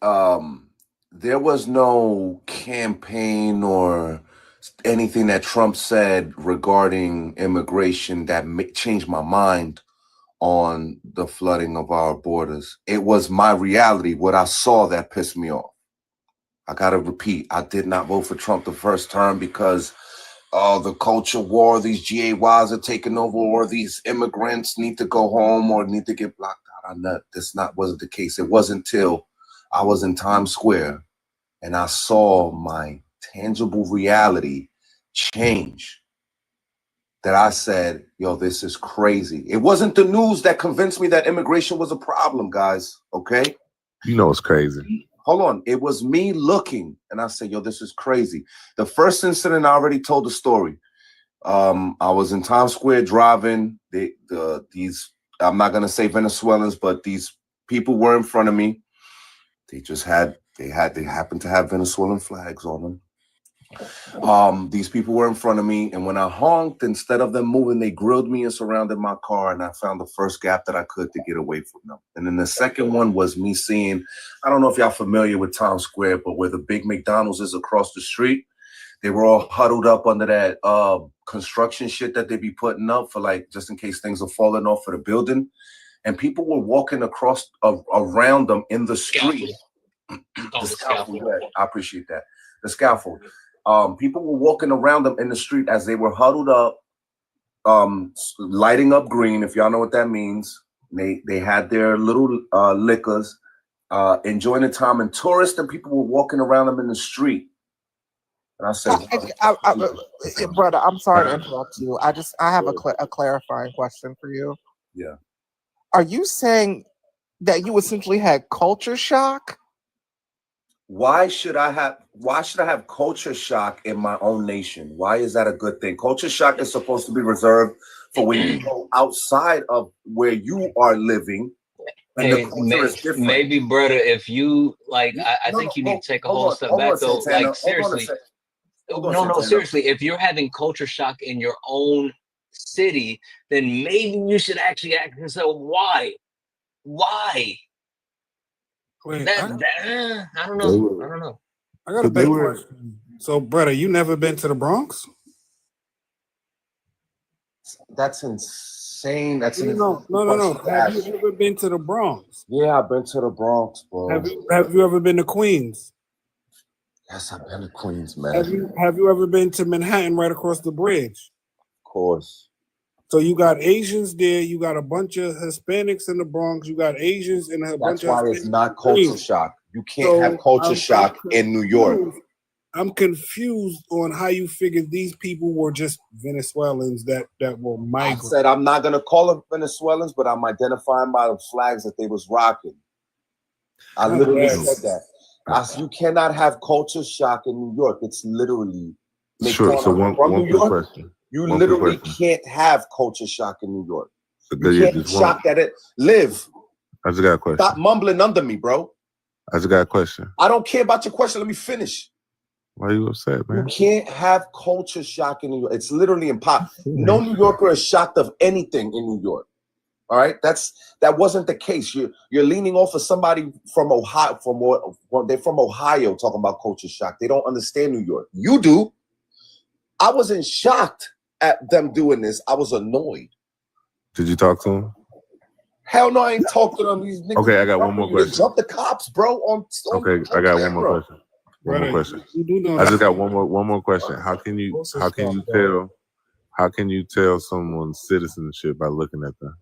there was no campaign or anything that Trump said regarding immigration that changed my mind on the flooding of our borders. It was my reality, what I saw, that pissed me off. I gotta repeat, I did not vote for Trump the first term because the culture war, these GAYs are taking over, or these immigrants need to go home or need to get blocked out. Wasn't the case. It wasn't until I was in Times Square and I saw my tangible reality change that I said, yo, this is crazy. It wasn't the news that convinced me that immigration was a problem, guys, okay? You know it's crazy. Hold on. It was me looking, and I said, yo, this is crazy. The first incident, I already told the story. I was in Times Square driving. These, I'm not going to say Venezuelans, but these people were in front of me. They happened to have Venezuelan flags on them. These people were in front of me, and when I honked, instead of them moving, they grilled me and surrounded my car, and I found the first gap that I could to get away from them. And then the second one was me seeing, I don't know if y'all familiar with Times Square, but where the big McDonald's is across the street, they were all huddled up under that construction shit that they be putting up for, like, just in case things are falling off of the building. And people were walking across around them in the street. The scaffold. I appreciate that. The scaffold. People were walking around them in the street as they were huddled up, lighting up green, if y'all know what that means. They had their little liquors, enjoying the time, and tourists and people were walking around them in the street. And I said, brother, I'm sorry to interrupt you. I have a clarifying question for you. Yeah. Are you saying that you essentially had culture shock? Why should I have culture shock in my own nation? Why is that a good thing? Culture shock is supposed to be reserved for when you go outside of where you are living, and the culture is different. Maybe, brother, if you like, I think you need to take a whole step back, though. Like, seriously, seriously, if you're having culture shock in your own city, then maybe you should actually ask yourself, why? Wait, I don't know. I got a big question. So, brother, you never been to the Bronx? That's insane. That's no. Have you ever been to the Bronx? Yeah, I've been to the Bronx, bro. Have you ever been to Queens? Yes, I've been to Queens, man. Have you ever been to Manhattan, right across the bridge? Of course. So you got Asians there. You got a bunch of Hispanics in the Bronx. You got Asians and a bunch of. That's why it's not culture shock. You can't have culture shock in New York. I'm confused on how you figured these people were just Venezuelans that were migrants. I said I'm not gonna call them Venezuelans, but I'm identifying by the flags that they was rocking. I literally said that. You cannot have culture shock in New York. It's literally sure. So one quick question. You literally can't have culture shock in New York. You can't be shocked at it. Live. I just got a question. Stop mumbling under me, bro. I just got a question. I don't care about your question. Let me finish. Why are you upset, man? You can't have culture shock in New York. It's literally impossible. No New Yorker is shocked of anything in New York. All right, that wasn't the case. You're leaning off of somebody from Ohio, they're from Ohio, talking about culture shock. They don't understand New York. You do. I wasn't shocked at them doing this. I was annoyed. Did you talk to him? Hell no, I ain't talked to them. These niggas. Okay, I got one more question. Jump the cops, bro. Okay, I got one more question. One more question. I just got one more question. How can you tell someone's citizenship by looking at them?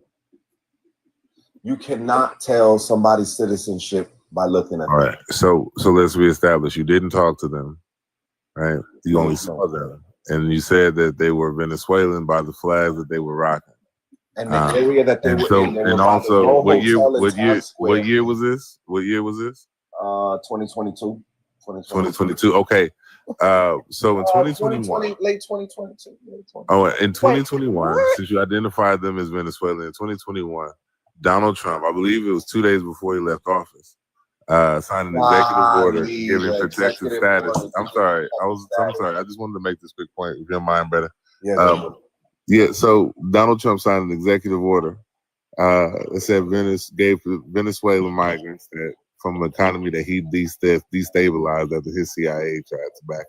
You cannot tell somebody's citizenship by looking at All them. right. So let's reestablish. You didn't talk to them, right? You only saw them, and you said that they were Venezuelan by the flags that they were rocking. And the area that they and were so, in, they were and by the also, Row what year? Hotel in What year? Times Square. What year was this? What year was this? 2022. 2022. Okay. So in 2021. Late 2022. Oh, in 2021, since you identified them as Venezuelan, in 2021, Donald Trump, I believe it was 2 days before he left office, signed an executive order giving protected status. I'm sorry. I just wanted to make this quick point, if you don't mind, brother. Yeah. So Donald Trump signed an executive order. It said gave Venezuelan migrants that from an economy that he destabilized after his CIA tried to back.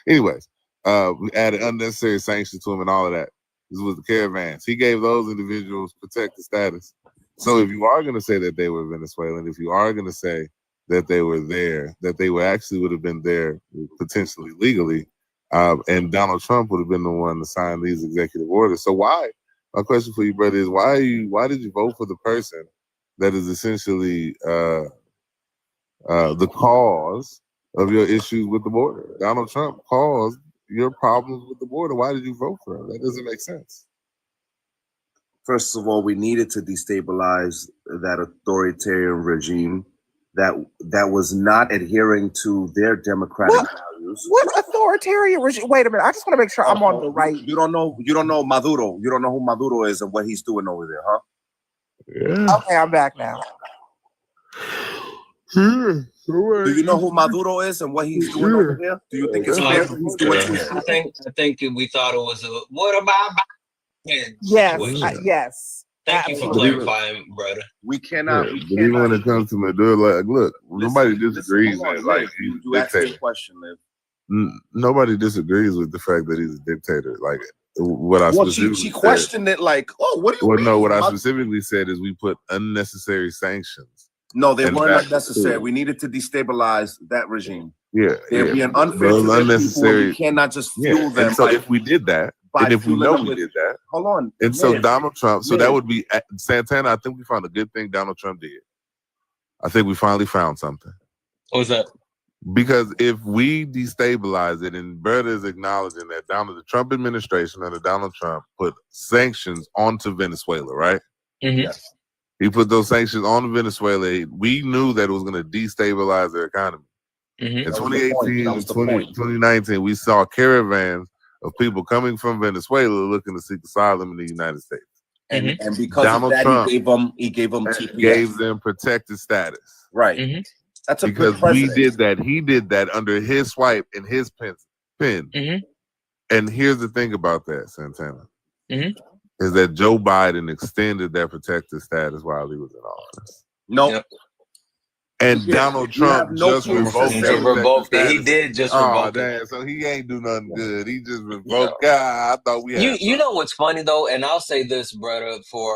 Anyways, we added unnecessary sanctions to him and all of that. This was the caravans. He gave those individuals protected status. So if you are going to say that they were Venezuelan, if you are going to say that they were there, that they actually would have been there potentially legally, and Donald Trump would have been the one to sign these executive orders. So why? My question for you, brother, is why did you vote for the person that is essentially the cause of your issues with the border? Donald Trump caused your problems with the border. Why did you vote for him? That doesn't make sense. First of all, we needed to destabilize that authoritarian regime that was not adhering to their democratic values. What authoritarian regime? Wait a minute. I just want to make sure I'm on the right. You don't know Maduro. You don't know who Maduro is and what he's doing over there, huh? Yeah. Okay, I'm back now. Do you know who Maduro is and what he's doing over there? Do you think it's fair what he's doing to his I think we thought it was a what about Biden Yes, situation. yes. Thank you for clarifying, brother. We cannot. But even when it comes to Maduro, like, look, nobody disagrees hold on, that, like, Liv, he's you a asked me a dictator. question, Liv. Nobody disagrees with the fact that he's a dictator. Like, what I Well, specifically she questioned it like, oh, what do you Well, mean? no, what I specifically said is we put unnecessary sanctions. No, they And weren't that's necessary. cool. We needed to destabilize that regime. Yeah, They're yeah. being unfair Those to their people. unnecessary. We cannot just Yeah, fuel them. and so by- if we did that, by and if we fueling know them we with- did that, hold on. and so Liv, Donald Trump, so Liv. that would be Santana. I think we found a good thing Donald Trump did. I think we finally found something. What was that? Because if we destabilize it, and Berta is acknowledging that the Trump administration under Donald Trump put sanctions onto Venezuela, right? Yes. He put those sanctions on Venezuela. We knew that it was going to destabilize their economy. In That was the point. 2018 That and was the point. 2019, we saw caravans of people coming from Venezuela looking to seek asylum in the United States. And because Donald of that, Trump he gave them TPS. gave them protected status. Right. That's a Because good president. we did that. He did that under his swipe and his pen. And here's the thing about that, Santana, is that Joe Biden extended that protected status while he was in office. No. Yep. And Yeah, Donald you have Trump no just proof revoked that that. says- Revoked it. He status. did just Oh, revoke it. damn. So he ain't do nothing good. He just revoked. God, I thought we had You know what's funny though, and I'll say this, brother, for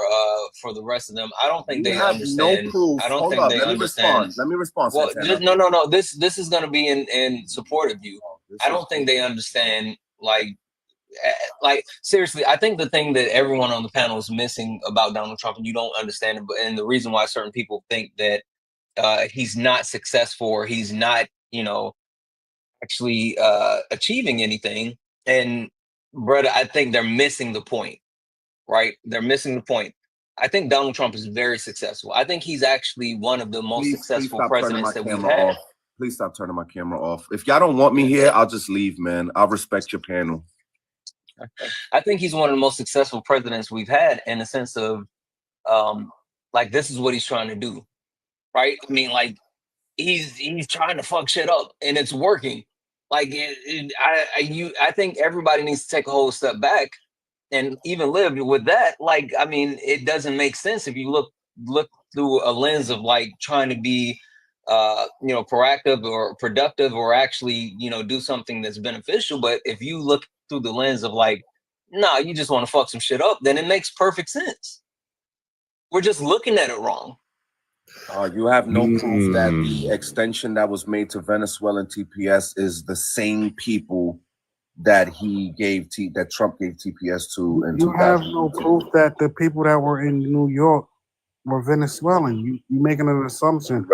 the rest of them. I don't think You they have understand. no proof. I don't Hold think up. they Let me understand. respond. Let me respond, Well, Santana. no. This is gonna be in support of you. I don't think they understand. Like seriously, I think the thing that everyone on the panel is missing about Donald Trump, and you don't understand it, but and the reason why certain people think that he's not successful or he's not, actually achieving anything. And brother, I think they're missing the point, right? They're missing the point. I think Donald Trump is very successful. I think he's actually one of the most successful stop turning presidents my that we've camera had. off. Please stop turning my camera off. If y'all don't want me here, I'll just leave, man. I'll respect your panel. I think he's one of the most successful presidents we've had in the sense of, like, this is what he's trying to do, right? I mean, like, he's trying to fuck shit up, and it's working. Like, I think everybody needs to take a whole step back and even live with that. Like, I mean, it doesn't make sense if you look through a lens of like trying to be, proactive or productive or actually, do something that's beneficial. But if you look through the lens of like, nah, you just want to fuck some shit up, then it makes perfect sense. We're just looking at it wrong. You have no proof that the extension that was made to Venezuelan TPS is the same people that that Trump gave TPS to. You have no proof that the people that were in New York were Venezuelan. You making an assumption.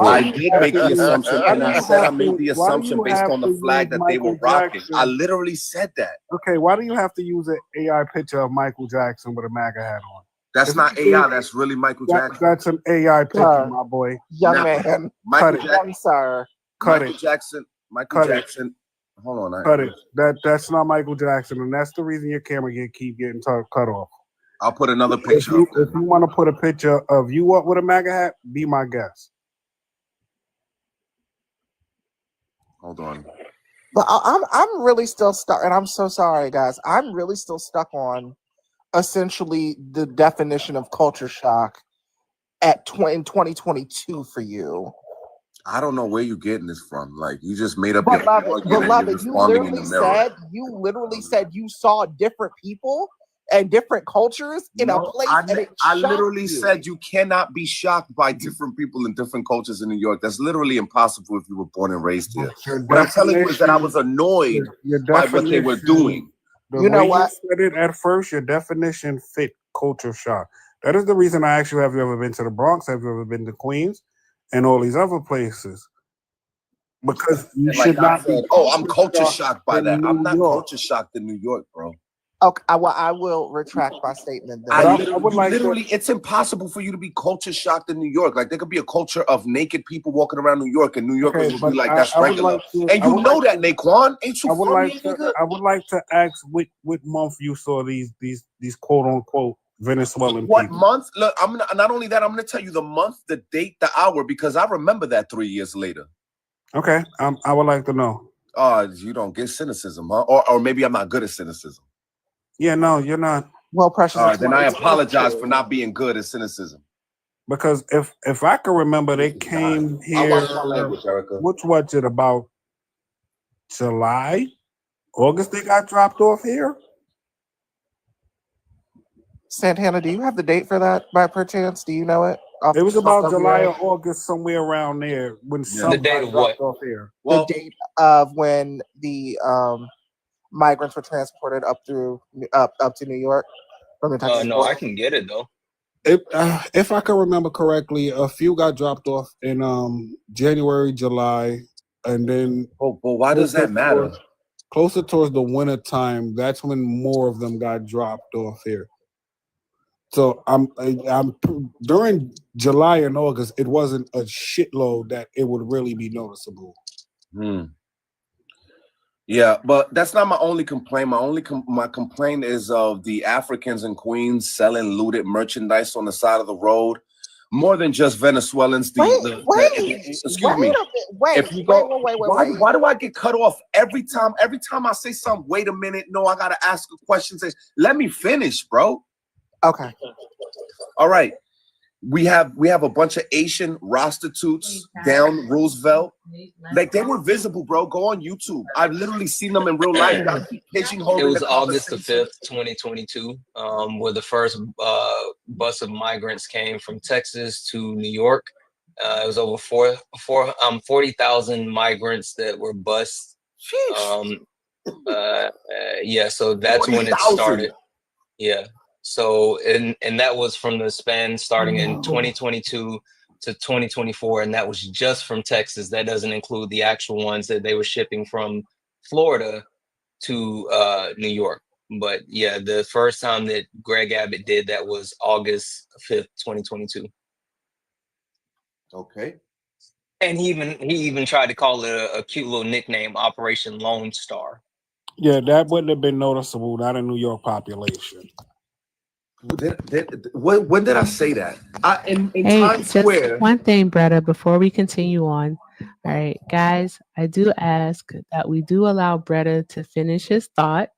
I did make the assumption, and I said I made the why do assumption you based have on to the flag use that they were Michael rocking. Jackson? I literally said that. Okay, why do you have to use an AI picture of Michael Jackson with a MAGA hat on? That's If not you AI. think That's really Michael Jackson. that's an AI picture, Sir, my boy. young Now, man, Michael Cut it. Jackson. young sir. Cut Michael it. Jackson. Michael Cut it. Jackson. Hold on. Cut it. That's not Michael Jackson, and that's the reason your camera keep getting cut off. I'll put another If picture you up. want to put a picture of you up with a MAGA hat, be my guest. Hold on. But I'm really still stuck, and I'm so sorry, guys. I'm really still stuck on essentially the definition of culture shock in 2022 for you. I don't know where you're getting this from. Like you just made up your Beloved, argument and you're beloved, you responding in the mirror. literally said you saw different people and different cultures in a place, and it I shocked literally you. said you cannot be shocked by different people in different cultures in New York. That's literally impossible if you were born and raised here. What I'm telling you is that I was annoyed by what they were doing. You know what? You said it at first, your definition fit culture shock. That is the reason I asked you, have you ever been to the Bronx? Have you ever been to Queens? And all these other places. Because you And should like I not be said, I'm culture shocked by that. I'm not culture shocked in New York, bro. Okay, I will retract my statement then. It's impossible for you to be culture shocked in New York. Like there could be a culture of naked people walking around New York, and New Yorkers would be like, "That's regular." And you know that, Naquan. Ain't you from here, nigga? I would like to ask what month you saw these quote unquote Venezuelan What people. month? Look, not only that, I'm gonna tell you the month, the date, the hour, because I remember that 3 years later. Okay, I would like to know. You don't get cynicism, huh? Or maybe I'm not good at cynicism. Yeah, no, you're not. Well, Precious. Then I apologize for not being good at cynicism. Because if I can remember, they came here. watch my language, Erica. Which was it about July, August? They got dropped off here. Santana, do you have the date for that by perchance? Do you know it? It was about July or August, somewhere around there, when some The date got of dropped what? off here. The date of when the migrants were transported up to New York from the Texas No, border. I can get it though. If I can remember correctly, a few got dropped off in January, July, and then. Well, why does that matter? Closer towards the winter time, that's when more of them got dropped off here. So I'm during July and August, it wasn't a shitload that it would really be noticeable. Yeah, but that's not my only complaint. My complaint is of the Africans in Queens selling looted merchandise on the side of the road. More than just Venezuelans. Excuse me. If you go, why do I get cut off every time? Every time I say something, wait a minute. No, I gotta ask a question. Say, let me finish, bro. Okay. All right. We have a bunch of Asian prostitutes down Roosevelt. Like they were visible, bro. Go on YouTube. I've literally seen them in real life. It was August the 5th, 2022, where the first bus of migrants came from Texas to New York. It was over 40,000 migrants that were bused. Yeah, so that's when it started. Yeah. So and that was from the span starting in 2022 to 2024, and that was just from Texas. That doesn't include the actual ones that they were shipping from Florida to New York. But yeah, the first time that Greg Abbott did that was August 5th, 2022. Okay. And he even tried to call it a cute little nickname, Operation Lone Star. Yeah, that wouldn't have been noticeable, not in New York population. When did I say that? In Hey, Times just Square. one thing, Bretta, before we continue on. All right, guys, I do ask that we do allow Bretta to finish his thought.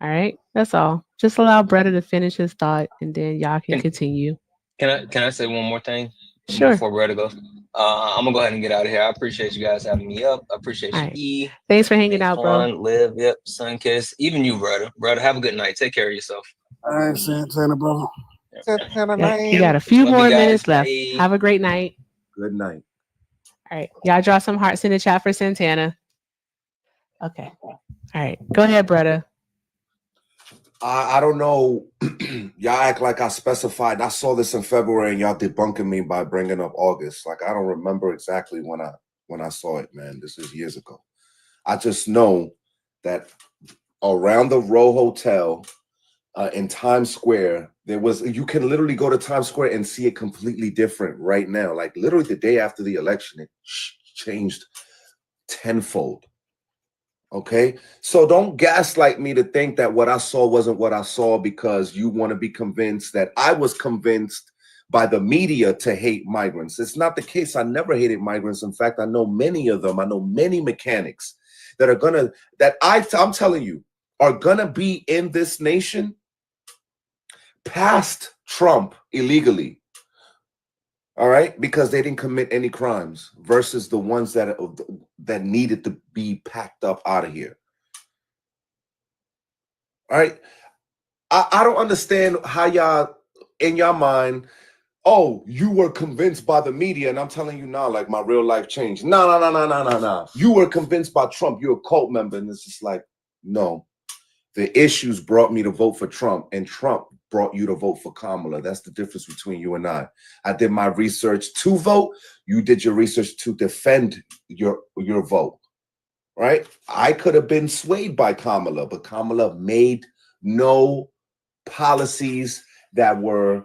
All right, that's all. Just allow Bretta to finish his thought, and then y'all can continue. Can I say one more thing? Sure. Before Bretta goes? I'm gonna go ahead and get out of here. I appreciate you guys having me up. I appreciate you, All right. E. Thanks for hanging out, bro. Liv, yep, Sunkiss. Even you, Bretta. Bretta, have a good night. Take care of yourself. All right, Santana, brother. Yeah, you got a few Love you more guys. minutes left. Bye. Have a great night. Good night. All right, y'all draw some hearts in the chat for Santana. Okay. All right, go ahead, Bretta. I don't know. Y'all act like I specified. I saw this in February, and y'all debunking me by bringing up August. Like I don't remember exactly when I saw it, man. This is years ago. I just know that around the Row Hotel in Times Square, there was. You can literally go to Times Square and see it completely different right now. Like literally the day after the election, it changed tenfold. Okay, so don't gaslight me to think that what I saw wasn't what I saw because you want to be convinced that I was convinced by the media to hate migrants. It's not the case. I never hated migrants. In fact, I know many of them. I know many mechanics that are gonna I'm telling you are gonna be in this nation past Trump illegally. All right, because they didn't commit any crimes versus the ones that needed to be packed up out of here. All right. I don't understand how y'all, in your mind, oh, you were convinced by the media, and I'm telling you now, like my real life changed. No. You were convinced by Trump. You're a cult member, and it's just like, no. The issues brought me to vote for Trump, and Trump brought you to vote for Kamala. That's the difference between you and I. I did my research to vote. You did your research to defend your vote. Right? I could have been swayed by Kamala, but Kamala made no policies that were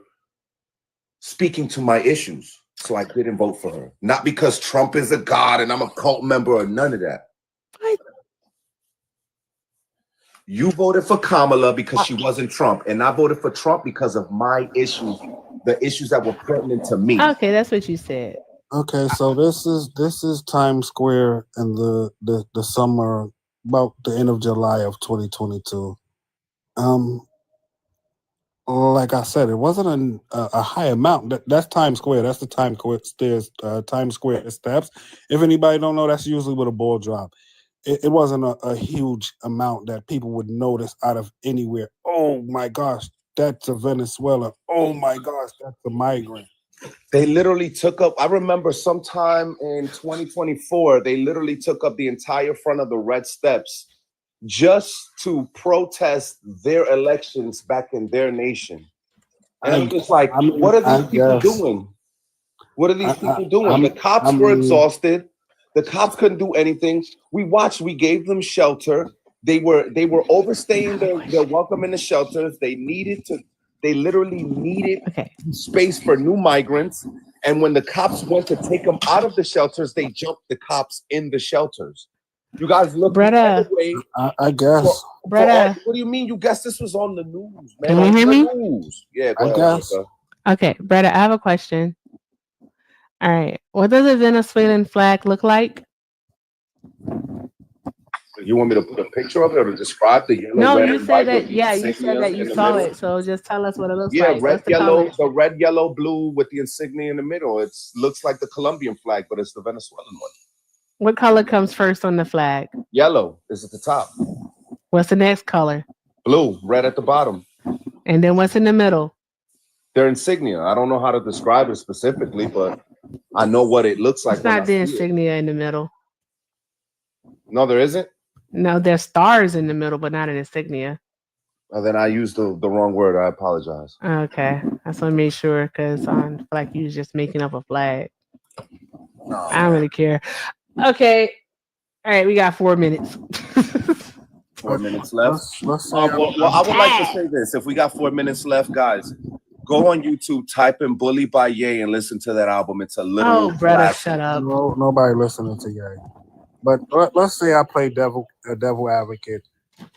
speaking to my issues. So I didn't vote for her. Not because Trump is a god and I'm a cult member or none of that. What? You voted for Kamala because she wasn't Trump. And I voted for Trump because of my issues, the issues that were pertinent to me. Okay, that's what you said. Okay, so this is Times Square in the summer, about the end of July of 2022. Like I said, it wasn't a high amount. That's Times Square. That's the Times Square steps. If anybody don't know, that's usually where the ball drop. It wasn't a huge amount that people would notice out of anywhere. Oh my gosh, that's a Venezuela. Oh my gosh, that's a migrant. They literally took up, I remember sometime in 2024, they literally took up the entire front of the red steps just to protest their elections back in their nation. And I'm just like, what are these people doing? What are these people doing? The cops were exhausted. The cops couldn't do anything. We watched, we gave them shelter. They were overstaying their welcome in the shelters. They literally needed space for new migrants. And when the cops went to take them out of the shelters, they jumped the cops in the shelters. You guys look the way. I guess. What do you mean? You guess this was on the news, man? Can you hear me? News. Yeah, go I ahead, guess. Erica. Okay, Bretta, I have a question. All right. What does a Venezuelan flag look like? You want me to put a picture of it or to describe the yellow? No, red, you and said white that. with the Yeah, you said insignia that in you the saw middle? it. So just tell us what it looks Yeah, like. red, What's the yellow, colors? the red, yellow, blue with the insignia in the middle. It looks like the Colombian flag, but it's the Venezuelan one. What color comes first on the flag? Yellow is at the top. What's the next color? Blue, red at the bottom. And then what's in the middle? Their insignia. I don't know how to describe it specifically, but I know what it looks like It's when I not the see it. insignia in the middle. No, there isn't? No, there's stars in the middle, but not an insignia. Then I used the wrong word. I apologize. Okay, I just want to make sure because I feel like you was just making up a flag. No, I don't really care. Okay, all right, we got 4 minutes. 4 minutes left. Let's say Well, I would like to say this. If we got 4 minutes left, guys, go on YouTube, type in Bully by Ye and listen to that album. It's a literal Oh, brother, classic. shut up. No, nobody listening to you. But let's say I play devil advocate.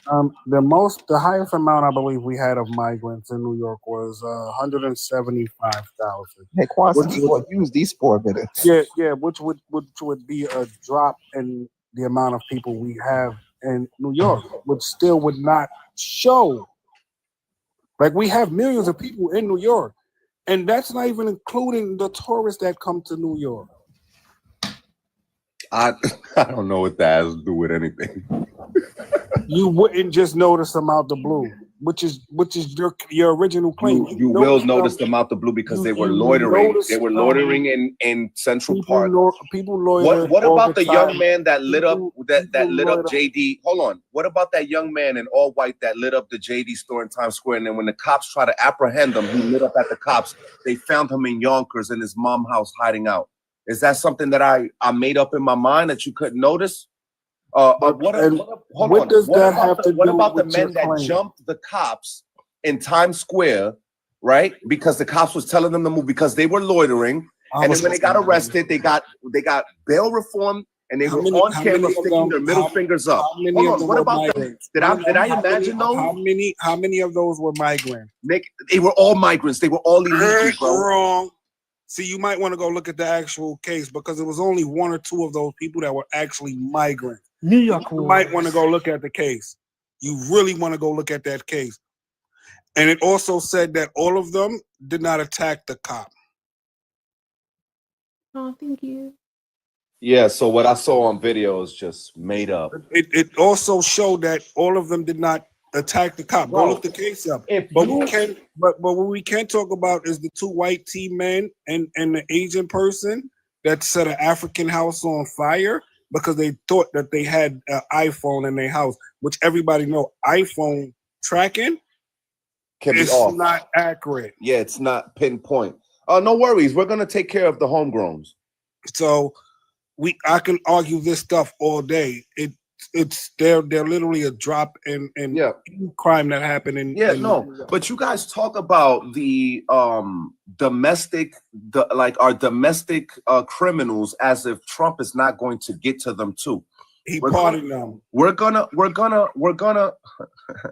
The highest amount I believe we had of migrants in New York was 175,000. Hey, Kwanzaa, use these 4 minutes. Yeah, which would be a drop in the amount of people we have in New York, which still would not show. Like we have millions of people in New York, and that's not even including the tourists that come to New York. I don't know what that has to do with anything. You wouldn't just notice them out the blue. which is your original claim. You will notice them out the blue because they were loitering. They were loitering in Central Park. People loiter. What all about the young time. man that lit up that lit up loiter. JD? Hold on. What about that young man in all white that lit up the JD store in Times Square? And then when the cops try to apprehend him, he lit up at the cops. They found him in Yonkers in his mom's house hiding out. Is that something that I made up in my mind that you couldn't notice? What does that have to do with the men that jumped the cops in Times Square, right? Because the cops was telling them to move because they were loitering. And then when they got arrested, they got bail reform, and they were on camera sticking their middle fingers up. Hold on, what about them? Did I imagine those? How many of those were migrants? Nick, they were all migrants. They were all illegals, bro. Wrong. See, you might want to go look at the actual case because it was only one or two of those people that were actually migrants. New York. You might want to go look at the case. You really want to go look at that case. And it also said that all of them did not attack the cop. Oh, thank you. Yeah, so what I saw on video is just made up. It also showed that all of them did not attack the cop. Go look the case up. But what we can talk about is the two white team men and the Asian person that set an African house on fire because they thought that they had an iPhone in their house, which everybody know iPhone tracking Can be is off. not accurate. Yeah, it's not pinpoint. No worries. We're gonna take care of the homegrowns. So I can argue this stuff all day. They're literally a drop in crime that happened in but you guys talk about the domestic criminals as if Trump is not going to get to them too. He pardoned them. We're gonna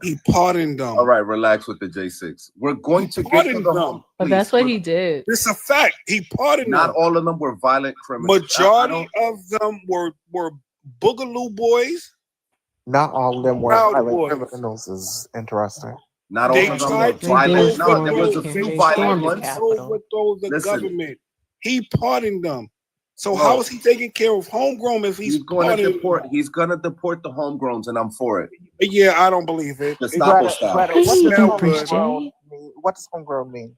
he pardoned them. All right, relax with the J6. We're going to get to them. But that's what he did. It's a fact. He pardoned them. Not all of them were violent criminals. Majority of them were boogaloo boys. Not all of them were Proud violent boys. criminals is interesting. Not all of them were violent. No, there was a few violent ones. Overthrow the Listen. government. He pardoned them. So how is he taking care of homegrown if he's going to deport? He's gonna deport the homegrowns, and I'm for it. Yeah, I don't believe it. Gestapo style. What does homegrown mean?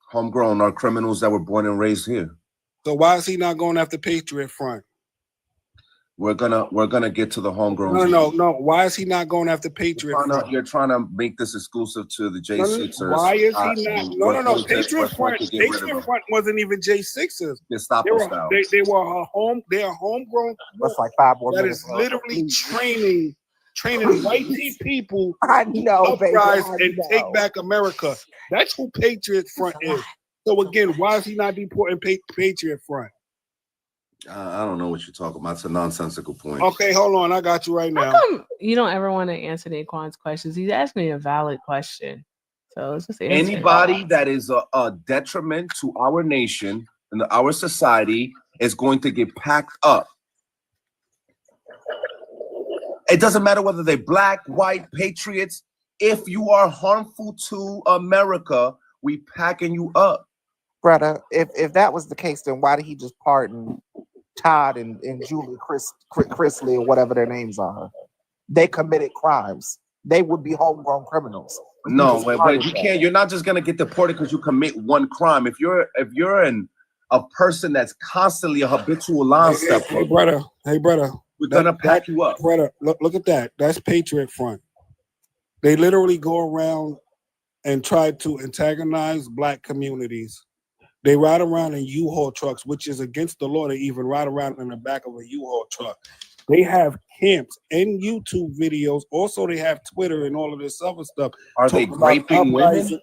Homegrown are criminals that were born and raised here. So why is he not going after Patriot Front? We're gonna get to the homegrown. No. Why is he not going after Patriot Front? You're trying to make this exclusive to the J6ers. Why is he not? No. Patriot Front wasn't even J6ers. Gestapo style. They were homegrown. That's like 5 more That minutes. is literally training white people I know, uprise baby, and take back America. That's who Patriot Front is. So again, why is he not deporting Patriot Front? I don't know what you're talking about. It's a nonsensical point. Okay, hold on. I got you right now. How come you don't ever want to answer Naquan's questions? He's asked me a valid question. So let's just answer Anybody that is a detriment to our nation and our society is going to get packed up. It doesn't matter whether they're black, white, patriots. If you are harmful to America, we packing you up. Brother, if that was the case, then why did he just pardon Todd and Julie Chrisley or whatever their names are? They committed crimes. They would be homegrown criminals. No, but you can't. You're not just gonna get deported because you commit one crime. If you're a person that's constantly a habitual line stepper, Hey brother, we're gonna pack you up. Brother, look at that. That's Patriot Front. They literally go around and try to antagonize black communities. They ride around in U-Haul trucks, which is against the law to even ride around in the back of a U-Haul truck. They have camps and YouTube videos. Also, they have Twitter and all of this other stuff. Are they raping women?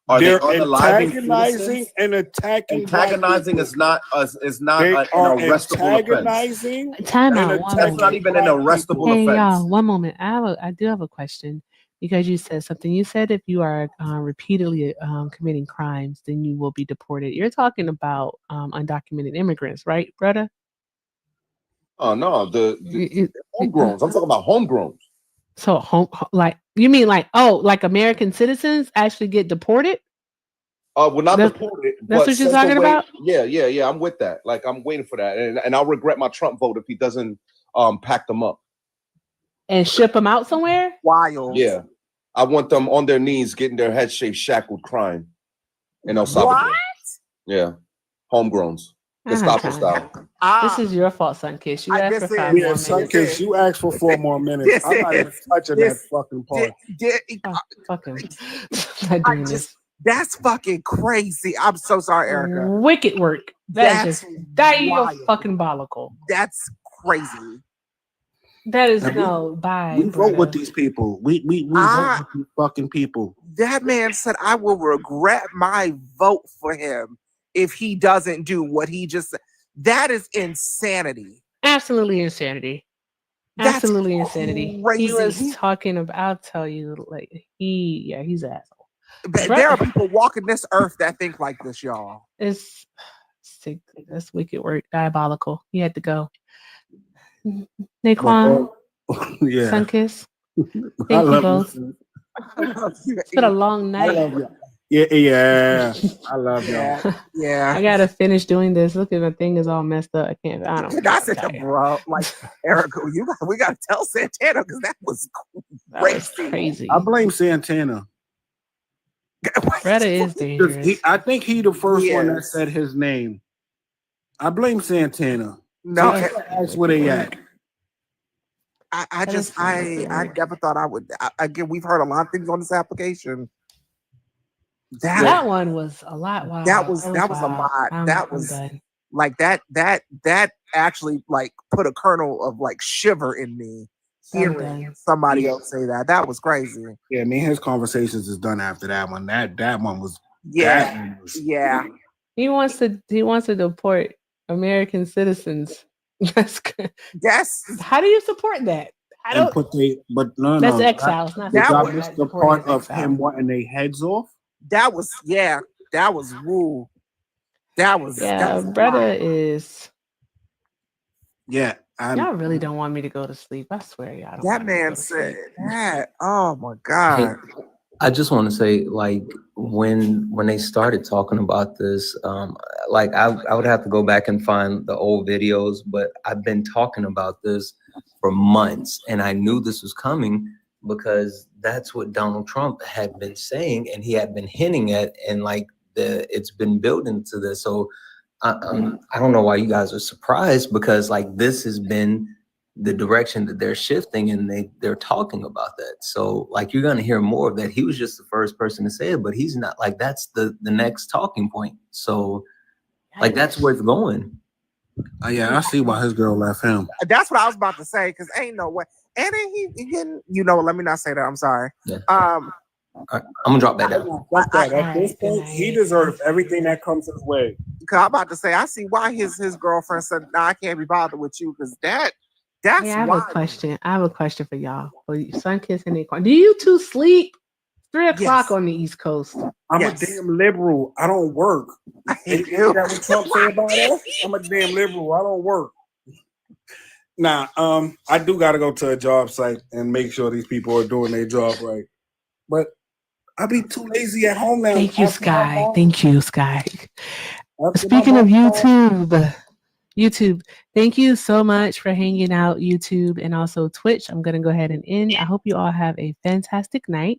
Are They're they unaliving antagonizing citizens? and attacking. Antagonizing is not an arrestable offense. Time out. That's not even an arrestable Hey, offense. y'all, one moment. I do have a question because you said something. You said if you are repeatedly committing crimes, then you will be deported. You're talking about undocumented immigrants, right, brother? Oh no, the homegrowns. I'm talking about homegrowns. So like you mean like American citizens actually get deported? Well, not deported. That's what you're talking about? Yeah. I'm with that. Like I'm waiting for that, and I'll regret my Trump vote if he doesn't pack them up and ship them out somewhere. Wild. Yeah. I want them on their knees, getting their head shaved, shackled, crying in El Salvador. What? Yeah, homegrowns, Gestapo style. This is your fault, Sunkiss. You asked for 5 Yeah, more minutes. Sunkiss, you asked for 4 more minutes. This I'm not even is- touching this- that fucking part. Fuck him. Not doing this. That's fucking crazy. I'm so sorry, Erica. Wicked work. That's fucking bolical. That's crazy. That is And no bye. We vote with these people. We vote with these fucking people. That man said, I will regret my vote for him if he doesn't do what he just said. That is insanity. Absolutely insanity. That's Absolutely insanity. crazy. He was talking about, I'll tell you, like, he's an asshole. There are people walking this earth that think like this, y'all. It's sick. That's wicked work. Diabolical. He had to go. Naquan, Yeah. Sunkiss. I Thank you love both. you. It's been a long I night. love you. Yeah. I love y'all. Yeah. I gotta finish doing this. Look at my thing is all messed up. I can't. I don't. That's it, bro. Like Erica, we gotta tell Santana because that was crazy. I blame Santana. Greta is dangerous. I think he the first one that Yes. said his name. I blame Santana. No, That's where they at. I never thought I would. Again, we've heard a lot of things on this application. That one was a lot. Wow. That was a wild. lot. I'm done. Like that actually like put a kernel of like shiver in me hearing somebody else say that. That was crazy. Yeah, me and his conversations is done after that one. That one was Yeah. Yeah. He wants to deport American citizens. That's good. How do you support that? I and don't. put but no, That's no. exiles, not That support. was That the deporting part is of exile. him wanting their heads off. That was That was woo. That was Brother is. Yeah, Y'all really don't want me to go to sleep. I swear, y'all. Don't That want me to man go to said sleep. that. Oh my god. I just want to say, like, when they started talking about this, like I would have to go back and find the old videos, but I've been talking about this for months, and I knew this was coming because that's what Donald Trump had been saying, and he had been hinting at, and like it's been building to this. So I don't know why you guys are surprised, because like this has been the direction that they're shifting, and they're talking about that. So like you're gonna hear more of that. He was just the first person to say it, but he's not. Like that's the next talking point. So like that's where it's going. Yeah, I see why his girl left him. That's what I was about to say, because ain't no way. And then he didn't, let me not say that. I'm sorry. Yeah. I'm gonna drop that down. Fuck that. At this point, he deserves everything that comes his way. Cause I'm about to say, I see why his girlfriend said, "Nah, I can't be bothered with you," because that's Hey, I have why. a question. I have a question for y'all. For you, Sunkiss and Naquan. Do you two sleep? 3 o'clock on the East Coast. I'm a damn liberal. I don't work. You hear that what Trump say about us? I'm a damn liberal. I don't work. Nah, I do gotta go to a job site and make sure these people are doing their job right. But I be too lazy at home now. Thank you, Sky. Thank you, Sky. After Speaking my of mom- YouTube, thank you so much for hanging out, YouTube, and also Twitch. I'm going to go ahead and end. I hope you all have a fantastic night.